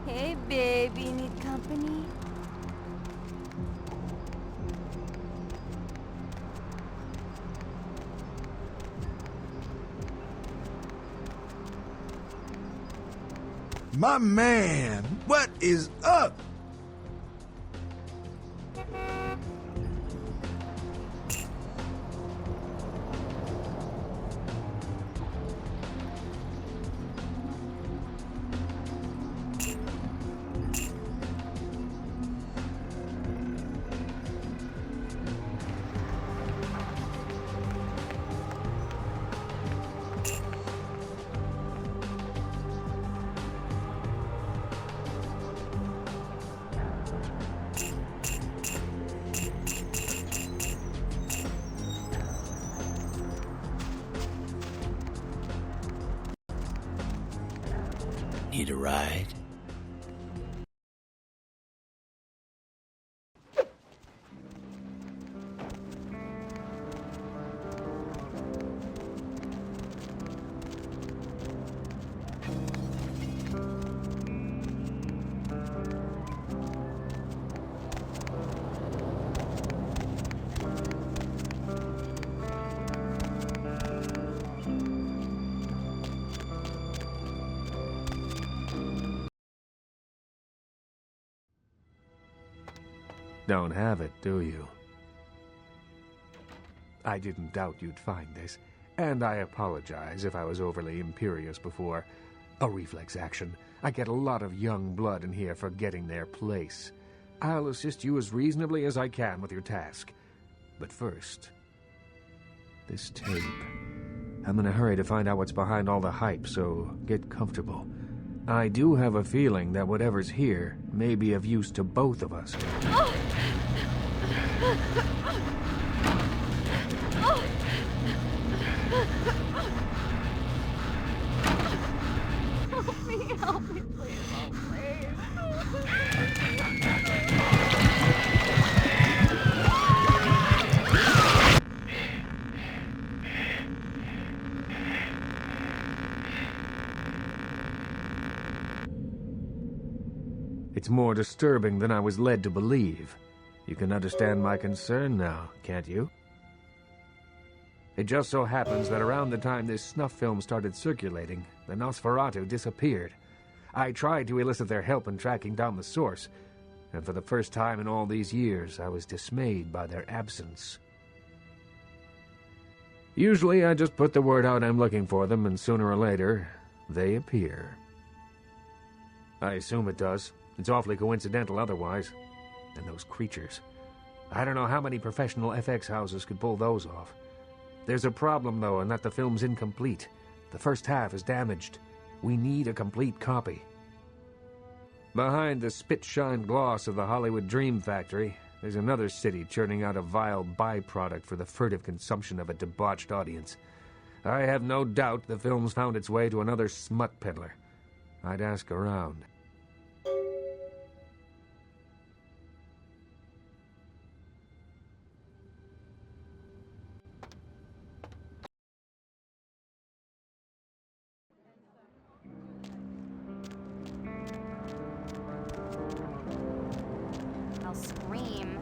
Hey, baby, need company?
my man, what is up?
Need a ride?
Don't have it, do you? I didn't doubt you'd find this, and I apologize if I was overly imperious before. A reflex action. I get a lot of young blood in here forgetting their place. I'll assist you as reasonably as I can with your task. But first, this tape. I'm in a hurry to find out what's behind all the hype, so get comfortable. I do have a feeling that whatever's here may be of use to both of us.
Help me, please,
It's more disturbing than I was led to believe. You can understand my concern now, can't you? It just so happens that around the time this snuff film started circulating, the Nosferatu disappeared. I tried to elicit their help in tracking down the source, and for the first time in all these years, I was dismayed by their absence. Usually, I just put the word out I'm looking for them, and sooner or later, they appear. I assume it does. It's awfully coincidental otherwise. And those creatures. I don't know how many professional FX houses could pull those off. There's a problem, though, in that the film's incomplete. The first half is damaged. We need a complete copy. Behind the spit-shine gloss of the Hollywood Dream Factory, there's another city churning out a vile byproduct for the furtive consumption of a debauched audience. I have no doubt the film's found its way to another smut peddler. I'd ask around.
I'll scream.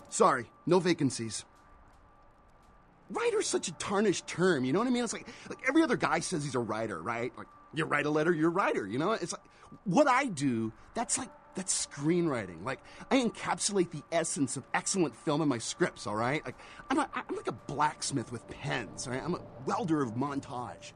Sorry, no vacancies. Writer's such a tarnished term, you know what I mean? It's like every other guy says he's a writer, right? Like, you write a letter, you're a writer, you know? It's like, what I do, that's screenwriting. Like, I encapsulate the essence of excellent film in my scripts, all right? Like, I'm like a blacksmith with pens, all right? I'm a welder of montage.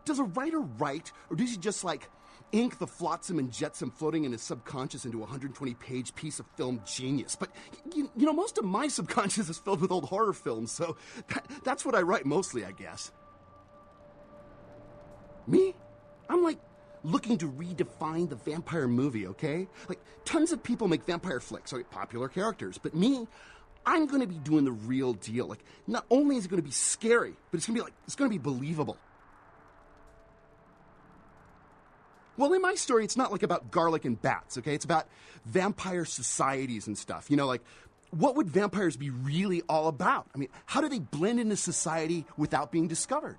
Does a writer write, or does he just, like, ink the flotsam and jetsam floating in his subconscious into a 120-page piece of film genius? But, you know, most of my subconscious is filled with old horror films, so that's what I write mostly, I guess. Me? I'm, like, looking to redefine the vampire movie, okay? Like, tons of people make vampire flicks, like popular characters, but me, I'm gonna be doing the real deal. Like, not only is it gonna be scary, but it's gonna be believable. Well, in my story, it's not like about garlic and bats, okay? It's about vampire societies and stuff. You know, like what would vampires be really all about? I mean, how do they blend into society without being discovered?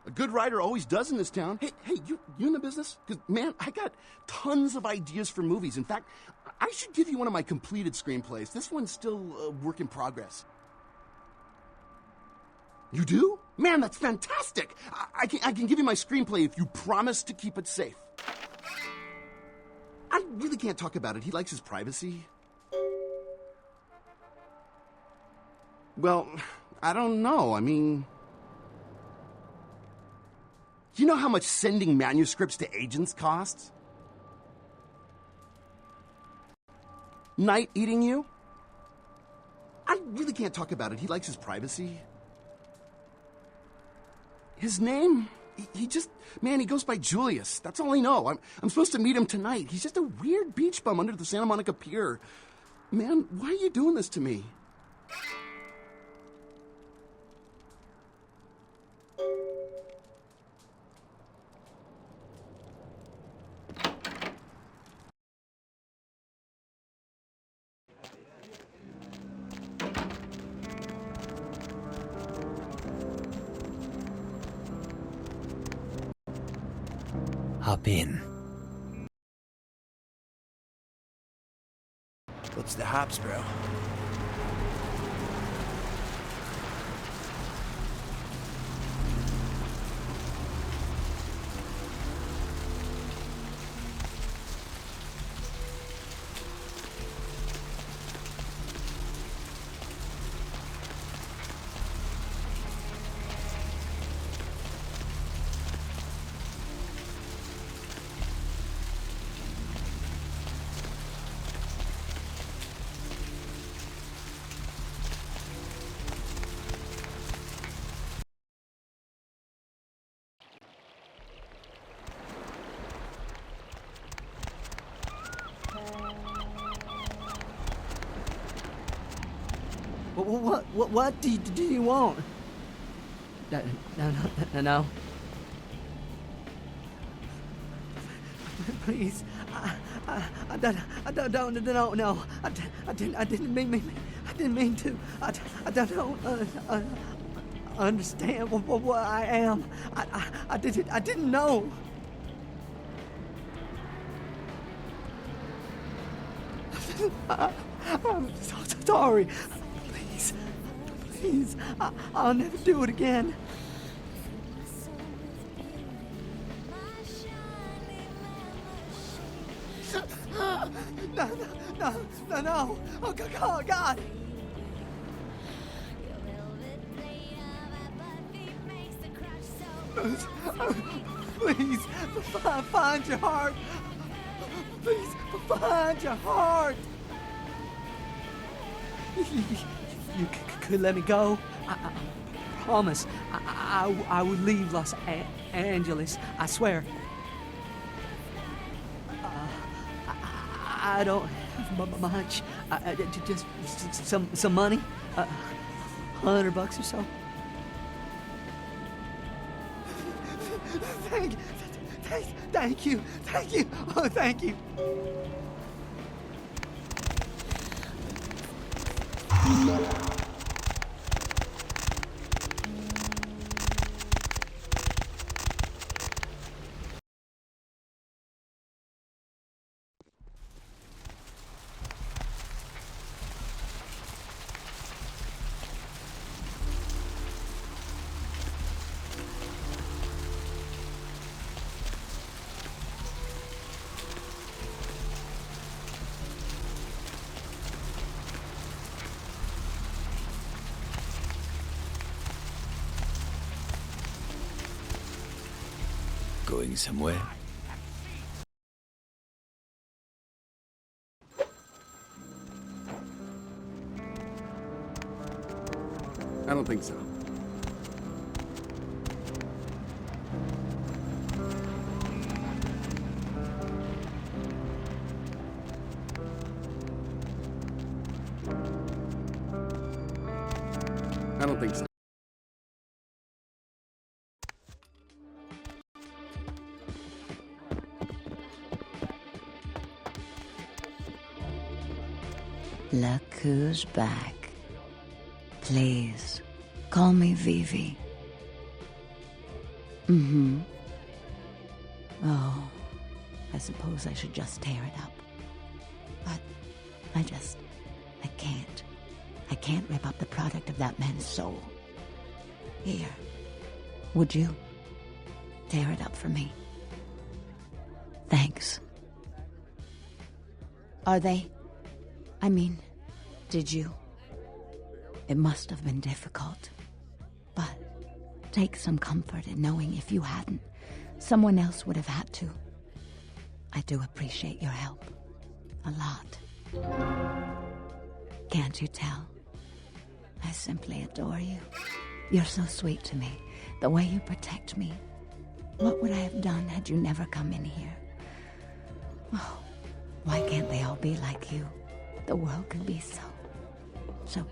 A good writer always does in this town. Hey, you in the business? Because, man, I got tons of ideas for movies. In fact, I should give you one of my completed screenplays. This one's still a work in progress. You do? Man, that's fantastic. I can give you my screenplay if you promise to keep it safe. I really can't talk about it. He likes his privacy. Well, I don't know. I mean, you know how much sending manuscripts to agents costs? Night eating you? I really can't talk about it. He likes his privacy. His name? He just, man, he goes by Julius. That's all I know. I'm supposed to meet him tonight. He's just a weird beach bum under the Santa Monica Pier. Man, why are you doing this to me?
Hop in. What's the hops, bro?
What do you want? No. Please, I don't know. I didn't mean to. I don't understand what I am. I didn't know. I'm so sorry. Please, I'll never do it again. No. Oh, God. Please, find your heart. Please, find your heart. You could let me go. I promise. I would leave Los Angeles. I swear. I don't have much. Just some money. $100 or so. Thank you. Oh, thank you.
Going somewhere?
I don't think so. I don't think so.
Look who's back. Please, call me Vivi. Mm-hmm. Oh, I suppose I should just tear it up. But I can't. I can't rip up the product of that man's soul. Here, would you tear it up for me? Thanks. Are they? I mean, did you? It must have been difficult. But take some comfort in knowing if you hadn't, someone else would have had to. I do appreciate your help. A lot. Can't you tell? I simply adore you. You're so sweet to me. The way you protect me. What would I have done had you never come in here? Oh, why can't they all be like you? The world could be so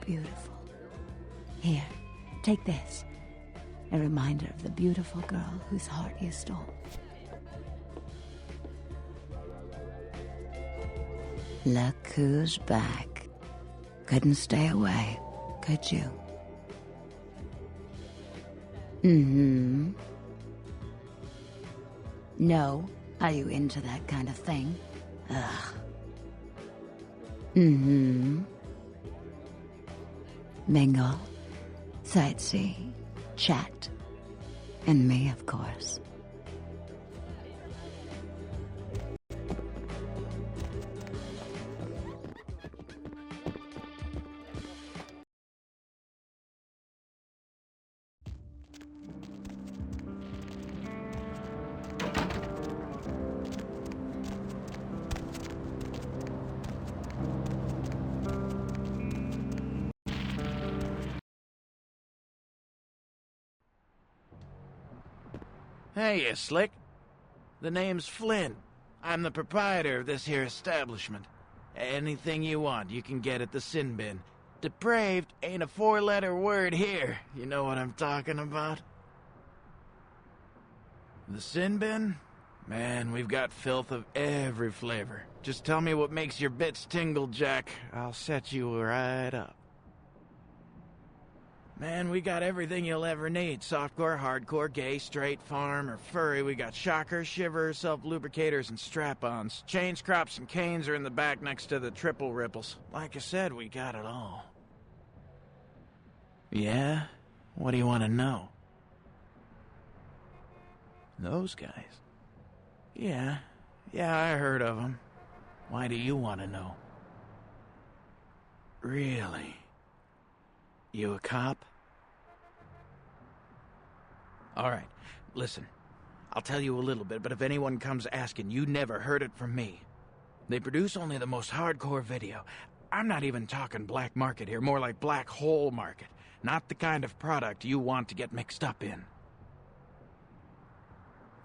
beautiful. Here, take this. A reminder of the beautiful girl whose heart you stole. Look who's back. Couldn't stay away, could you? Mm-hmm. No? Are you into that kind of thing? Ugh. Mm-hmm. Mingle, sightsee, chat, and me, of course.
Hey, you slick. The name's Flynn. I'm the proprietor of this here establishment. Anything you want, you can get at the sin bin. Depraved ain't a four-letter word here. You know what I'm talking about? The sin bin? Man, we've got filth of every flavor. Just tell me what makes your bits tingle, Jack. I'll set you right up. Man, we got everything you'll ever need. Softcore, hardcore, gay, straight, farm, or furry. We got shockers, shivers, self-lubricators, and strap-ons. Chains, crops, and canes are in the back next to the triple ripples. Like I said, we got it all. Yeah? What do you want to know? Those guys? Yeah, I heard of them. Why do you want to know? Really? You a cop? Alright, listen. I'll tell you a little bit, but if anyone comes asking, you never heard it from me. They produce only the most hardcore video. I'm not even talking black market here, more like black hole market. Not the kind of product you want to get mixed up in.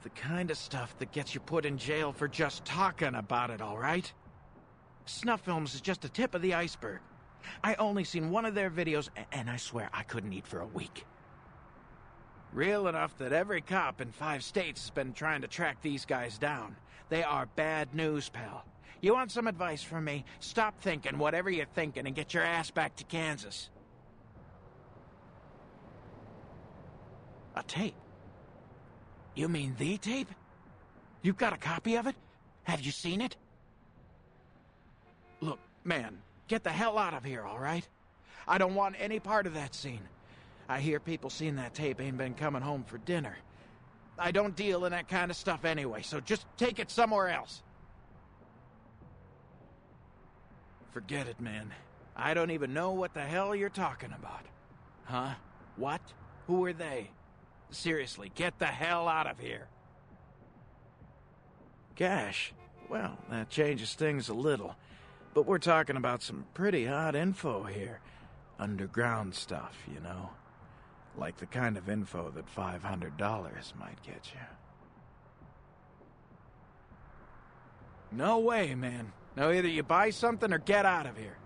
The kind of stuff that gets you put in jail for just talking about it, alright? Snuff films is just the tip of the iceberg. I only seen one of their videos, and I swear I couldn't eat for a week. Real enough that every cop in 5 states has been trying to track these guys down. They are bad news, pal. You want some advice from me? Stop thinking whatever you're thinking and get your ass back to Kansas. A tape? You mean the tape? You've got a copy of it? Have you seen it? Look, man, get the hell out of here, all right? I don't want any part of that scene. I hear people seeing that tape ain't been coming home for dinner. I don't deal in that kind of stuff anyway, so just take it somewhere else. Forget it, man. I don't even know what the hell you're talking about. Huh? What? Who are they? Seriously, get the hell out of here. Gosh, well, that changes things a little. But we're talking about some pretty hot info here. Underground stuff, you know. Like the kind of info that $500 might get you. No way, man. Now either you buy something or get out of here.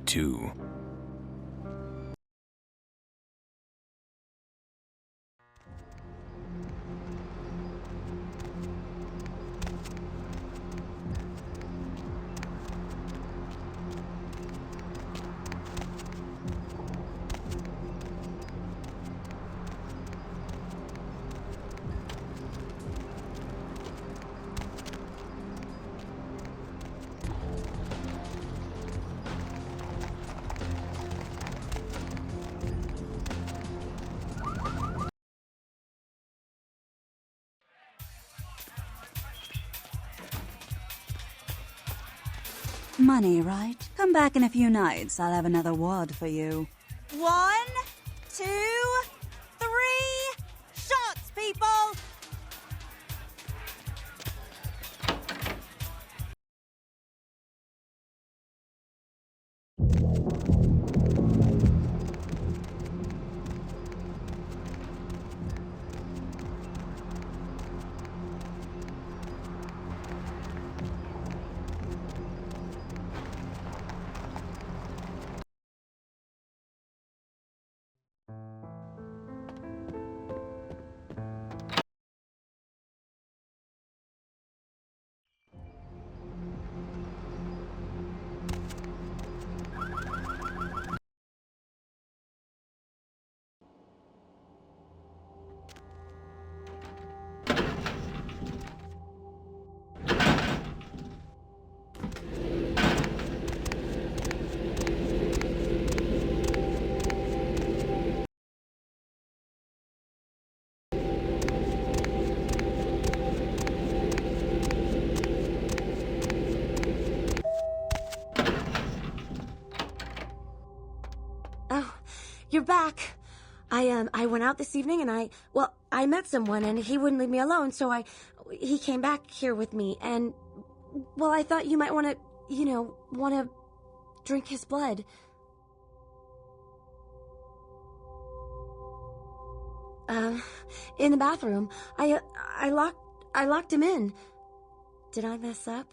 too.
Money, right? Come back in a few nights. I'll have another wad for you.
1, 2, 3, shots, people!
You're back. I went out this evening and I met someone and he wouldn't leave me alone, so he came back here with me and, well, I thought you might want to drink his blood. In the bathroom. I locked him in. Did I mess up?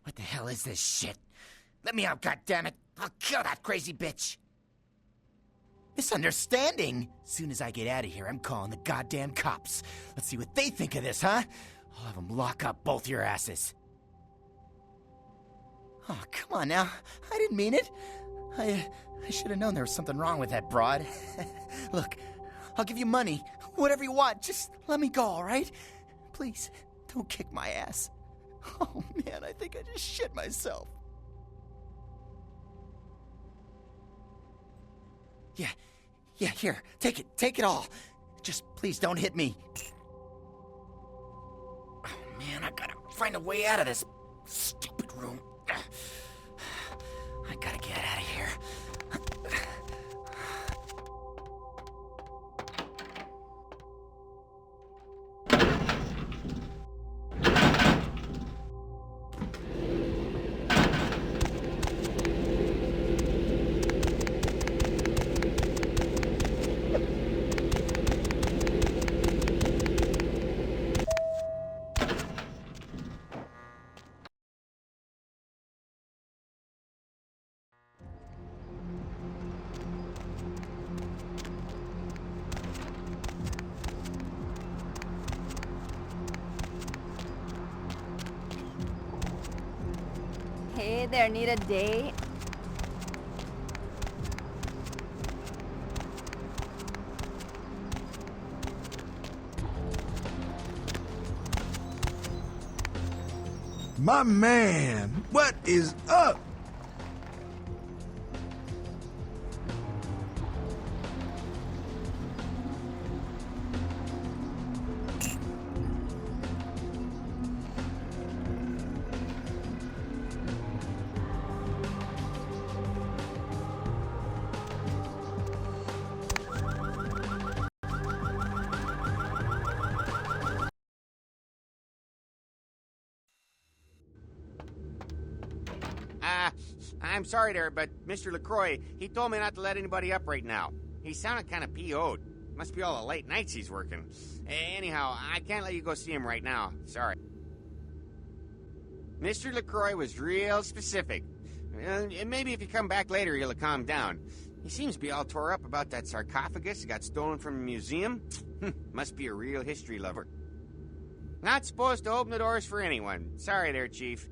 What the hell is this shit? Let me out, goddammit! I'll kill that crazy bitch! Misunderstanding? Soon as I get out of here, I'm calling the goddamn cops. Let's see what they think of this, huh? I'll have them lock up both your asses. Oh, come on now. I didn't mean it. I should have known there was something wrong with that broad. Look, I'll give you money. Whatever you want. Just let me go, all right? Please, don't kick my ass. Oh, man, I think I just shit myself. Yeah, here, take it all. Just please don't hit me. Oh, man, I gotta find a way out of this stupid room. I gotta get out of here.
Hey there, need a date?
My man, what is up?
I'm sorry there, but Mr. LaCroix, he told me not to let anybody up right now. He sounded kind of PO'd. Must be all the late nights he's working. Anyhow, I can't let you go see him right now. Sorry. Mr. LaCroix was real specific. Maybe if you come back later, you'll calm down. He seems to be all tore up about that sarcophagus that got stolen from a museum. Must be a real history lover. Not supposed to open the doors for anyone. Sorry there, Chief.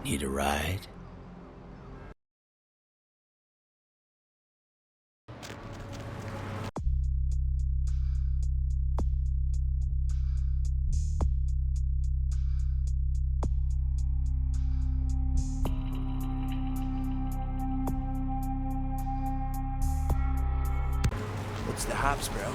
Need a ride?
What's the hops, bro?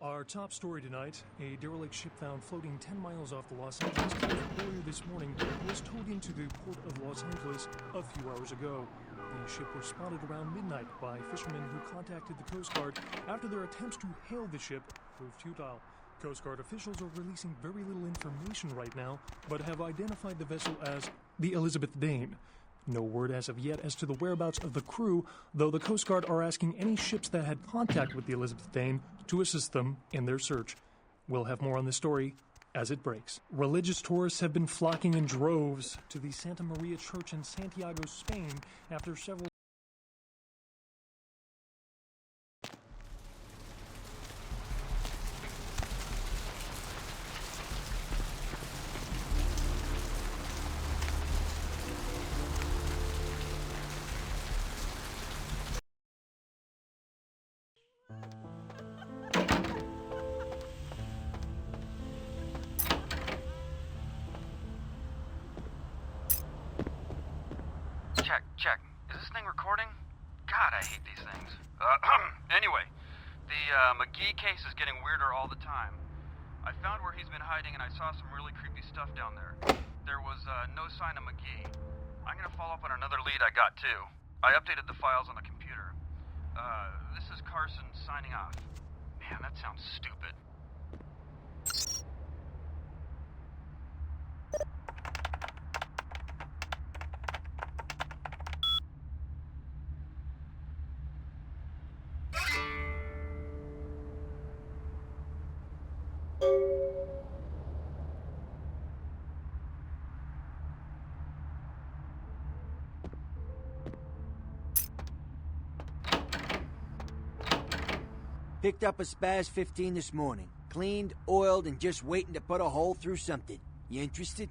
Our top story tonight, a derelict ship found floating 10 miles off the Los Angeles coast earlier this morning was towed into the port of Los Angeles a few hours ago. The ship was spotted around midnight by fishermen who contacted the Coast Guard after their attempts to hail the ship proved futile. Coast Guard officials are releasing very little information right now, but have identified the vessel as the Elizabeth Dane. No word as of yet as to the whereabouts of the crew, though the Coast Guard are asking any ships that had contact with the Elizabeth Dane to assist them in their search. We'll have more on this story as it breaks. Religious tourists have been flocking in droves to the Santa Maria Church in Santiago, Spain, after several
Check. Is this thing recording? God, I hate these things. Anyway, the McGee case is getting weirder all the time. I found where he's been hiding and I saw some really creepy stuff down there. There was no sign of McGee. I'm gonna follow up on another lead I got too. I updated the files on the computer. This is Carson signing off. Man, that sounds stupid.
Picked up a Spaz 15 this morning. Cleaned, oiled, and just waiting to put a hole through something. You interested?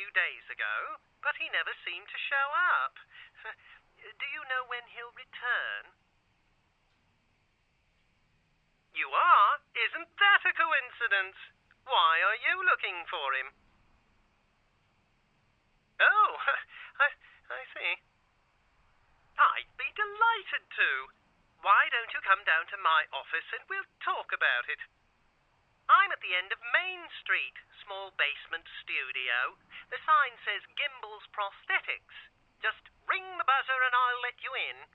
few days ago, but he never seemed to show up. Do you know when he'll return? You are? Isn't that a coincidence? Why are you looking for him? Oh, I see. I'd be delighted to. Why don't you come down to my office and we'll talk about it? I'm at the end of Main Street, small basement studio. The sign says Gimbel's Prosthetics. Just ring the buzzer and I'll let you in.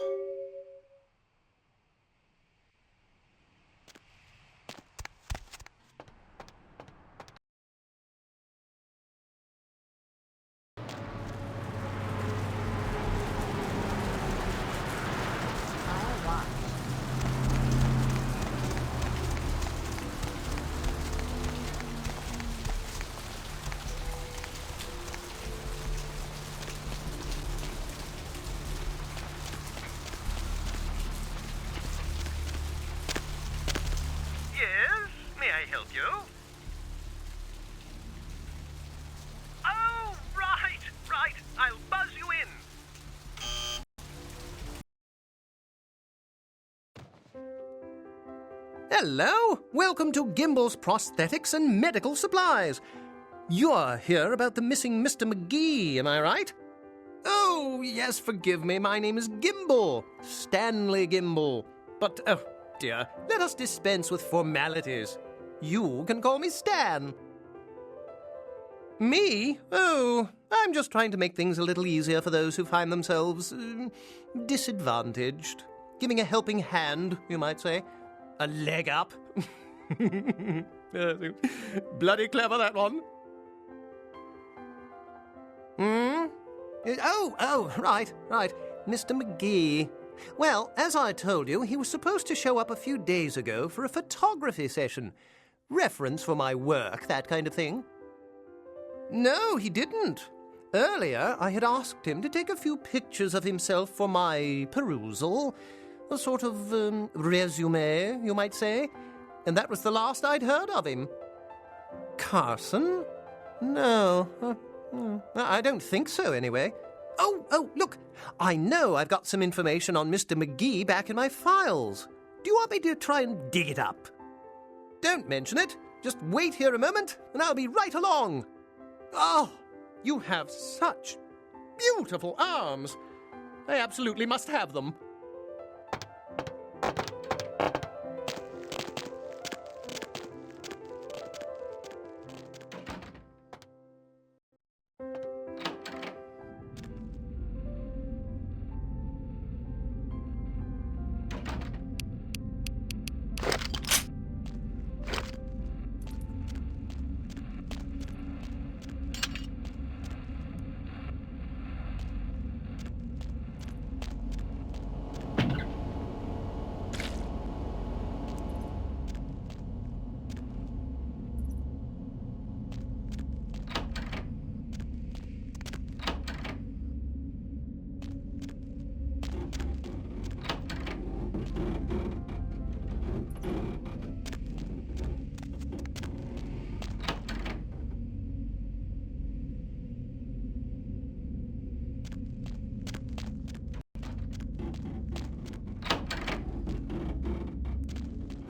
Yes, may I help you? Oh, right. I'll buzz you in.
Hello! Welcome to Gimbel's Prosthetics and Medical Supplies. You're here about the missing Mr. McGee, am I right? Oh, yes, forgive me. My name is Gimbel. Stanley Gimbel. But, oh, dear, let us dispense with formalities. You can call me Stan. Me? Oh, I'm just trying to make things a little easier for those who find themselves disadvantaged. Giving a helping hand, you might say. A leg up. Bloody clever, that one. Oh, right. Mr. McGee. Well, as I told you, he was supposed to show up a few days ago for a photography session. Reference for my work, that kind of thing. No, he didn't. Earlier, I had asked him to take a few pictures of himself for my perusal. A sort of resume, you might say. And that was the last I'd heard of him. Carson? No. I don't think so, anyway. Oh, look. I know I've got some information on Mr. McGee back in my files. Do you want me to try and dig it up? Don't mention it. Just wait here a moment, and I'll be right along. Oh, you have such beautiful arms. I absolutely must have them.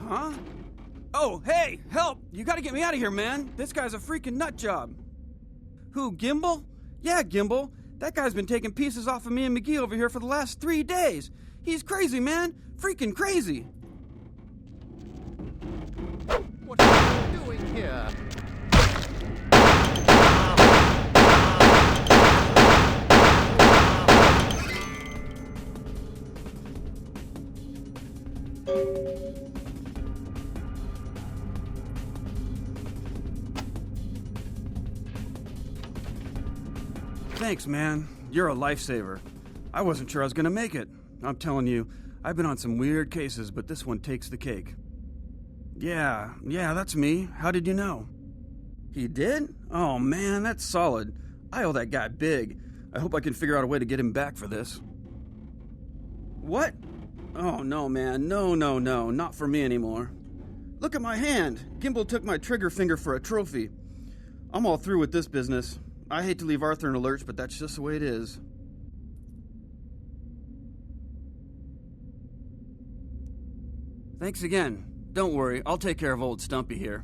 Huh? Oh, hey, help! You gotta get me out of here, man. This guy's a freaking nut job. Who, Gimbel? Yeah, Gimbel. That guy's been taking pieces off of me and McGee over here for the last 3 days. He's crazy, man. Freaking crazy.
What are you doing here?
Thanks, man. You're a lifesaver. I wasn't sure I was gonna make it. I'm telling you, I've been on some weird cases, but this one takes the cake. Yeah, that's me. How did you know? He did? Oh, man, that's solid. I owe that guy big. I hope I can figure out a way to get him back for this. What? Oh, no, man. No, not for me anymore. Look at my hand. Gimbel took my trigger finger for a trophy. I'm all through with this business. I hate to leave Arthur in a lurch, but that's just the way it is. Thanks again. Don't worry, I'll take care of old Stumpy here.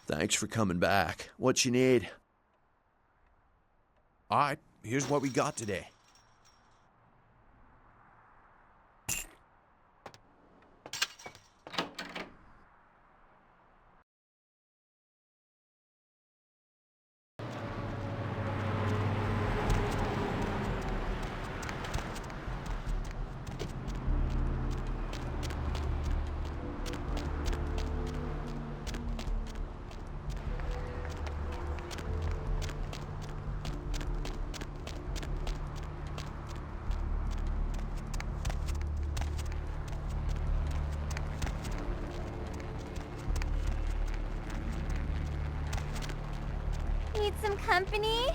Thanks for coming back. What you need?
All right, here's what we got today.
Need some company?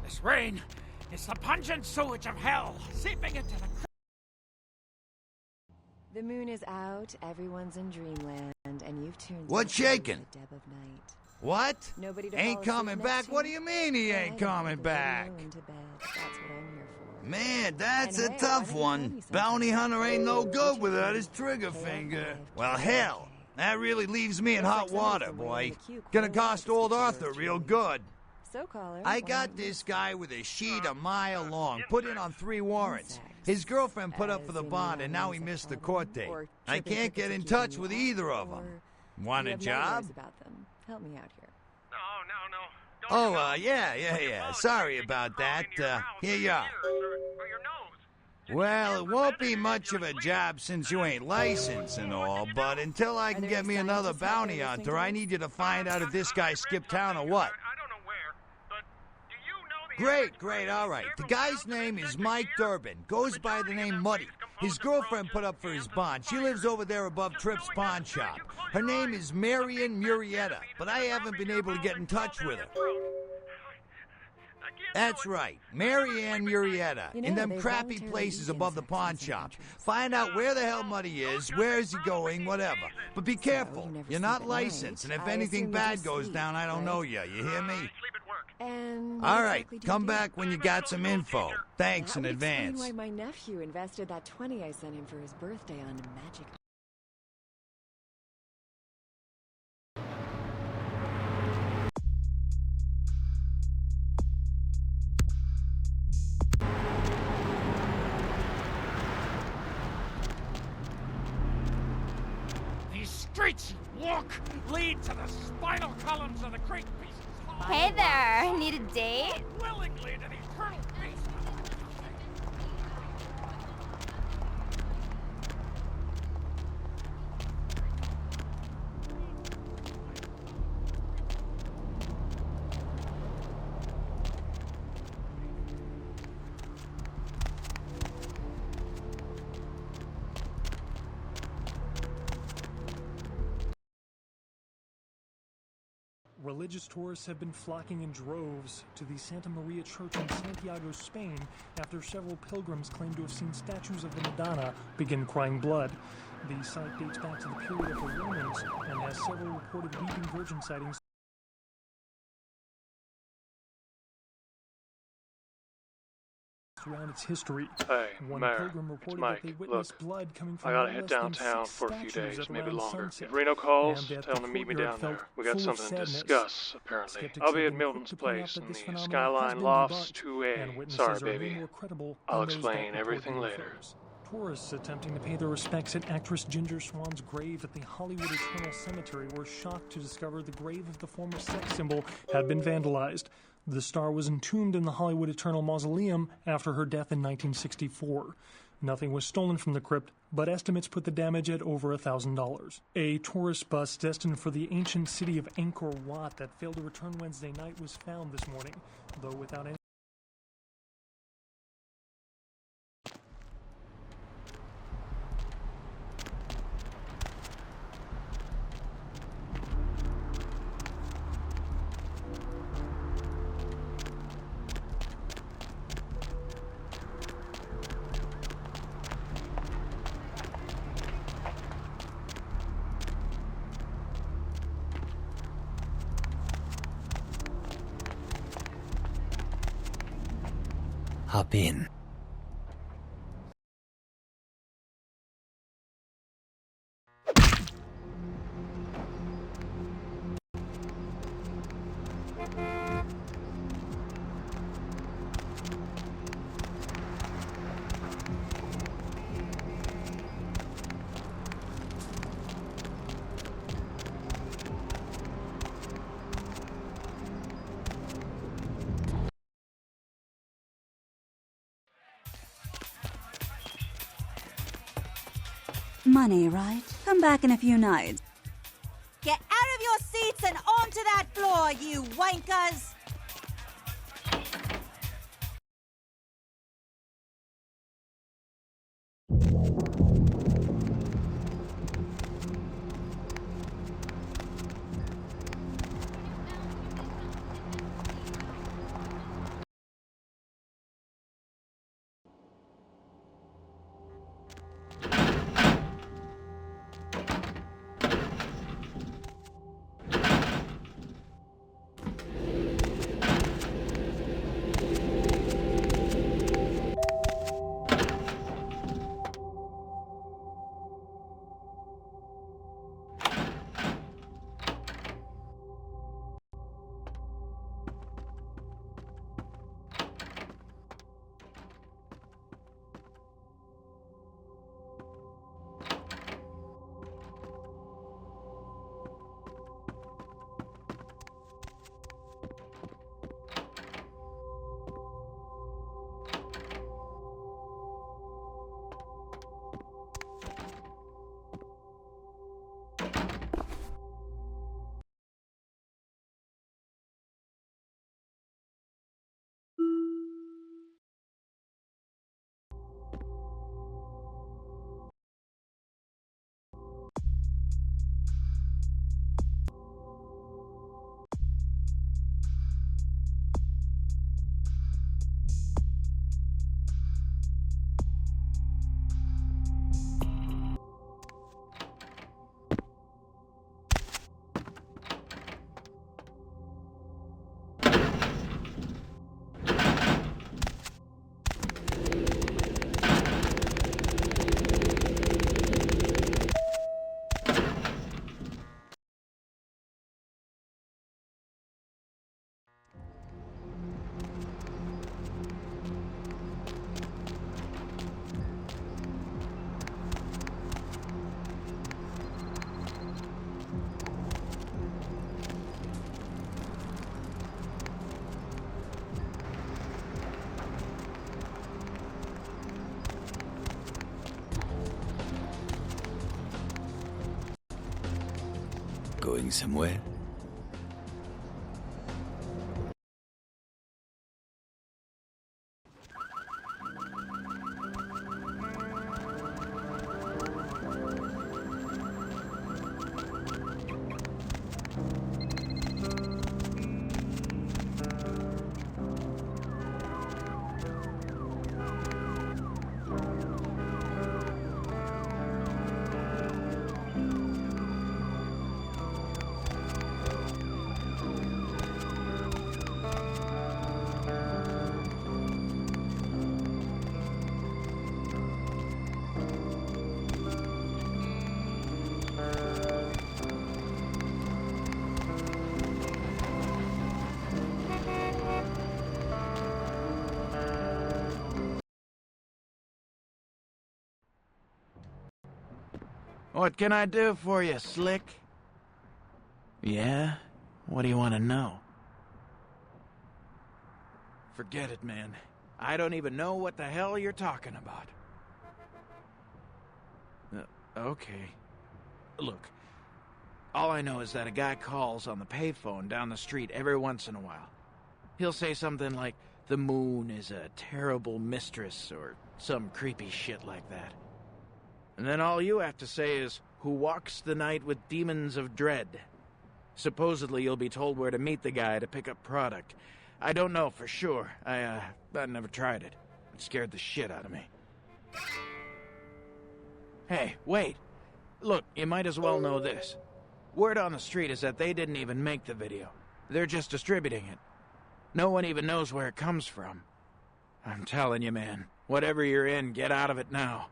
This rain is the pungent sewage of hell seeping into the...
The moon is out, everyone's in dreamland, and you've tuned
What's
into
shaking?
the depth of night.
What?
Nobody to
Ain't
fall asleep
coming
next
back?
to?
What do you mean he
Well,
ain't
I
coming
put the
back?
moon to bed. That's what I'm here for.
Man, that's
And
a
hey,
tough
why don't you
one.
tell me
Bounty
something?
hunter ain't no good
Which
without
is
his trigger
KO5,
finger.
5,
Well, hell, that really leaves me in
Looks
hot
like somebody
water,
from way
boy.
in the queue
Gonna
quite a lot
cost
to
old
speak to
Arthur
those
real
trees.
good.
So, caller,
I
why
got
don't you-
this guy with a sheet a mile long, put in on 3 warrants. His girlfriend put up for the bond, and now he missed the court date. I can't get in touch with either of them. Want
You
a
have no
job?
worries about them. Help me out here.
Oh, yeah. Sorry about that. Here you are. Well, it won't be much of a job since you ain't licensed and all, but until I can get me another bounty hunter, I need you to find out if this guy skipped town or what. Great, all right. The guy's name is Mike Durbin. Goes by the name Muddy. His girlfriend put up for his bond. She lives over there above Tripp's pawn shop. Her name is Marion Murrieta, but I haven't been able to get in touch with her. That's right, Marianne Murrieta,
You know,
in them
they
crappy
voluntarily
places
eat
above the pawn
insects in
shop.
some
Find out where the hell Muddy is, where is he going, whatever. But be careful,
never
you're
sleep
not
at
licensed,
night.
and if
I
anything
assume you
bad
just
goes
sleep,
down, I don't
right?
know you hear me?
And what
All right,
exactly do you
come
do?
back when you got some info. Thanks
That
in
would explain
advance.
why my nephew invested that 20 I sent him for his birthday on magic.
These streets you walk lead to the spinal columns of the great beasts.
Hey there, need a date?
Willingly to the eternal beast.
Religious tourists have been flocking in droves to the Santa Maria Church in Santiago, Spain, after several pilgrims claim to have seen statues of the Madonna begin crying blood. The site dates back to the period of the Romans and has several reported weeping virgin sightings throughout its history.
Hey,
One
Mayor,
pilgrim
it's
reported
Mike.
that they witnessed
Look,
blood coming from
I gotta
no
head
less than
downtown
6
for a few
statues
days,
at
maybe
around
longer.
sunset.
If Reno calls,
And at
tell
the
him to meet me
courtyard
down there.
felt
We got
full of
something to
sadness.
discuss, apparently.
Skeptics
I'll
have
be at
been
Milton's
quick to point out
place
that
in
this
the
phenomenon has
Skyline
been
Lofts
debunked, and
2A.
witnesses
Sorry,
are way
baby.
more credible
I'll
than those that
explain
report
everything
the
later.
UFOs. Tourists attempting to pay their respects at actress Ginger Swan's grave at the Hollywood Eternal Cemetery were shocked to discover the grave of the former sex symbol had been vandalized. The star was entombed in the Hollywood Eternal Mausoleum after her death in 1964. Nothing was stolen from the crypt, but estimates put the damage at over $1,000. A tourist bus destined for the ancient city of Angkor Wat that failed to return Wednesday night was found this morning, though without any
Hop in.
Money, right? Come back in a few nights.
Get out of your seats and onto that floor, you wankers!
Going somewhere?
What can I do for you, Slick? Yeah? What do you want to know? Forget it, man. I don't even know what the hell you're talking about. Okay. Look, all I know is that a guy calls on the payphone down the street every once in a while. He'll say something like, the moon is a terrible mistress, or some creepy shit like that. And then all you have to say is, who walks the night with demons of dread. Supposedly you'll be told where to meet the guy to pick up product. I don't know for sure. I never tried it. It scared the shit out of me. Hey, wait. Look, you might as well know this. Word on the street is that they didn't even make the video. They're just distributing it. No one even knows where it comes from. I'm telling you, man, whatever you're in, get out of it now.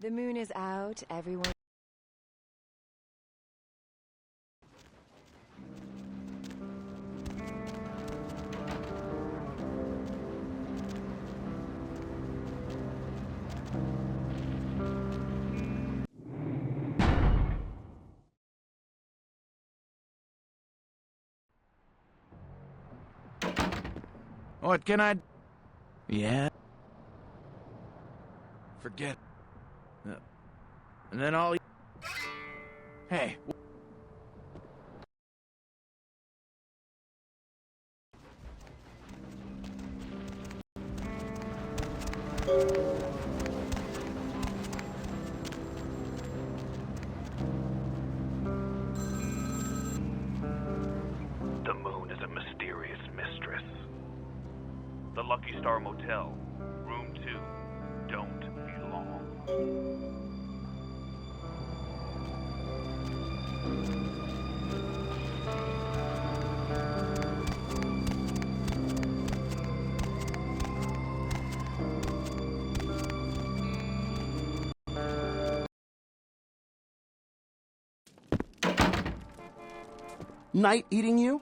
The moon is out, everyone.
What can I... Yeah? Forget... And then all... Hey...
The moon is a mysterious mistress. The Lucky Star Motel, room 2, don't belong.
Night eating you?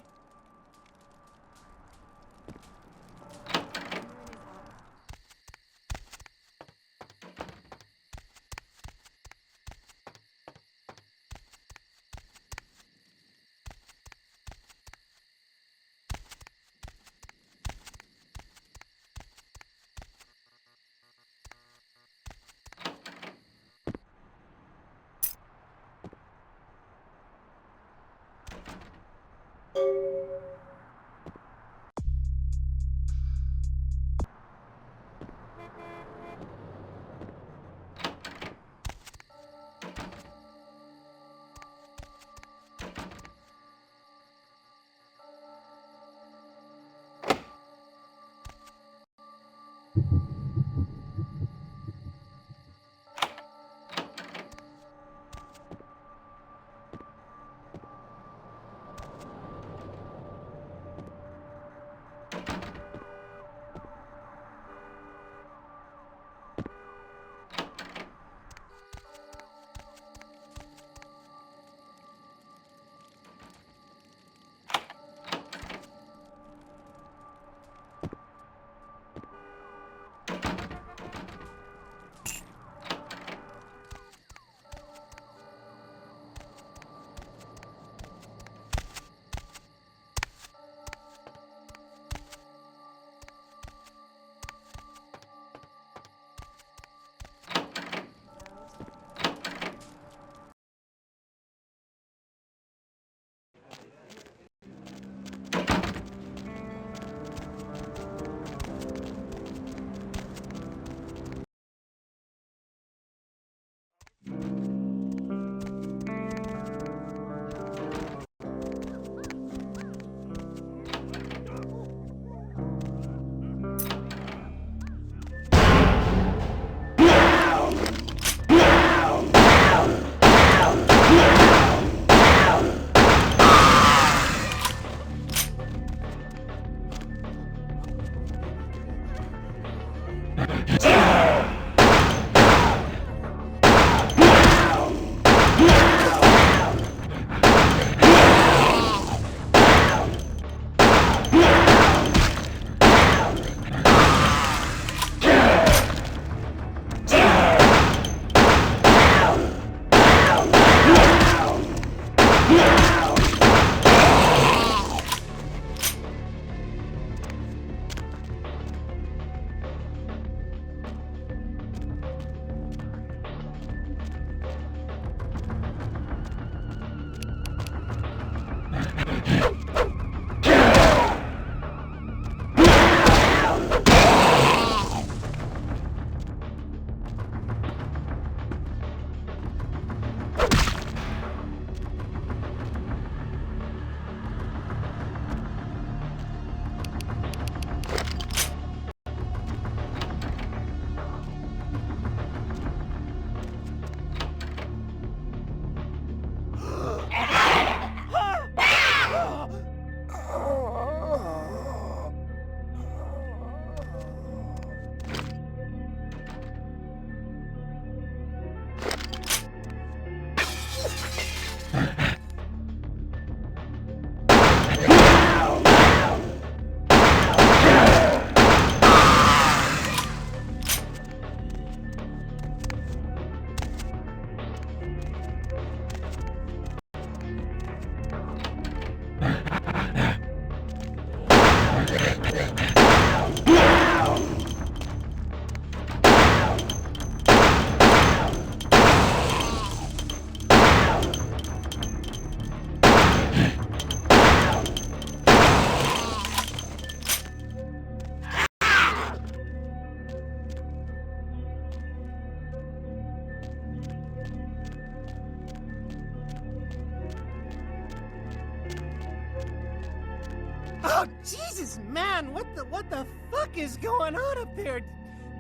Oh, Jesus, man, what the fuck is going on up there?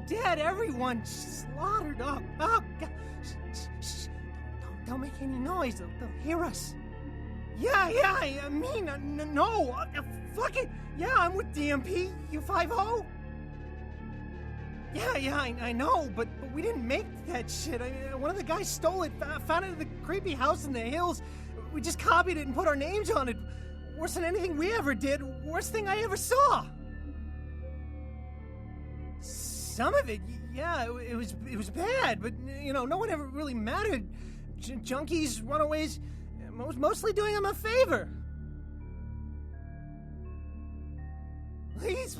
Dead, everyone slaughtered. Oh, God. Shh. Don't make any noise. They'll hear us. Yeah, I mean, no. Fuck it. Yeah, I'm with DMP. You 5-0? Yeah, I know, but we didn't make that shit. One of the guys stole it, found it at the creepy house in the hills. We just copied it and put our names on it. Worse than anything we ever did. Worst thing I ever saw. Some of it, yeah, it was bad, but, no one ever really mattered. Junkies, runaways, mostly doing them a favor. Please,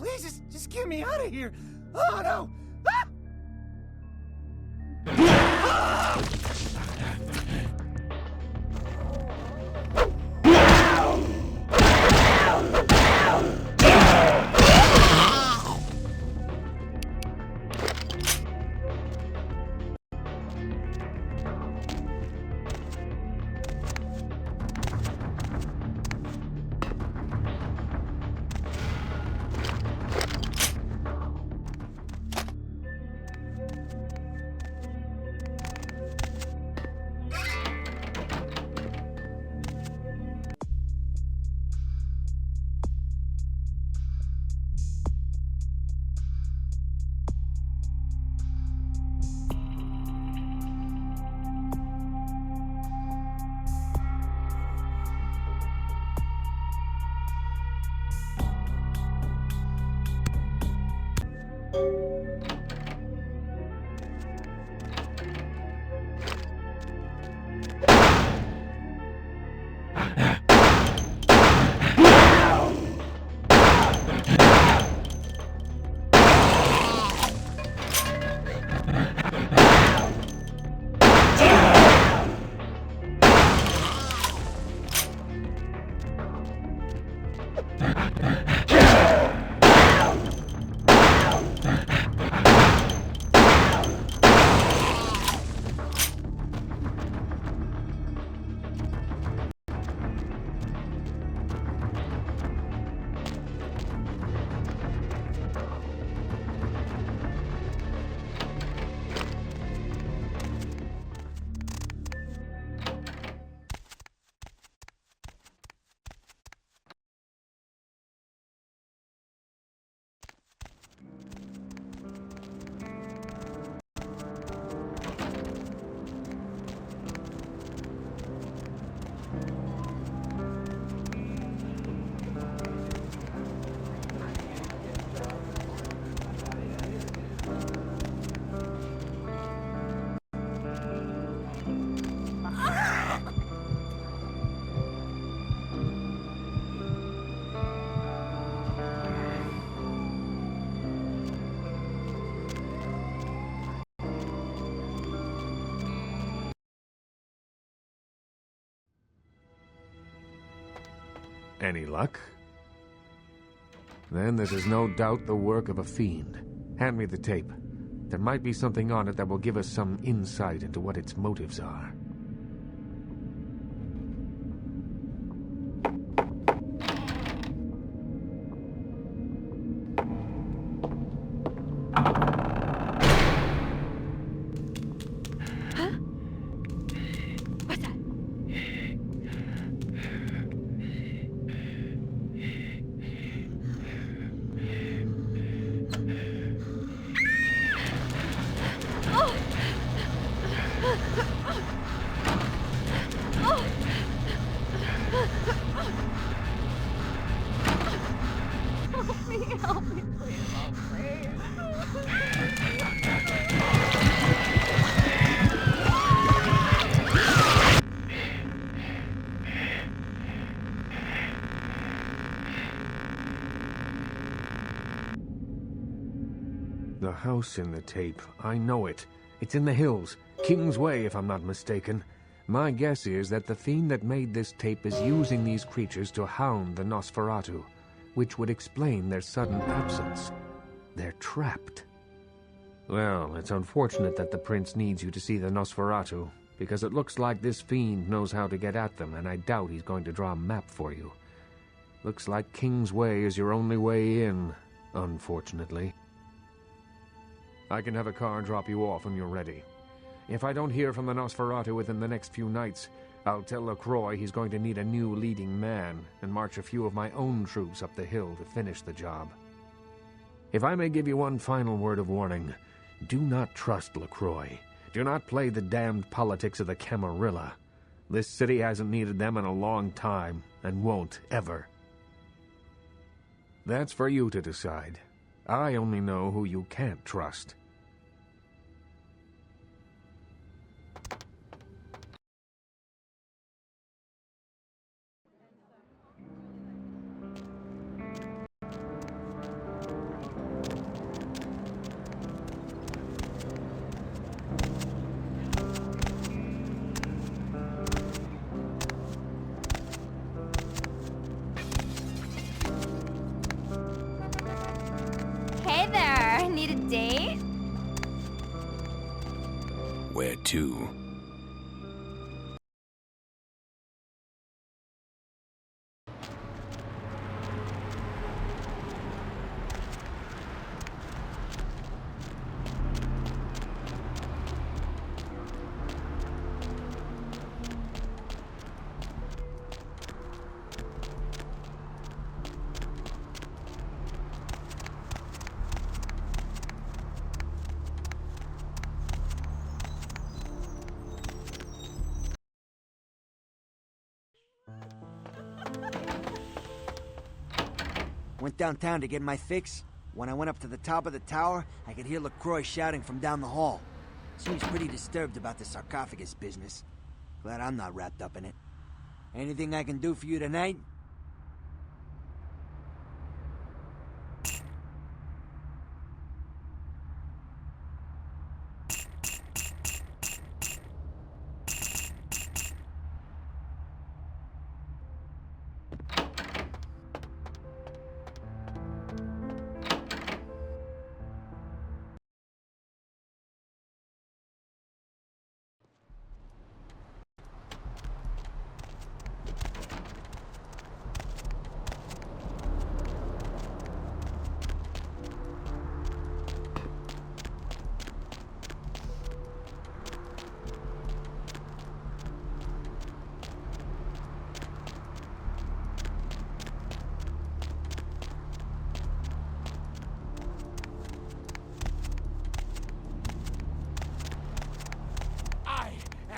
just get me out of here. Oh, no. Ah!
Any luck? Then this is no doubt the work of a fiend. Hand me the tape. There might be something on it that will give us some insight into what its motives are.
Help me, please. Oh, please.
The house in the tape. I know it. It's in the hills. King's Way, if I'm not mistaken. My guess is that the fiend that made this tape is using these creatures to hound the Nosferatu, which would explain their sudden absence. They're trapped. Well, it's unfortunate that the prince needs you to see the Nosferatu, because it looks like this fiend knows how to get at them, and I doubt he's going to draw a map for you. Looks like Kingsway is your only way in, unfortunately. I can have a car drop you off when you're ready. If I don't hear from the Nosferatu within the next few nights, I'll tell LaCroix he's going to need a new leading man and march a few of my own troops up the hill to finish the job. If I may give you one final word of warning, do not trust LaCroix. Do not play the damned politics of the Camarilla. This city hasn't needed them in a long time, and won't ever. That's for you to decide. I only know who you can't trust.
Hey there, need a date?
Where to?
Went downtown to get my fix. When I went up to the top of the tower, I could hear LaCroix shouting from down the hall. Seems pretty disturbed about the sarcophagus business. Glad I'm not wrapped up in it. Anything I can do for you tonight?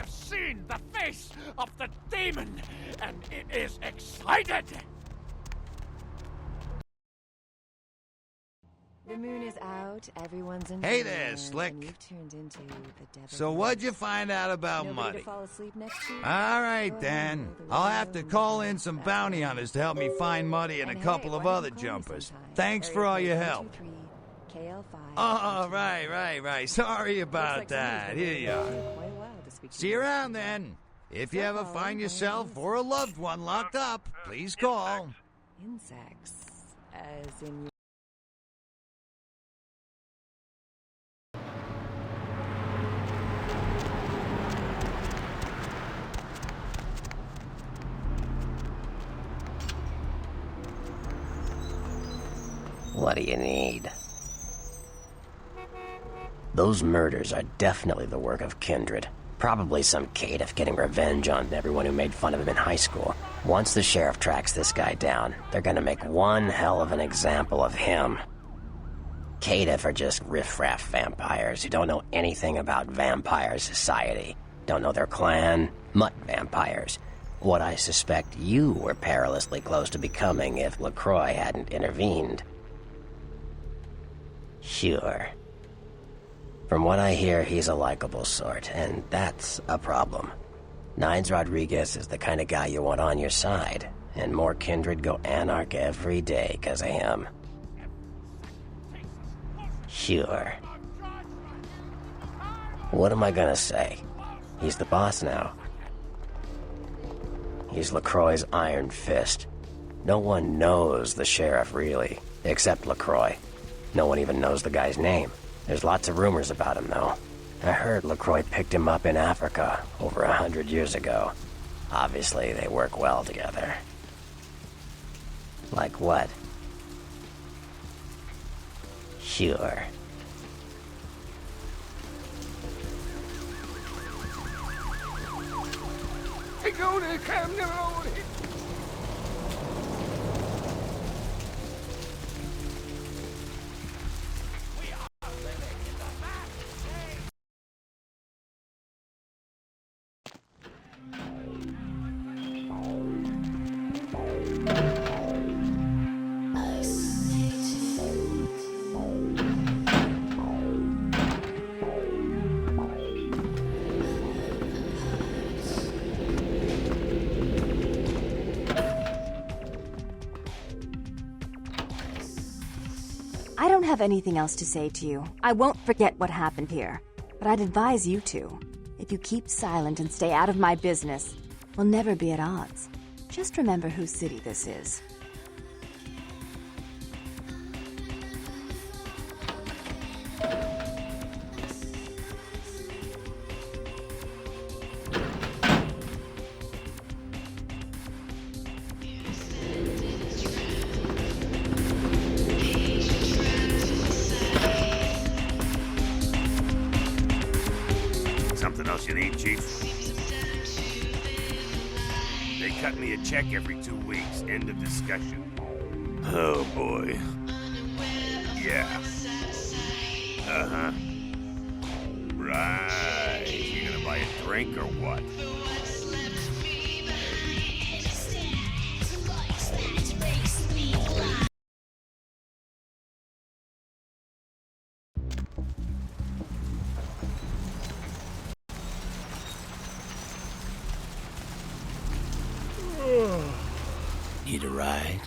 Seen the face of the demon, and it is excited!
The moon is out, everyone's in
Hey
bed,
there, Slick.
and you've turned into the devil.
So what'd you find out about
Nobody
Muddy?
to fall asleep next to?
All right, then. I'll have to call in some bounty hunters to help me find Muddy and a couple of other jumpers. Thanks for all your help. Oh, right. Sorry about that. Here you are. See you around, then. If you ever find yourself or a loved one locked up, please call.
Insects, as in...
What do you need? Those murders are definitely the work of Kindred. Probably some caitiff getting revenge on everyone who made fun of him in high school. Once the sheriff tracks this guy down, they're gonna make one hell of an example of him. Caitiff are just riffraff vampires who don't know anything about vampire society. Don't know their clan. Mutt vampires. What I suspect you were perilously close to becoming if LaCroix hadn't intervened. Sure. From what I hear, he's a likable sort, and that's a problem. Nines Rodriguez is the kind of guy you want on your side, and more Kindred go anarch every day because of him. Sure. What am I gonna say? He's the boss now. He's LaCroix's iron fist. No one knows the sheriff, really, except LaCroix. No one even knows the guy's name. There's lots of rumors about him, though. I heard LaCroix picked him up in Africa over 100 years ago. Obviously, they work well together. Like what? Sure.
I don't have anything else to say to you. I won't forget what happened here. But I'd advise you to. If you keep silent and stay out of my business, we'll never be at odds. Just remember whose city this is.
Something else you need, Chief? They cut me a check every 2 weeks. End of discussion.
Oh boy.
Yeah. Uh-huh. Right. You gonna buy a drink or what?
Need a ride?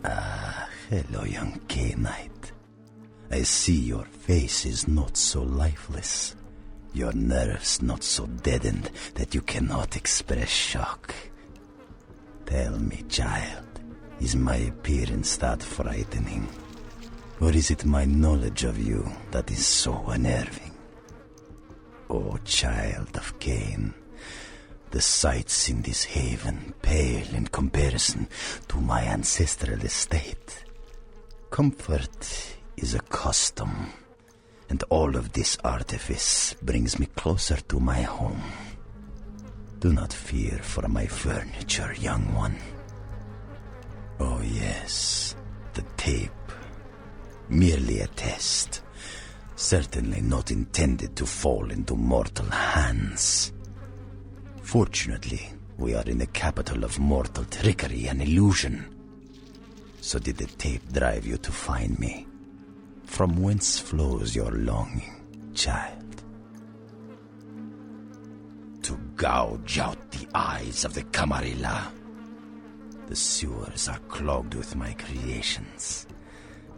Hello, young K-Knight. I see your face is not so lifeless. Your nerves not so deadened that you cannot express shock. Tell me, child, is my appearance that frightening? Or is it my knowledge of you that is so unnerving? Oh, child of Cain, the sights in this haven pale in comparison to my ancestral estate. Comfort is a custom, and all of this artifice brings me closer to my home. Do not fear for my furniture, young one. Oh yes, the tape. Merely a test. Certainly not intended to fall into mortal hands. Fortunately, we are in the capital of mortal trickery and illusion. So did the tape drive you to find me? From whence flows your longing, child? To gouge out the eyes of the Camarilla. The sewers are clogged with my creations.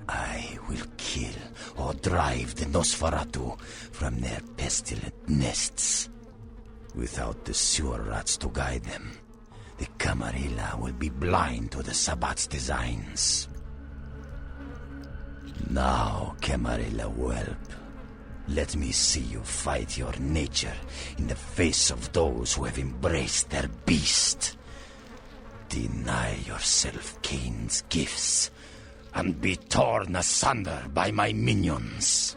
I will kill or drive the Nosferatu from their pestilent nests. Without the sewer rats to guide them, the Camarilla will be blind to the Sabbat's designs. Now, Camarilla whelp, let me see you fight your nature in the face of those who have embraced their beast. Deny yourself Cain's gifts and be torn asunder by my minions.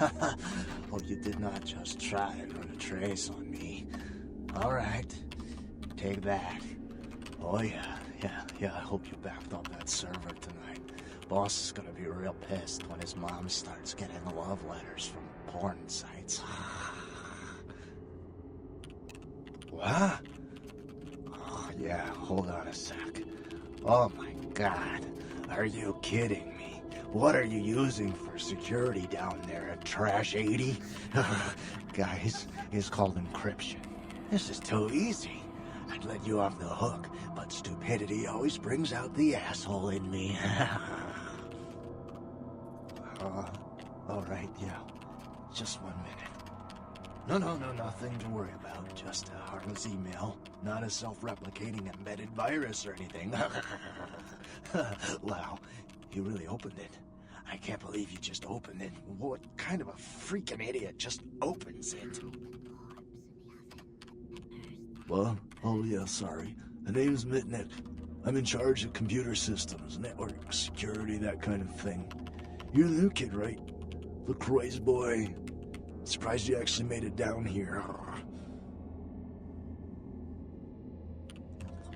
Oh, you did not just try and run a trace on me. All right, take that. Oh yeah, I hope you backed up that server tonight. Boss is gonna be real pissed when his mom starts getting love letters from porn sites. What? Oh yeah, hold on a sec. Oh my god, are you kidding me? What are you using for security down there at Trash 80? Guys, it's called encryption. This is too easy. I'd let you off the hook, but stupidity always brings out the asshole in me. Alright, yeah. Just 1 minute. No, nothing to worry about. Just a harmless email. Not a self-replicating embedded virus or anything. Wow, you really opened it. I can't believe you just opened it. What kind of a freaking idiot just opens it? Well, oh yeah, sorry. The name's Mitnick. I'm in charge of computer systems, network security, that kind of thing. You're the new kid, right? LaCroix's boy. Surprised you actually made it down here.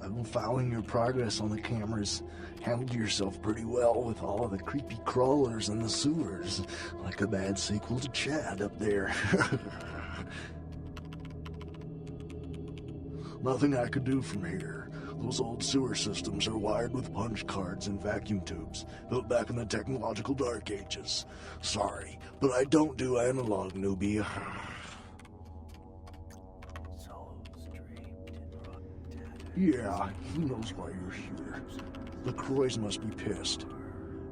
I've been following your progress on the cameras. Handled yourself pretty well with all of the creepy crawlers in the sewers. Like a bad sequel to Chad up there. Nothing I could do from here. Those old sewer systems are wired with punch cards and vacuum tubes, built back in the technological dark ages. Sorry, but I don't do analog, newbie. Yeah, who knows why you're here. LaCroix must be pissed.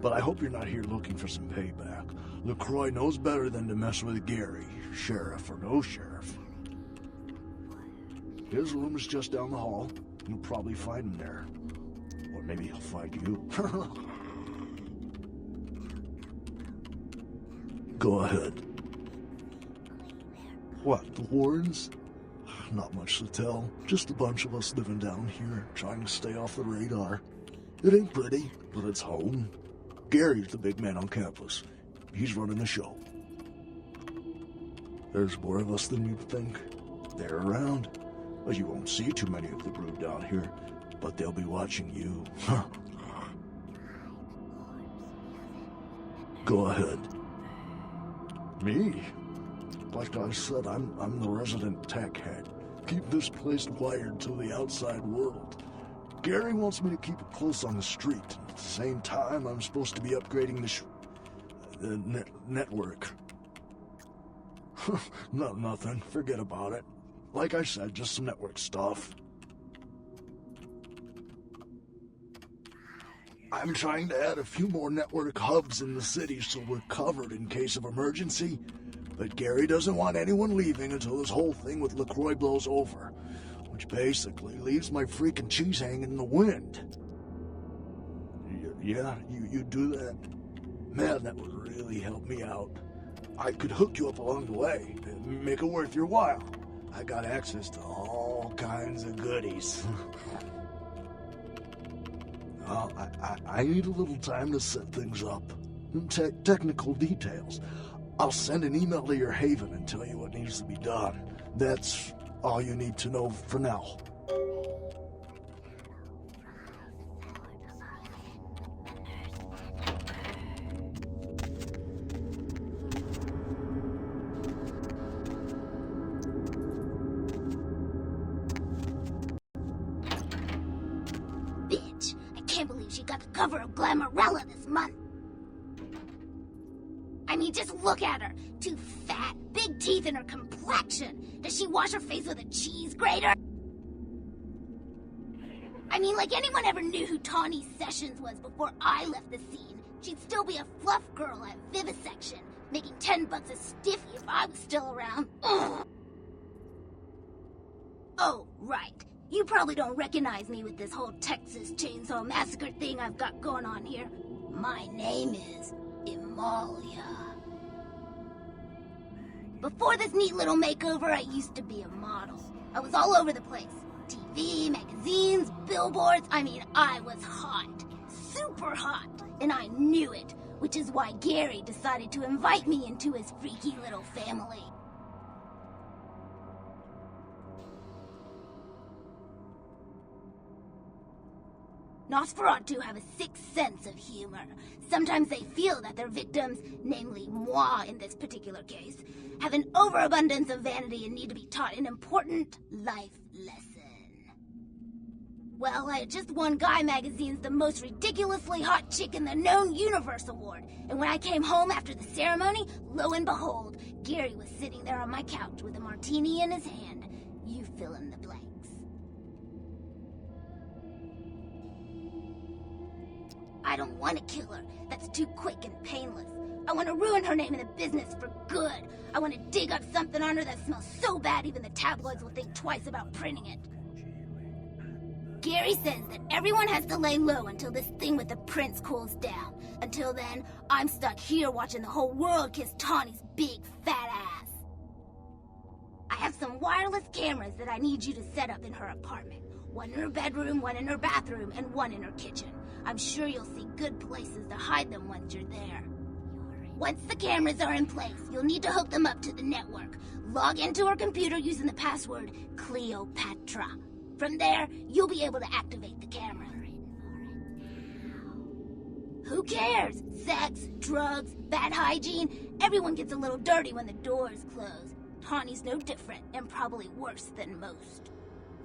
But I hope you're not here looking for some payback. LaCroix knows better than to mess with Gary, sheriff or no sheriff. His room is just down the hall. You'll probably find him there. Or maybe he'll find you. Go ahead. What, the Warrens? Not much to tell. Just a bunch of us living down here, trying to stay off the radar. It ain't pretty, but it's home. Gary's the big man on campus. He's running the show. There's more of us than you'd think. They're around. Well, you won't see too many of the brood down here, but they'll be watching you. Go ahead. Me? Like I said, I'm the resident tech head. Keep this place wired to the outside world. Gary wants me to keep it close on the street. At the same time, I'm supposed to be upgrading the network. No, nothing. Forget about it. Like I said, just some network stuff. I'm trying to add a few more network hubs in the city so we're covered in case of emergency. But Gary doesn't want anyone leaving until this whole thing with LaCroix blows over. Which basically leaves my freaking cheese hanging in the wind. Yeah, you do that? Man, that would really help me out. I could hook you up along the way, make it worth your while. I got access to all kinds of goodies. I need a little time to set things up. Technical details. I'll send an email to your haven and tell you what needs to be done. That's all you need to know for now.
Bitch, I can't believe she got the cover of Glamourella this month. I mean, just look at her. Too fat, big teeth, and her complexion. Does she wash her face with a cheese grater? I mean, like anyone ever knew who Tawny Sessions was before I left the scene, she'd still be a fluff girl at Vivisection, making $10 a stiffy if I was still around. Ugh. Oh, right. You probably don't recognize me with this whole Texas Chainsaw Massacre thing I've got going on here. My name is Amalia. Before this neat little makeover, I used to be a model. I was all over the place. TV, magazines, billboards. I mean, I was hot. Super hot. And I knew it. which is why Gary decided to invite me into his freaky little family. Nosferatu have a sixth sense of humor. Sometimes they feel that their victims, namely moi in this particular case, have an overabundance of vanity and need to be taught an important life lesson. Well, I had just won Guy Magazine's The Most Ridiculously Hot Chick in the Known Universe award, and when I came home after the ceremony, lo and behold, Gary was sitting there on my couch with a martini in his hand. You fill in the blanks. I don't want to kill her. That's too quick and painless. I want to ruin her name in the business for good. I want to dig up something on her that smells so bad even the tabloids will think twice about printing it. Gary says that everyone has to lay low until this thing with the prince cools down. Until then, I'm stuck here watching the whole world kiss Tawny's big fat ass. I have some wireless cameras that I need you to set up in her apartment. One in her bedroom, one in her bathroom, and one in her kitchen. I'm sure you'll see good places to hide them once you're there. Once the cameras are in place, you'll need to hook them up to the network. Log into her computer using the password Cleopatra. From there, you'll be able to activate the camera. Who cares? Sex, drugs, bad hygiene. Everyone gets a little dirty when the door is closed. Tawny's no different, and probably worse than most.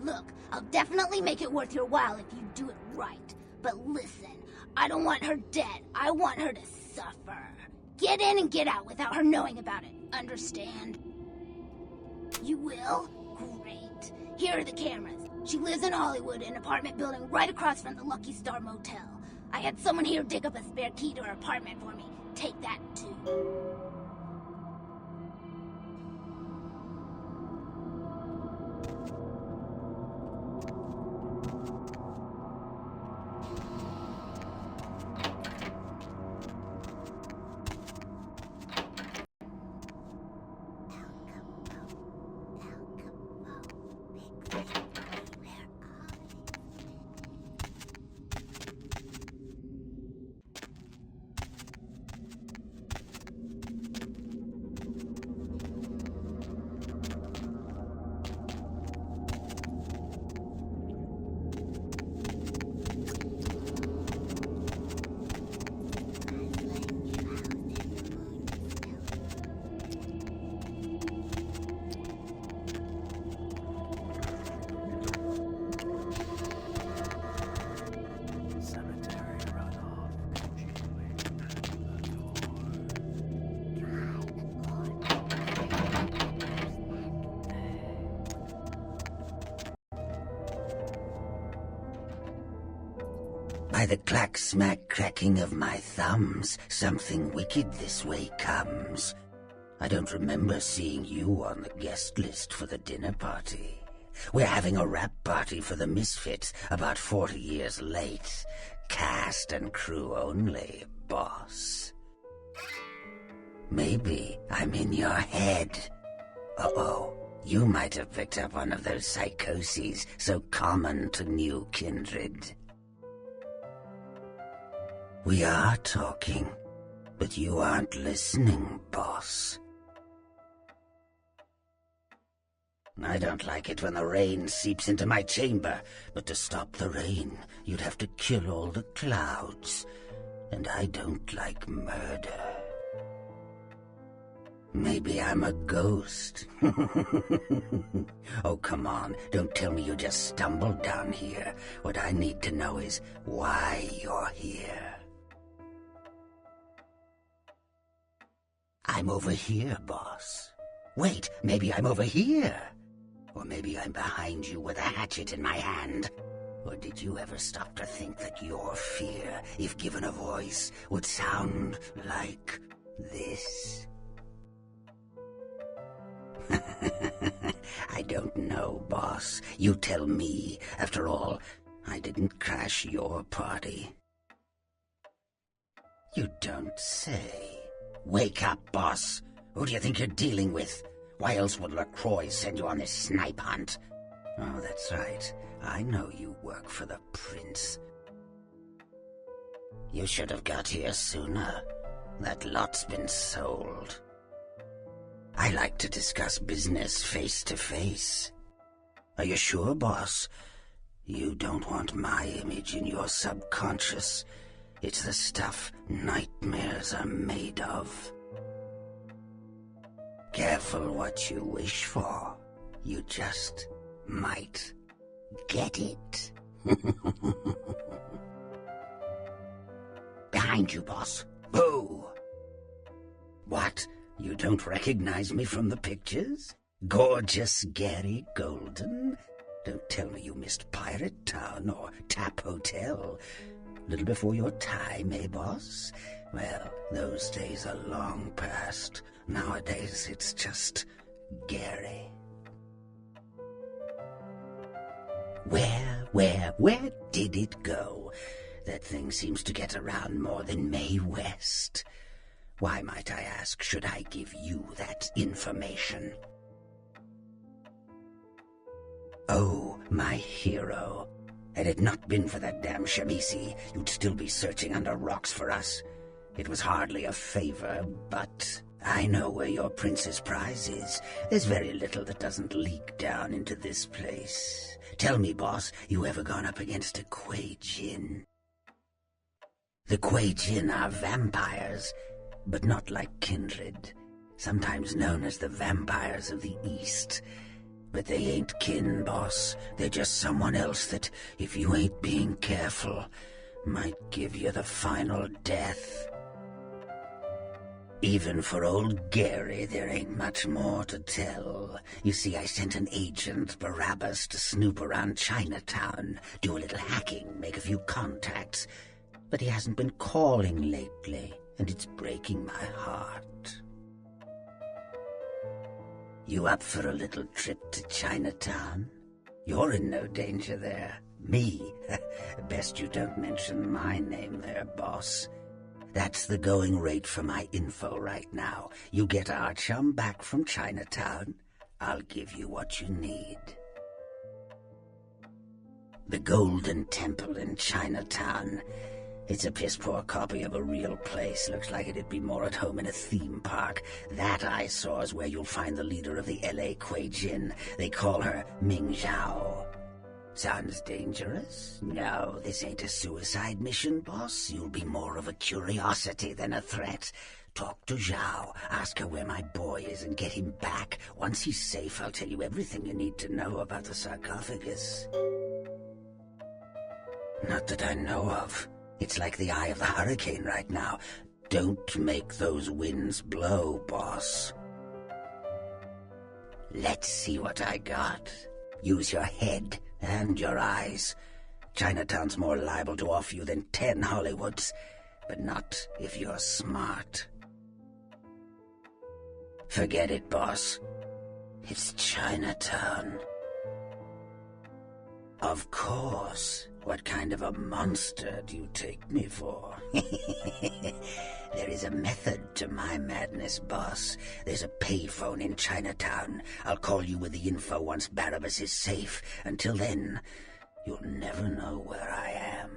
Look, I'll definitely make it worth your while if you do it right. But listen, I don't want her dead. I want her to suffer. Get in and get out without her knowing about it. Understand? You will? Great. Here are the cameras. She lives in Hollywood, an apartment building right across from the Lucky Star Motel. I had someone here dig up a spare key to her apartment for me. Take that, too.
By the clack-smack cracking of my thumbs, something wicked this way comes. I don't remember seeing you on the guest list for the dinner party. We're having a wrap party for the Misfits, about 40 years late. Cast and crew only, boss. Maybe I'm in your head. Uh-oh, you might have picked up one of those psychoses so common to new kindred. We are talking, but you aren't listening, boss. I don't like it when the rain seeps into my chamber, but to stop the rain, you'd have to kill all the clouds, and I don't like murder. Maybe I'm a ghost. Oh, come on, don't tell me you just stumbled down here. What I need to know is why you're here. I'm over here, boss. Wait, maybe I'm over here. Or maybe I'm behind you with a hatchet in my hand. Or did you ever stop to think that your fear, if given a voice, would sound like this? I don't know, boss. You tell me. After all, I didn't crash your party. You don't say. Wake up, boss. Who do you think you're dealing with? Why else would LaCroix send you on this snipe hunt? Oh, that's right. I know you work for the prince. You should have got here sooner. That lot's been sold. I like to discuss business face to face. Are you sure, boss? You don't want my image in your subconscious. It's the stuff nightmares are made of. Careful what you wish for. You just might get it. Behind you, boss. Boo! What? You don't recognize me from the pictures? Gorgeous Gary Golden? Don't tell me you missed Pirate Town or Tap Hotel. Little before your time, eh, boss? Well, those days are long past. Nowadays, it's just Gary. Where did it go? That thing seems to get around more than Mae West. Why, might I ask, should I give you that information? Oh, my hero. Had it not been for that damn Shamisi, you'd still be searching under rocks for us. It was hardly a favor, but I know where your prince's prize is. There's very little that doesn't leak down into this place. Tell me, boss, you ever gone up against a Kuei Jin? The Kuei Jin are vampires, but not like kindred. Sometimes known as the vampires of the East. But they ain't kin, boss. They're just someone else that, if you ain't being careful, might give you the final death. Even for old Gary, there ain't much more to tell. You see, I sent an agent, Barabbas, to snoop around Chinatown, do a little hacking, make a few contacts. But he hasn't been calling lately, and it's breaking my heart. You up for a little trip to Chinatown? You're in no danger there. Me? Best you don't mention my name there, boss. That's the going rate for my info right now. You get our chum back from Chinatown, I'll give you what you need. The Golden Temple in Chinatown. It's a piss-poor copy of a real place. Looks like it'd be more at home in a theme park. That I saw is where you'll find the leader of the L.A. Kuei Jin. They call her Ming Zhao. Sounds dangerous? No, this ain't a suicide mission, boss. You'll be more of a curiosity than a threat. Talk to Zhao, ask her where my boy is, and get him back. Once he's safe, I'll tell you everything you need to know about the sarcophagus. Not that I know of. It's like the eye of the hurricane right now. Don't make those winds blow, boss. Let's see what I got. Use your head and your eyes. Chinatown's more liable to offer you than 10 Hollywoods, but not if you're smart. Forget it, boss. It's Chinatown. Of course. What kind of a monster do you take me for? There is a method to my madness, boss. There's a payphone in Chinatown. I'll call you with the info once Barabbas is safe. Until then, you'll never know where I am.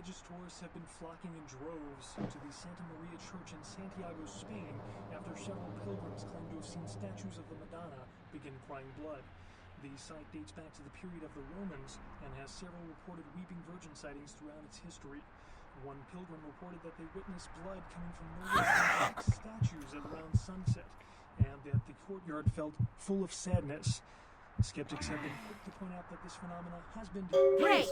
religious tourists have been flocking in droves to the Santa Maria Church in Santiago, Spain, after several pilgrims claim to have seen statues of the Madonna begin crying blood. The site dates back to the period of the Romans and has several reported Weeping Virgin sightings throughout its history. One pilgrim reported that they witnessed blood coming from no less than 6 statues at around sunset, and that the courtyard felt full of sadness. Skeptics have been quick to point out that this phenomenon has been...
Great!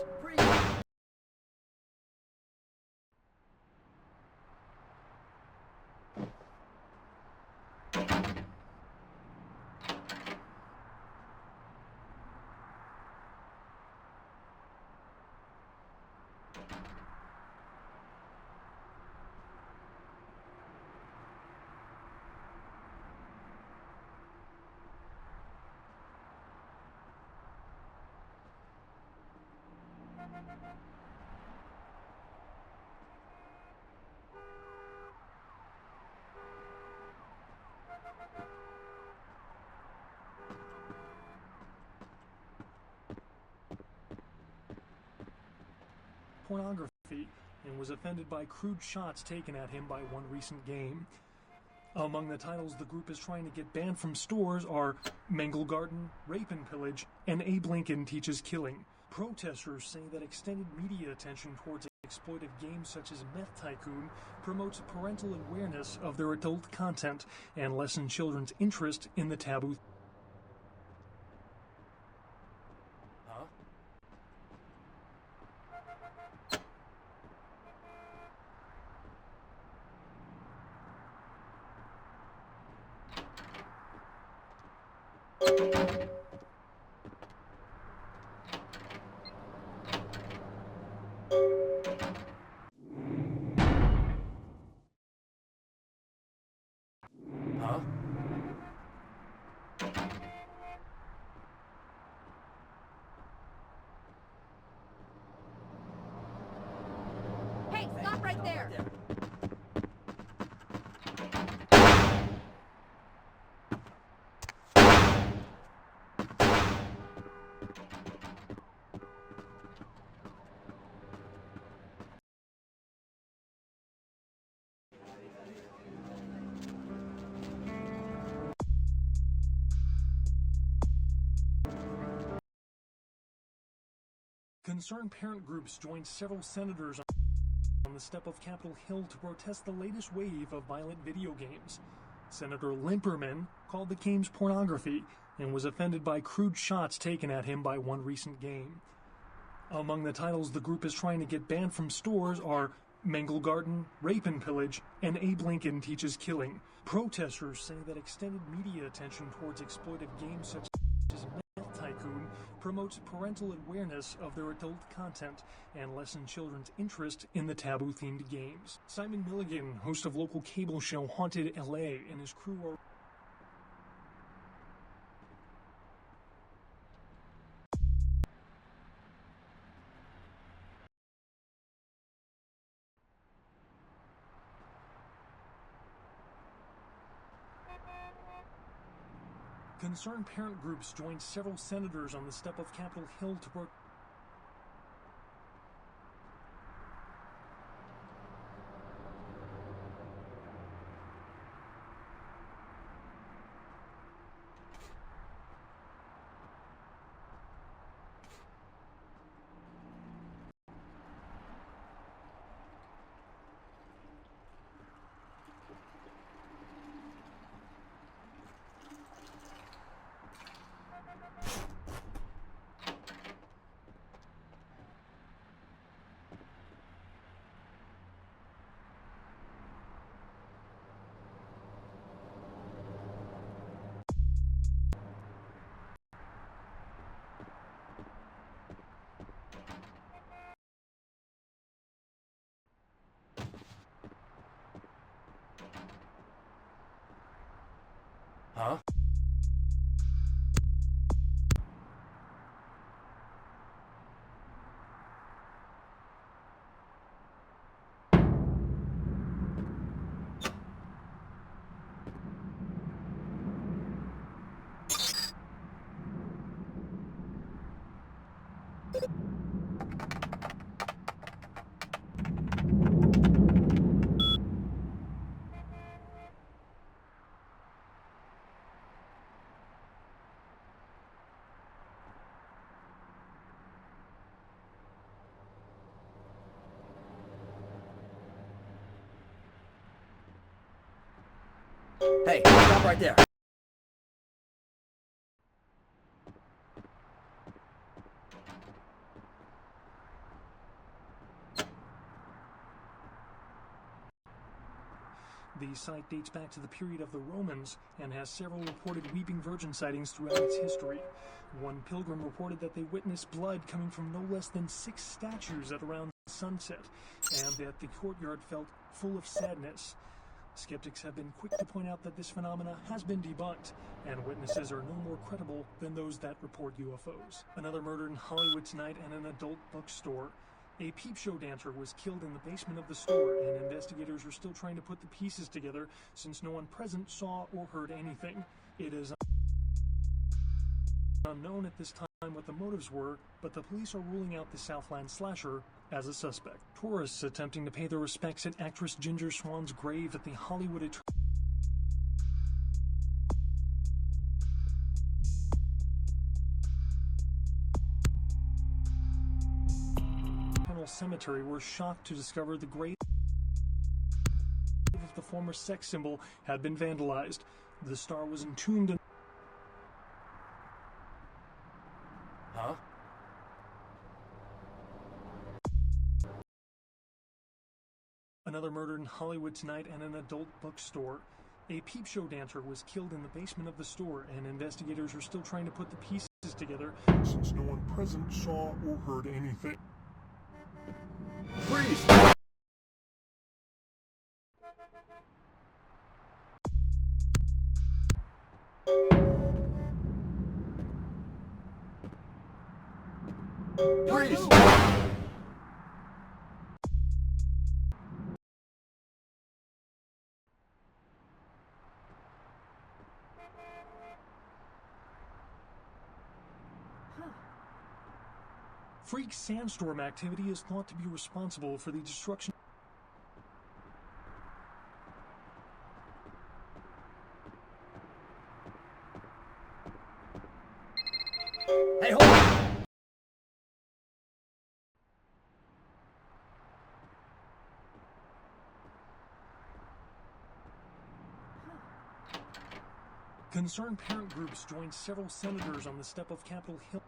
pornography and was offended by crude shots taken at him by one recent game. Among the titles the group is trying to get banned from stores are Mangle Garden, Rape and Pillage, and Abe Lincoln Teaches Killing. Protesters say that extended media attention towards exploitive games such as Meth Tycoon promotes parental awareness of their adult content and lessens children's interest in the taboo.
Hey, stop right there!
Concerned parent groups joined several senators on the step of Capitol Hill to protest the latest wave of violent video games. Senator Limperman called the games pornography and was offended by crude shots taken at him by one recent game. Among the titles the group is trying to get banned from stores are Mangle Garden, Rape and Pillage, and Abe Lincoln Teaches Killing. Protesters say that extended media attention towards exploitive games such as Meth Tycoon promotes parental awareness of their adult content and lessens children's interest in the taboo-themed games. Simon Milligan, host of local cable show Haunted LA, and his crew are concerned parent groups joined several senators on the step of Capitol Hill to protest.
Huh?
Hey, stop right there.
The site dates back to the period of the Romans and has several reported weeping virgin sightings throughout its history. One pilgrim reported that they witnessed blood coming from no less than 6 statues at around sunset, and that the courtyard felt full of sadness. Skeptics have been quick to point out that this phenomena has been debunked, and witnesses are no more credible than those that report UFOs. Another murder in Hollywood tonight at an adult bookstore. A peep show dancer was killed in the basement of the store, and investigators are still trying to put the pieces together since no one present saw or heard anything. It is unknown at this time what the motives were, but the police are ruling out the Southland slasher as a suspect. Tourists attempting to pay their respects at actress Ginger Swan's grave at the Hollywood Cemetery were shocked to discover the grave of the former sex symbol had been vandalized. The star was entombed in...
Huh?
Another murder in Hollywood tonight at an adult bookstore. A peep show dancer was killed in the basement of the store, and investigators are still trying to put the pieces together since no one present saw or heard anything.
Freeze! Freeze!
Freak sandstorm activity is thought to be responsible for the destruction.
Hey, hold on!
Concerned parent groups joined several senators on the step of Capitol Hill.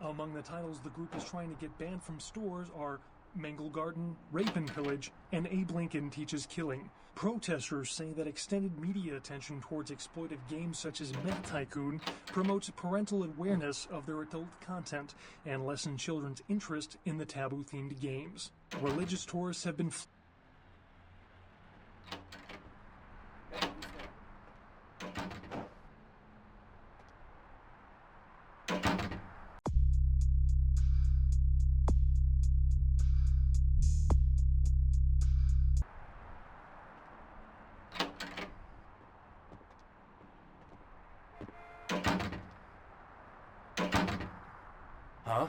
Among the titles the group is trying to get banned from stores are Mangle Garden, Rape and Pillage, and Abe Lincoln Teaches Killing. Protesters say that extended media attention towards exploitive games such as Meth Tycoon promotes parental awareness of their adult content and lessens children's interest in the taboo-themed games. Religious tourists have been
Huh?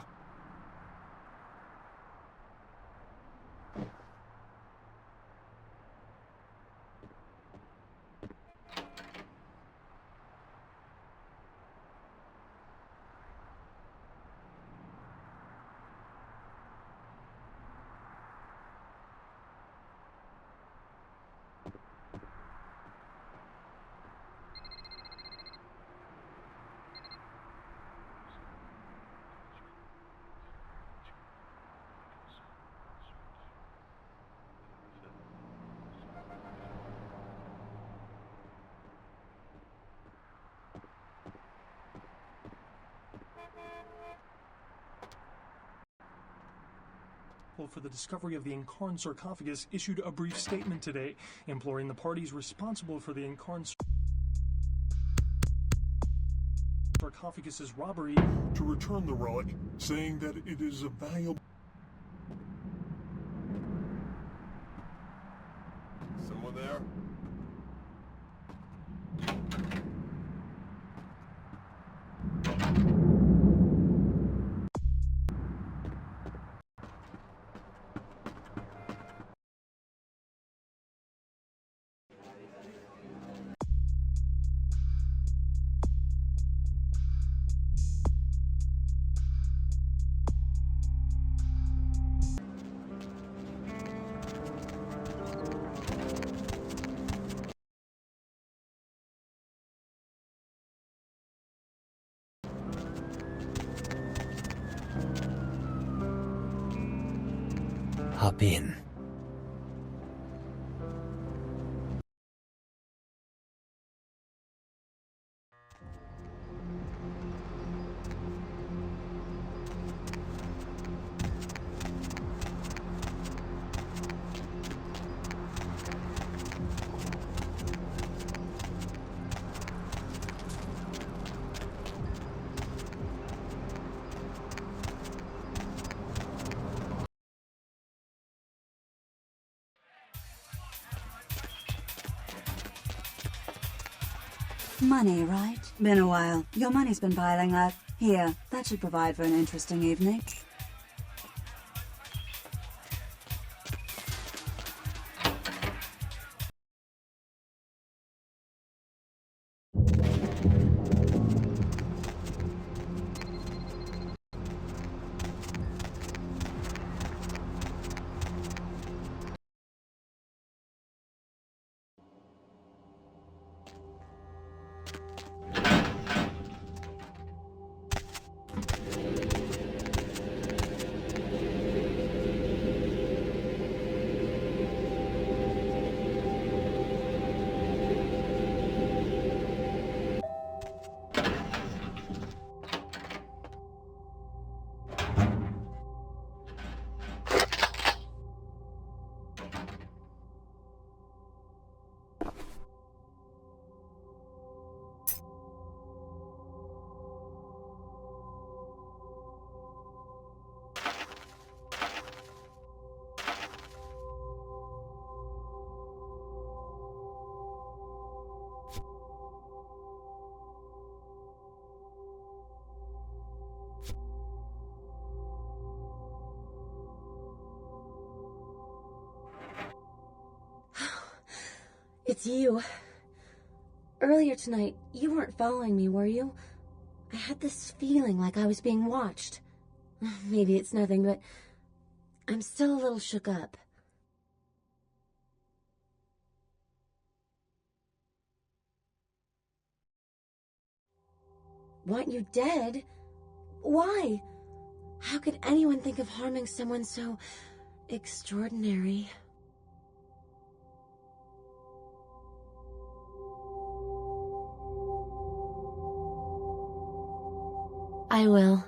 for the discovery of the Incarn sarcophagus issued a brief statement today, imploring the parties responsible for the Incarn sarcophagus's robbery
to return the relic, saying that it is a valuable...
Someone there?
hop in.
Money, right? Been a while. Your money's been piling up. Here, that should provide for an interesting evening.
It's you. Earlier tonight, you weren't following me, were you? I had this feeling like I was being watched. Maybe it's nothing, but I'm still a little shook up. Want you dead? Why? How could anyone think of harming someone so extraordinary? I will.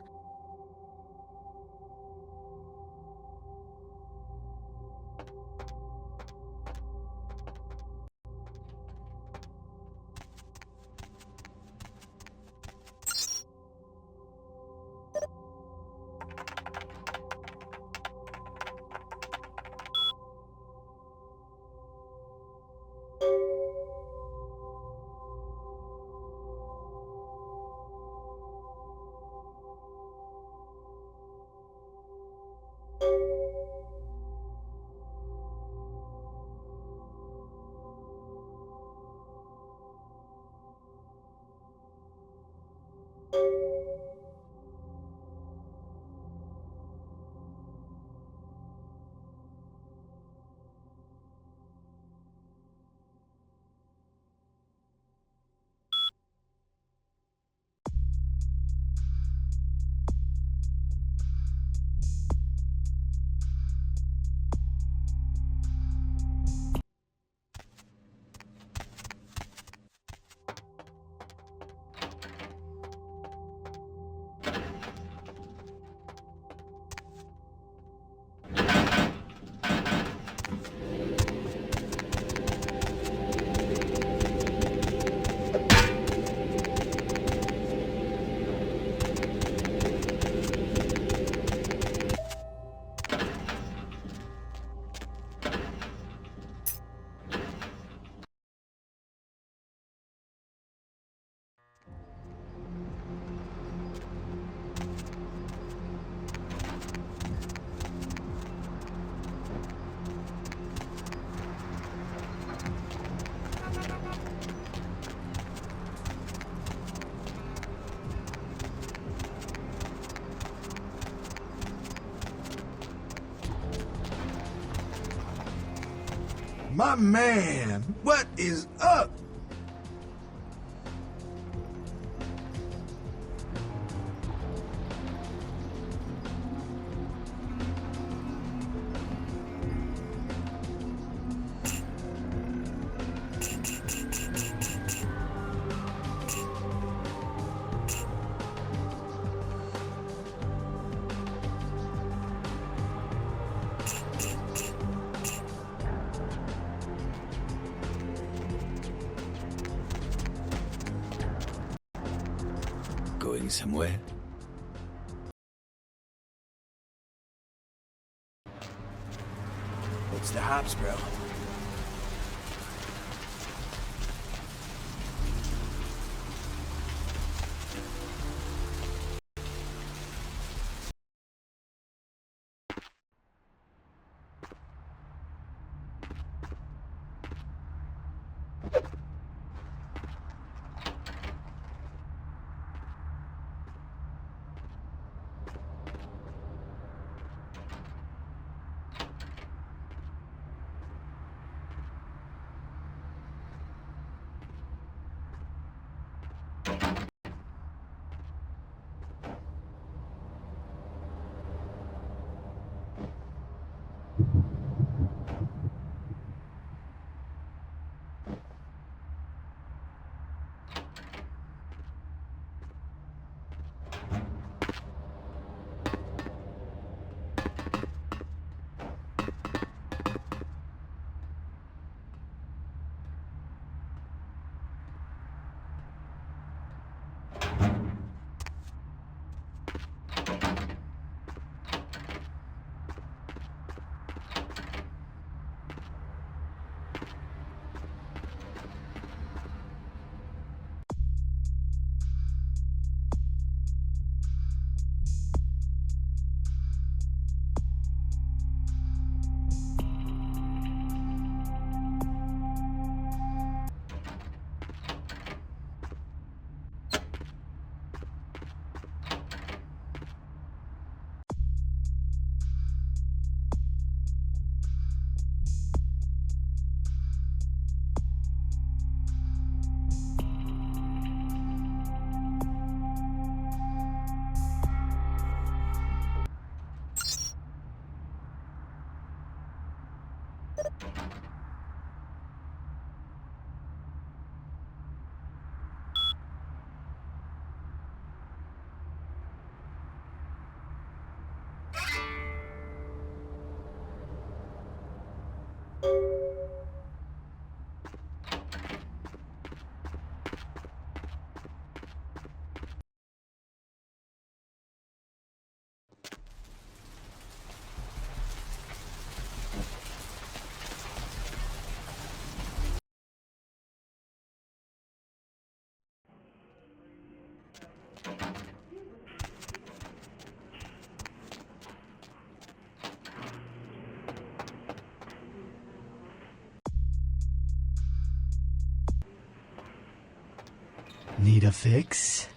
My man, what is up?
somewhere?
It's the hops, bro.
Need a fix?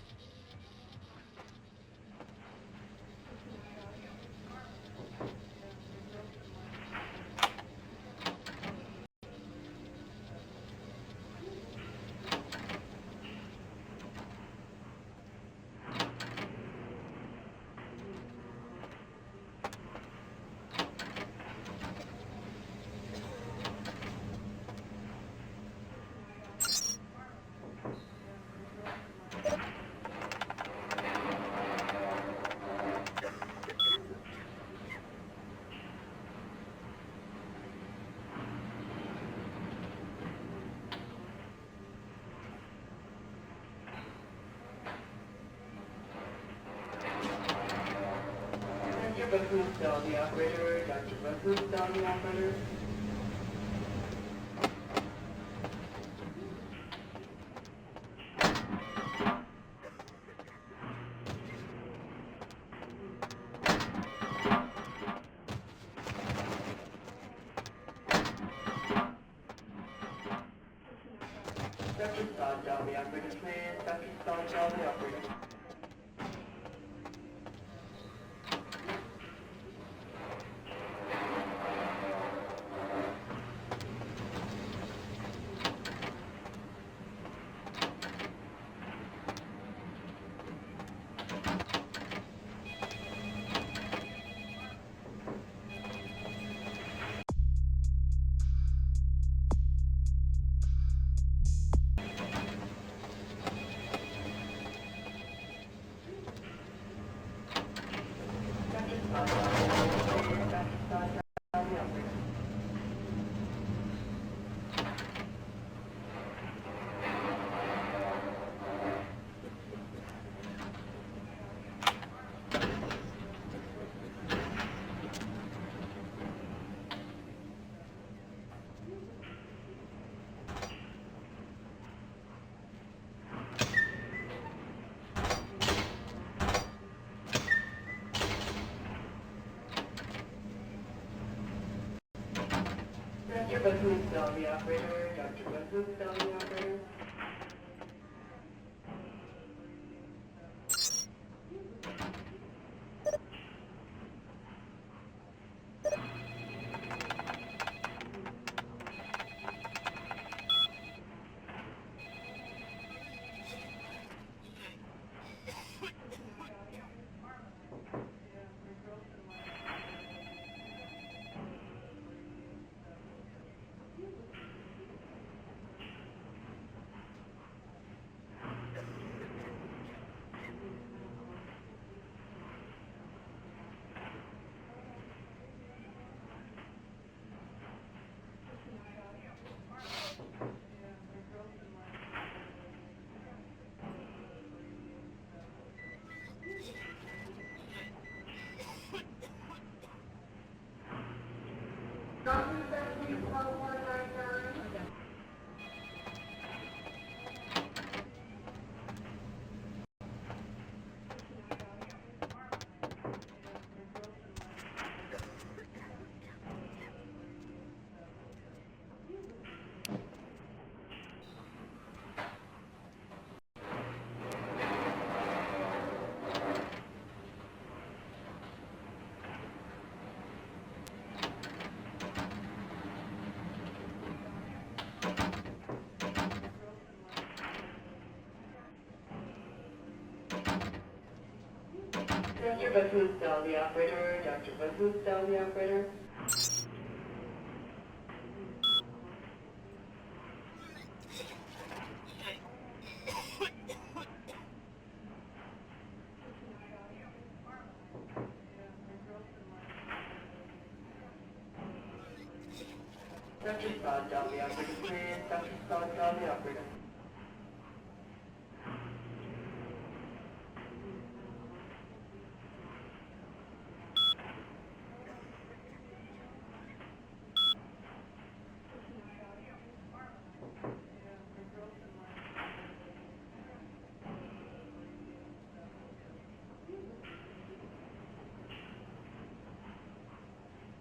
Tell the operator, Dr. Buckland, tell the operator. Dr. Star, tell the operator, please. Dr. Star, tell the operator. Bethany Stell, the operator. Dr. Bethany Stell, the operator. Dr. Bethany Stell, the operator. Dr. Bethany Stell, the operator. Dr. Scott, down the operator, please. Dr. Scott, down the operator.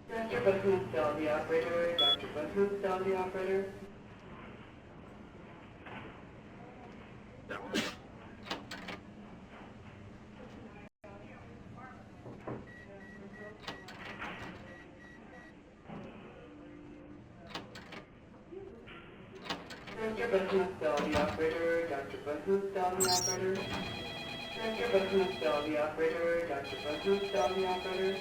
Dr. Bethany Stell, the operator. Dr. Bethany Stell, the operator. Dr. Bethany Stell, the operator. Dr. Bethany Stell, the operator. Dr. Bethany Stell, the operator. Dr. Bethany Stell, the operator.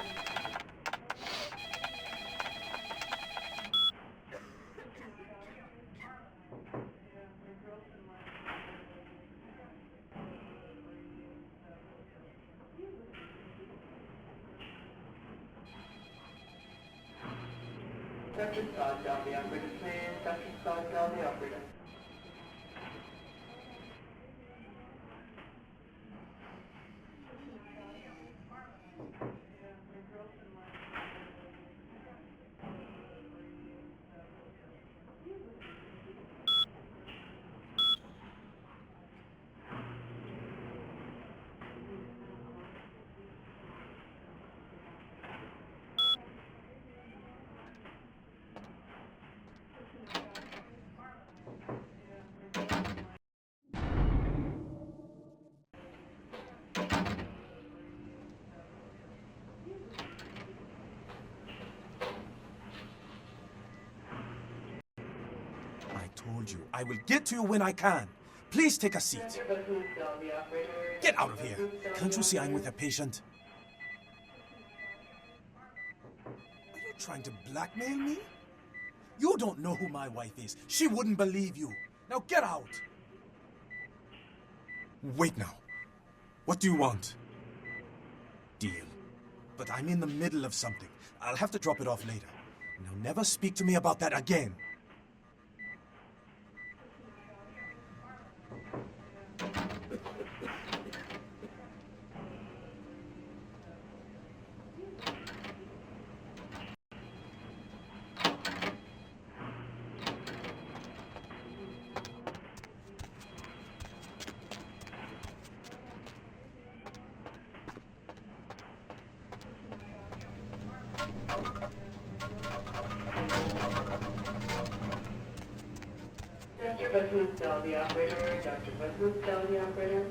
Dr. Scott, down the operator, please. Dr. Scott, down the operator.
Told you, I will get to you when I can. Please take a seat. Get out of here. Can't you see I'm with a patient? Are you trying to blackmail me? You don't know who my wife is. She wouldn't believe you. Now get out. Wait now. What do you want? Deal. But I'm in the middle of something. I'll have to drop it off later. Now never speak to me about that again.
Dr. Busman, the operator. Dr. Busman, the operator.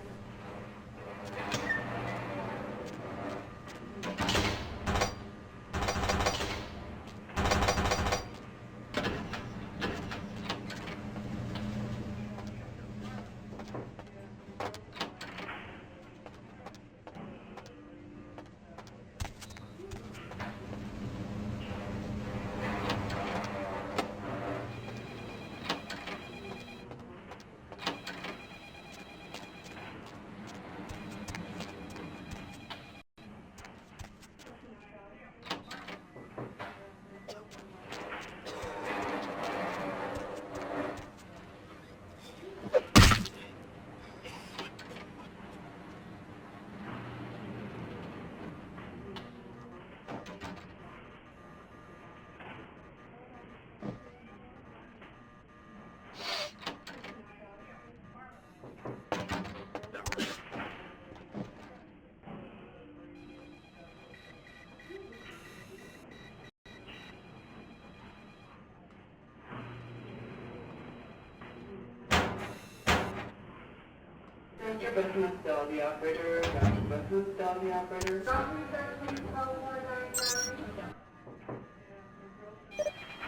Dr. Busman, the operator. Dr. Busman, the operator.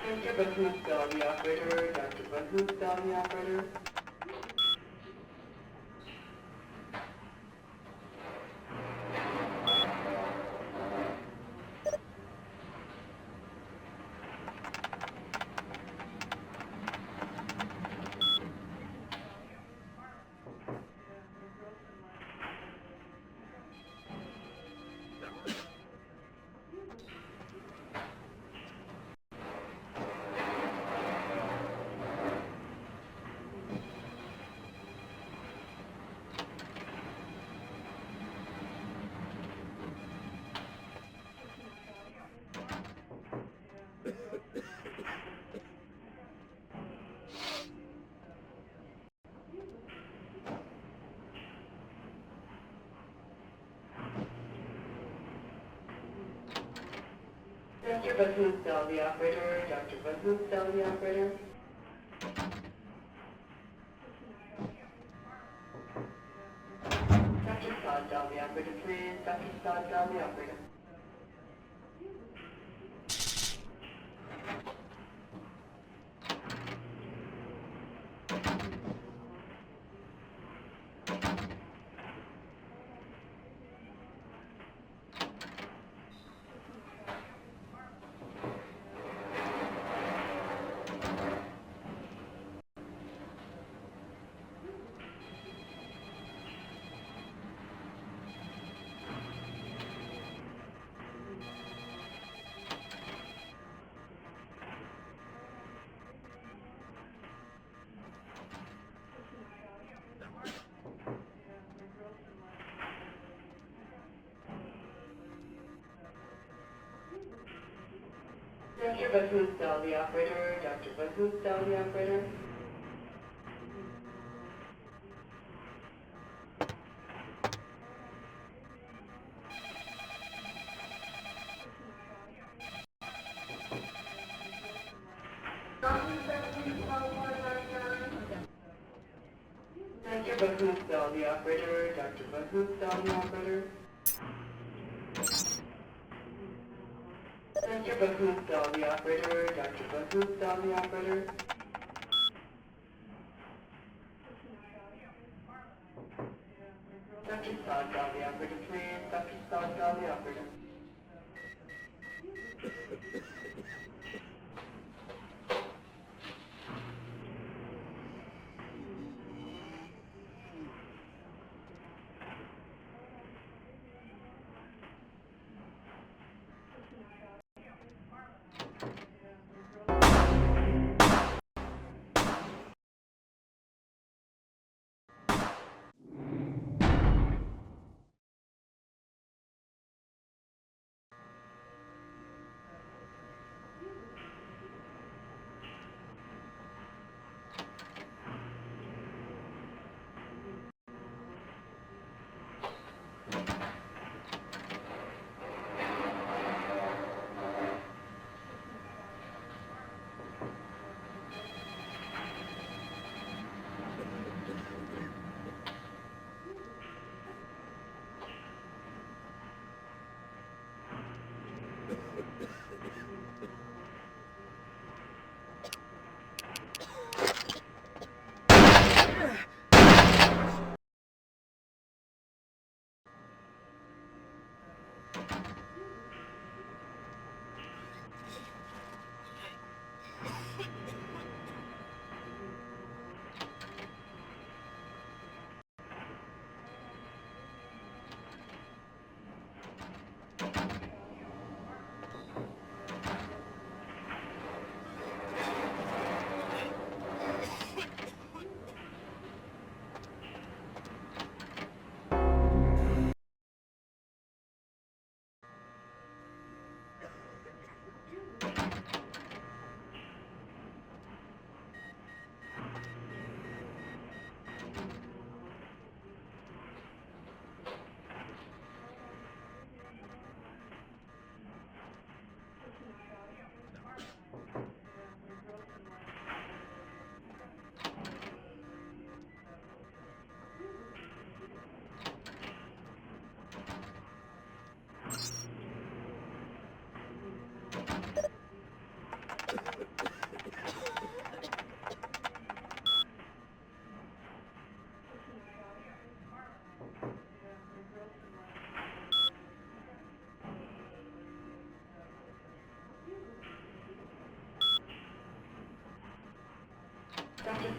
Dr. Busman, the operator. Dr. Busman, the operator. Dr. Busman, the operator. Dr. Busman, the operator. Dr. Todd, the operator, please. Dr. Todd, the operator. Dr. Busman, the operator. Dr. Busman, the operator. Dr. Busman, the operator. Dr. Busman, the operator. Dr. Busman, the operator. Dr. Busman, the operator. Dr. Todd, the operator, please. Dr. Todd, the operator.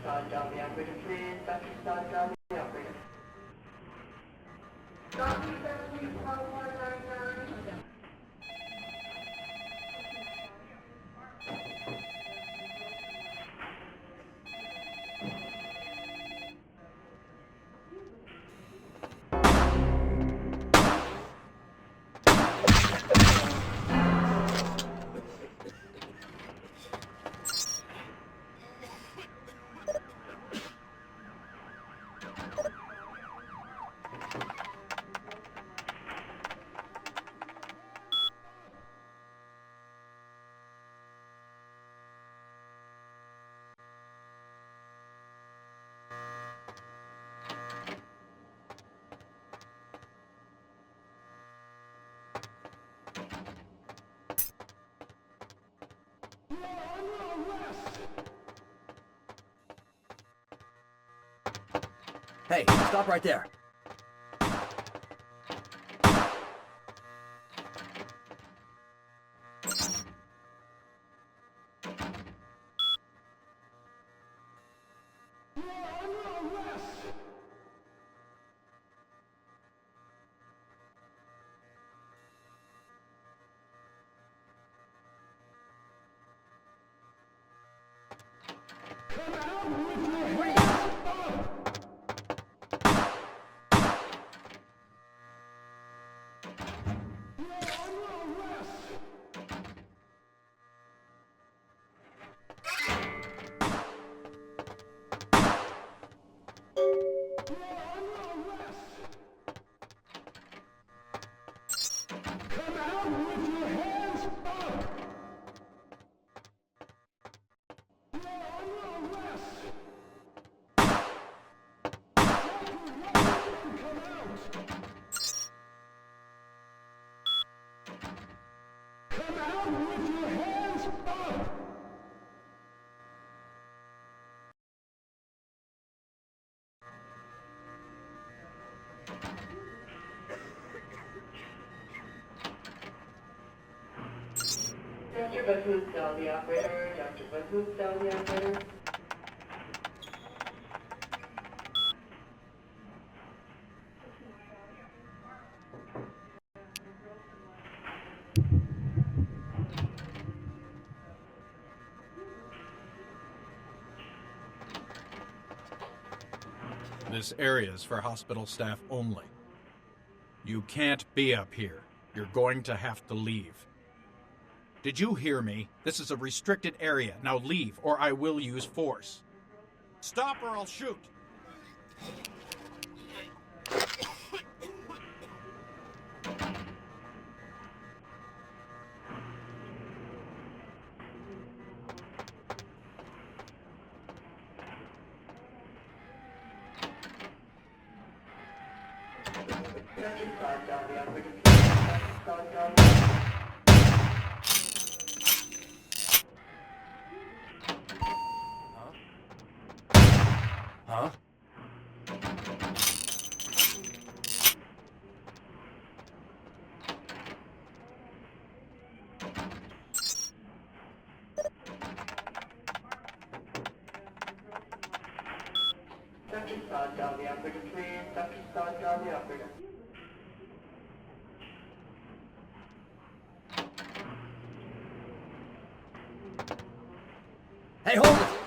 Todd, dial the operator, please. Dr. Todd, dial the operator. Dr. 74199.
Hey, stop right there. Dr. Button, dial the operator. Dr. Button, dial the operator.
This area is for hospital staff only. You can't be up here. You're going to have to leave. Did you hear me? This is a restricted area. Now leave, or I will use force. Stop or I'll shoot!
Dr. Todd, dial the operator, please. Dr. Todd, dial the operator.
Huh?
Dr. Todd, dial the operator, please. Dr. Todd, dial the operator.
Hey, hold it!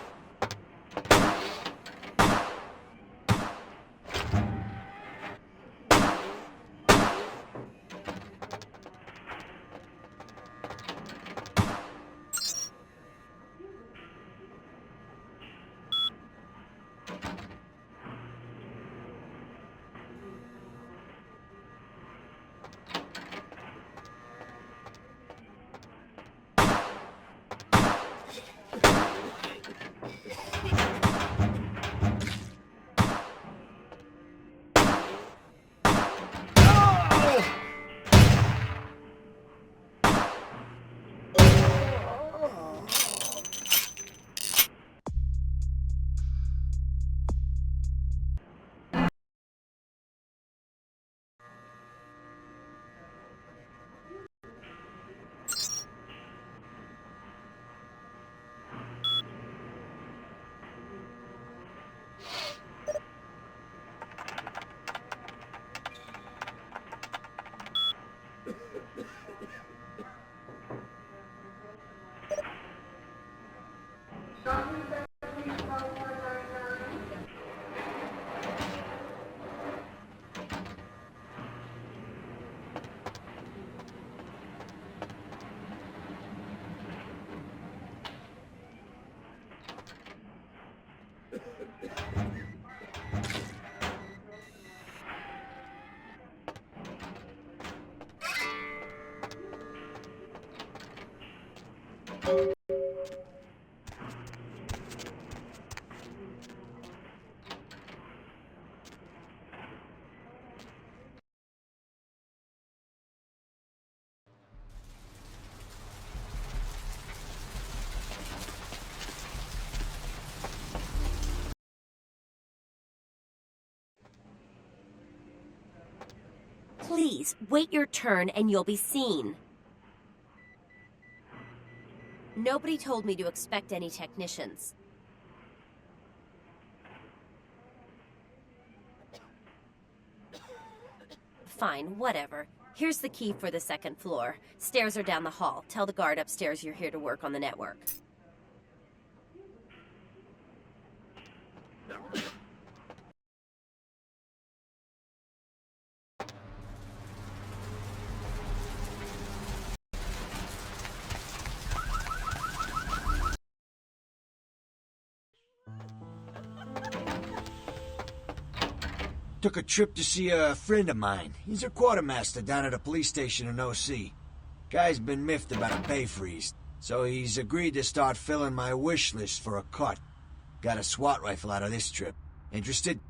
Please, wait your turn and you'll be seen. Nobody told me to expect any technicians. Fine, whatever. Here's the key for the second floor. Stairs are down the hall. Tell the guard upstairs you're here to work on the network.
Took a trip to see a friend of mine. He's a quartermaster down at a police station in OC. Guy's been miffed about a pay freeze, so he's agreed to start filling my wish list for a cut. Got a SWAT rifle out of this trip. Interested?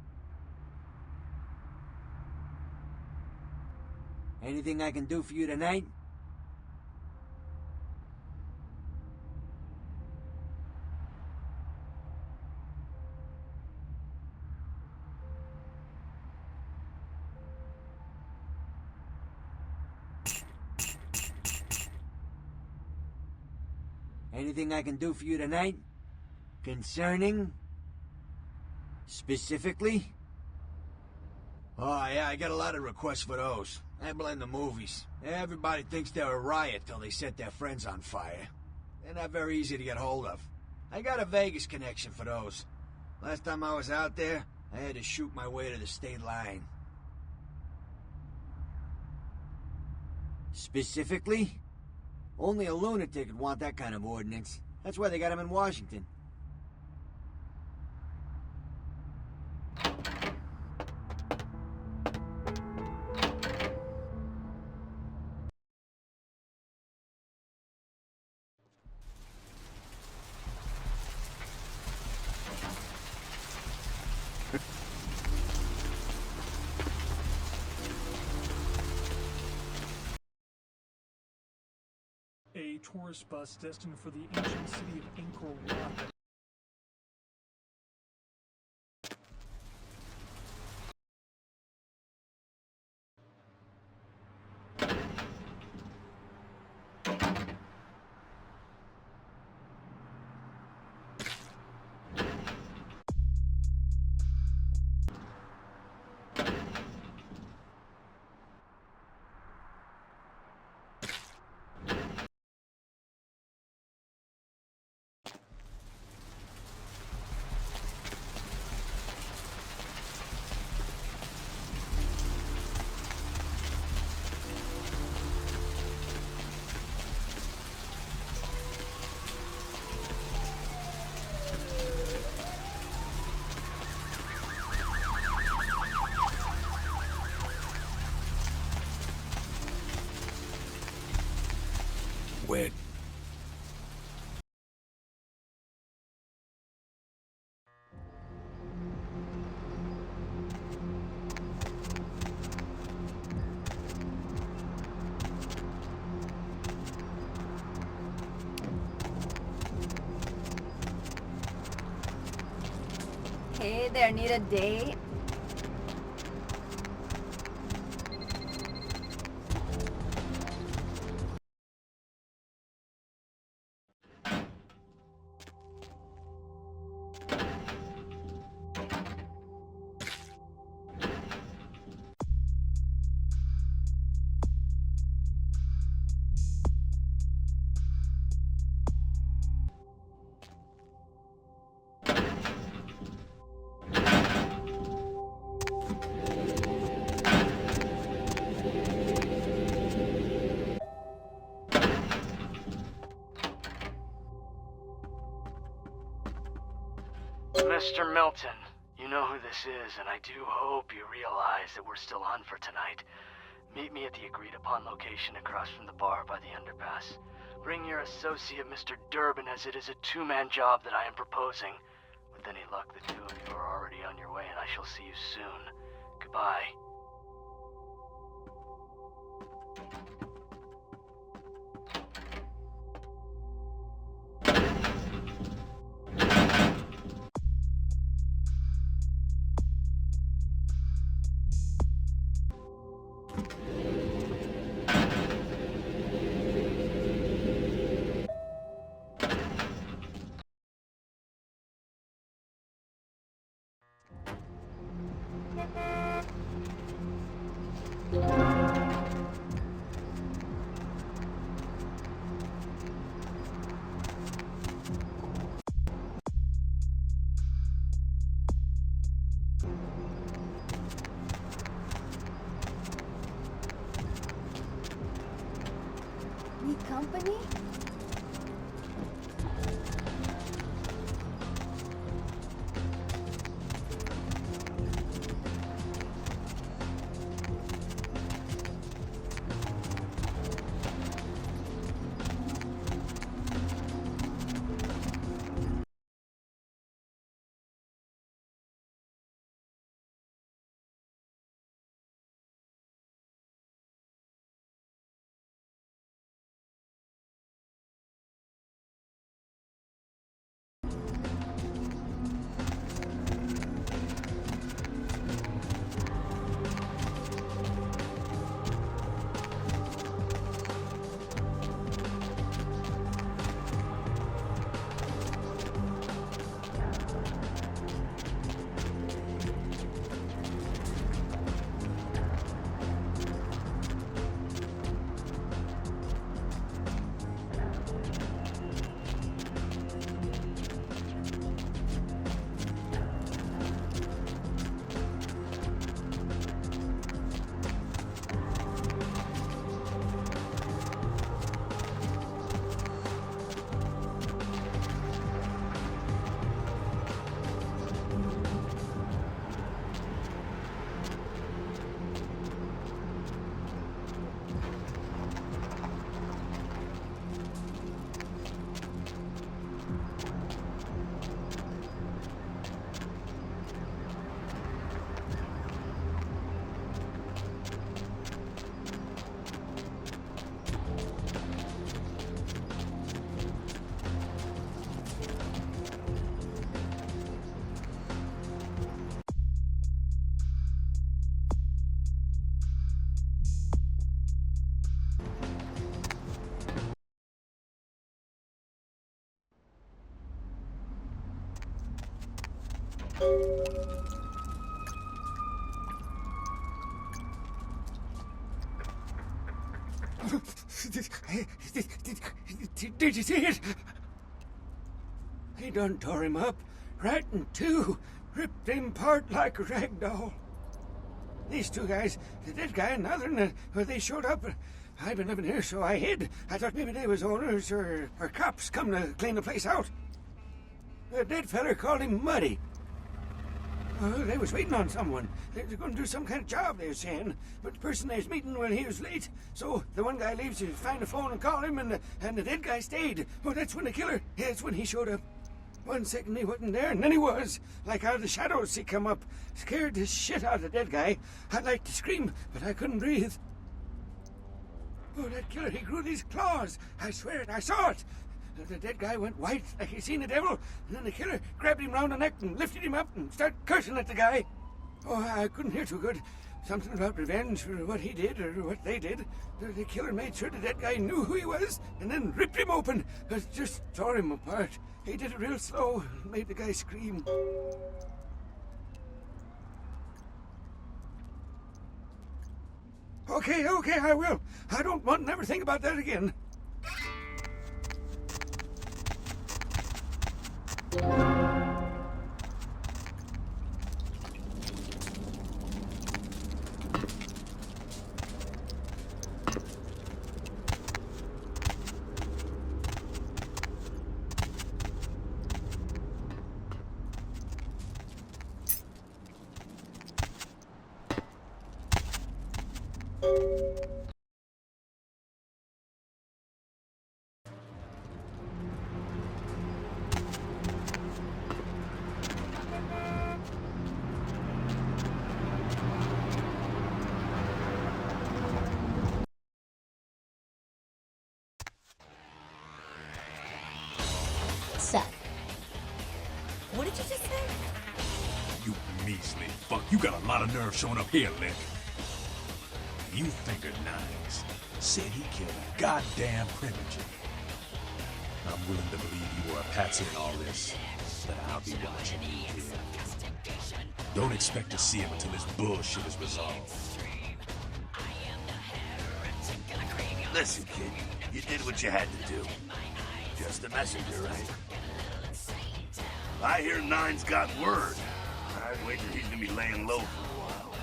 Anything I can do for you tonight? Anything I can do for you tonight? Concerning? Specifically? Oh, yeah, I got a lot of requests for those. I blame the movies. Everybody thinks they're a riot till they set their friends on fire. They're not very easy to get hold of. I got a Vegas connection for those. Last time I was out there, I had to shoot my way to the state line. Specifically? Only a lunatic would want that kind of ordinance. That's why they got him in Washington.
A tourist bus destined for the ancient city of Angkor Wat.
Wait.
Hey there, need a date?
Mr. Milton, you know who this is, and I do hope you realize that we're still on for tonight. Meet me at the agreed-upon location across from the bar by the underpass. Bring your associate, Mr. Durbin, as it is a two-man job that I am proposing. With any luck, the two of you are already on your way, and I shall see you soon. Goodbye.
Need company?
Did you see it? They done tore him up, right in two, ripped him apart like a rag doll. These two guys, the dead guy and the other one, they showed up. I've been living here, so I hid. I thought maybe they was owners or cops come to clean the place out. The dead feller called him Muddy. They was waiting on someone. They were going to do some kind of job, they was saying. But the person they was meeting, well, he was late. So the one guy leaves to find the phone and call him, and the dead guy stayed. Oh, that's when the killer, that's when he showed up. 1 second he wasn't there, and then he was. Like out of the shadows he come up. Scared the shit out of the dead guy. I'd like to scream, but I couldn't breathe. Oh, that killer, he grew these claws. I swear it, I saw it. The dead guy went white like he seen the devil, and then the killer grabbed him round the neck and lifted him up and started cursing at the guy. Oh, I couldn't hear too good. Something about revenge for what he did or what they did. The killer made sure the dead guy knew who he was and then ripped him open. Just tore him apart. He did it real slow and made the guy scream. Okay, I will. I don't want to never think about that again.
Seth.
What did you just say?
You measly fuck. You got a lot of nerve showing up here, Lick. You figured Nines said he killed a goddamn premature. I'm willing to believe you were a patsy in all this, but I'll be watching you here. Don't expect to see him until this bullshit is resolved.
Listen, kid, you did what you had to do. Just a messenger, right? I hear Nine's got word. I'd wager he's gonna be laying low for a while.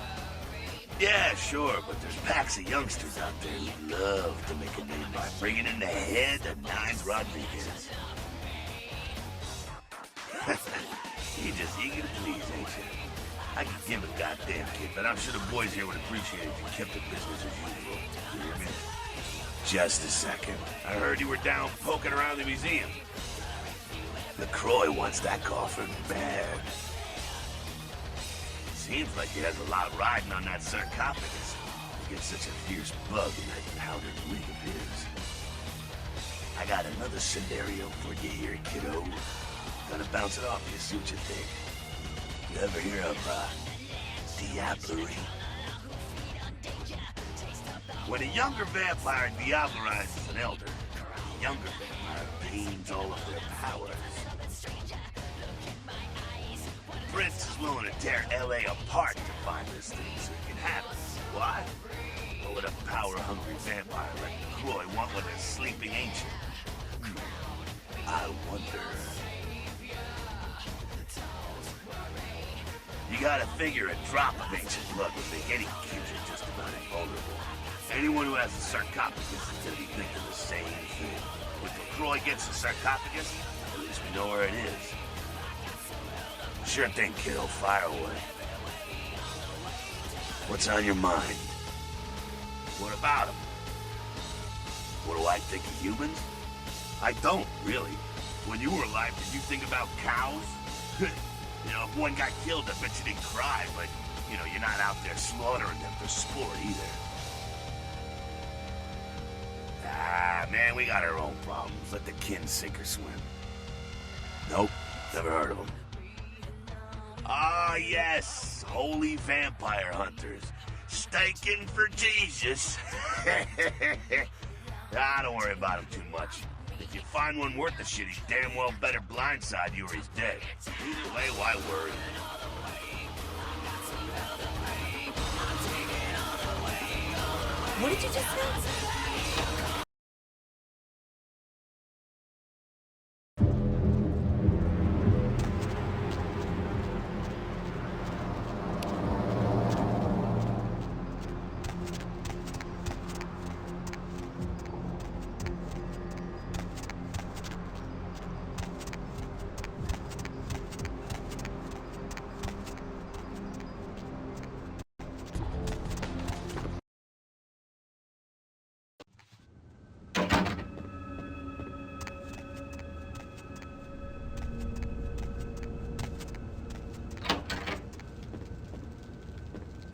Yeah, sure, but there's packs of youngsters out there who love to make a name by bringing in the head of Nines Rodriguez. You're just eager to please, ain't you? I could give a goddamn kid, but I'm sure the boys here would appreciate it if you kept the business as usual. You hear me? Just a second. I heard you were down poking around the museum. LaCroix wants that coffin bad. Seems like he has a lot riding on that sarcophagus. He gets such a fierce bug in that powdered wig of his. I got another scenario for you here, kiddo. Gonna bounce it off you, see what you think. You ever hear of, diablerie? When a younger vampire diablerizes an elder, the younger vampire gains all of their powers. Prince is willing to tear L.A. apart to find this thing so he can have it. Why? What would a power-hungry vampire like LaCroix want with a sleeping ancient? I wonder. You gotta figure a drop of ancient blood would make any kindred just about invulnerable. Anyone who has a sarcophagus is gonna be thinking the same thing. If LaCroix gets a sarcophagus, at least we know where it is. Sure thing, kiddo. Fire away. What's on your mind? What about him? What do I think of humans? I don't, really. When you were alive, did you think about cows? You know, if one got killed, I bet you didn't cry, but, you know, you're not out there slaughtering them for sport either. Ah, man, we got our own problems. Let the kin sink or swim. Nope, never heard of them. Ah, yes, holy vampire hunters. Staking for Jesus. Ah, don't worry about him too much. If you find one worth the shit, he's damn well better blindside you or he's dead. Either way, why worry?
What did you just say?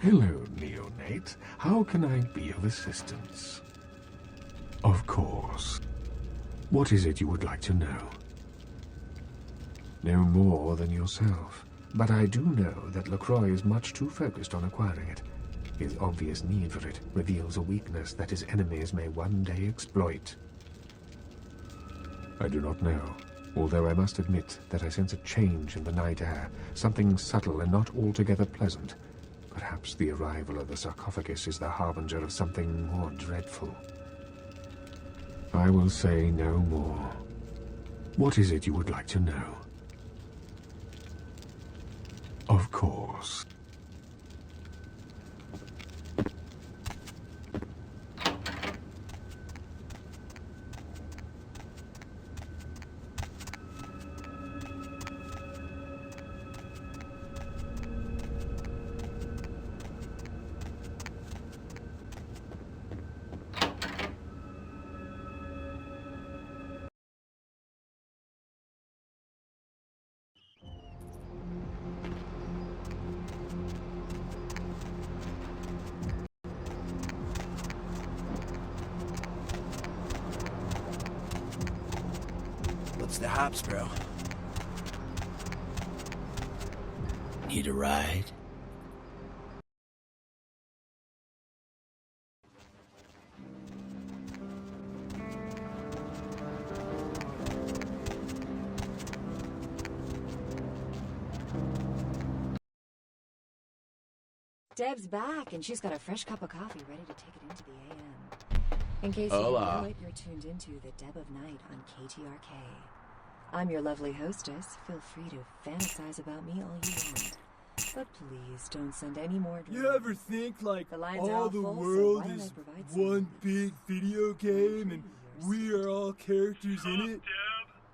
Hello, neonate. How can I be of assistance? Of course. What is it you would like to know? No more than yourself. But I do know that LaCroix is much too focused on acquiring it. His obvious need for it reveals a weakness that his enemies may one day exploit. I do not know, although I must admit that I sense a change in the night air, something subtle and not altogether pleasant. Perhaps the arrival of the sarcophagus is the harbinger of something more dreadful. I will say no more. What is it you would like to know? Of course.
It's the hops, bro.
Need a ride?
Deb's back, and she's got a fresh cup of coffee ready to take it into the AM. In case you didn't know it, you're tuned into the Deb of Night on KTRK. I'm your lovely hostess. Feel free to fantasize about me all you want. But please don't send any more drinks.
You ever think, like, all the world is one big video game and we are all characters in it?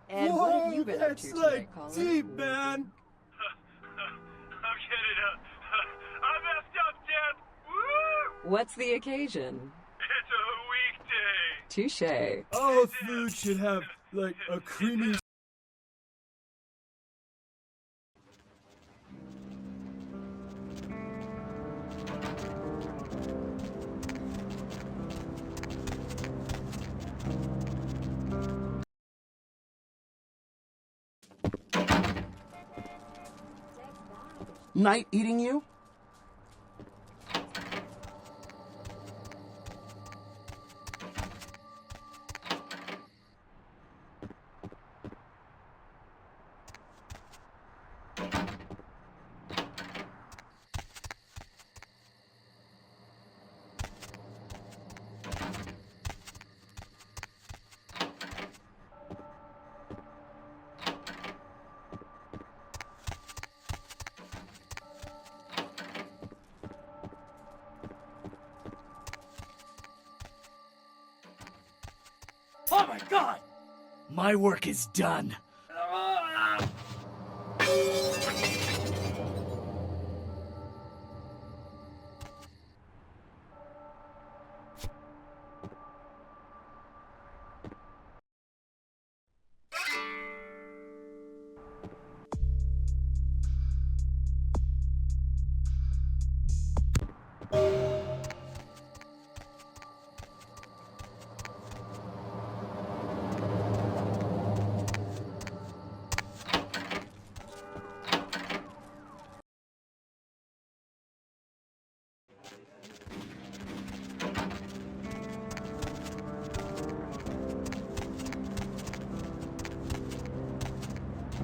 And
whoa,
what have you been up to
that's
today,
like
Colin?
deep, man.
I'm getting up. I messed up, Deb. Woo!
What's the occasion?
It's a weekday.
Touche.
All food should have, like, a creamy...
Night eating you?
Oh my god! My work is done.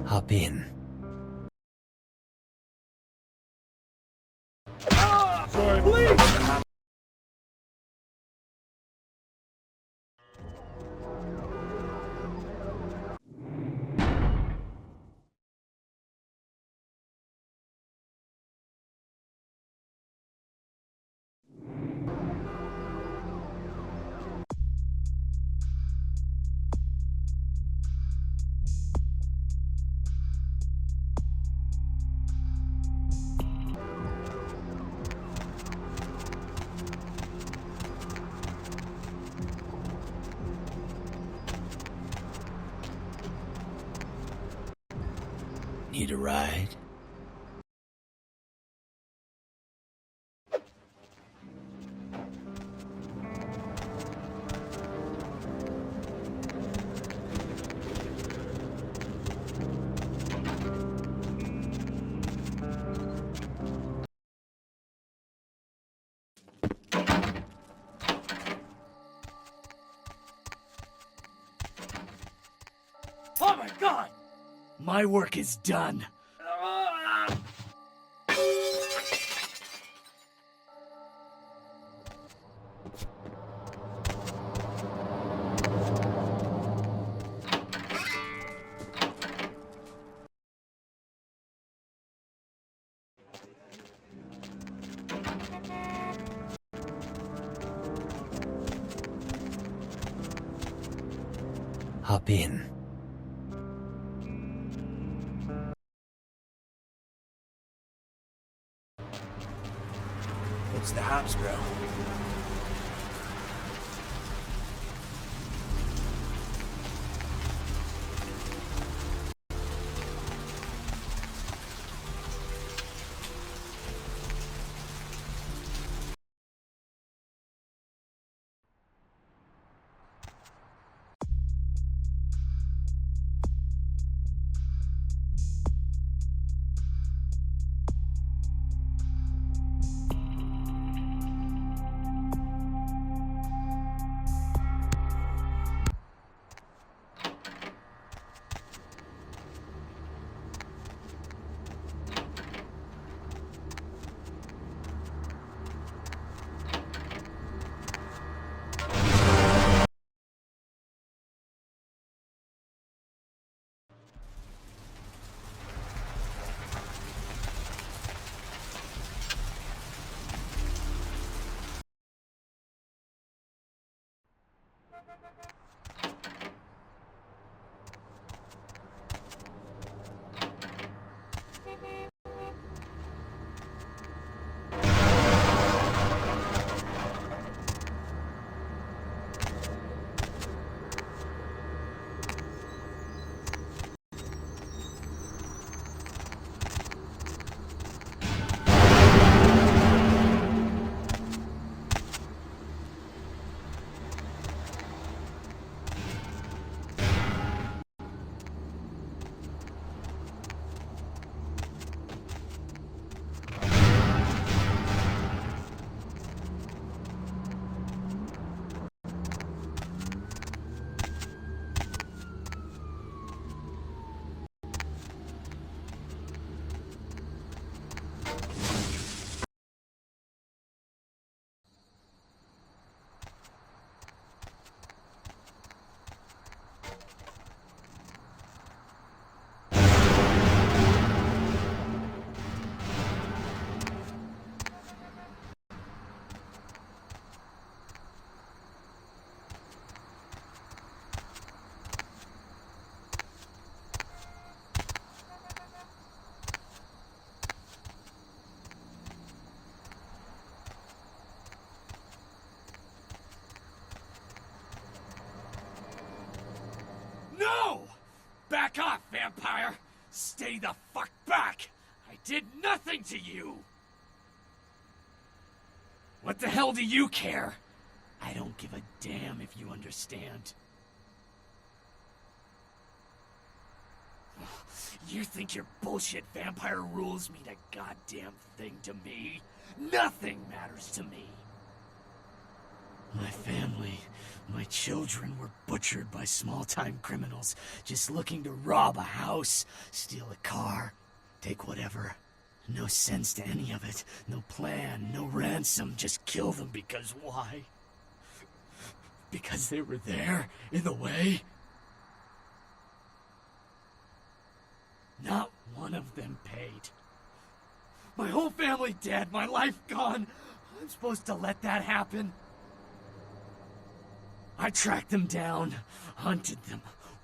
Hop in.
Sorry, please!
Need a ride?
Oh my god! My work is done.
Hop in.
It's the hops, bro.
No! Back off, vampire! Stay the fuck back! I did nothing to you! What the hell do you care? I don't give a damn if you understand. You think your bullshit vampire rules mean a goddamn thing to me? Nothing matters to me. My family, my children were butchered by small-time criminals just looking to rob a house, steal a car, take whatever. No sense to any of it. No plan, no ransom, just kill them because why? Because they were there, in the way? Not one of them paid. My whole family dead, my life gone. I'm supposed to let that happen? I tracked them down, hunted them,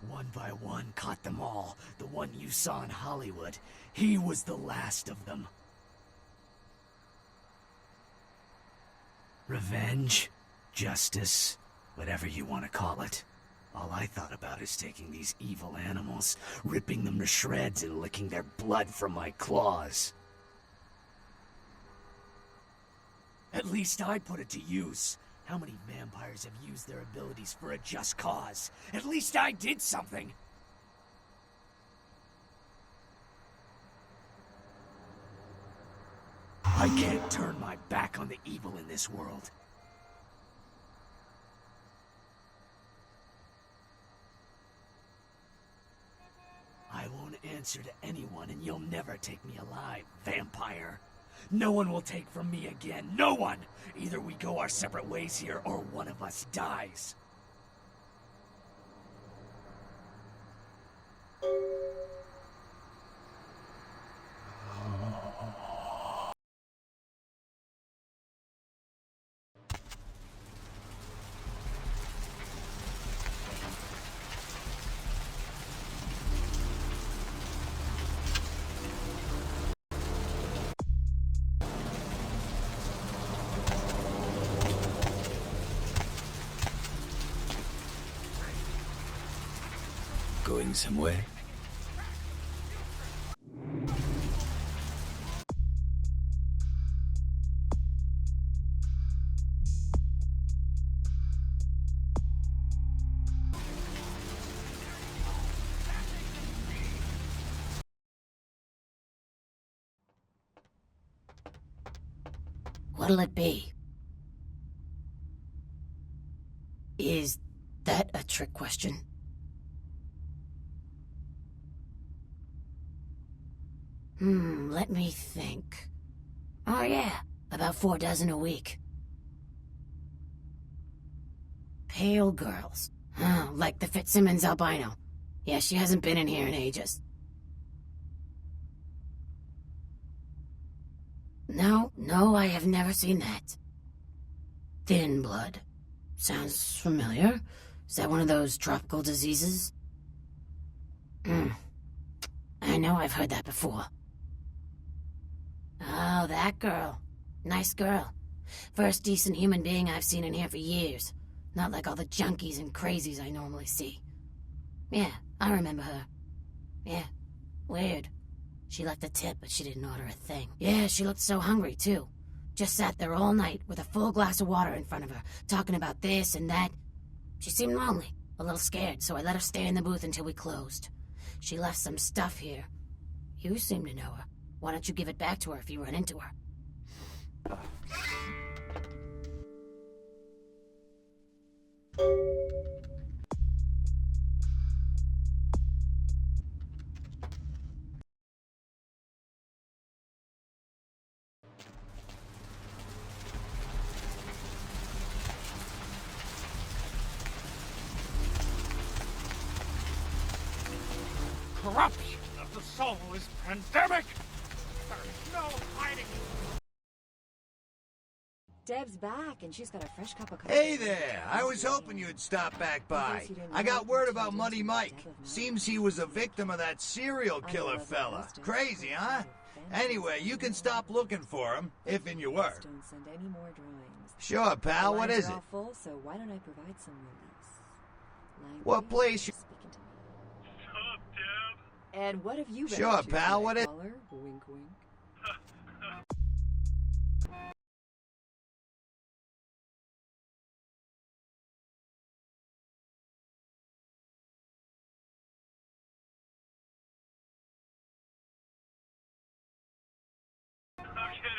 one by one, caught them all. The one you saw in Hollywood, he was the last of them. Revenge, justice, whatever you want to call it. All I thought about is taking these evil animals, ripping them to shreds and licking their blood from my claws. At least I put it to use. How many vampires have used their abilities for a just cause? At least I did something. I can't turn my back on the evil in this world. I won't answer to anyone, and you'll never take me alive, vampire. No one will take from me again. No one! Either we go our separate ways here, or one of us dies.
Going somewhere?
What'll it be? Is that a trick question? Let me think. Oh yeah, about 4 dozen a week. Pale girls. Oh, like the Fitzsimmons albino. Yeah, she hasn't been in here in ages. No, I have never seen that. Thin blood. Sounds familiar. Is that one of those tropical diseases? I know I've heard that before. Oh, that girl. Nice girl. First decent human being I've seen in here for years. Not like all the junkies and crazies I normally see. Yeah, I remember her. Yeah, weird. She left a tip, but she didn't order a thing. Yeah, she looked so hungry, too. Just sat there all night with a full glass of water in front of her, talking about this and that. She seemed lonely, a little scared, so I let her stay in the booth until we closed. She left some stuff here. You seem to know her. Why don't you give it back to her if you run into her?
Corruption of the soul is pandemic! There's no hiding.
Deb's back, and she's got a fresh cup of coffee.
Hey there! I was hoping you'd stop back by. I got word about Muddy Mike. Seems he was a victim of that serial killer fella. Crazy, huh? Anyway, you can stop looking for him, if in your work.
Don't send any more drawings.
Sure, pal. What is it?
Full, so why don't I provide some release?
What place you...
And what have you been
Sure,
up to
pal,
today,
what is...
caller? Wink, wink.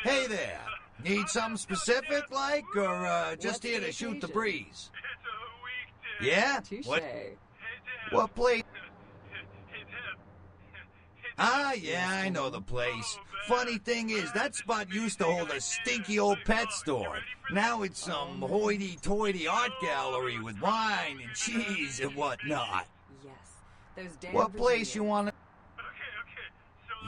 Hey there. Need something specific, like, or just here to shoot the breeze? Yeah? What place? Ah, yeah, I know the place. Funny thing is, that spot used to hold a stinky old pet store. Now it's some hoity-toity art gallery with wine and cheese and whatnot.
Yes, those damn
What place
Virginians.
you wanna...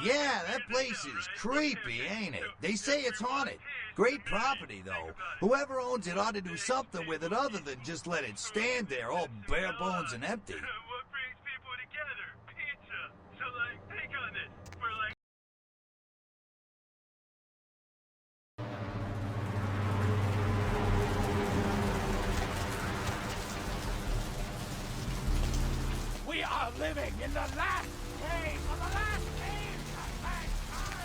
Yeah, that place is creepy, ain't it? They say it's haunted. Great property, though. Whoever owns it ought to do something with it other than just let it stand there all bare bones and empty.
What brings people together? Pizza. So, like, think on this. For, like...
We are living in the last days of the last days of mankind!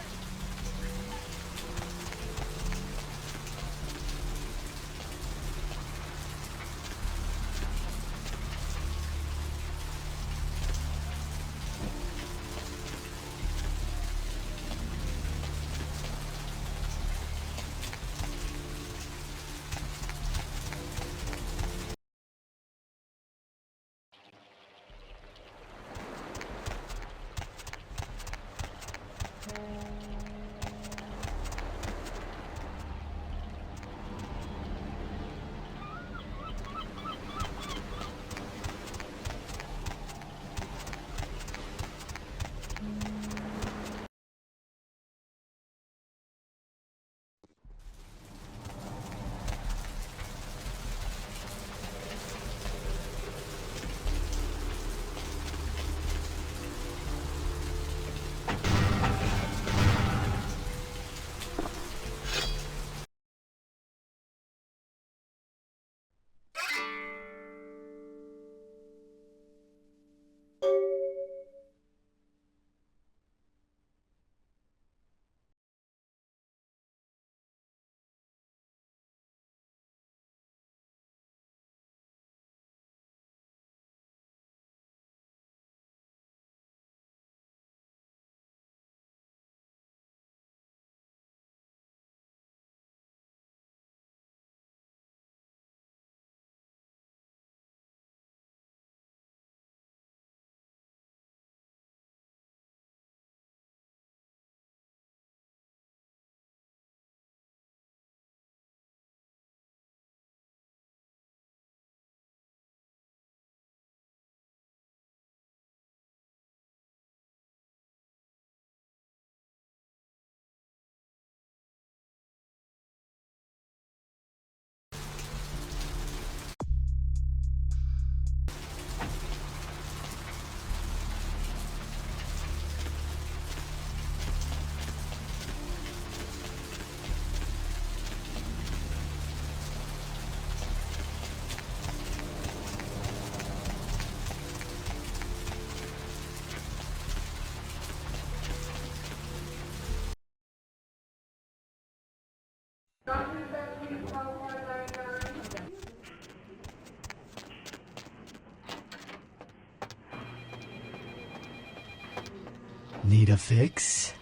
Need a fix?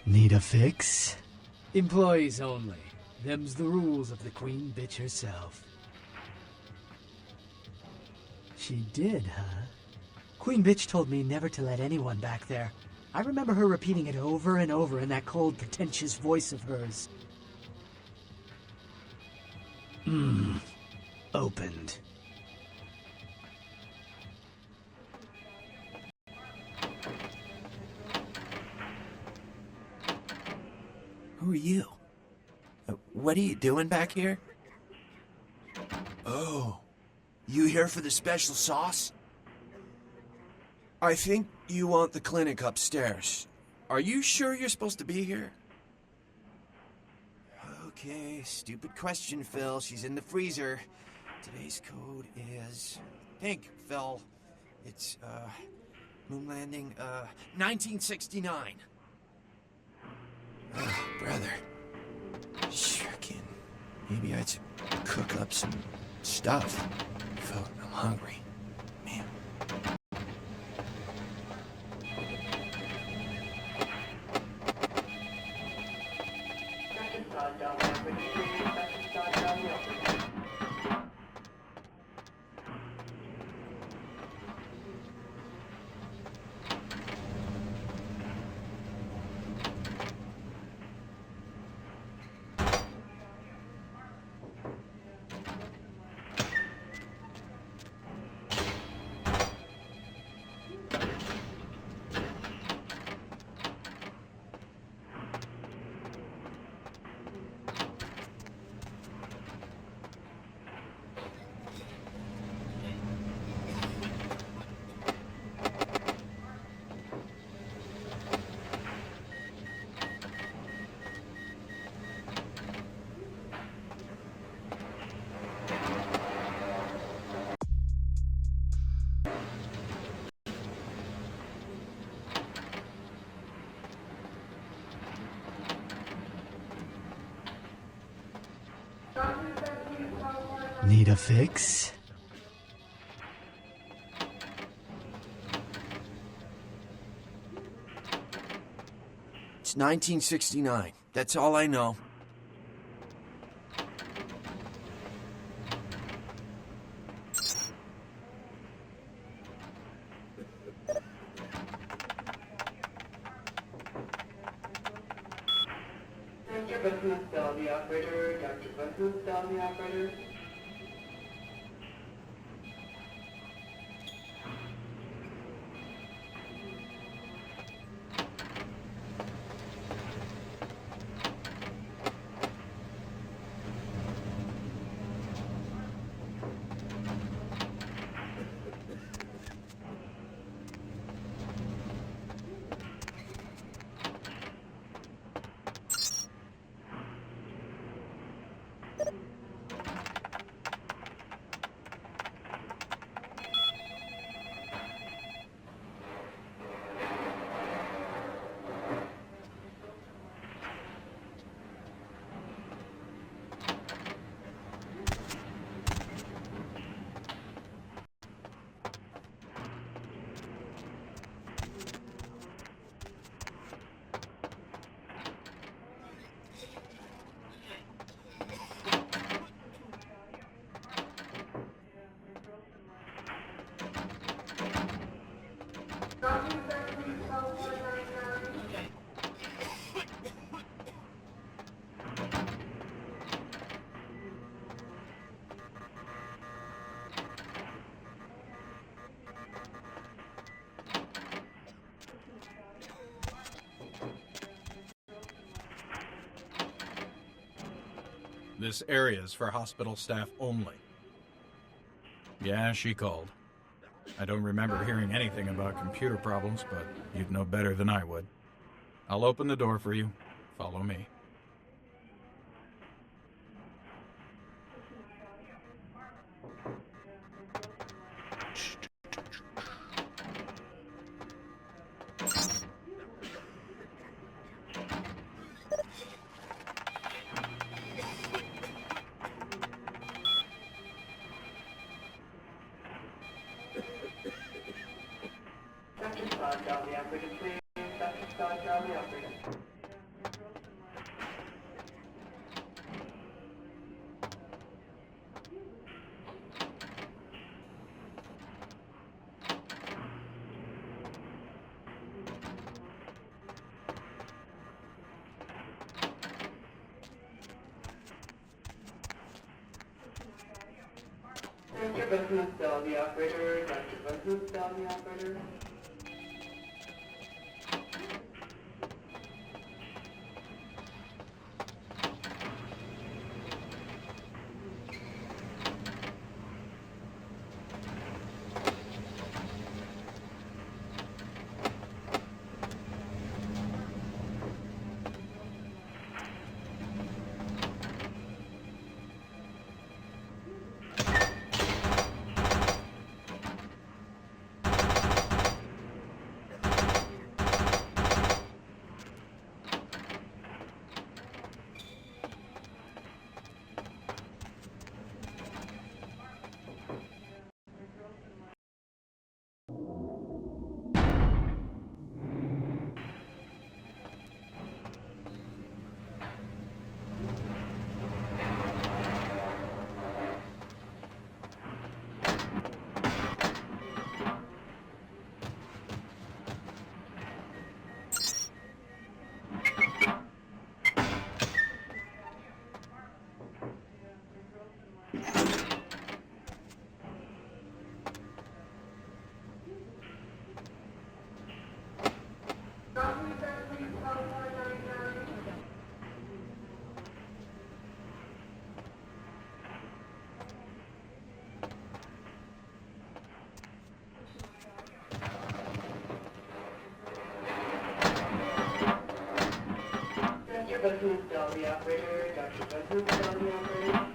Need a fix? Employees only. Them's the rules of the Queen Bitch herself. She did, huh? Queen Bitch told me never to let anyone back there. I remember her repeating it over and over in that cold, pretentious voice of hers. Opened.
Who are you? What are you doing back here? Oh, you here for the special sauce? I think you want the clinic upstairs. Are you sure you're supposed to be here? Okay, stupid question, Phil. She's in the freezer. Today's code is pink, Phil. It's, moon landing, 1969. Oh, brother. Shuckin'. Maybe I should cook up some stuff. Fuck, I'm hungry. Man.
Need a fix?
It's 1969. That's all I know.
Dr. Business, the operator. Dr. Business, the operator.
This area is for hospital staff only. Yeah, she called. I don't remember hearing anything about computer problems, but you'd know better than I would. I'll open the door for you. Follow me.
Dr. Business, the operator. Dr. Business, the operator. Dr. Business, Dolby operator. Dr. Business, Dolby operator.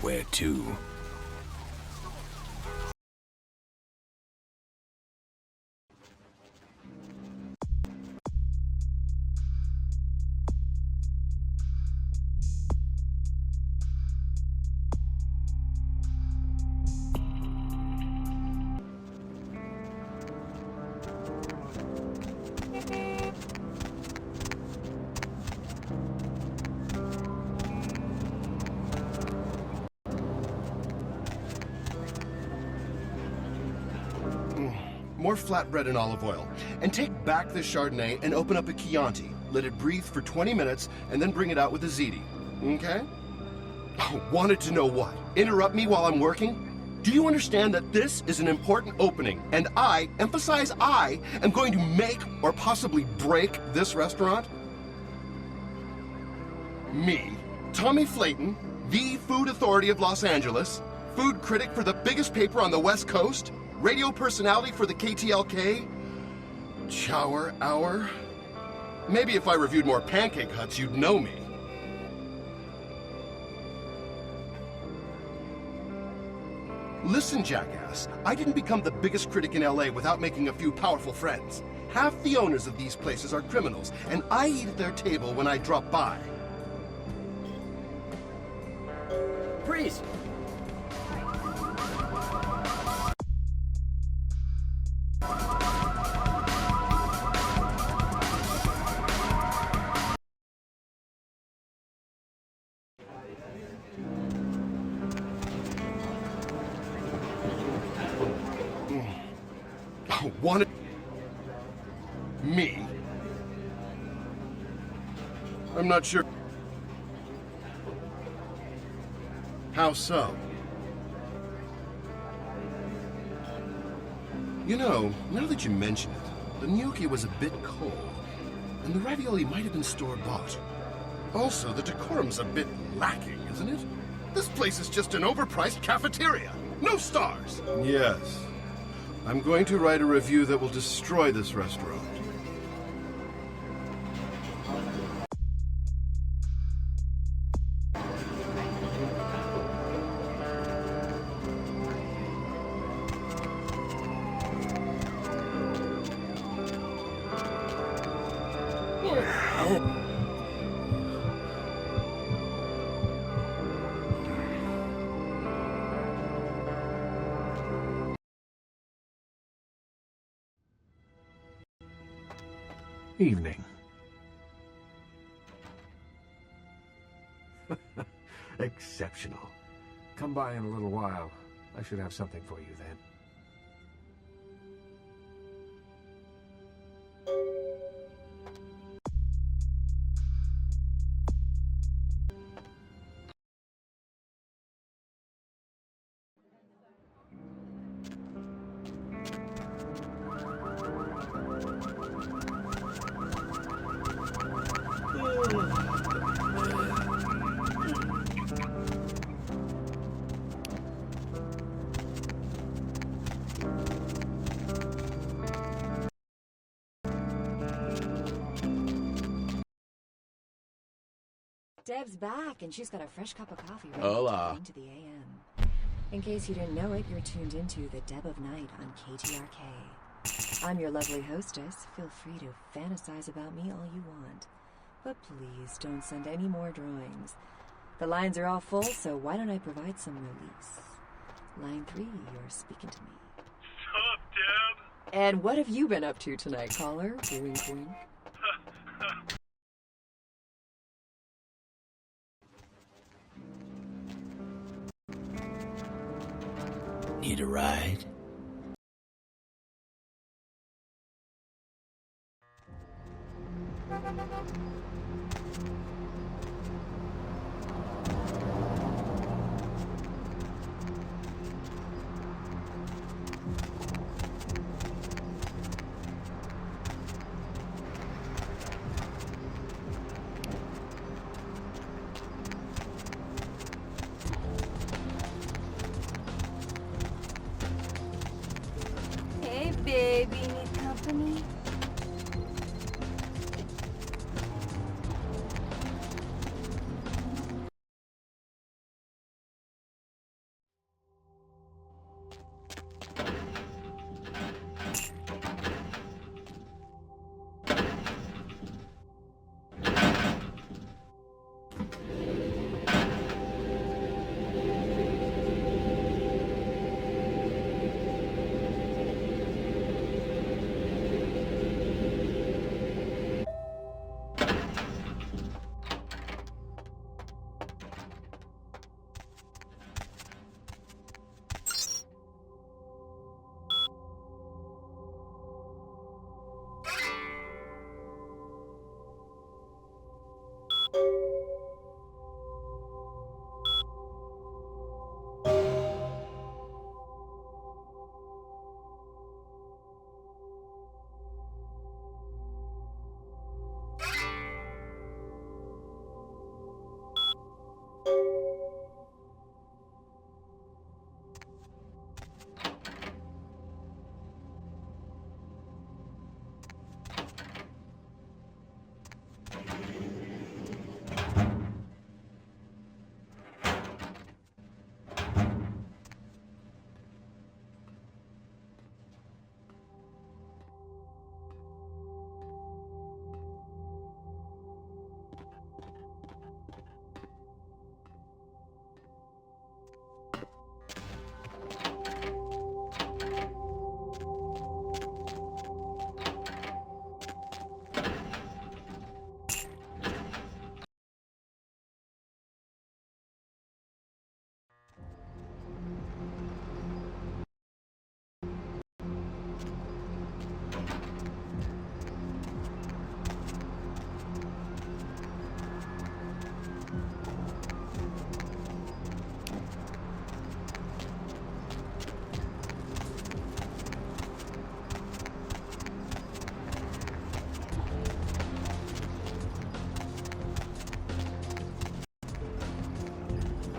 Where to?
More flatbread and olive oil. And take back the Chardonnay and open up a Chianti. Let it breathe for 20 minutes and then bring it out with a ziti. Okay? Oh, wanted to know what? Interrupt me while I'm working? Do you understand that this is an important opening and I, emphasize I, am going to make or possibly break this restaurant? Me, Tommy Flayton, the food authority of Los Angeles, food critic for the biggest paper on the West Coast, radio personality for the KTLK, Chower Hour. Maybe if I reviewed more Pancake Huts, you'd know me. Listen, jackass, I didn't become the biggest critic in LA without making a few powerful friends. Half the owners of these places are criminals, and I eat at their table when I drop by.
Freeze!
Wanted me? I'm not sure. How so? You know, now that you mention it, the gnocchi was a bit cold, and the ravioli might have been store-bought. Also, the decorum's a bit lacking, isn't it? This place is just an overpriced cafeteria. No stars. Yes. I'm going to write a review that will destroy this restaurant.
Evening. Exceptional. Come by in a little while. I should have something for you then.
Deb's back, and she's got a fresh cup of coffee ready
Hola.
to take into the AM. In case you didn't know it, you're tuned into the Deb of Night on KTRK. I'm your lovely hostess. Feel free to fantasize about me all you want. But please don't send any more drawings. The lines are all full, so why don't I provide some release? Line 3, you're speaking to me.
Sup, Deb?
And what have you been up to tonight, caller? Wink, wink.
Need a ride?
Hey, baby, need company?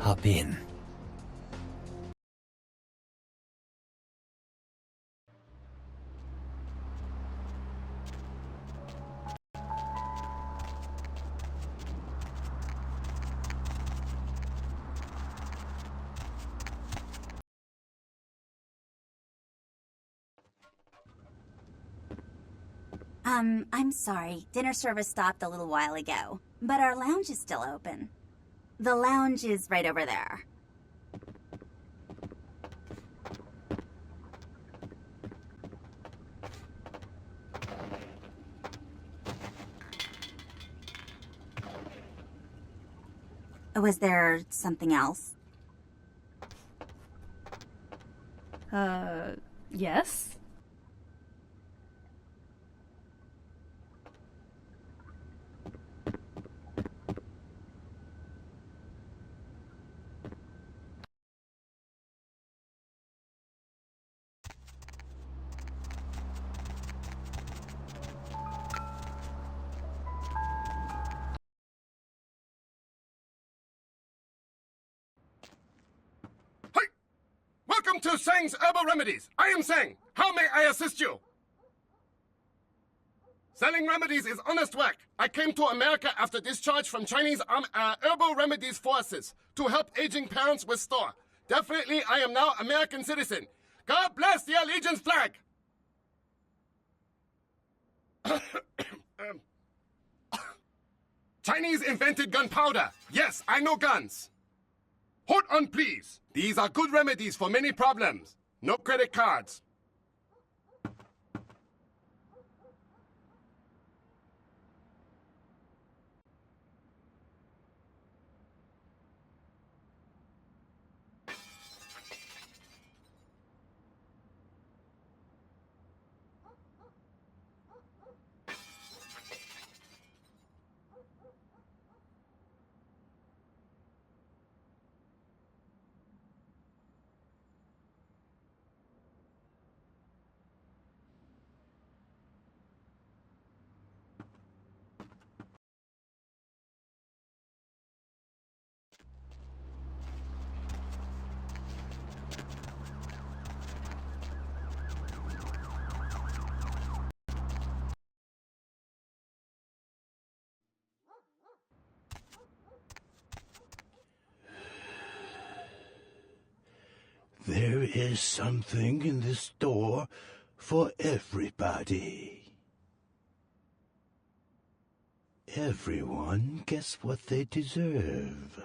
Hop in.
I'm sorry. Dinner service stopped a little while ago, but our lounge is still open. The lounge is right over there. Was there something else?
Yes?
Welcome to Sang's Herbal Remedies. I am Sang. How may I assist you? Selling remedies is honest work. I came to America after discharge from Chinese Herbal Remedies forces to help aging parents restore. Definitely, I am now American citizen. God bless the allegiance flag. Chinese invented gunpowder. Yes, I know guns. Hold on, please. These are good remedies for many problems. No credit cards.
There is something in this store for everybody. Everyone gets what they deserve.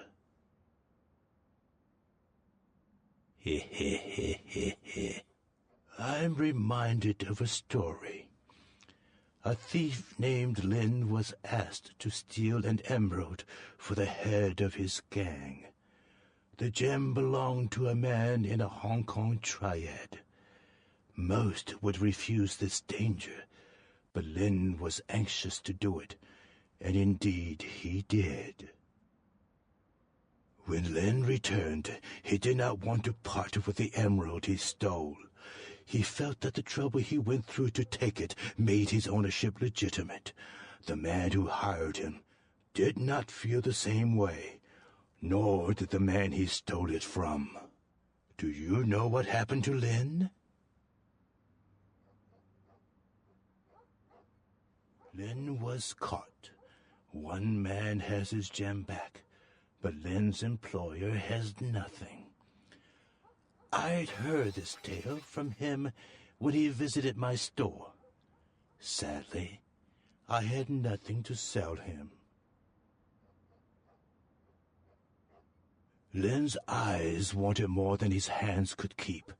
I'm reminded of a story. A thief named Lin was asked to steal an emerald for the head of his gang. The gem belonged to a man in a Hong Kong triad. Most would refuse this danger, but Lin was anxious to do it, and indeed he did. When Lin returned, he did not want to part with the emerald he stole. He felt that the trouble he went through to take it made his ownership legitimate. The man who hired him did not feel the same way, nor did the man he stole it from. Do you know what happened to Lin? Lin was caught. One man has his gem back, but Lin's employer has nothing. I'd heard this tale from him when he visited my store. Sadly, I had nothing to sell him. Lin's eyes wanted more than his hands could keep.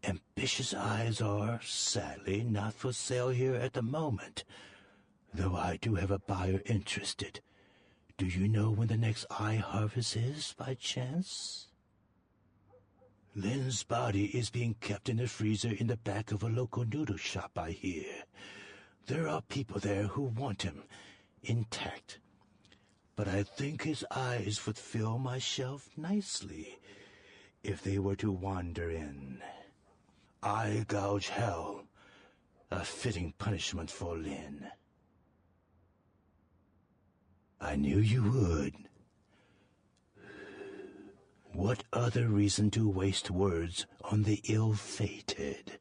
Ambitious eyes are, sadly, not for sale here at the moment, though I do have a buyer interested. Do you know when the next eye harvest is, by chance? Lin's body is being kept in a freezer in the back of a local noodle shop, I hear. There are people there who want him intact. But I think his eyes would fill my shelf nicely if they were to wander in. Eye gouge hell, a fitting punishment for Lin. I knew you would. What other reason to waste words on the ill-fated?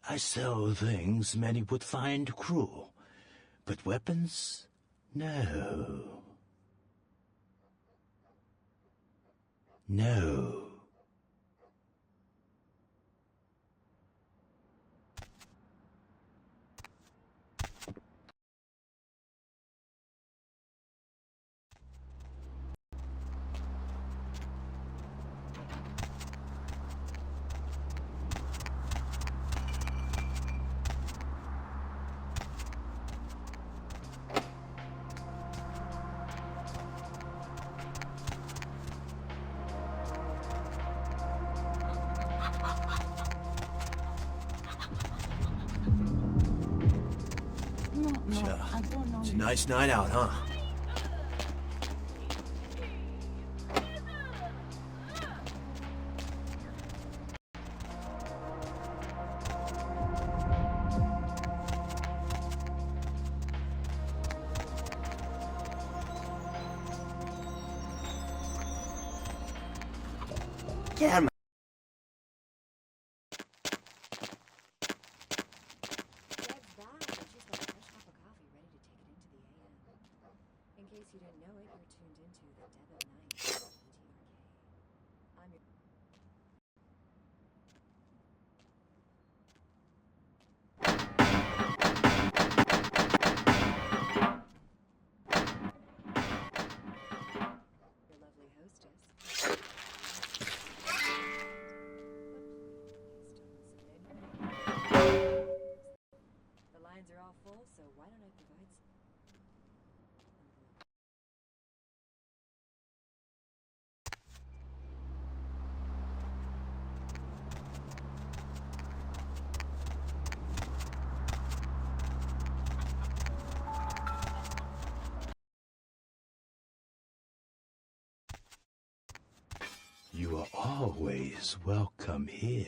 I sell things many would find cruel, but weapons? No. No.
It's a nice night out, huh? Get out of my...
In case you didn't know it, you're tuned into the Dead of Night on KTRK. I'm your... your lovely hostess. The lines are all full, so why don't I provide some...
You are always welcome here.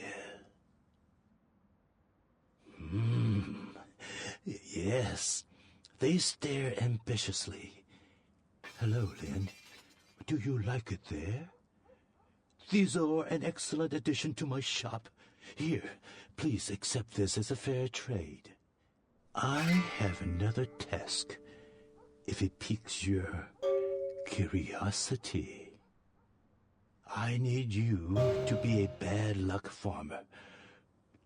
Yes, they stare ambitiously. Hello, Lynn. Do you like it there? These are an excellent addition to my shop. Here, please accept this as a fair trade. I have another task, if it piques your curiosity. I need you to be a bad luck farmer.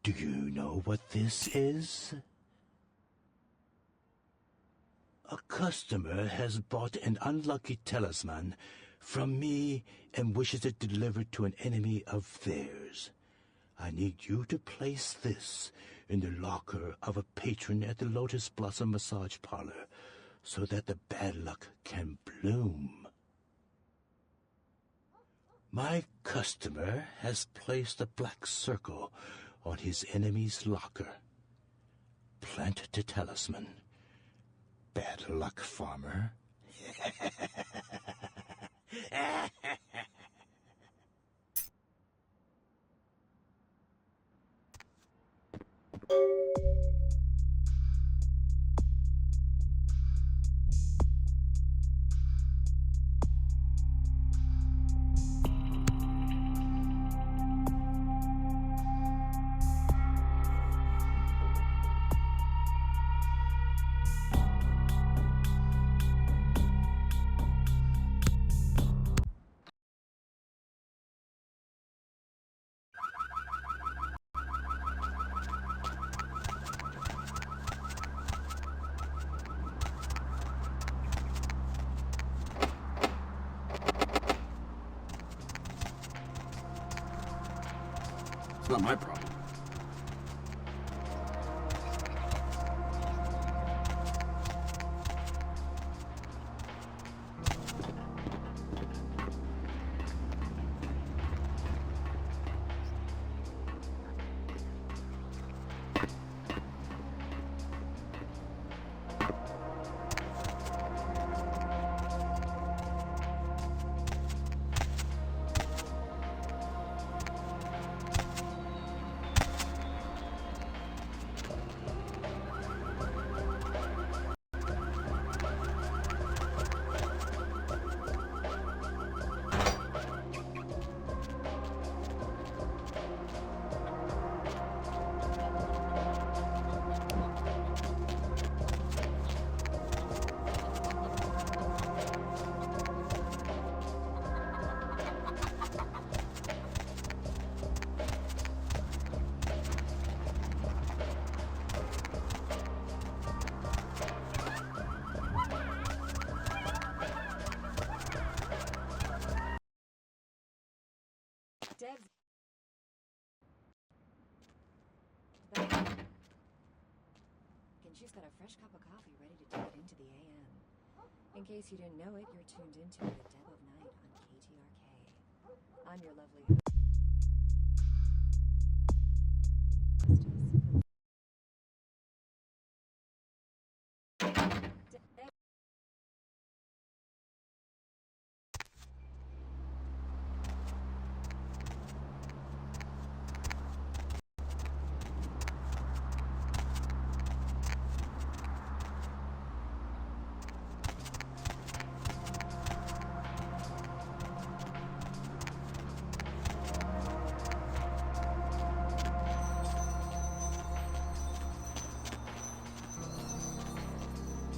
Do you know what this is? A customer has bought an unlucky talisman from me and wishes it delivered to an enemy of theirs. I need you to place this in the locker of a patron at the Lotus Blossom Massage Parlor so that the bad luck can bloom. My customer has placed a black circle on his enemy's locker. Plant the talisman. Bad luck, farmer.
It's not my problem.
Dev's... And she's got a fresh cup of coffee ready to take it into the AM. In case you didn't know it, you're tuned into the Dead of Night on KTRK. I'm your lovely hostess.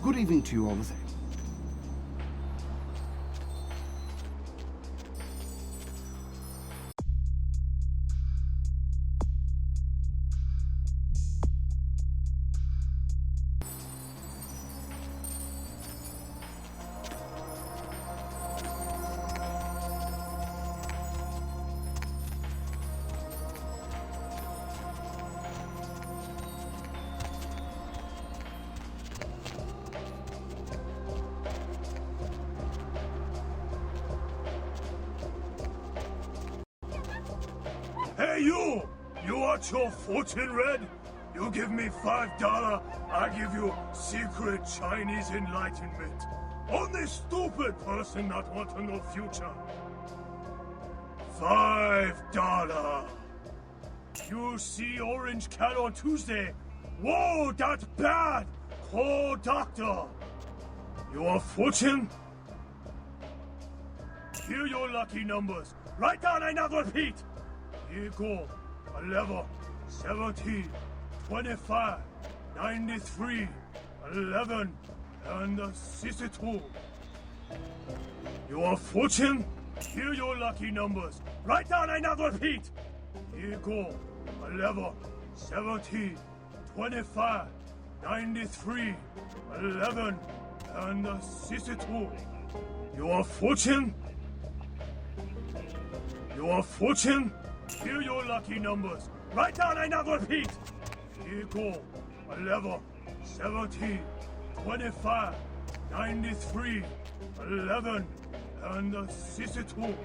Good evening to you all the same.
Hey, you! You want your fortune read? You give me $5, I give you secret Chinese enlightenment. Only stupid person not want to know future. $5. You see orange cat on Tuesday. Whoa, that's bad! Call doctor. Your fortune? Here your lucky numbers. Write down and not repeat. Here go. 11, 17, 25, 93, 11, and 62. Your fortune? Here your lucky numbers. Write down and not repeat. Here go. 11, 17, 25, 93, 11, and 62. Your fortune? Your fortune? Here your lucky numbers. Write down and not repeat. Here go. 11, 17, 25, 93, 11, and 62.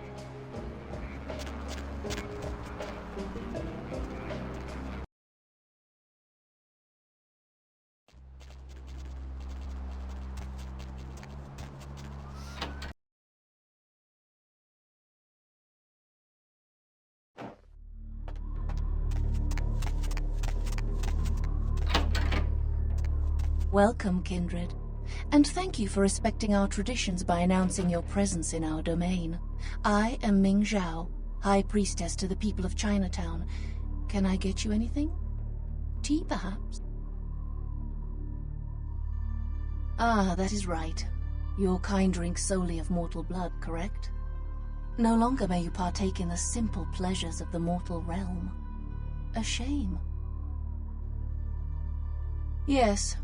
Welcome, kindred, and thank you for respecting our traditions by announcing your presence in our domain. I am Ming Zhao, High Priestess to the people of Chinatown. Can I get you anything? Tea, perhaps? Ah, that is right. Your kind drink solely of mortal blood, correct? No longer may you partake in the simple pleasures of the mortal realm. A shame. Yes.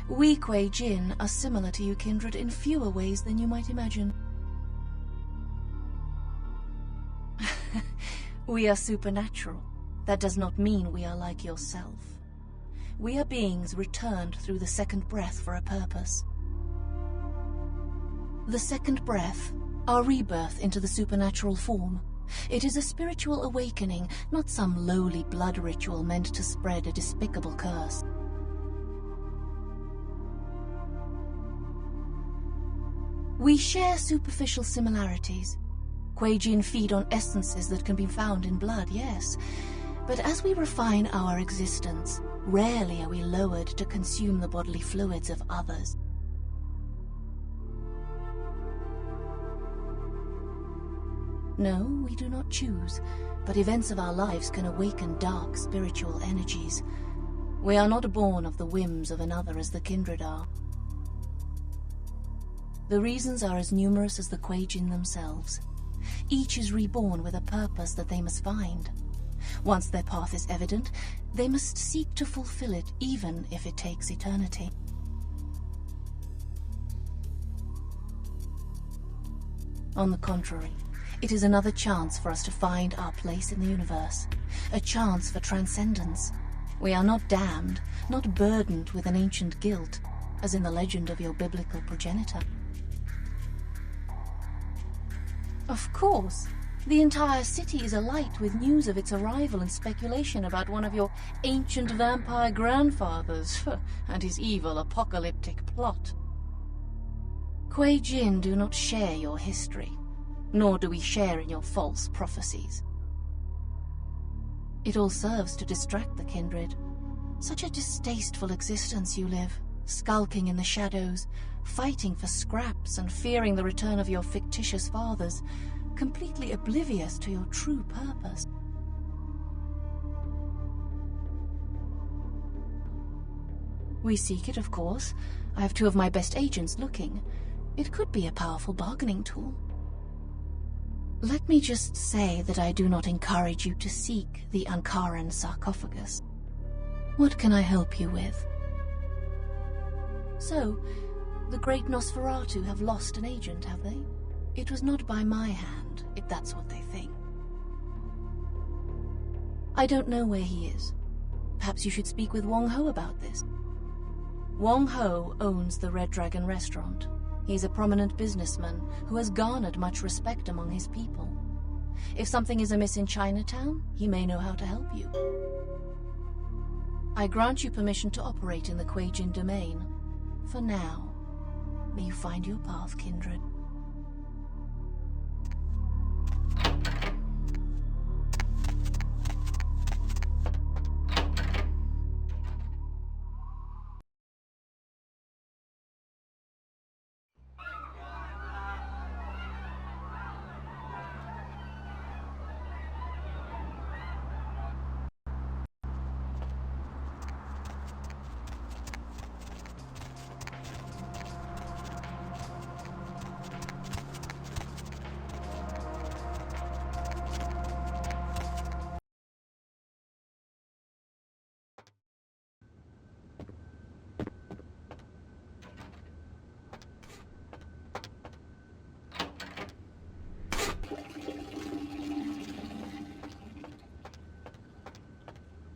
We Kuei Jin are similar to you, kindred, in fewer ways than you might imagine. We are supernatural. That does not mean we are like yourself. We are beings returned through the second breath for a purpose. The second breath, our rebirth into the supernatural form. It is a spiritual awakening, not some lowly blood ritual meant to spread a despicable curse. We share superficial similarities. Kuei Jin feed on essences that can be found in blood, yes. But as we refine our existence, rarely are we lowered to consume the bodily fluids of others. No, we do not choose, but events of our lives can awaken dark spiritual energies. We are not born of the whims of another as the kindred are. The reasons are as numerous as the Kuei Jin themselves. Each is reborn with a purpose that they must find. Once their path is evident, they must seek to fulfill it, even if it takes eternity. On the contrary, it is another chance for us to find our place in the universe, a chance for transcendence. We are not damned, not burdened with an ancient guilt, as in the legend of your biblical progenitor. Of course. The entire city is alight with news of its arrival and speculation about one of your ancient vampire grandfathers and his evil apocalyptic plot. Kuei Jin do not share your history, nor do we share in your false prophecies. It all serves to distract the kindred. Such a distasteful existence you live, skulking in the shadows, fighting for scraps and fearing the return of your fictitious fathers, completely oblivious to your true purpose. We seek it, of course. I have 2 of my best agents looking. It could be a powerful bargaining tool. Let me just say that I do not encourage you to seek the Ankaran sarcophagus. What can I help you with? So, the great Nosferatu have lost an agent, have they? It was not by my hand, if that's what they think. I don't know where he is. Perhaps you should speak with Wong Ho about this. Wong Ho owns the Red Dragon restaurant. He's a prominent businessman who has garnered much respect among his people. If something is amiss in Chinatown, he may know how to help you. I grant you permission to operate in the Kuei-Jin domain. For now, may you find your path, kindred.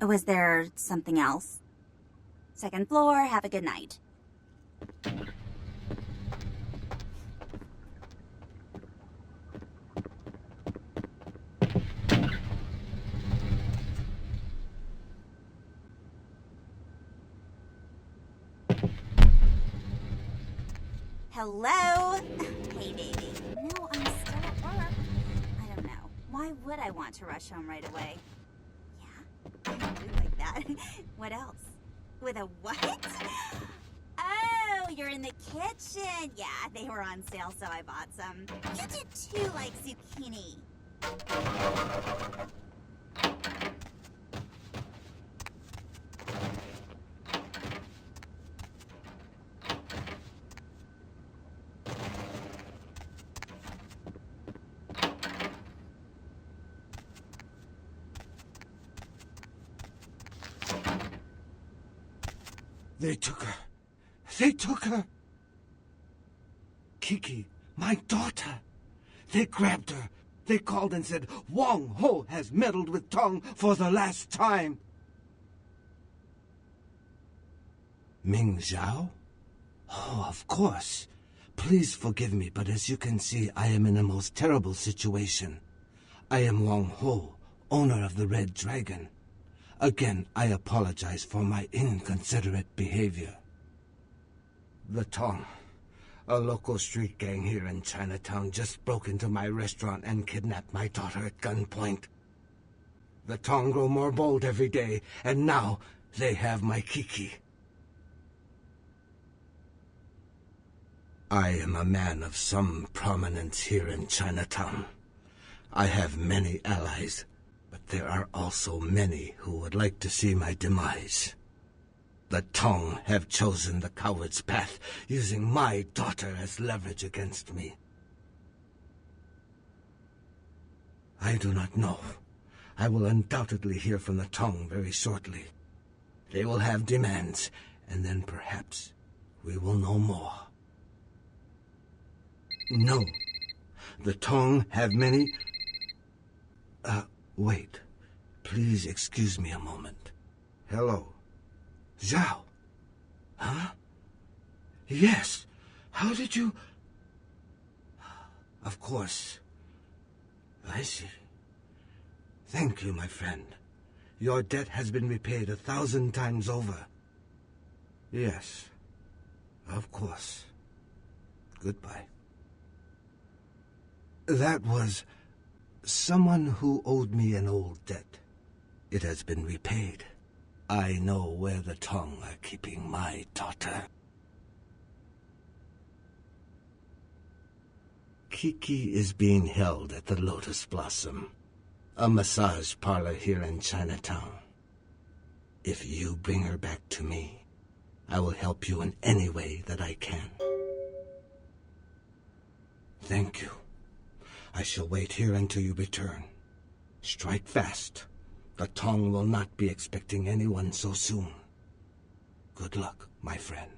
Was there something else? Second floor, have a good night. Hello? Hey, baby. No, I'm still at work. I don't know. Why would I want to rush home right away? I do like that. What else? With a what? Oh, you're in the kitchen. Yeah, they were on sale, so I bought some. You do too like zucchini.
They took her. They took her. Kiki, my daughter. They grabbed her. They called and said, Wong Ho has meddled with Tong for the last time. Ming Zhao? Oh, of course. Please forgive me, but as you can see, I am in a most terrible situation. I am Wong Ho, owner of the Red Dragon. Again, I apologize for my inconsiderate behavior. The Tong, a local street gang here in Chinatown, just broke into my restaurant and kidnapped my daughter at gunpoint. The Tong grow more bold every day, and now they have my Kiki. I am a man of some prominence here in Chinatown. I have many allies, but there are also many who would like to see my demise. The Tong have chosen the coward's path, using my daughter as leverage against me. I do not know. I will undoubtedly hear from the Tong very shortly. They will have demands, and then perhaps we will know more. No. The Tong have many... wait. Please excuse me a moment. Hello. Zhao? Huh? Yes. How did you... Of course. I see. Thank you, my friend. Your debt has been repaid 1,000 times over. Yes. Of course. Goodbye. That was someone who owed me an old debt. It has been repaid. I know where the Tong are keeping my daughter. Kiki is being held at the Lotus Blossom, a massage parlor here in Chinatown. If you bring her back to me,
I will help you in any way that I can. Thank you. I shall wait here until you return. Strike fast. The Tong will not be expecting anyone so soon. Good luck, my friend.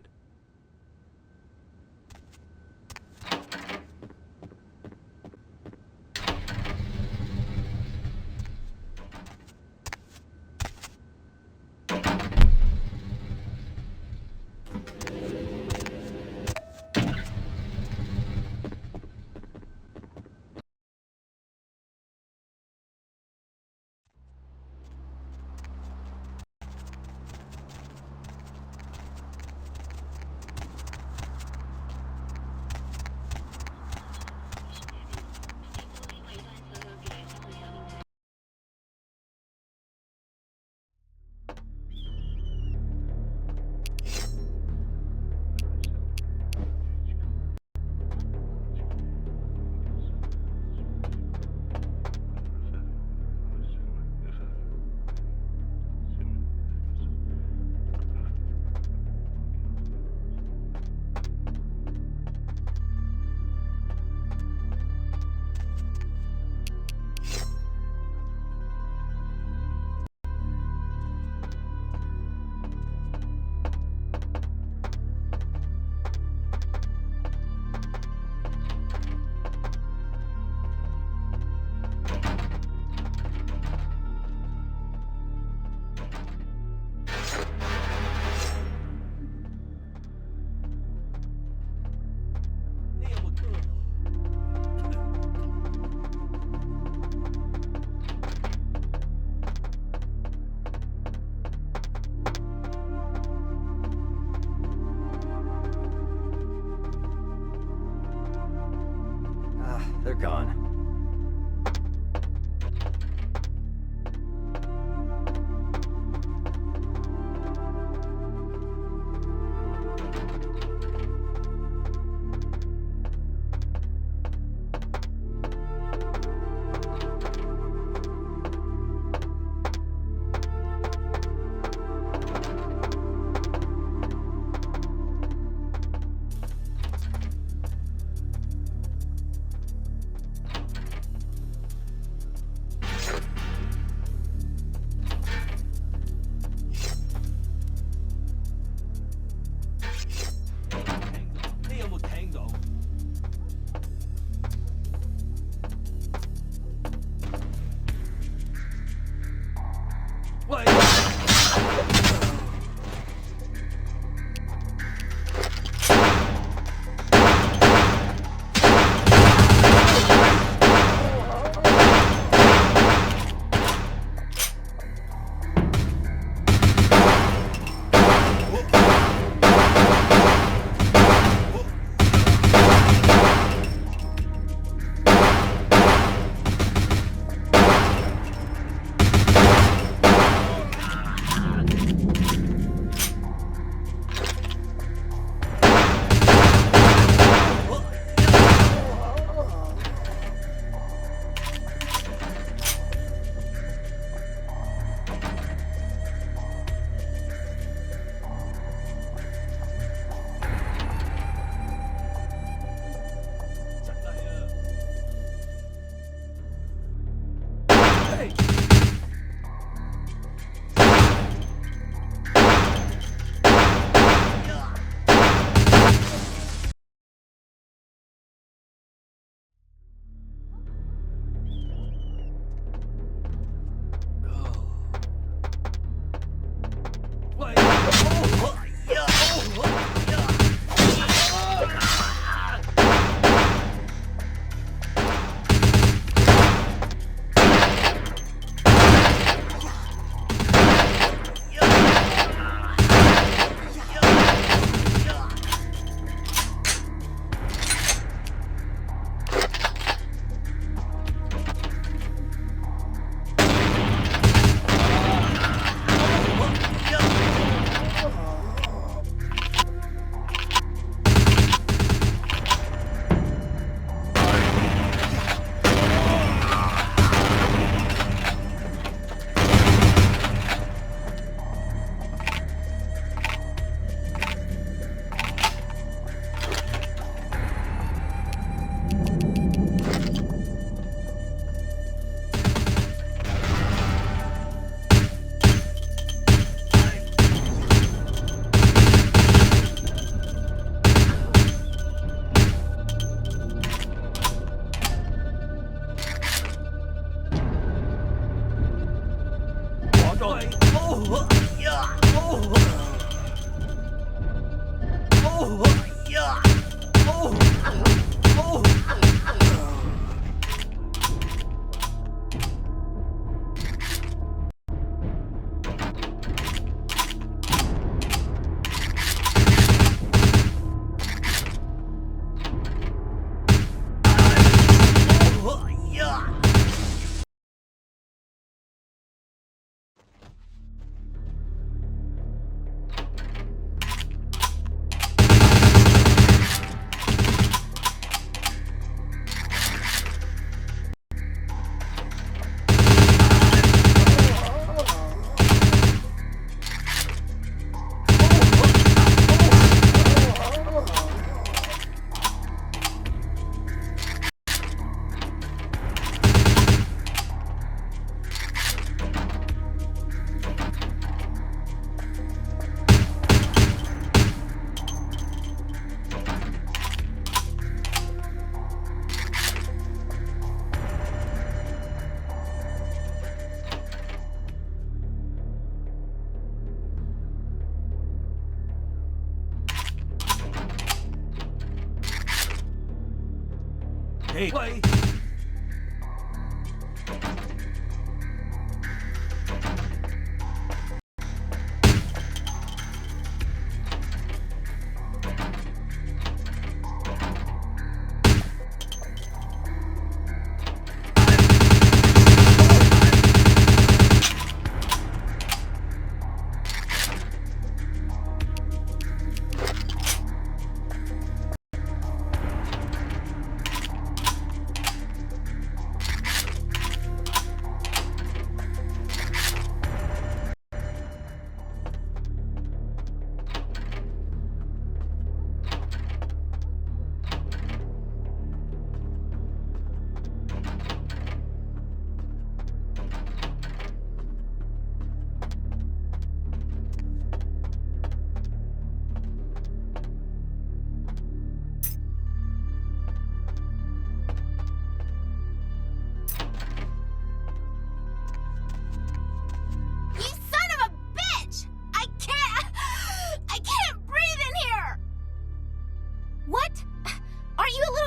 Hey.
Wait.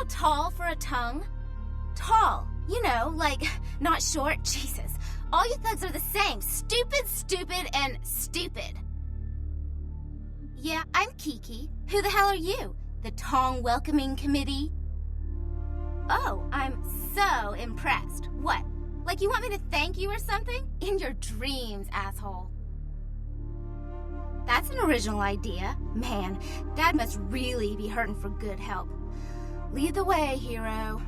Tall for a tongue? Tall, you know, like, not short. Jesus. All you thugs are the same. Stupid, stupid, and stupid. Yeah, I'm Kiki. Who the hell are you? The Tong Welcoming Committee? Oh, I'm so impressed. What? Like you want me to thank you or something? In your dreams, asshole. That's an original idea. Man, Dad must really be hurting for good help. Lead the way, hero.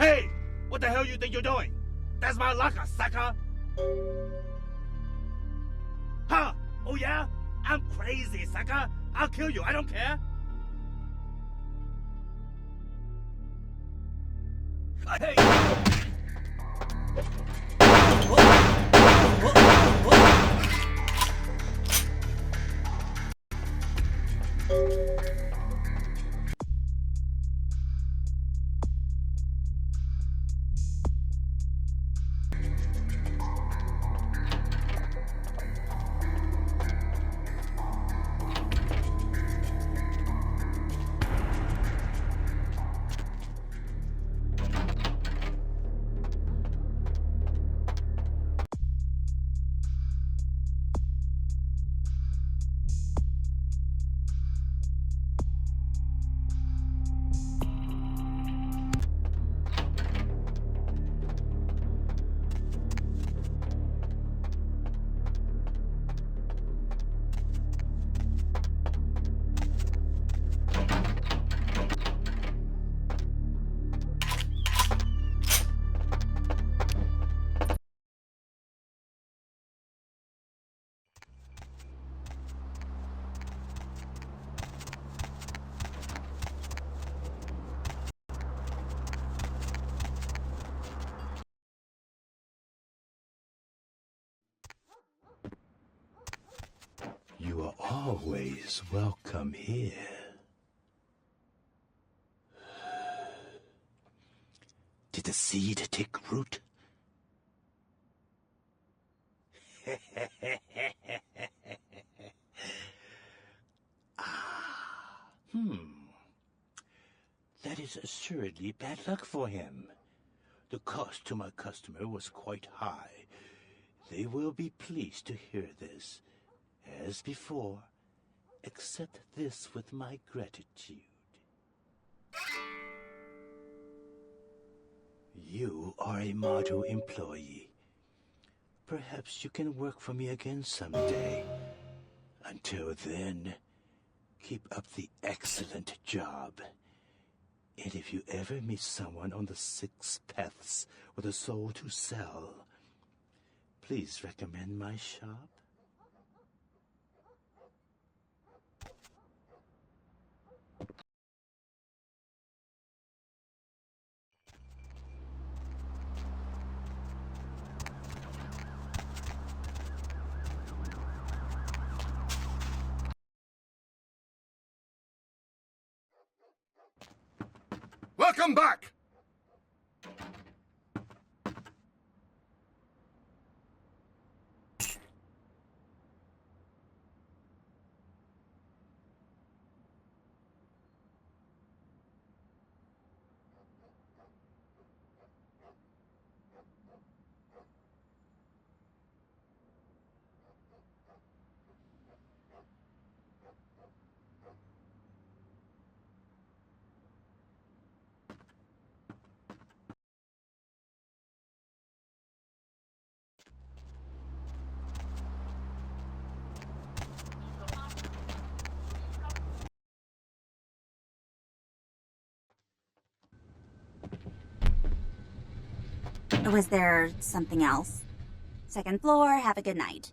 Hey! What the hell you think you're doing? That's my locker, sucker! Huh? Oh yeah? I'm crazy, sucker! I'll kill you, I don't care! Hey!
You are always welcome here. Did the seed take root? That is assuredly bad luck for him. The cost to my customer was quite high. They will be pleased to hear this. As before, accept this with my gratitude. You are a model employee. Perhaps you can work for me again someday. Until then, keep up the excellent job. And if you ever meet someone on the 6 paths with a soul to sell, please recommend my shop.
Welcome back!
Or was there something else? Second floor, have a good night.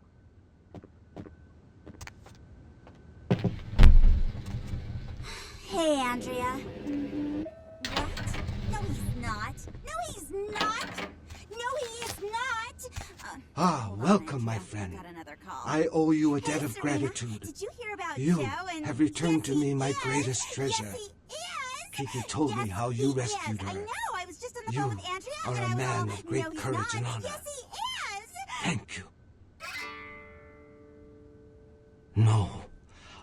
Hey, Andrea. What? No, he's not. No, he's not. No, he is not.
Welcome, my friend. I owe you a debt of gratitude.
Did you hear about
You
Joe and
have returned to me my
is.
greatest treasure.
Yes, he is.
Kiki told me how you rescued her.
I know. I was just on the
You
phone with Andrea,
are
and
a
I was
man
all,
of great
no, he's
courage
not.
and honor.
Yes, he is.
Thank you. No,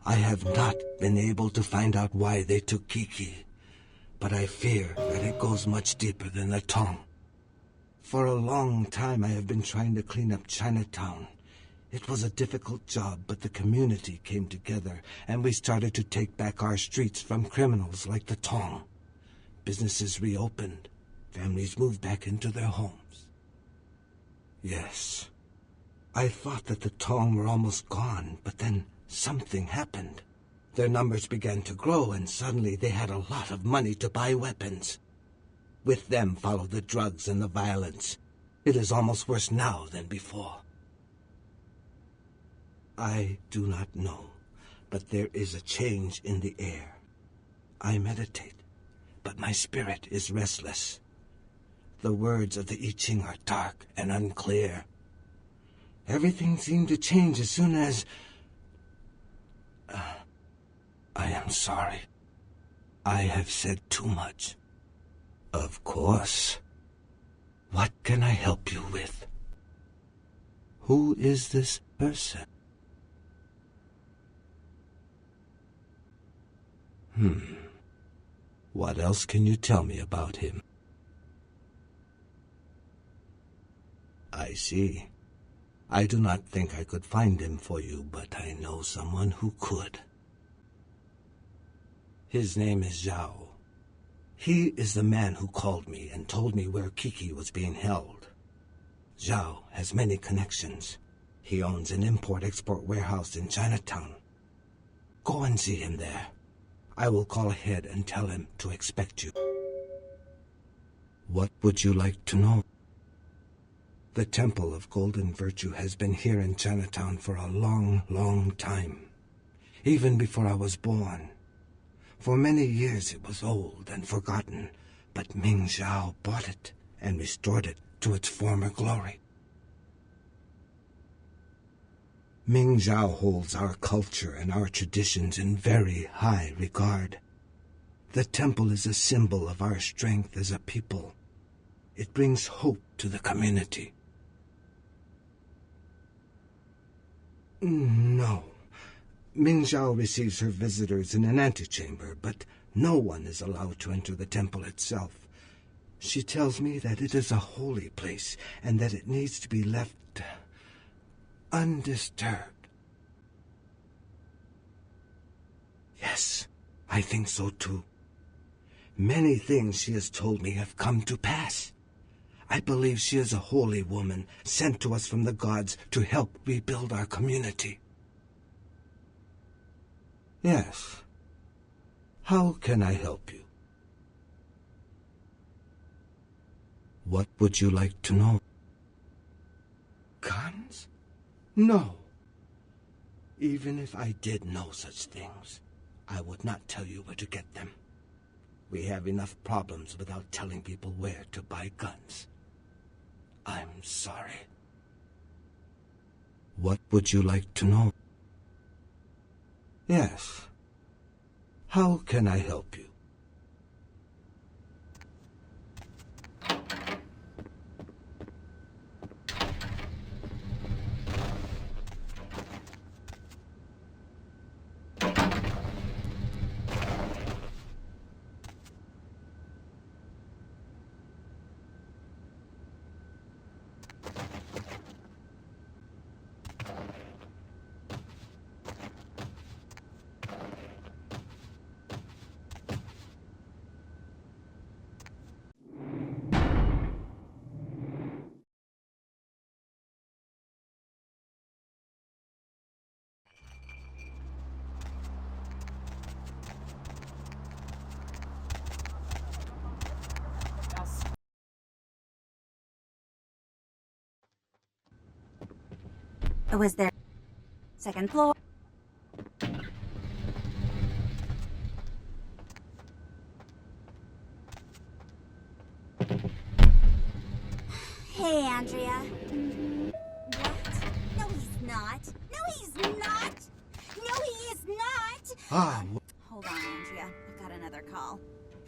I have not been able to find out why they took Kiki, but I fear that it goes much deeper than the tongue. For a long time I have been trying to clean up Chinatown. It was a difficult job, but the community came together, and we started to take back our streets from criminals like the Tong. Businesses reopened. Families moved back into their homes. Yes, I thought that the Tong were almost gone, but then something happened. Their numbers began to grow, and suddenly they had a lot of money to buy weapons. With them followed the drugs and the violence. It is almost worse now than before. I do not know, but there is a change in the air. I meditate, but my spirit is restless. The words of the I Ching are dark and unclear. Everything seemed to change as soon as... I am sorry. I have said too much. Of course. What can I help you with? Who is this person? What else can you tell me about him? I see. I do not think I could find him for you, but I know someone who could. His name is Zhao. He is the man who called me and told me where Kiki was being held. Zhao has many connections. He owns an import-export warehouse in Chinatown. Go and see him there. I will call ahead and tell him to expect you. What would you like to know? The Temple of Golden Virtue has been here in Chinatown for a long, long time. Even before I was born. For many years it was old and forgotten, but Ming Zhao bought it and restored it to its former glory. Ming Zhao holds our culture and our traditions in very high regard. The temple is a symbol of our strength as a people. It brings hope to the community. No. Ming Zhao receives her visitors in an antechamber, but no one is allowed to enter the temple itself. She tells me that it is a holy place and that it needs to be left undisturbed. Yes, I think so too. Many things she has told me have come to pass. I believe she is a holy woman sent to us from the gods to help rebuild our community. Yes. How can I help you? What would you like to know? Guns? No. Even if I did know such things, I would not tell you where to get them. We have enough problems without telling people where to buy guns. I'm sorry. What would you like to know? Yes. How can I help you?
Was there second floor? Hey, Andrea. What? No, he's not. No, he's not. No, he is not. Hold on, Andrea. I've got another call.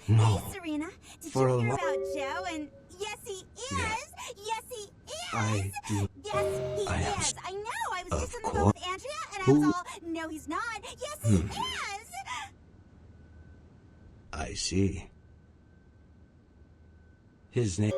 No.
Hey, Serena. Did
For
you
a
hear
lo-
about Joe? And yes, he is. Yes, he is.
I do.
Yes, he
I am
is. I know. I was just
Of
on the phone with
course.
Andrea, and I
Who-
was all, no, he's not. Yes, he is.
I see. His name...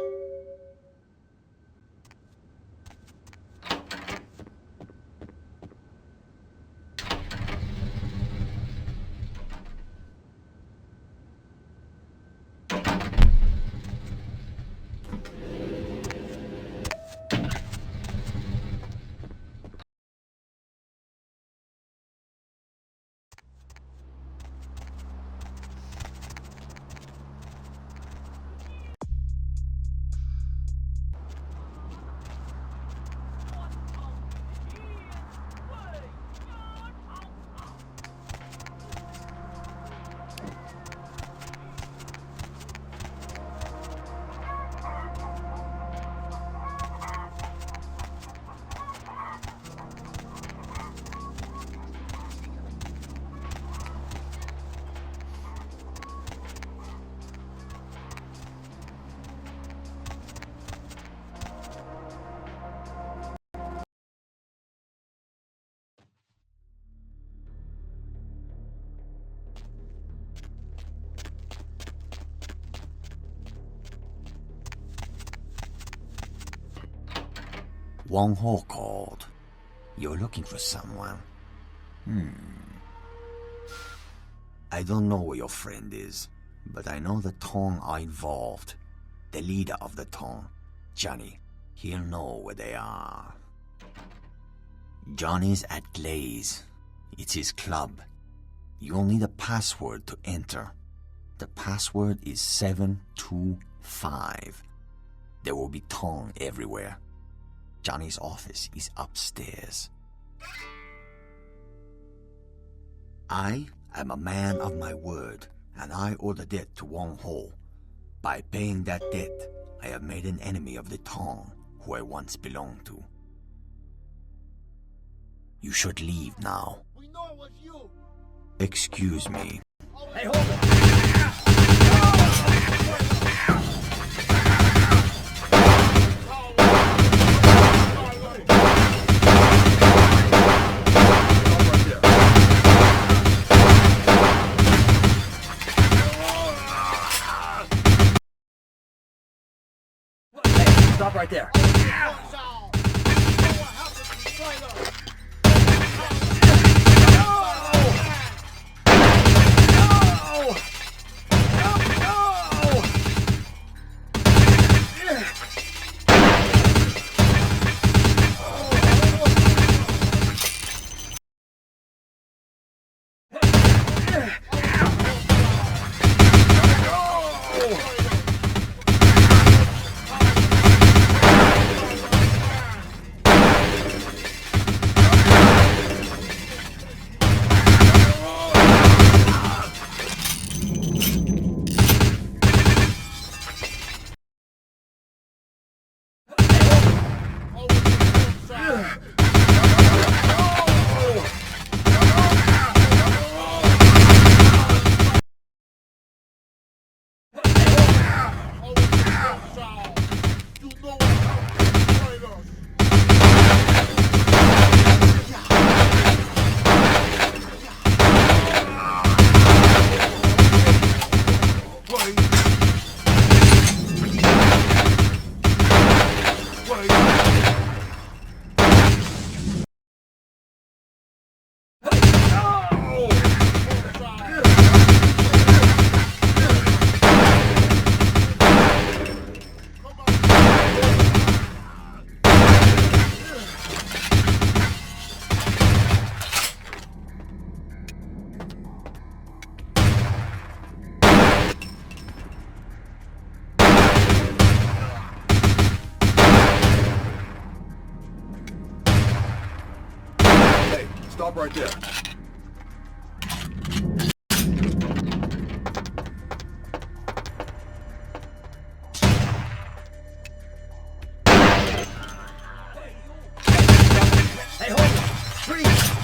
Wong Ho called. You're looking for someone. I don't know where your friend is, but I know the Tong are involved. The leader of the Tong, Johnny, he'll know where they are. Johnny's at Glaze. It's his club. You'll need a password to enter. The password is 725. There will be Tong everywhere. Johnny's office is upstairs. I am a man of my word, and I owe the debt to Wong Ho. By paying that debt, I have made an enemy of the Tong, who I once belonged to. You should leave now.
We know it was you.
Excuse me.
Hey, hold it.
Stop right there.
Stop right there.
Hey, hold it! Freeze!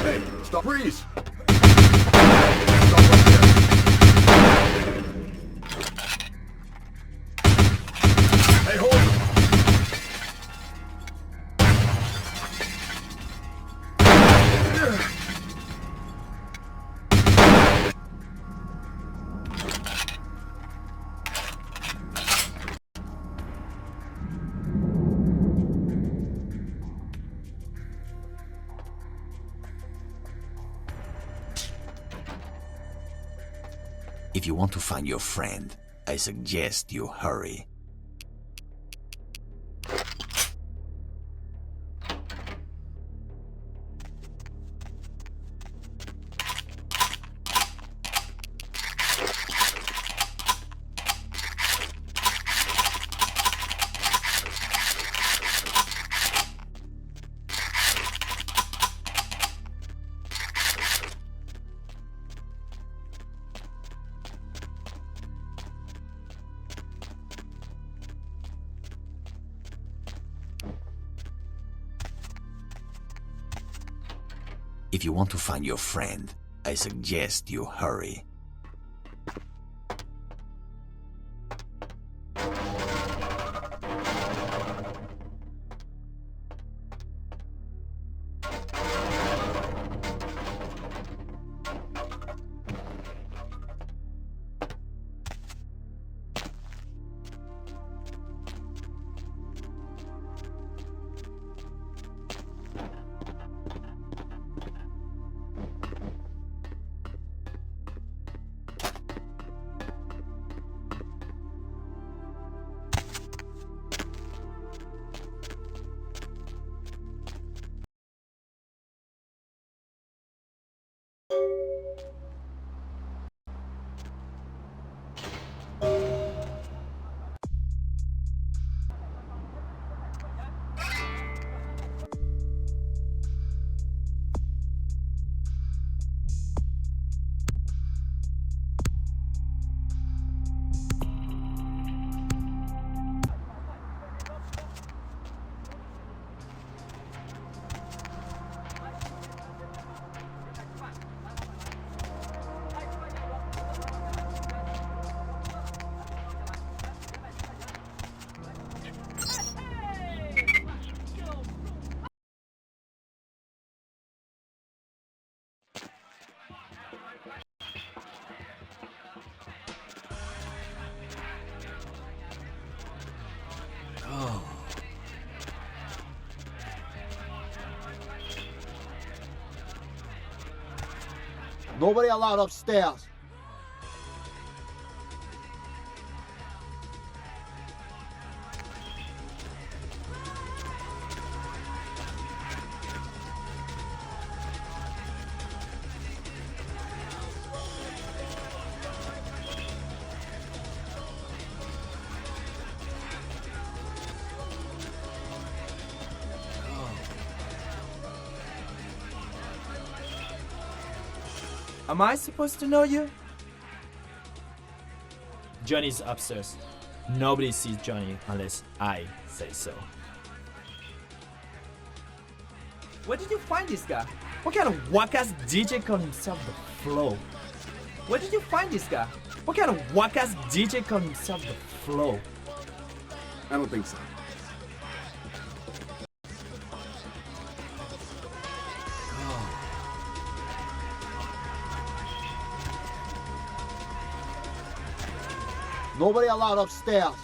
Hey, stop! Freeze! Hey, hold it!
If you want to find your friend, I suggest you hurry. If you want to find your friend, I suggest you hurry.
Nobody allowed upstairs.
Am I supposed to know you? Johnny's upstairs. Nobody sees Johnny unless I say so. Where did you find this guy? What kind of whack-ass DJ called himself the Flow? Where did you find this guy? What kind of whack-ass DJ called himself the Flow?
I don't think so. Nobody allowed upstairs.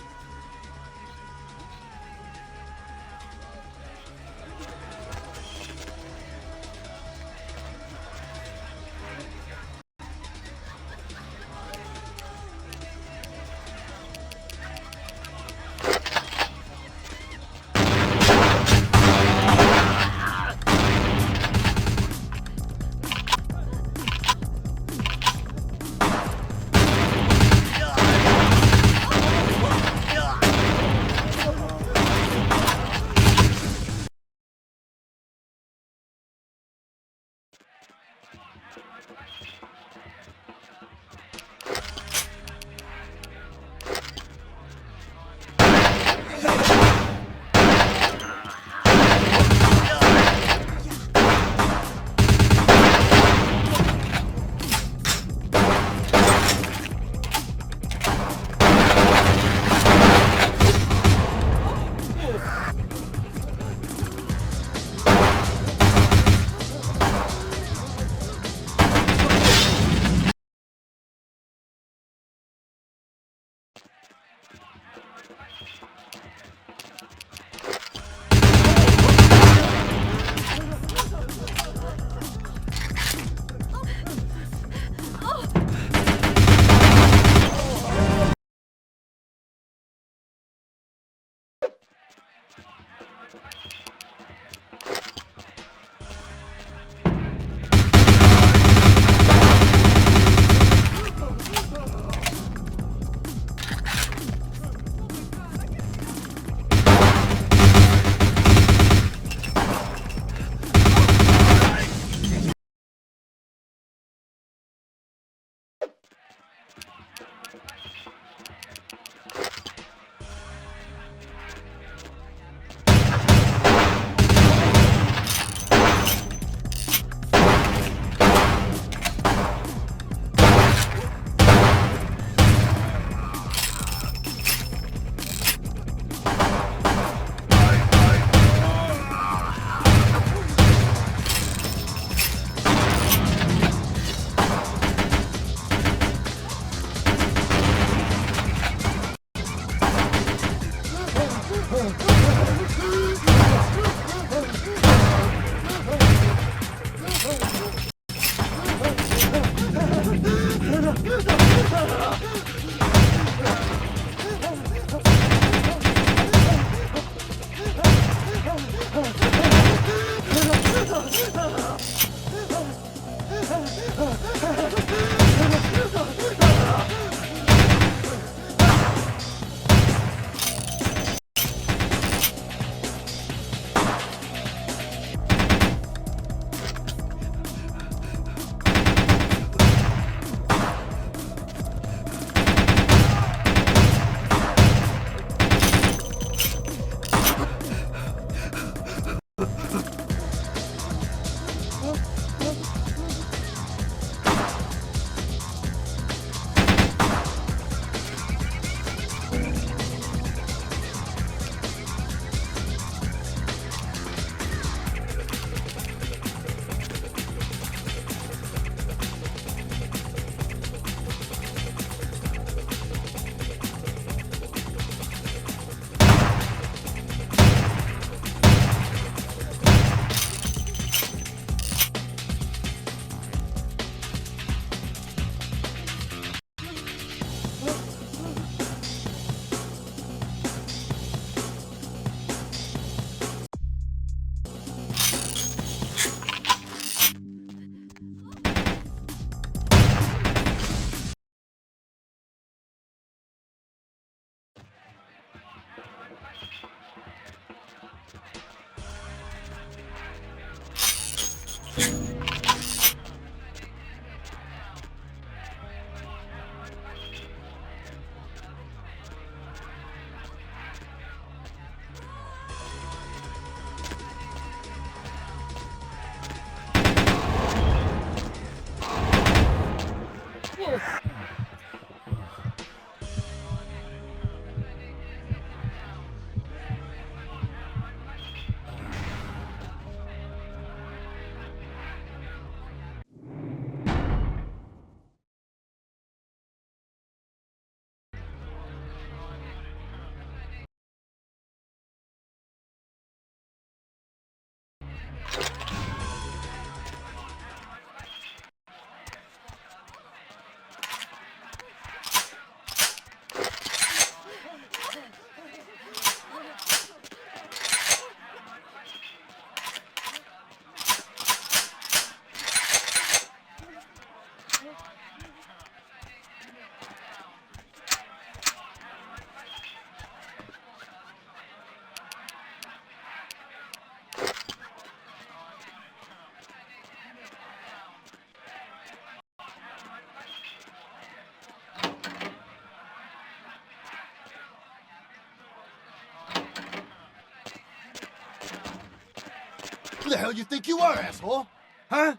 the hell you think you are, asshole? Huh?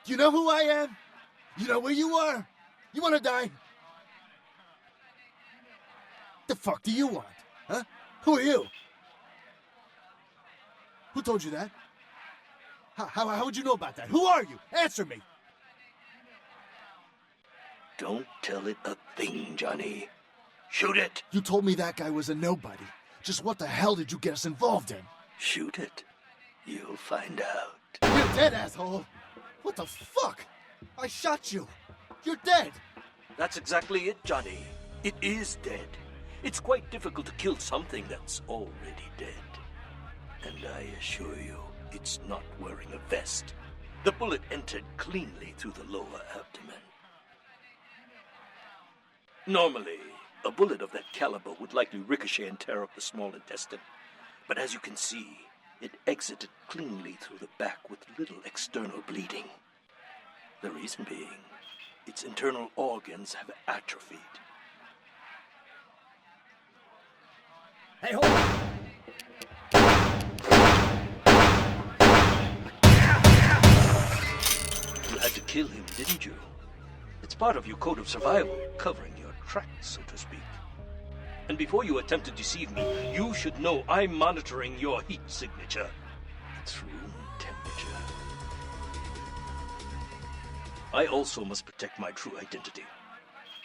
Do you know who I am? You know where you are? You wanna die? The fuck do you want? Huh? Who are you? Who told you that? How would you know about that? Who are you? Answer me!
Don't tell it a thing, Johnny. Shoot it!
You told me that guy was a nobody. Just what the hell did you get us involved in?
Shoot it. You'll find out.
You're dead, asshole! What the fuck? I shot you! You're dead!
That's exactly it, Johnny. It is dead. It's quite difficult to kill something that's already dead. And I assure you, it's not wearing a vest. The bullet entered cleanly through the lower abdomen. Normally, a bullet of that caliber would likely ricochet and tear up the small intestine. But as you can see, it exited cleanly through the back with little external bleeding. The reason being, its internal organs have atrophied.
Hey, hold on!
You had to kill him, didn't you? It's part of your code of survival, covering your tracks, so to speak. And before you attempt to deceive me, you should know I'm monitoring your heat signature. It's room temperature. I also must protect my true identity.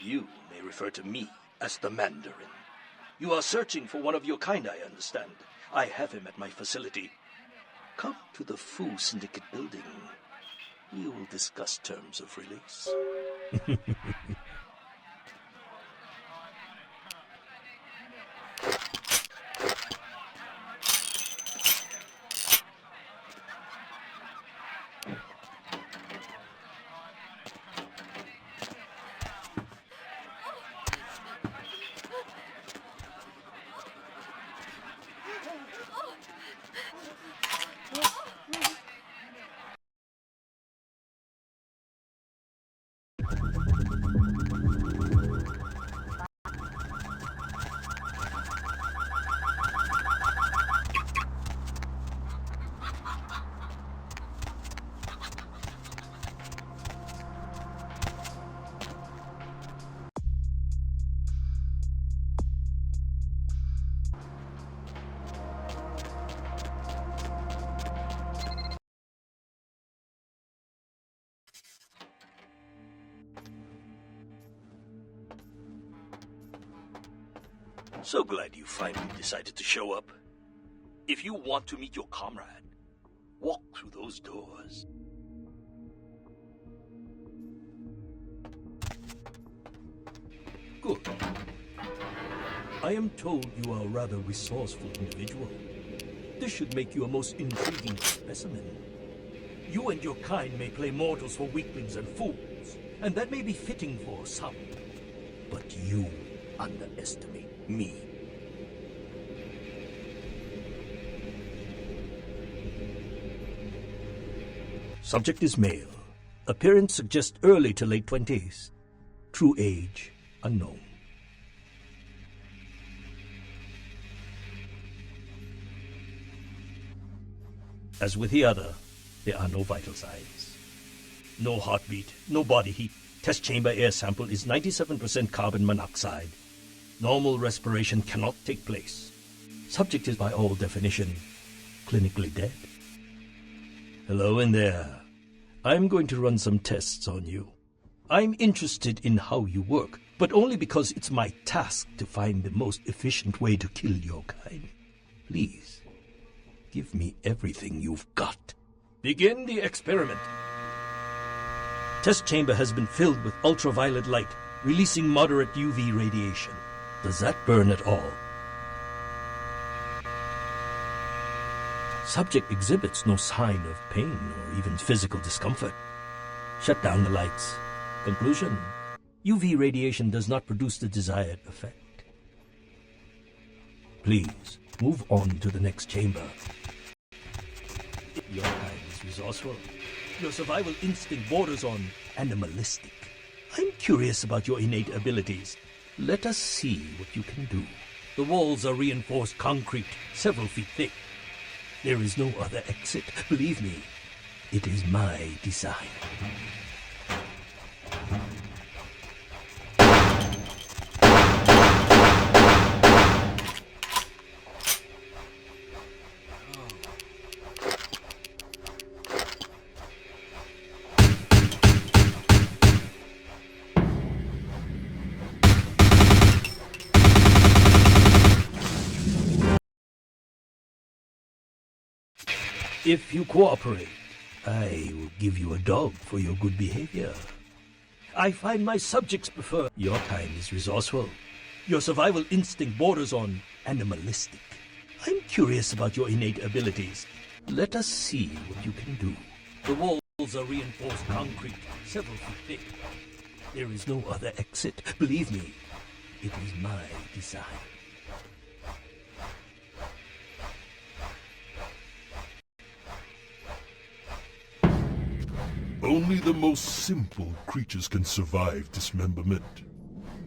You may refer to me as the Mandarin. You are searching for one of your kind, I understand. I have him at my facility. Come to the Fu Syndicate building. We will discuss terms of release. So glad you finally decided to show up. If you want to meet your comrade, walk through those doors. Good. I am told you are a rather resourceful individual. This should make you a most intriguing specimen. You and your kind may play mortals for weaklings and fools, and that may be fitting for some. But you underestimate me. Subject is male. Appearance suggests early to late 20s. True age, unknown. As with the other, there are no vital signs. No heartbeat, no body heat. Test chamber air sample is 97% carbon monoxide. Normal respiration cannot take place. Subject is by all definition clinically dead. Hello in there. I'm going to run some tests on you. I'm interested in how you work, but only because it's my task to find the most efficient way to kill your kind. Please, give me everything you've got. Begin the experiment. Test chamber has been filled with ultraviolet light, releasing moderate UV radiation. Does that burn at all? Subject exhibits no sign of pain or even physical discomfort. Shut down the lights. Conclusion: UV radiation does not produce the desired effect. Please, move on to the next chamber. Your kind is resourceful. Your survival instinct borders on animalistic. I'm curious about your innate abilities. Let us see what you can do. The walls are reinforced concrete, several feet thick.
There is no other exit. Believe me, it is my design. If you cooperate, I will give you a dog for your good behavior. I find my subjects prefer. Your kind is resourceful. Your survival instinct borders on animalistic. I'm curious about your innate abilities. Let us see what you can do. The walls are reinforced concrete, several feet thick. There is no other exit. Believe me, it is my design.
Only the most simple creatures can survive dismemberment.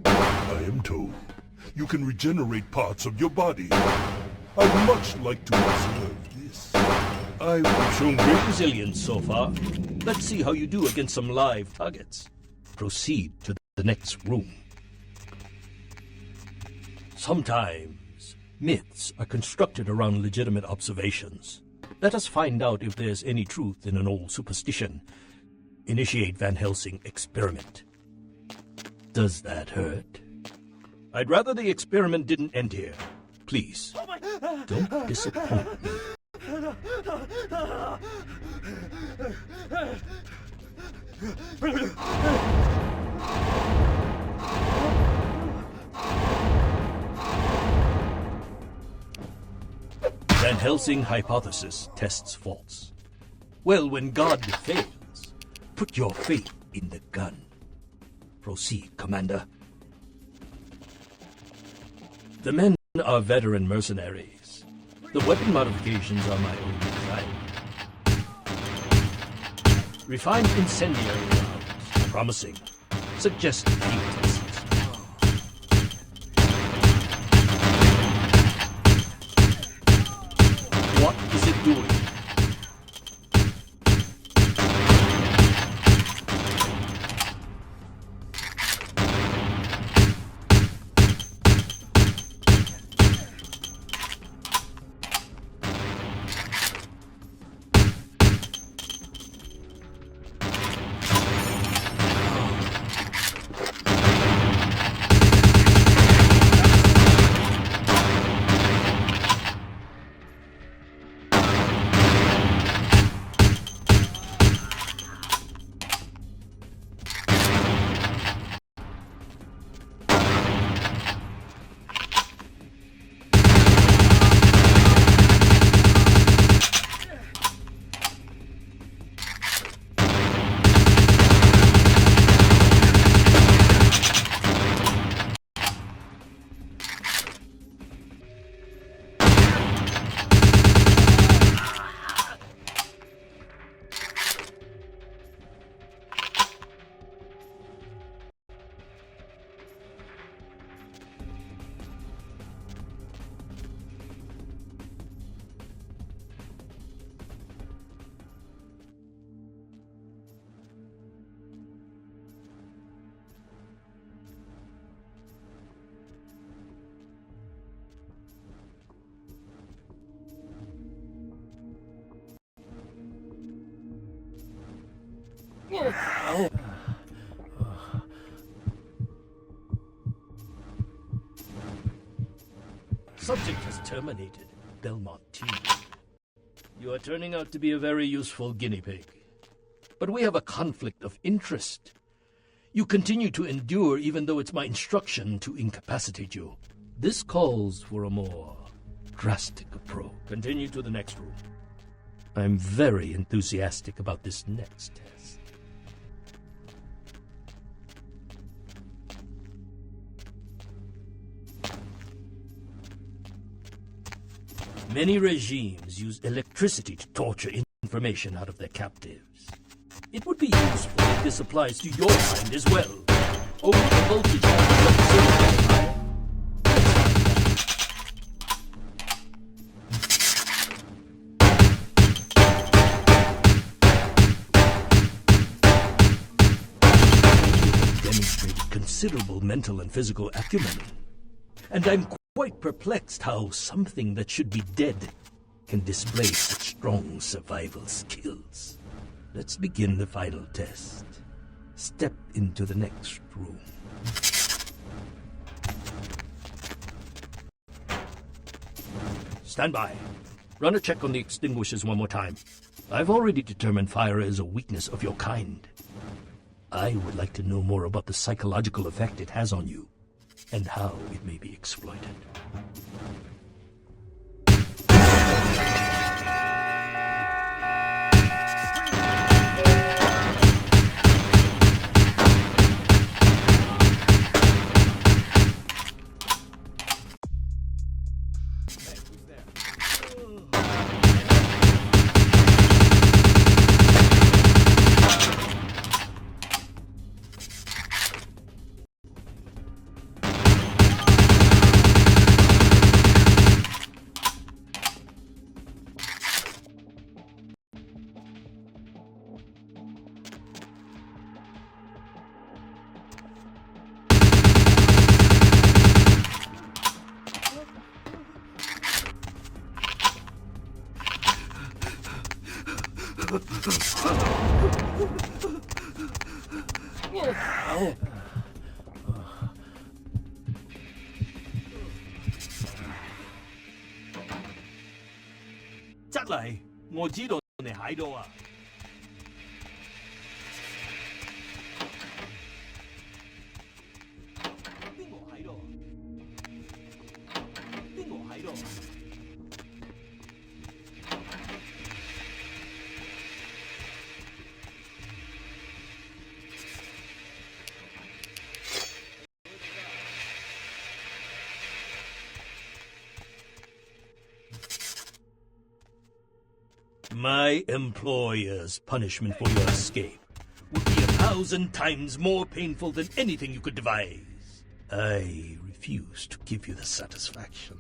I am told you can regenerate parts of your body. I'd much like to observe this. I've shown
Great resilience so far. Let's see how you do against some live targets. Proceed to the next room. Sometimes myths are constructed around legitimate observations. Let us find out if there's any truth in an old superstition. Initiate Van Helsing experiment. Does that hurt? I'd rather the experiment didn't end here. Please, don't disappoint me. Van Helsing hypothesis tests false. Well, when God fails, put your faith in the gun. Proceed, Commander. The men are veteran mercenaries. The weapon modifications are my own design. Refined incendiary rounds. Promising. Suggested field tests. What is it doing? Subject has terminated. Belmont team. You are turning out to be a very useful guinea pig. But we have a conflict of interest. You continue to endure even though it's my instruction to incapacitate you. This calls for a more drastic approach. Continue to the next room. I'm very enthusiastic about this next test. Many regimes use electricity to torture information out of their captives. It would be useful if this applies to your mind as well. Only the voltage higher. considerable mental and physical acumen. And I'm quite perplexed how something that should be dead can display such strong survival skills. Let's begin the final test. Step into the next room. Stand by. Run a check on the extinguishers one more time. I've already determined fire is a weakness of your kind. I would like to know more about the psychological effect it has on you, and how it may be exploited. Chắc lại, tôi biết你喺度啊。邊個喺度啊？邊個喺度啊？ My employer's punishment for your escape would be 1,000 times more painful than anything you could devise. I refuse to give you the satisfaction.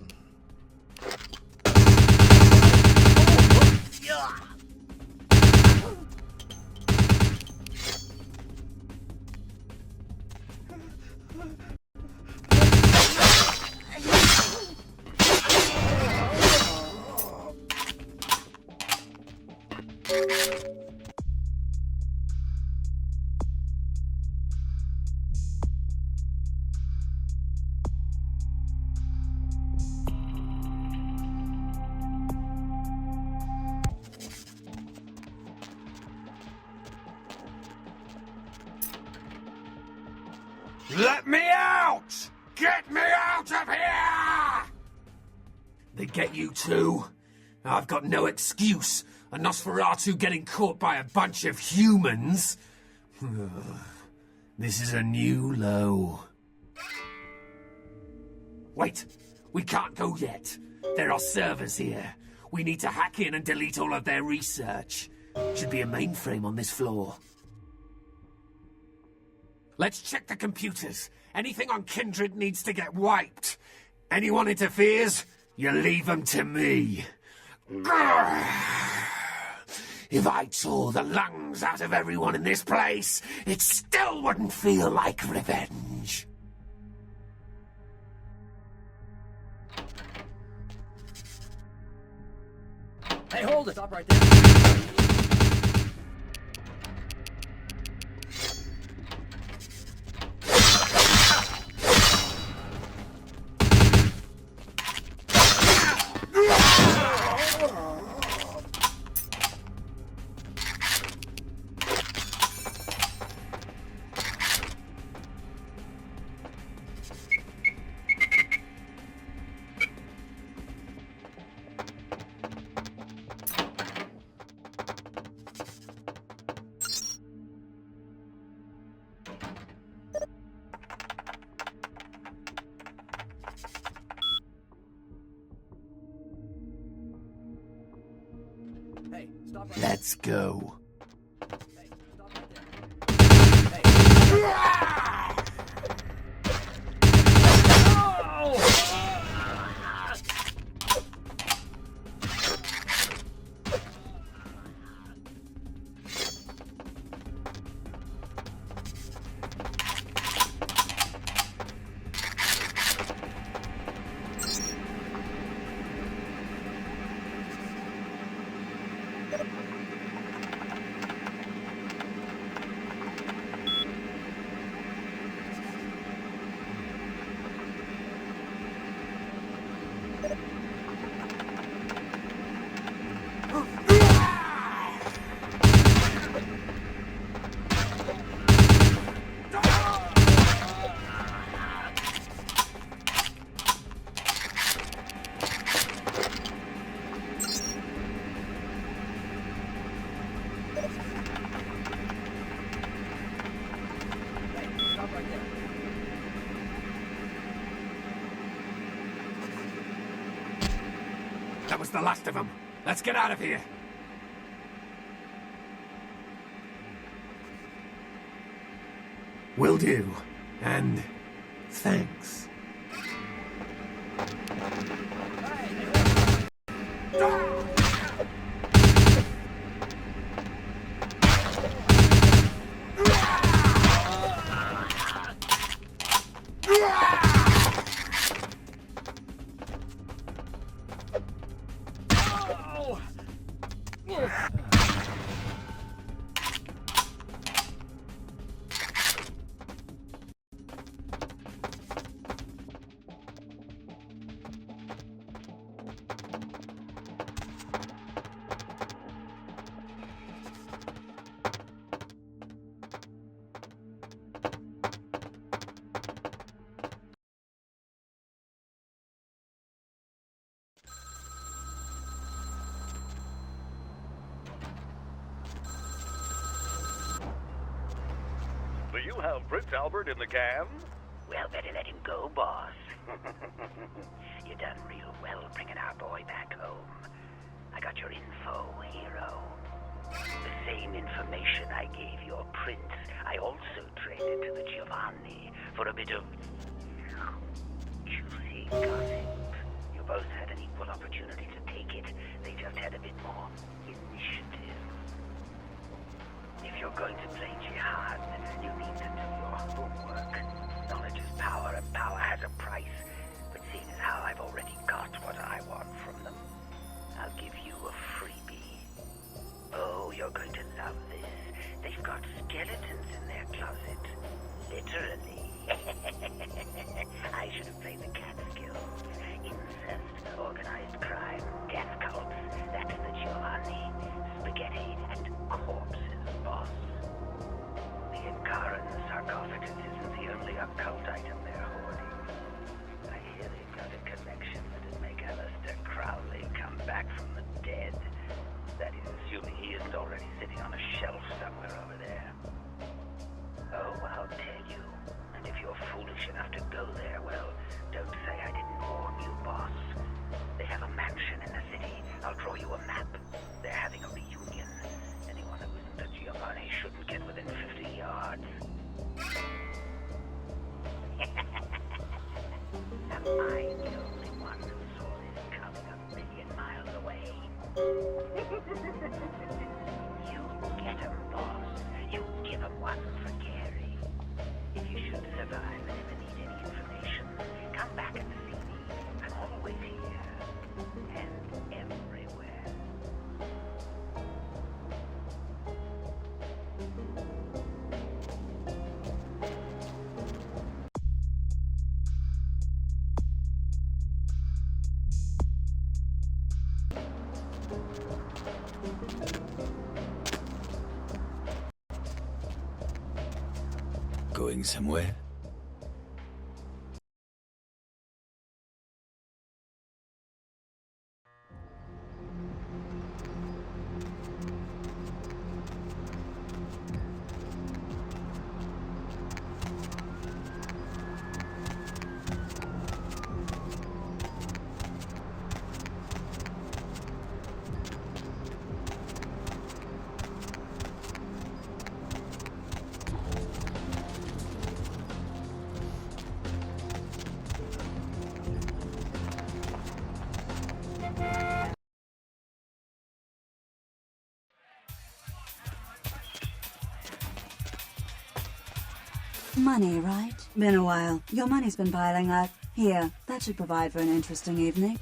Let me out! Get me out of here! They get you too? I've got no excuse. A Nosferatu getting caught by a bunch of humans? This is a new low. Wait, we can't go yet. There are servers here. We need to hack in and delete all of their research. Should be a mainframe on this floor. Let's check the computers. Anything on Kindred needs to get wiped. Anyone interferes, you leave them to me. If I tore the lungs out of everyone in this place, it still wouldn't feel like revenge.
Hey, hold it! Stop right there.
Let's go.
That was the last of them. Let's get out of here. Will do. And thanks.
Do you have Prince Albert in the can?
Well, better let him go, boss. You done real well bringing our boy back home. I got your info, hero. The same information I gave your prince, I also traded to the Giovanni for a bit of juicy gossip. You both had an equal opportunity to take it. They just had a bit more initiative. If you're going to play jihad, you need to do your homework. Knowledge is power, and power has a price. But seeing as how I've already got what I want from them, I'll give you a freebie. Oh, you're going to love this. They've got skeletons in their closet. Literally. I should have played the Catskills. Incest, organized crime, death cults. That's the Giovanni. Spaghetti and corpses, boss. The Inkaran sarcophagus isn't the only occult item they're hoarding. I hear they've got a connection that'd make Aleister Crowley come back from the dead. That is, assuming he isn't already sitting on a shelf somewhere over there. Oh, I'll tell you. And if you're foolish enough to go there, well, don't say I didn't warn you, boss. They have a mansion in the city. I'll draw you a map. They're having a reunion. Anyone who isn't a Giovanni shouldn't get within 50 yards. Am I the only one who saw this coming a million miles away? You get 'em, boss. You give 'em one for Gary. If you should survive and ever need any information, come back and see me. I'm always here. And everywhere.
Going somewhere?
Money, right? Been a while. Your money's been piling up. Here, that should provide for an interesting evening.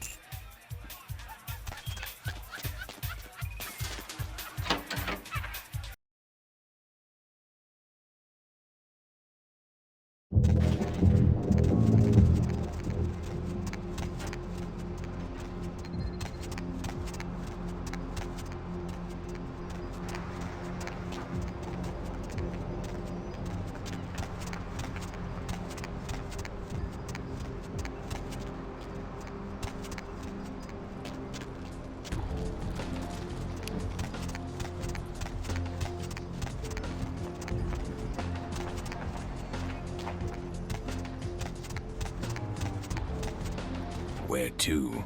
Where to?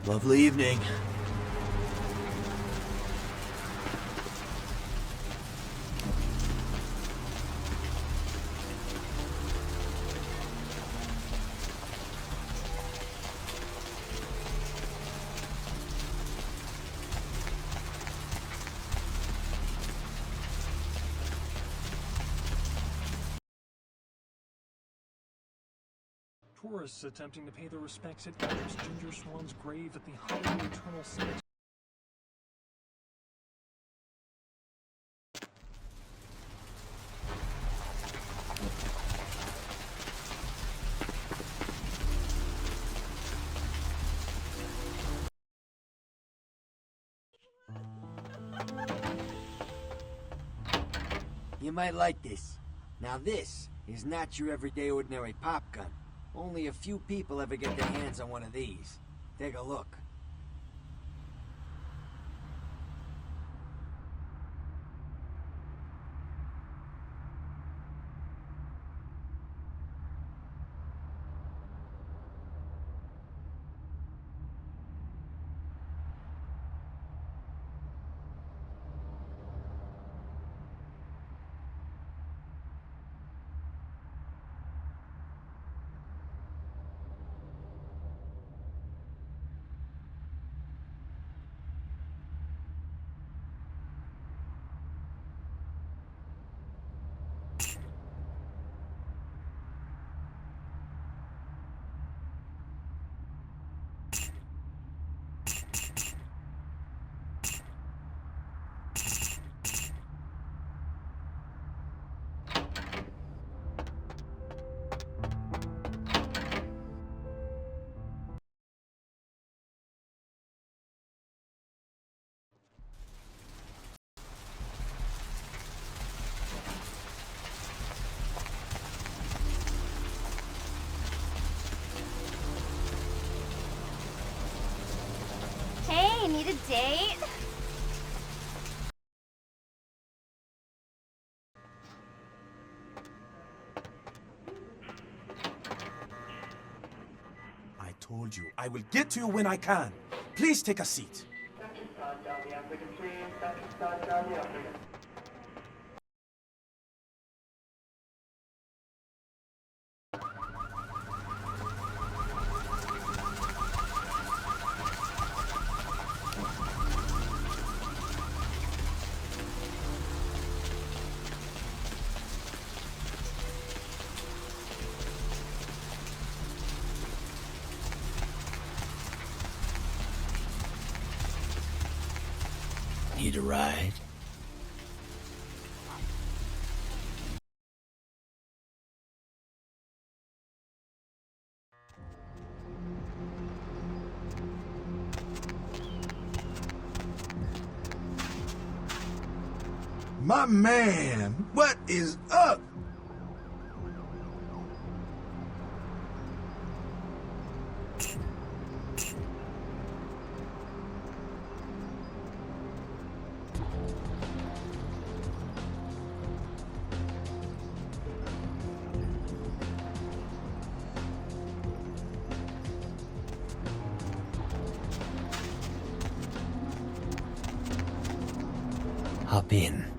Lovely evening.
Tourists attempting to pay their respects at Actress Ginger Swan's grave at the Hollywood Eternal Cemetery.
You might like this. Now this is not your everyday ordinary pop gun. Only a few people ever get their hands on one of these. Take a look.
Hey, need a date?
I told you, I will get to you when I can. Please take a seat.
Need a ride?
My man, what is up?
Hop in.